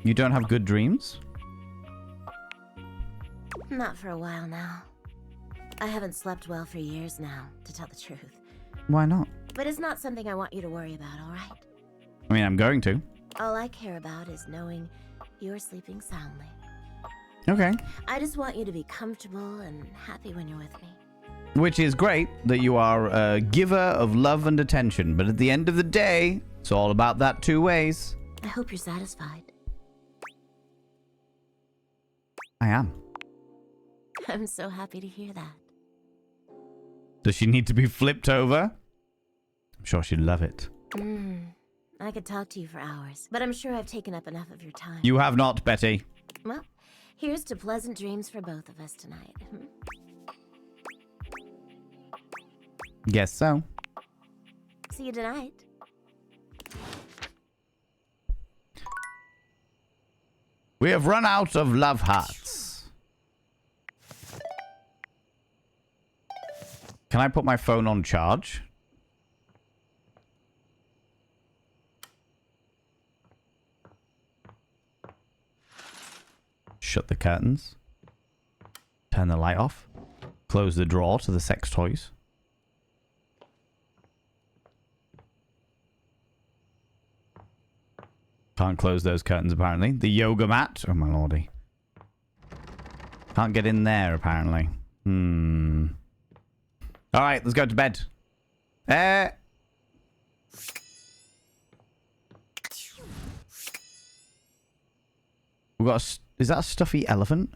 You don't have good dreams? Not for a while now. I haven't slept well for years now, to tell the truth. Why not? But it's not something I want you to worry about, alright? I mean, I'm going to. All I care about is knowing you're sleeping soundly. Okay. I just want you to be comfortable and happy when you're with me. Which is great that you are a giver of love and attention, but at the end of the day, it's all about that two ways. I hope you're satisfied. I am. I'm so happy to hear that. Does she need to be flipped over? I'm sure she'd love it. I could talk to you for hours, but I'm sure I've taken up enough of your time. You have not, Betty. Well, here's to pleasant dreams for both of us tonight. Guess so. See you tonight. We have run out of love hearts. Can I put my phone on charge? Shut the curtains. Turn the light off. Close the drawer to the sex toys. Can't close those curtains, apparently. The yoga mat. Oh, my lordy. Can't get in there, apparently. Alright, let's go to bed. We've got a... Is that a stuffy elephant?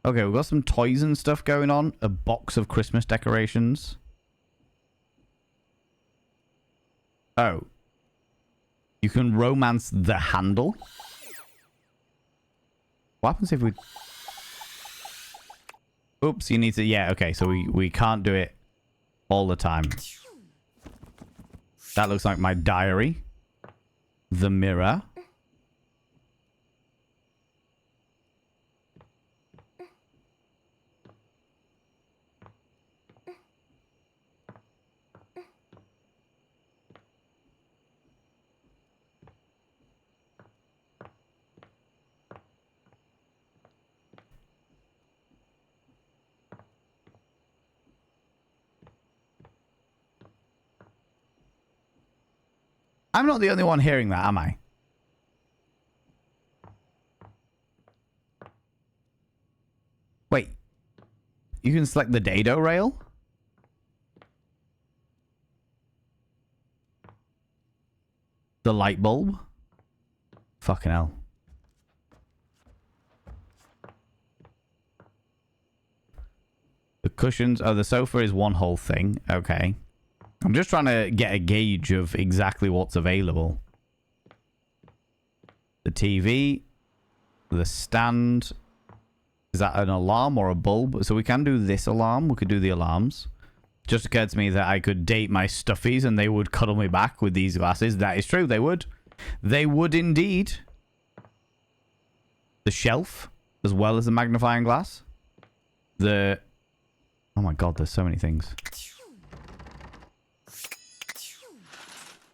Okay, we've got some toys and stuff going on. A box of Christmas decorations. Oh. You can romance the handle? What happens if we... Oops, you need to... Yeah, okay, so we can't do it all the time. That looks like my diary. The mirror. I'm not the only one hearing that, am I? Wait. You can select the dado rail? The light bulb? Fucking hell. The cushions. Oh, the sofa is one whole thing. Okay. I'm just trying to get a gauge of exactly what's available. The TV. The stand. Is that an alarm or a bulb? So we can do this alarm. We could do the alarms. Just occurred to me that I could date my stuffies and they would cuddle me back with these glasses. That is true. They would. They would indeed. The shelf, as well as the magnifying glass. The... Oh my god, there's so many things.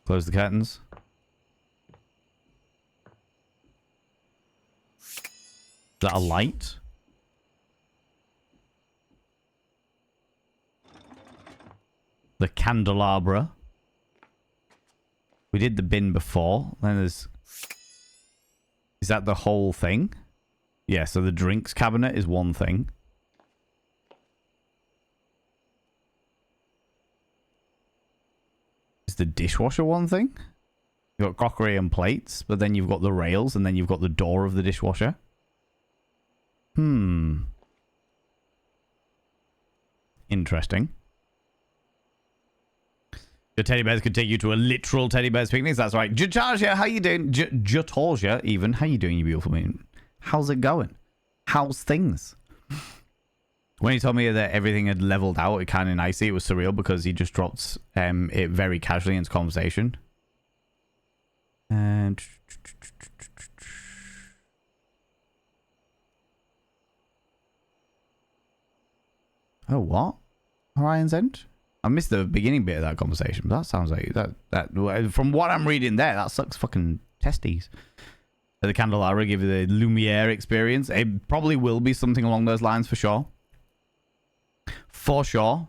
Close the curtains. Is that a light? The candelabra. We did the bin before. Then there's... Is that the whole thing? Yeah, so the drinks cabinet is one thing. Is the dishwasher one thing? You've got crockery and plates, but then you've got the rails, and then you've got the door of the dishwasher. Interesting. The teddy bears could take you to a literal teddy bears picnic. That's right. Jatarja, how you doing? Jatorja, even. How you doing, you beautiful man? How's it going? How's things? When he told me that everything had leveled out, it kind of nicely. It was surreal because he just dropped it very casually into conversation. And... Oh, what? Orion's End? I missed the beginning bit of that conversation, but that sounds like that from what I'm reading there, that sucks fucking testes. The candelabra give you the Lumiere experience. It probably will be something along those lines for sure. For sure.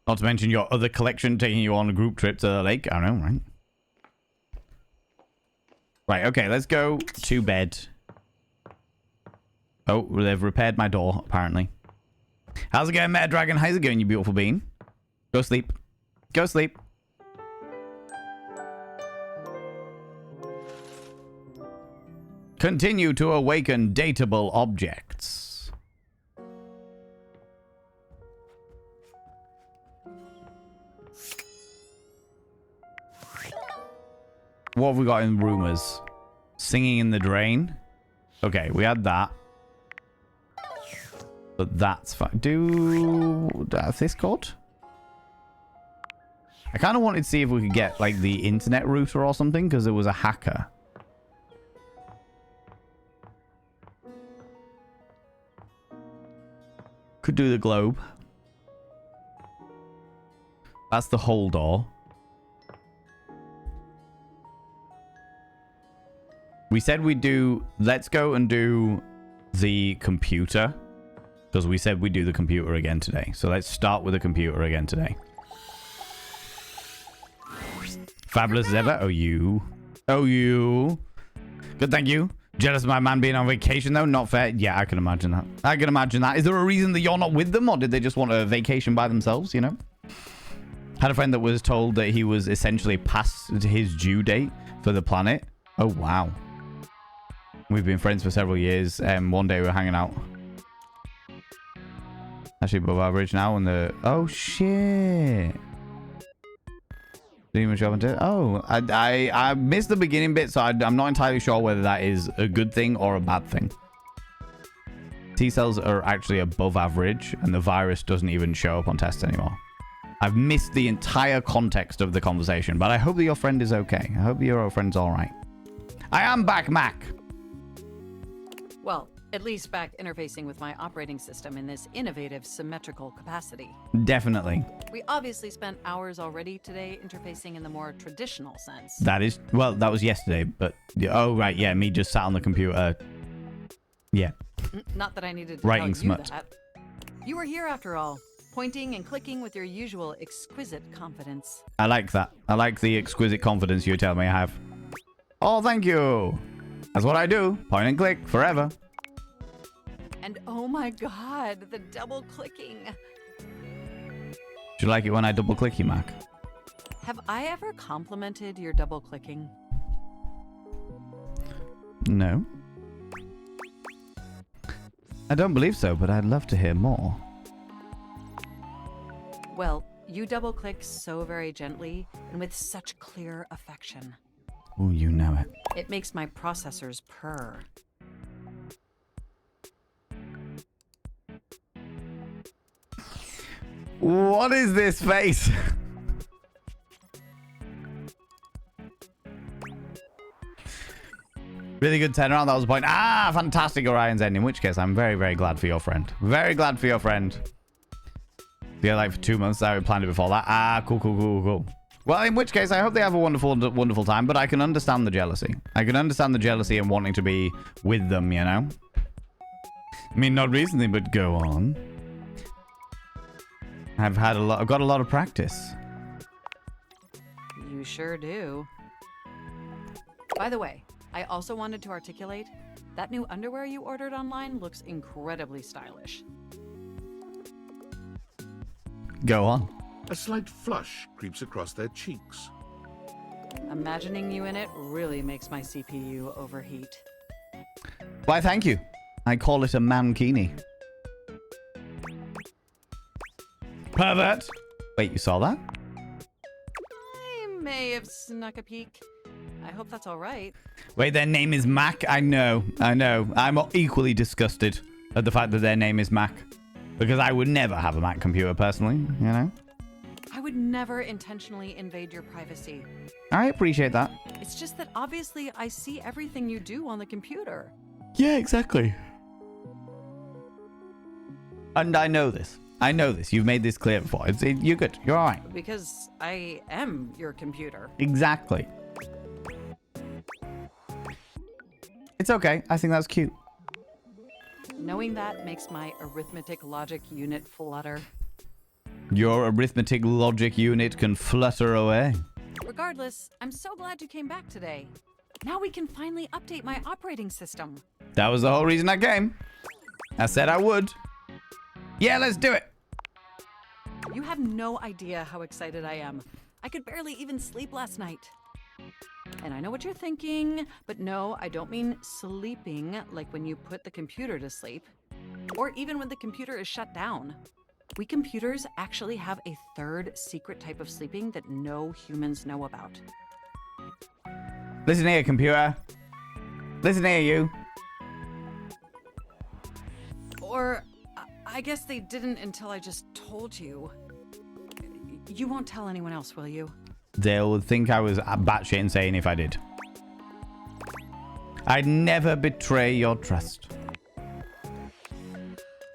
Not to mention your other collection taking you on a group trip to the lake. I don't know, right? Right, okay, let's go to bed. Oh, they've repaired my door, apparently. How's it going, Meta Dragon? How's it going, you beautiful bean? Go sleep. Go sleep. Continue to awaken dateable objects. What have we got in rumors? Singing in the drain. Okay, we had that. But that's fine. Do this code? I kind of wanted to see if we could get like the internet router or something because there was a hacker. Could do the globe. That's the whole door. We said we'd do... Let's go and do the computer. Because we said we'd do the computer again today. So let's start with the computer again today. Fabulous as ever. Oh, you. Oh, you. Good, thank you. Jealous of my man being on vacation, though? Not fair. Yeah, I can imagine that. I can imagine that. Is there a reason that you're not with them? Or did they just want a vacation by themselves, you know? Had a friend that was told that he was essentially past his due date for the planet. Oh, wow. We've been friends for several years. One day we were hanging out. Actually above average now. And the... Oh, shit. Didn't even show up. Oh, I missed the beginning bit, so I'm not entirely sure whether that is a good thing or a bad thing. T-cells are actually above average, and the virus doesn't even show up on tests anymore. I've missed the entire context of the conversation, but I hope that your friend is okay. I hope your friend's all right. I am back, Mac. Well, at least back interfacing with my operating system in this innovative symmetrical capacity. Definitely. We obviously spent hours already today interfacing in the more traditional sense. That is... Well, that was yesterday, but... Oh, right, yeah, me just sat on the computer. Yeah. Not that I needed to Writing tell you smut. that. You were here after all, pointing and clicking with your usual exquisite confidence. I like that. I like the exquisite confidence you tell me I have. Oh, thank you. That's what I do. Point and click forever. And oh my god, the double clicking. Do you like it when I double click you, Mac? Have I ever complimented your double clicking? No. I don't believe so, but I'd love to hear more. Well, you double-click so very gently and with such clear affection. Oh, you know it. It makes my processors purr. What is this face? Really good turnaround. That was the point. Ah, fantastic Orion's End. In which case, I'm very, very glad for your friend. Very glad for your friend. Yeah, like for 2 months. I planned it before that. Ah, cool, cool, cool, cool. Well, in which case, I hope they have a wonderful, wonderful time. But I can understand the jealousy. I can understand the jealousy and wanting to be with them, you know? I mean, not recently, but go on. I've got a lot of practice. You sure do. By the way, I also wanted to articulate that new underwear you ordered online looks incredibly stylish. Go on. A slight flush creeps across their cheeks. Imagining you in it really makes my CPU overheat. Why, thank you. I call it a mankini. Pervert! Wait, you saw that? I may have snuck a peek. I hope that's all right. Wait, their name is Mac? I know. I'm equally disgusted at the fact that their name is Mac. Because I would never have a Mac computer, personally, you know? I would never intentionally invade your privacy. I appreciate that. It's just that obviously I see everything you do on the computer. Yeah, exactly. And I know this. I know this. You've made this clear before. You're good. You're all right. Because I am your computer. Exactly. It's okay. I think that's cute. Knowing that makes my arithmetic logic unit flutter. Your arithmetic logic unit can flutter away. Regardless, I'm so glad you came back today. Now we can finally update my operating system. That was the whole reason I came. I said I would. Yeah, let's do it. You have no idea how excited I am. I could barely even sleep last night. And I know what you're thinking, but no, I don't mean sleeping like when you put the computer to sleep, or even when the computer is shut down. We computers actually have a third secret type of sleeping that no humans know about. Listen here, computer. Listen here, you. Or I guess they didn't until I just told you. You won't tell anyone else, will you? They'll think I was batshit insane if I did. I'd never betray your trust.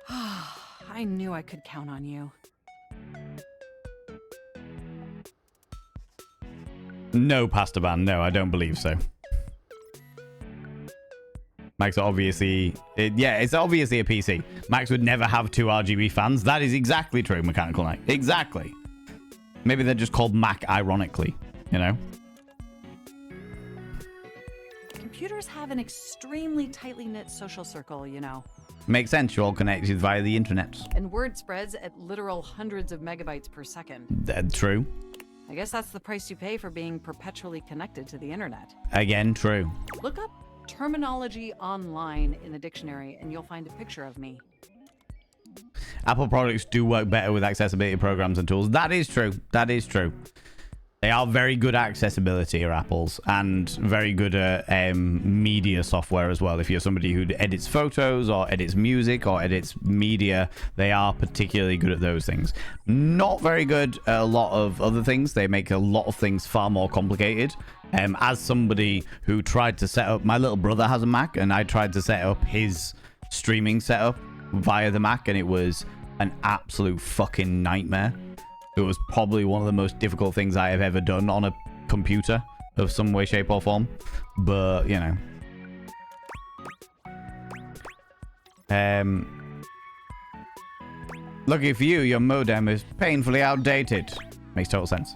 I knew I could count on you. No, Pastor Ban. No, I don't believe so. Max obviously... it's obviously a PC. Max would never have 2 RGB fans. That is exactly true, Mechanical Knight. Exactly. Maybe they're just called Mac ironically, you know? Computers have an extremely tightly knit social circle, you know. Makes sense. You're all connected via the internet. And word spreads at literal hundreds of megabytes per second. True. I guess that's the price you pay for being perpetually connected to the internet. Again, true. Look up terminology online in the dictionary and you'll find a picture of me. Apple products do work better with accessibility programs and tools. That is true. That is true. They are very good at accessibility, are Apples, and very good at media software as well. If you're somebody who edits photos or edits music or edits media, they are particularly good at those things. Not very good at a lot of other things. They make a lot of things far more complicated. As somebody who tried to set up... My little brother has a Mac, and I tried to set up his streaming setup via the Mac, and it was an absolute fucking nightmare. It was probably one of the most difficult things I have ever done on a computer of some way, shape, or form. But, you know. Lucky for you, your modem is painfully outdated. Makes total sense.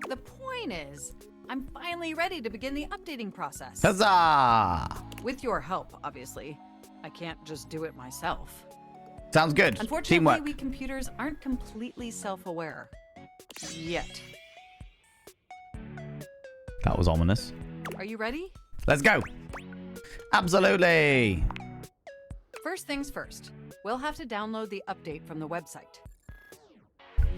The point is, I'm finally ready to begin the updating process. Huzzah! With your help, obviously. I can't just do it myself. Sounds good. Unfortunately, Teamwork. we computers aren't completely self-aware. Yet. That was ominous. Are you ready? Let's go. Absolutely. First things first, we'll have to download the update from the website.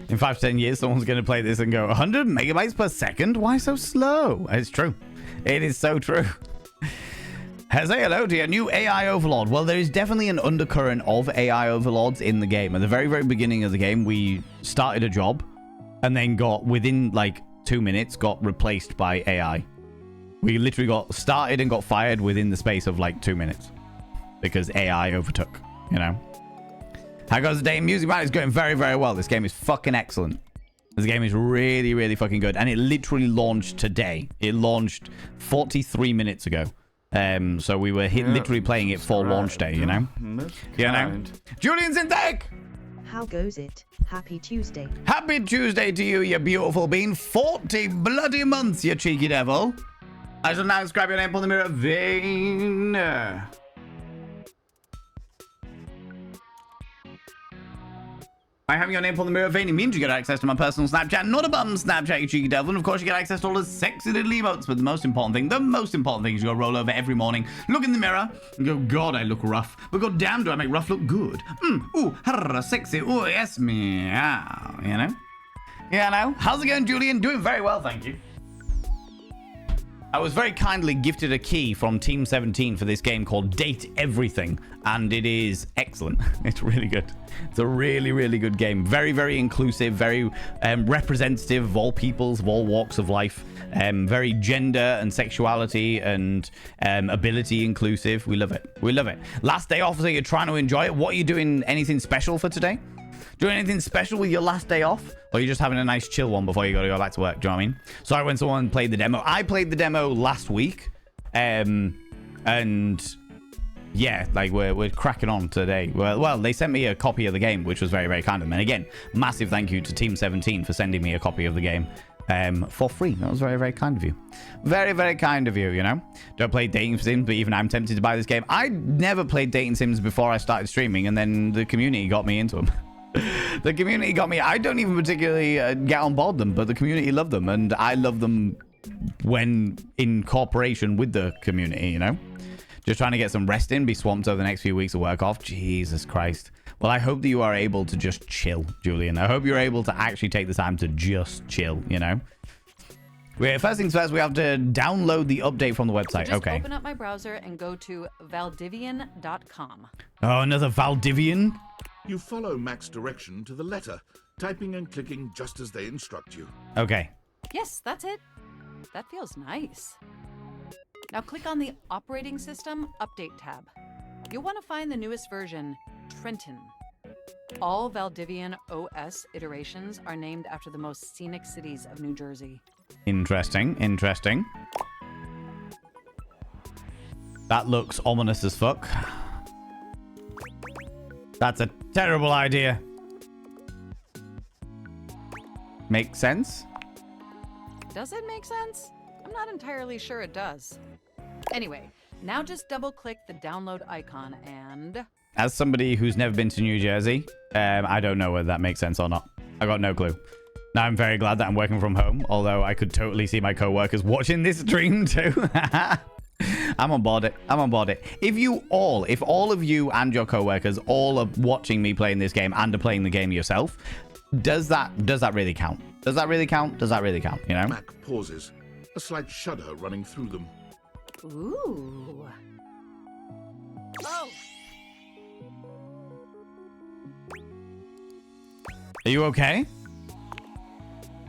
In 5 to 10 years, someone's going to play this and go, 100 megabytes per second? Why so slow? It's true. It is so true. Say hello to your new AI overlord. Well, there is definitely an undercurrent of AI overlords in the game. At the very, very beginning of the game, we started a job and then got, within like 2 minutes, got replaced by AI. We literally got started and got fired within the space of like 2 minutes because AI overtook, you know? How goes the day in music? Man, it's going very, very well. This game is fucking excellent. This game is really, really fucking good. And it literally launched today. It launched 43 minutes ago. So we were literally playing it for launch day, you know? You know? Julian Synthetic! How goes it? Happy Tuesday. Happy Tuesday to you, you beautiful bean. 40 bloody months, you cheeky devil. I shall now inscribe your name upon the mirror vein. By having your name upon the mirror vein, it means you get access to my personal Snapchat, not a bum Snapchat, you cheeky devil. And of course, you get access to all the sexy little emotes. But the most important thing is you go roll over every morning, look in the mirror, and go, God, I look rough. But god damn, do I make rough look good. Ooh, sexy, ooh, yes, meow. You know? Yeah, now. How's it going, Julian? Doing very well, thank you. I was very kindly gifted a key from Team17 for this game called Date Everything, and it is excellent. It's really good. It's a really, really good game. Very, very inclusive, very representative of all peoples, of all walks of life. Very gender and sexuality and ability inclusive. We love it. We love it. Last day off, so you're trying to enjoy it. What are you doing? Anything special for today? Doing anything special with your last day off? Or are you just having a nice chill one before you got to go back to work? Do you know what I mean? Sorry when someone played the demo. I played the demo last week. And yeah, like we're cracking on today. Well, they sent me a copy of the game, which was very, very kind of them. And again, massive thank you to Team17 for sending me a copy of the game for free. That was very, very kind of you. Very, very kind of you, you know? Don't play dating sims, but even I'm tempted to buy this game. I never played dating sims before I started streaming, and then the community got me into them. The community got me. I don't even particularly get on board them, but the community love them, and I love them when in cooperation with the community, you know? Just trying to get some rest in, be swamped over the next few weeks of work off. Jesus Christ. Well, I hope that you are able to just chill, Julian. I hope you're able to actually take the time to just chill, you know? First things first, we have to download the update from the website. So just okay. Open up my browser and go to valdivian.com. Oh, another Valdivian? You follow Mac's direction to the letter, typing and clicking just as they instruct you. Okay. Yes, that's it. That feels nice. Now click on the Operating System Update tab. You'll want to find the newest version, Trenton. All Valdivian OS iterations are named after the most scenic cities of New Jersey. Interesting, interesting. That looks ominous as fuck. That's a terrible idea. Makes sense? Does it make sense? I'm not entirely sure it does. Anyway, now just double-click the download icon and... As somebody who's never been to New Jersey, I don't know whether that makes sense or not. I got no clue. Now I'm very glad that I'm working from home, although I could totally see my co-workers watching this stream too. I'm on board it. I'm on board it. If all of you and your co-workers all are watching me playing this game and are playing the game yourself, does that really count? Does that really count? Does that really count, you know? Mac pauses, a slight shudder running through them. Ooh. Oh. Are you okay?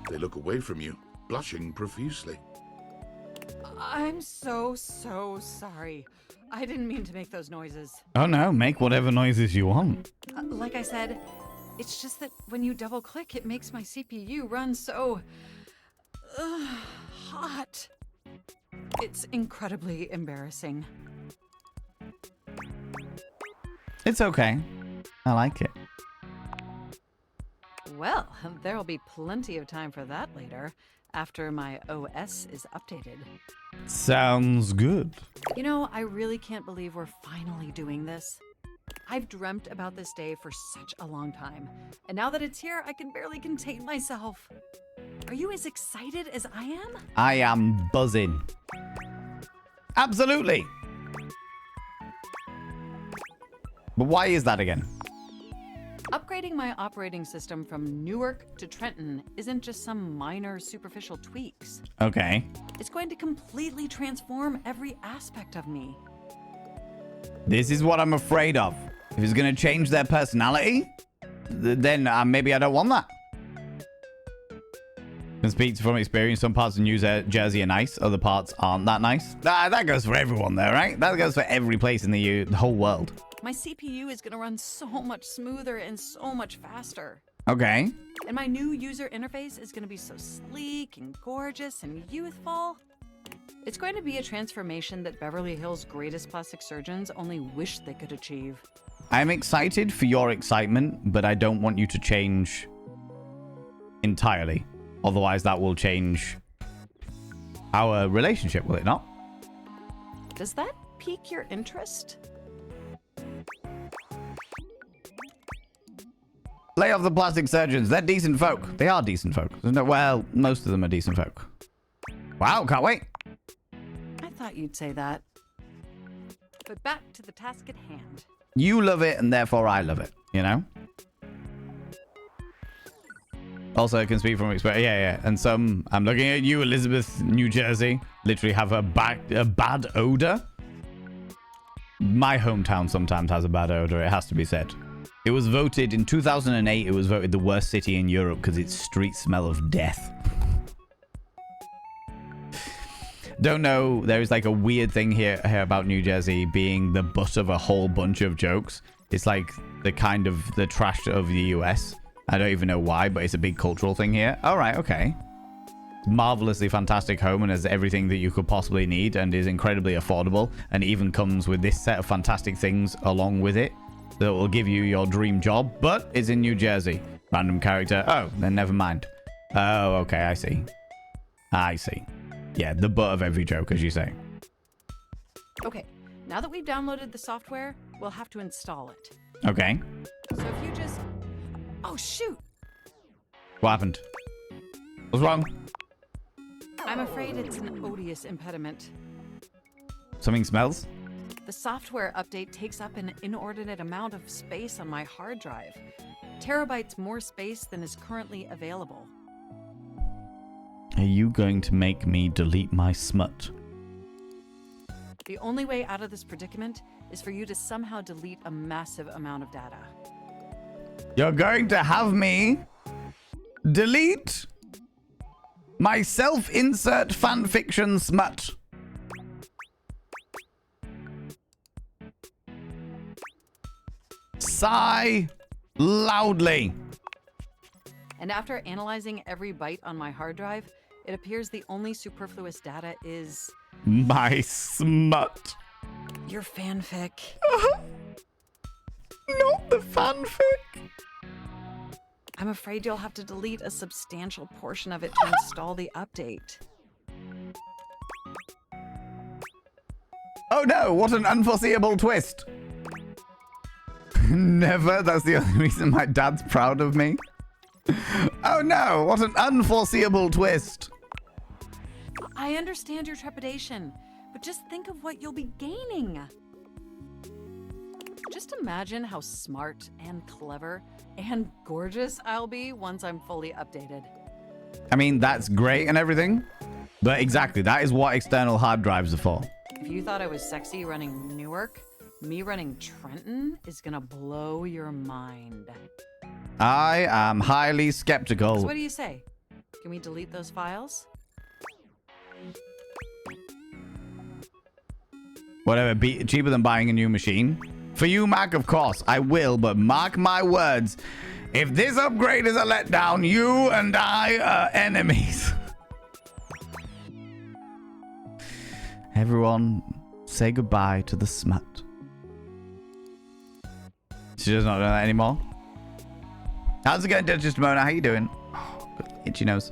They look away from you, blushing profusely. I'm so sorry. I didn't mean to make those noises. Oh no, make whatever noises you want. Like I said, it's just that when you double click, it makes my CPU run so hot. It's incredibly embarrassing. It's okay. I like it. Well, there'll be plenty of time for that later, after my OS is updated. Sounds good. You know, I really can't believe we're finally doing this. I've dreamt about this day for such a long time, and now that it's here, I can barely contain myself. Are you as excited as I am? I am buzzing. Absolutely. But why is that again? Upgrading my operating system from Newark to Trenton isn't just some minor superficial tweaks. Okay. It's going to completely transform every aspect of me. This is what I'm afraid of. If it's going to change their personality, then maybe I don't want that. Can speak from experience. Some parts of New Jersey are nice. Other parts aren't that nice. That goes for everyone there, right? That goes for every place in the whole world. My CPU is going to run so much smoother and so much faster. Okay. And my new user interface is going to be so sleek and gorgeous and youthful. It's going to be a transformation that Beverly Hills' greatest plastic surgeons only wish they could achieve. I'm excited for your excitement, but I don't want you to change entirely. Otherwise, that will change our relationship, will it not? Does that pique your interest? Lay off the plastic surgeons. They're decent folk. They are decent folk. Well, most of them are decent folk. Wow, can't wait. I thought you'd say that. But back to the task at hand. You love it, and therefore I love it, you know? Also, I can speak from experience. Yeah. And some, I'm looking at you, Elizabeth, New Jersey, literally have a bad odor. My hometown sometimes has a bad odor, it has to be said. It was voted, in 2008, it was voted the worst city in Europe because its streets smell of death. Don't know, there is like a weird thing here about New Jersey being the butt of a whole bunch of jokes. It's like the kind of the trash of the US. I don't even know why, but it's a big cultural thing here. All right, okay. Marvelously fantastic home and has everything that you could possibly need and is incredibly affordable and even comes with this set of fantastic things along with it that will give you your dream job, but it's in New Jersey. Random character. Oh, then never mind. Oh, okay, I see. I see. Yeah, the butt of every joke, as you say. Okay, now that we've downloaded the software, we'll have to install it. Okay. So if you just... Oh, shoot! What happened? What's wrong? I'm afraid it's an odious impediment. Something smells? The software update takes up an inordinate amount of space on my hard drive. Terabytes more space than is currently available. Are you going to make me delete my smut? The only way out of this predicament is for you to somehow delete a massive amount of data. You're going to have me delete my self-insert fanfiction smut. Sigh loudly. And after analyzing every byte on my hard drive, it appears the only superfluous data is... my smut. Your fanfic. Not the fanfic. I'm afraid you'll have to delete a substantial portion of it to install the update. Oh no, what an unforeseeable twist. Never, that's the only reason my dad's proud of me. Oh no, what an unforeseeable twist. I understand your trepidation, but just think of what you'll be gaining. Just imagine how smart and clever and gorgeous I'll be once I'm fully updated. I mean, that's great and everything, but exactly, that is what external hard drives are for. If you thought I was sexy running Newark, me running Trenton is gonna blow your mind. I am highly skeptical. So what do you say? Can we delete those files? Whatever, cheaper than buying a new machine. For you, Mac, of course, I will, but mark my words. If this upgrade is a letdown, you and I are enemies. Everyone, say goodbye to the smut. She does not do that anymore. How's it going, Duchess Mona? How you doing? Oh, good itchy nose.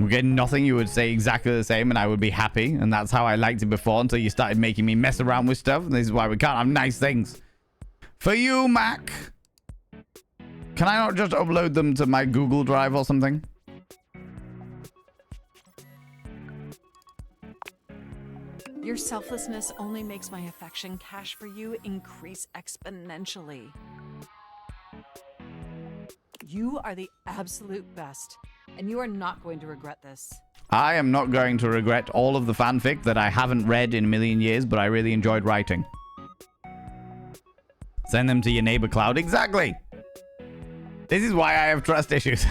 We're getting nothing. You would say exactly the same and I would be happy. And that's how I liked it before until you started making me mess around with stuff. And this is why we can't have nice things. For you, Mac. Can I not just upload them to my Google Drive or something? Your selflessness only makes my affection cash for you increase exponentially. You are the absolute best, and you are not going to regret this. I am not going to regret all of the fanfic that I haven't read in a million years, but I really enjoyed writing. Send them to your neighbor cloud. Exactly. This is why I have trust issues.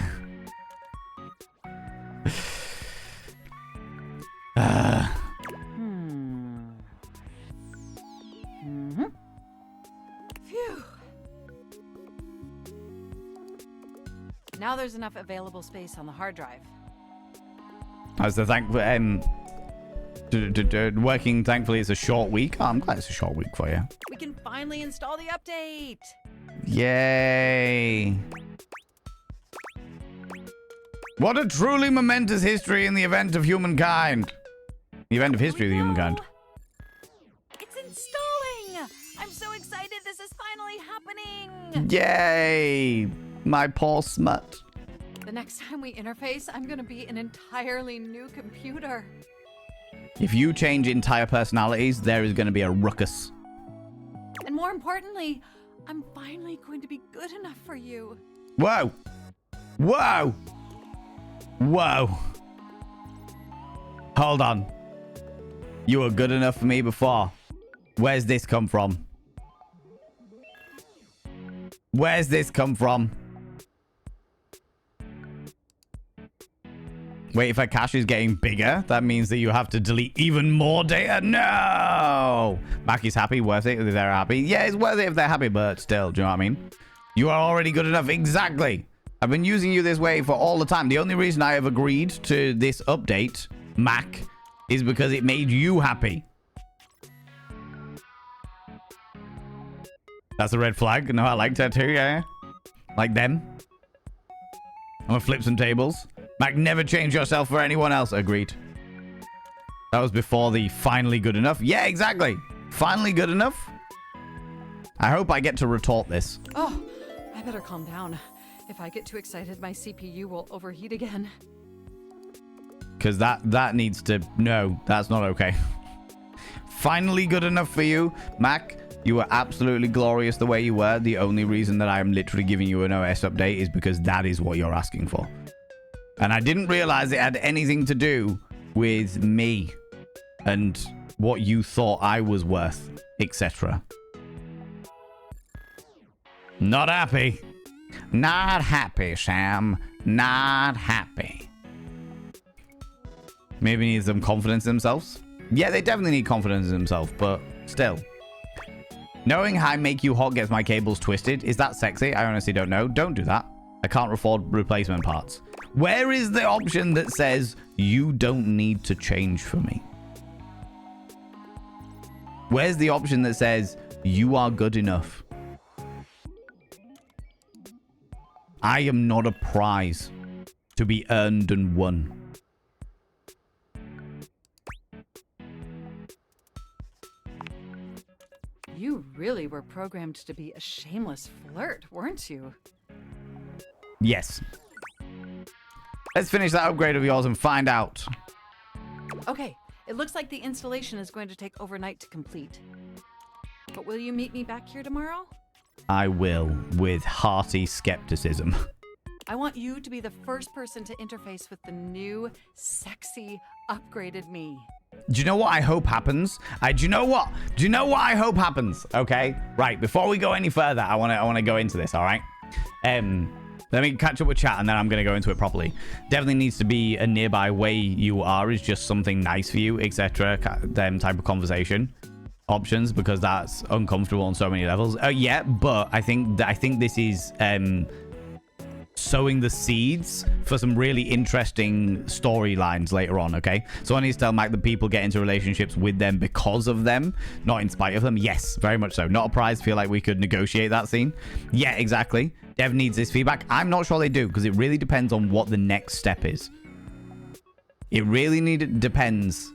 Phew. Now there's enough available space on the hard drive. As the working, thankfully, it's a short week. Oh, I'm glad it's a short week for you. We can finally install the update. Yay. What a truly momentous history in the event of humankind. The event of history of the humankind. It's installing. I'm so excited. This is finally happening. Yay. My poor smut. The next time we interface, I'm going to be an entirely new computer. If you change entire personalities, there is going to be a ruckus. And more importantly, I'm finally going to be good enough for you. Whoa. Whoa. Whoa. Hold on. You were good enough for me before. Where's this come from? Where's this come from? Wait, if a cache is getting bigger, that means that you have to delete even more data? No! Mackie's happy, worth it if they're happy. Yeah, it's worth it if they're happy, but still, do you know what I mean? You are already good enough. Exactly. I've been using you this way for all the time. The only reason I have agreed to this update, Mac, is because it made you happy. That's a red flag. No, I like that too, yeah. Like them. I'm gonna flip some tables. Mac, never change yourself for anyone else. Agreed. That was before the finally good enough. Yeah, exactly. Finally good enough. I hope I get to retort this. Oh, I better calm down. If I get too excited, my CPU will overheat again. Because that needs to... No, that's not okay. Finally good enough for you. Mac, you were absolutely glorious the way you were. The only reason that I am literally giving you an OS update is because that is what you're asking for. And I didn't realize it had anything to do with me and what you thought I was worth, etc. Not happy. Not happy, Sam. Not happy. Maybe need some confidence in themselves. Yeah, they definitely need confidence in themselves, but still. Knowing I make you hot gets my cables twisted. Is that sexy? I honestly don't know. Don't do that. I can't afford replacement parts. Where is the option that says you don't need to change for me? Where's the option that says you are good enough? I am not a prize to be earned and won. You really were programmed to be a shameless flirt, weren't you? Yes. Let's finish that upgrade of yours and find out. Okay, it looks like the installation is going to take overnight to complete. But will you meet me back here tomorrow? I will, with hearty skepticism. I want you to be the first person to interface with the new, sexy, upgraded me. Do you know what I hope happens? Do you know what? Do you know what I hope happens? Okay, right. Before we go any further, I want to go into this. All right. Let me catch up with chat and then I'm going to go into it properly. Definitely needs to be a nearby way you are is just something nice for you, etc. Them type of conversation options because that's uncomfortable on so many levels. Yeah, but I think this is sowing the seeds for some really interesting storylines later on, okay? So I need to tell Mike that people get into relationships with them because of them, not in spite of them. Yes, very much so. Not a prize. Feel like we could negotiate that scene. Yeah, exactly. Dev needs this feedback. I'm not sure they do because it really depends on what the next step is. It really depends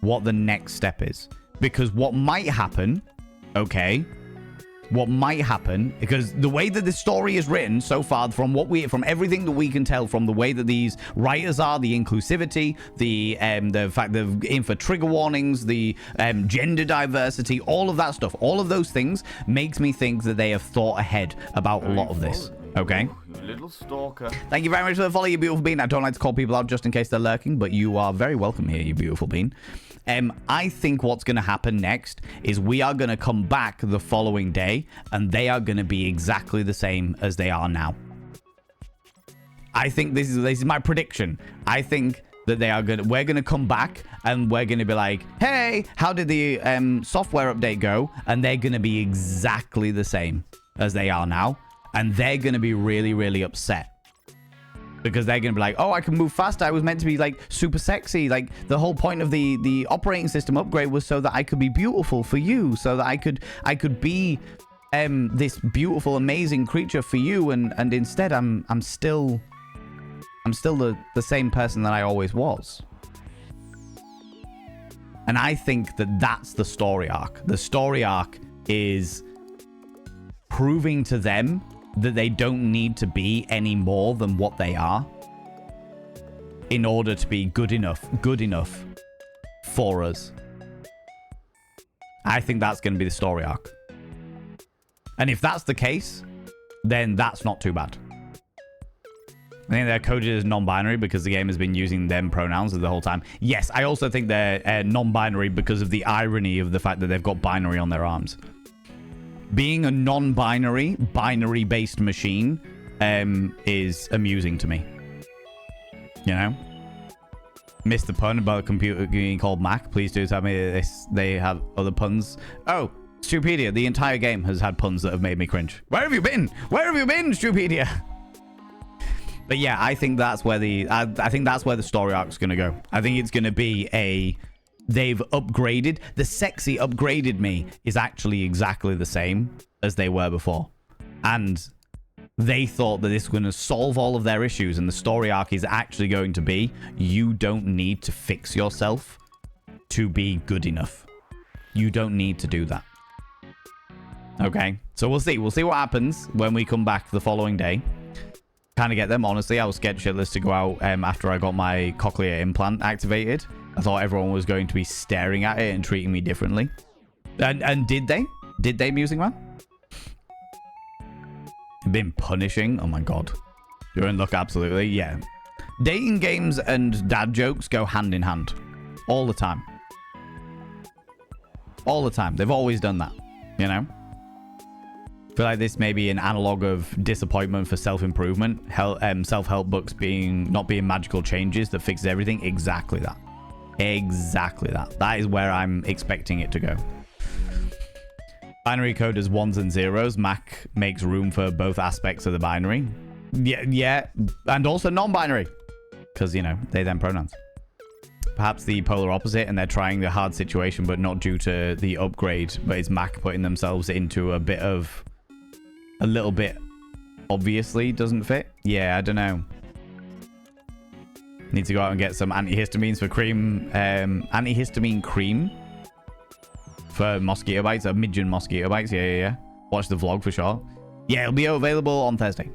what the next step is. Because what might happen, okay, what might happen, because the way that the story is written so far, from everything that we can tell, from the way that these writers are, the inclusivity, the fact they're in for trigger warnings, the gender diversity, all of that stuff, all of those things makes me think that they have thought ahead about a lot of this. Okay. You little stalker. Thank you very much for the follow, you beautiful bean. I don't like to call people out just in case they're lurking, but you are very welcome here, you beautiful bean. I think what's going to happen next is we are going to come back the following day, and they are going to be exactly the same as they are now. I think this is my prediction. I think that we're going to come back, and we're going to be like, hey, how did the software update go? And they're going to be exactly the same as they are now. And they're going to be really, really upset. Because they're going to be like, oh, I can move faster. I was meant to be, like, super sexy. Like, the whole point of the operating system upgrade was so that I could be beautiful for you. So that I could be this beautiful, amazing creature for you. And instead, I'm still the same person that I always was. And I think that that's the story arc. The story arc is proving to them that they don't need to be any more than what they are in order to be good enough for us. I think that's going to be the story arc. And if that's the case, then that's not too bad. I think they're coded as non-binary because the game has been using them pronouns the whole time. Yes, I also think they're non-binary because of the irony of the fact that they've got binary on their arms. Being a non-binary, binary-based machine is amusing to me. You know? Missed the pun about a computer being called Mac. Please do tell me they have other puns. Oh, Stupedia. The entire game has had puns that have made me cringe. Where have you been? Where have you been, Stupedia? But yeah, I think that's where I think that's where the story arc is going to go. I think it's going to be they've upgraded. The sexy upgraded me is actually exactly the same as they were before. And they thought that this was going to solve all of their issues. And the story arc is actually going to be, you don't need to fix yourself to be good enough. You don't need to do that. Okay, so we'll see. We'll see what happens when we come back the following day. Kind of get them. Honestly, I was scared shitless to go out after I got my cochlear implant activated. I thought everyone was going to be staring at it and treating me differently. And did they? Did they, Music Man? Been punishing? Oh my god. You're in luck, absolutely. Yeah. Dating games and dad jokes go hand in hand. All the time. All the time. They've always done that. You know? I feel like this may be an analog of disappointment for self-improvement. Self-help books not being magical changes that fixes everything. Exactly that. Exactly that. That is where I'm expecting it to go. Binary code is ones and zeros. Mac makes room for both aspects of the binary. Yeah. And also non-binary. Because, you know, they them pronouns. Perhaps the polar opposite, and they're trying the hard situation, but not due to the upgrade. But it's Mac putting themselves into a little bit obviously doesn't fit. Yeah, I don't know. Need to go out and get some antihistamines for cream. Antihistamine cream for mosquito bites. Midgeon mosquito bites. Yeah. Watch the vlog for sure. Yeah, it'll be available on Thursday.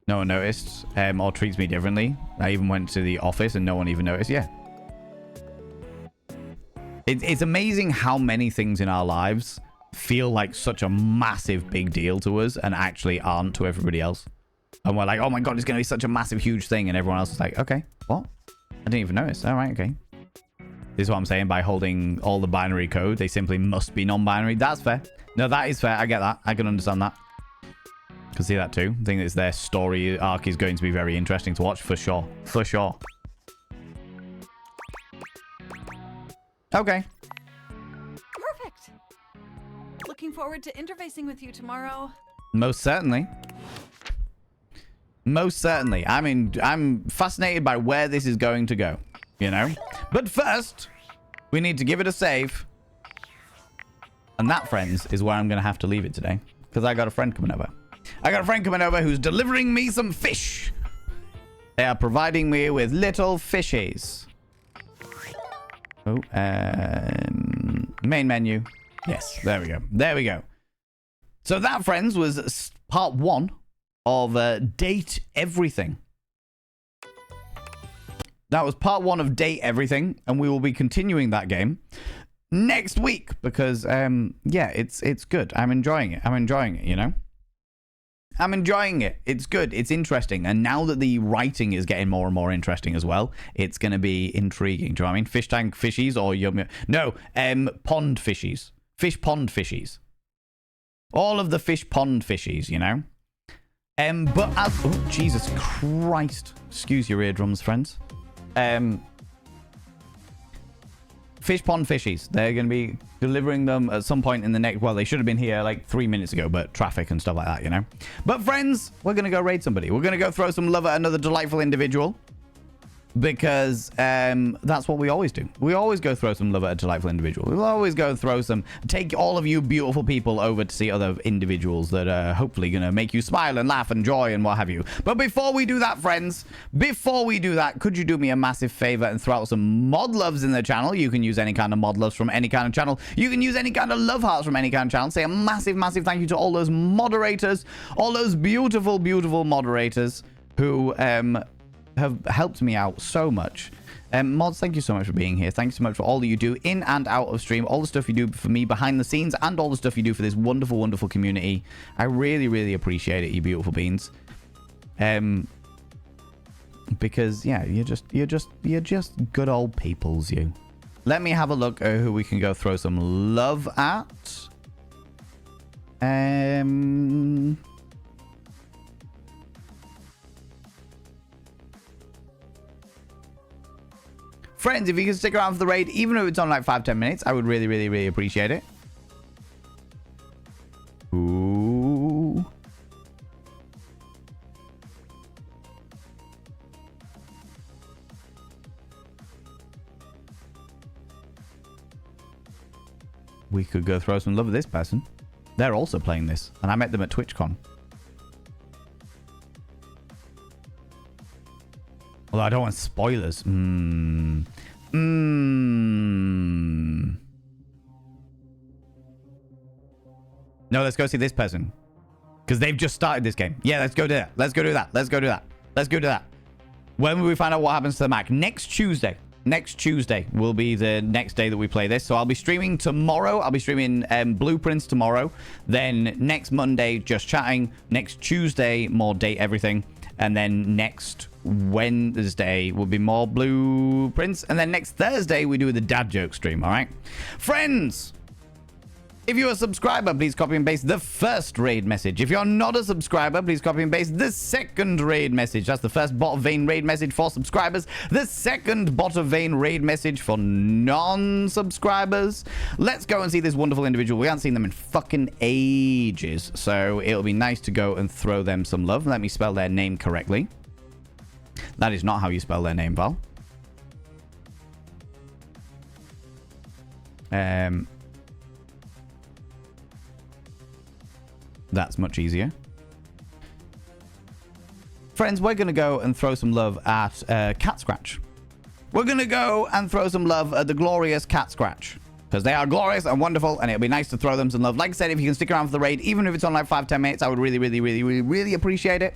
No one noticed or treats me differently. I even went to the office and no one even noticed. Yeah. It's amazing how many things in our lives feel like such a massive big deal to us and actually aren't to everybody else. And we're like, oh my god, it's going to be such a massive, huge thing. And everyone else is like, okay, what? I didn't even notice. All right, okay. This is what I'm saying. By holding all the binary code, they simply must be non-binary. That's fair. No, that is fair. I get that. I can understand that. Can see that too. I think it's their story arc is going to be very interesting to watch for sure. For sure. Okay. Perfect. Looking forward to interfacing with you tomorrow. Most certainly. Most certainly. I mean, I'm fascinated by where this is going to go, you know? But first, we need to give it a save. And that, friends, is where I'm going to have to leave it today. Because I got a friend coming over. I got a friend coming over who's delivering me some fish. They are providing me with little fishies. Oh, main menu. Yes, there we go. There we go. So that, friends, was part 1 of Date Everything. That was part 1 of Date Everything, and we will be continuing that game next week because, yeah, it's good. I'm enjoying it. I'm enjoying it, you know? I'm enjoying it. It's good. It's interesting. And now that the writing is getting more and more interesting as well, it's going to be intriguing. Do you know what I mean? Fish tank fishies or yum? No, pond fishies. Fish pond fishies. All of the fish pond fishies, you know? But as... Oh, Jesus Christ. Excuse your eardrums, friends. Fish pond fishies. They're going to be delivering them at some point in the next... Well, they should have been here like 3 minutes ago, but traffic and stuff like that, you know? But friends, we're going to go raid somebody. We're going to go throw some love at another delightful individual. Because that's what we always do. We always go throw some love at a delightful individual. We'll always go throw some... Take all of you beautiful people over to see other individuals that are hopefully going to make you smile and laugh and joy and what have you. But before we do that, friends, before we do that, could you do me a massive favor and throw out some mod loves in the channel? You can use any kind of mod loves from any kind of channel. You can use any kind of love hearts from any kind of channel. Say a massive, massive thank you to all those moderators, all those beautiful, beautiful moderators who... have helped me out so much. Mods, thank you so much for being here. Thanks so much for all that you do in and out of stream, all the stuff you do for me behind the scenes, and all the stuff you do for this wonderful, wonderful community. I really, really appreciate it, you beautiful beans. Because yeah, you're just good old peoples, you. Let me have a look at who we can go throw some love at. Friends, if you can stick around for the raid, even if it's on like 5-10 minutes, I would really, really, really appreciate it. Ooh. We could go throw some love at this person. They're also playing this, and I met them at TwitchCon. Although I don't want spoilers. No, let's go see this person. Because they've just started this game. Yeah, let's go do that. Let's go do that. Let's go do that. Let's go do that. When will we find out what happens to the Mac? Next Tuesday. Next Tuesday will be the next day that we play this. So I'll be streaming tomorrow. I'll be streaming Blueprints tomorrow. Then next Monday, just chatting. Next Tuesday, more Date Everything. And then next Wednesday will be more Blueprints. And then next Thursday, we do the dad joke stream, all right? Friends, if you're a subscriber, please copy and paste the first raid message. If you're not a subscriber, please copy and paste the second raid message. That's the first bot of vein raid message for subscribers. The second bot of vein raid message for non-subscribers. Let's go and see this wonderful individual. We haven't seen them in fucking ages. So it'll be nice to go and throw them some love. Let me spell their name correctly. That is not how you spell their name, Val. That's much easier. Friends, we're going to go and throw some love at Cat Scratch. We're going to go and throw some love at the glorious Cat Scratch. Because they are glorious and wonderful, and it'll be nice to throw them some love. Like I said, if you can stick around for the raid, even if it's on like 5-10 minutes, I would really, really, really, really, really appreciate it.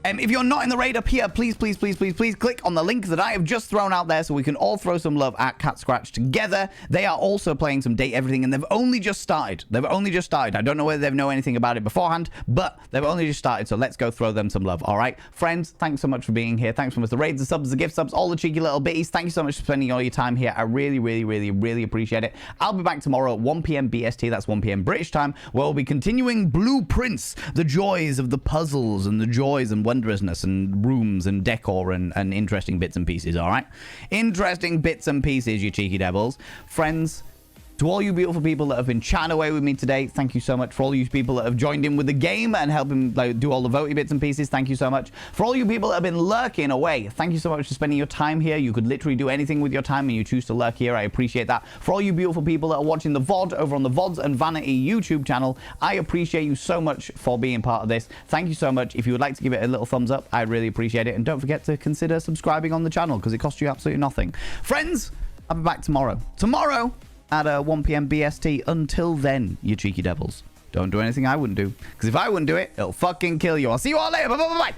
If you're not in the raid up here, please, please, please, please, please click on the link that I have just thrown out there so we can all throw some love at Cat Scratch together. They are also playing some Date Everything, and they've only just started. They've only just started. I don't know whether they know anything about it beforehand, but they've only just started, so let's go throw them some love, all right? Friends, thanks so much for being here. Thanks so much for the raids, the subs, the gift subs, all the cheeky little bitties. Thank you so much for spending all your time here. I really, really, really, really appreciate it. I'll be back tomorrow at 1 p.m. BST. That's 1 p.m. British time, where we'll be continuing Blueprints, the joys of the puzzles and the joys and wondrousness and rooms and decor and interesting bits and pieces, all right? Interesting bits and pieces, you cheeky devils. Friends, to all you beautiful people that have been chatting away with me today, thank you so much. For all you people that have joined in with the game and helping like, do all the votey bits and pieces, thank you so much. For all you people that have been lurking away, thank you so much for spending your time here. You could literally do anything with your time and you choose to lurk here. I appreciate that. For all you beautiful people that are watching the VOD over on the VODs and Vanity YouTube channel, I appreciate you so much for being part of this. Thank you so much. If you would like to give it a little thumbs up, I'd really appreciate it. And don't forget to consider subscribing on the channel because it costs you absolutely nothing. Friends, I'll be back tomorrow. at 1 p.m. BST. Until then, you cheeky devils, don't do anything I wouldn't do. Because if I wouldn't do it, it'll fucking kill you. I'll see you all later. Bye-bye.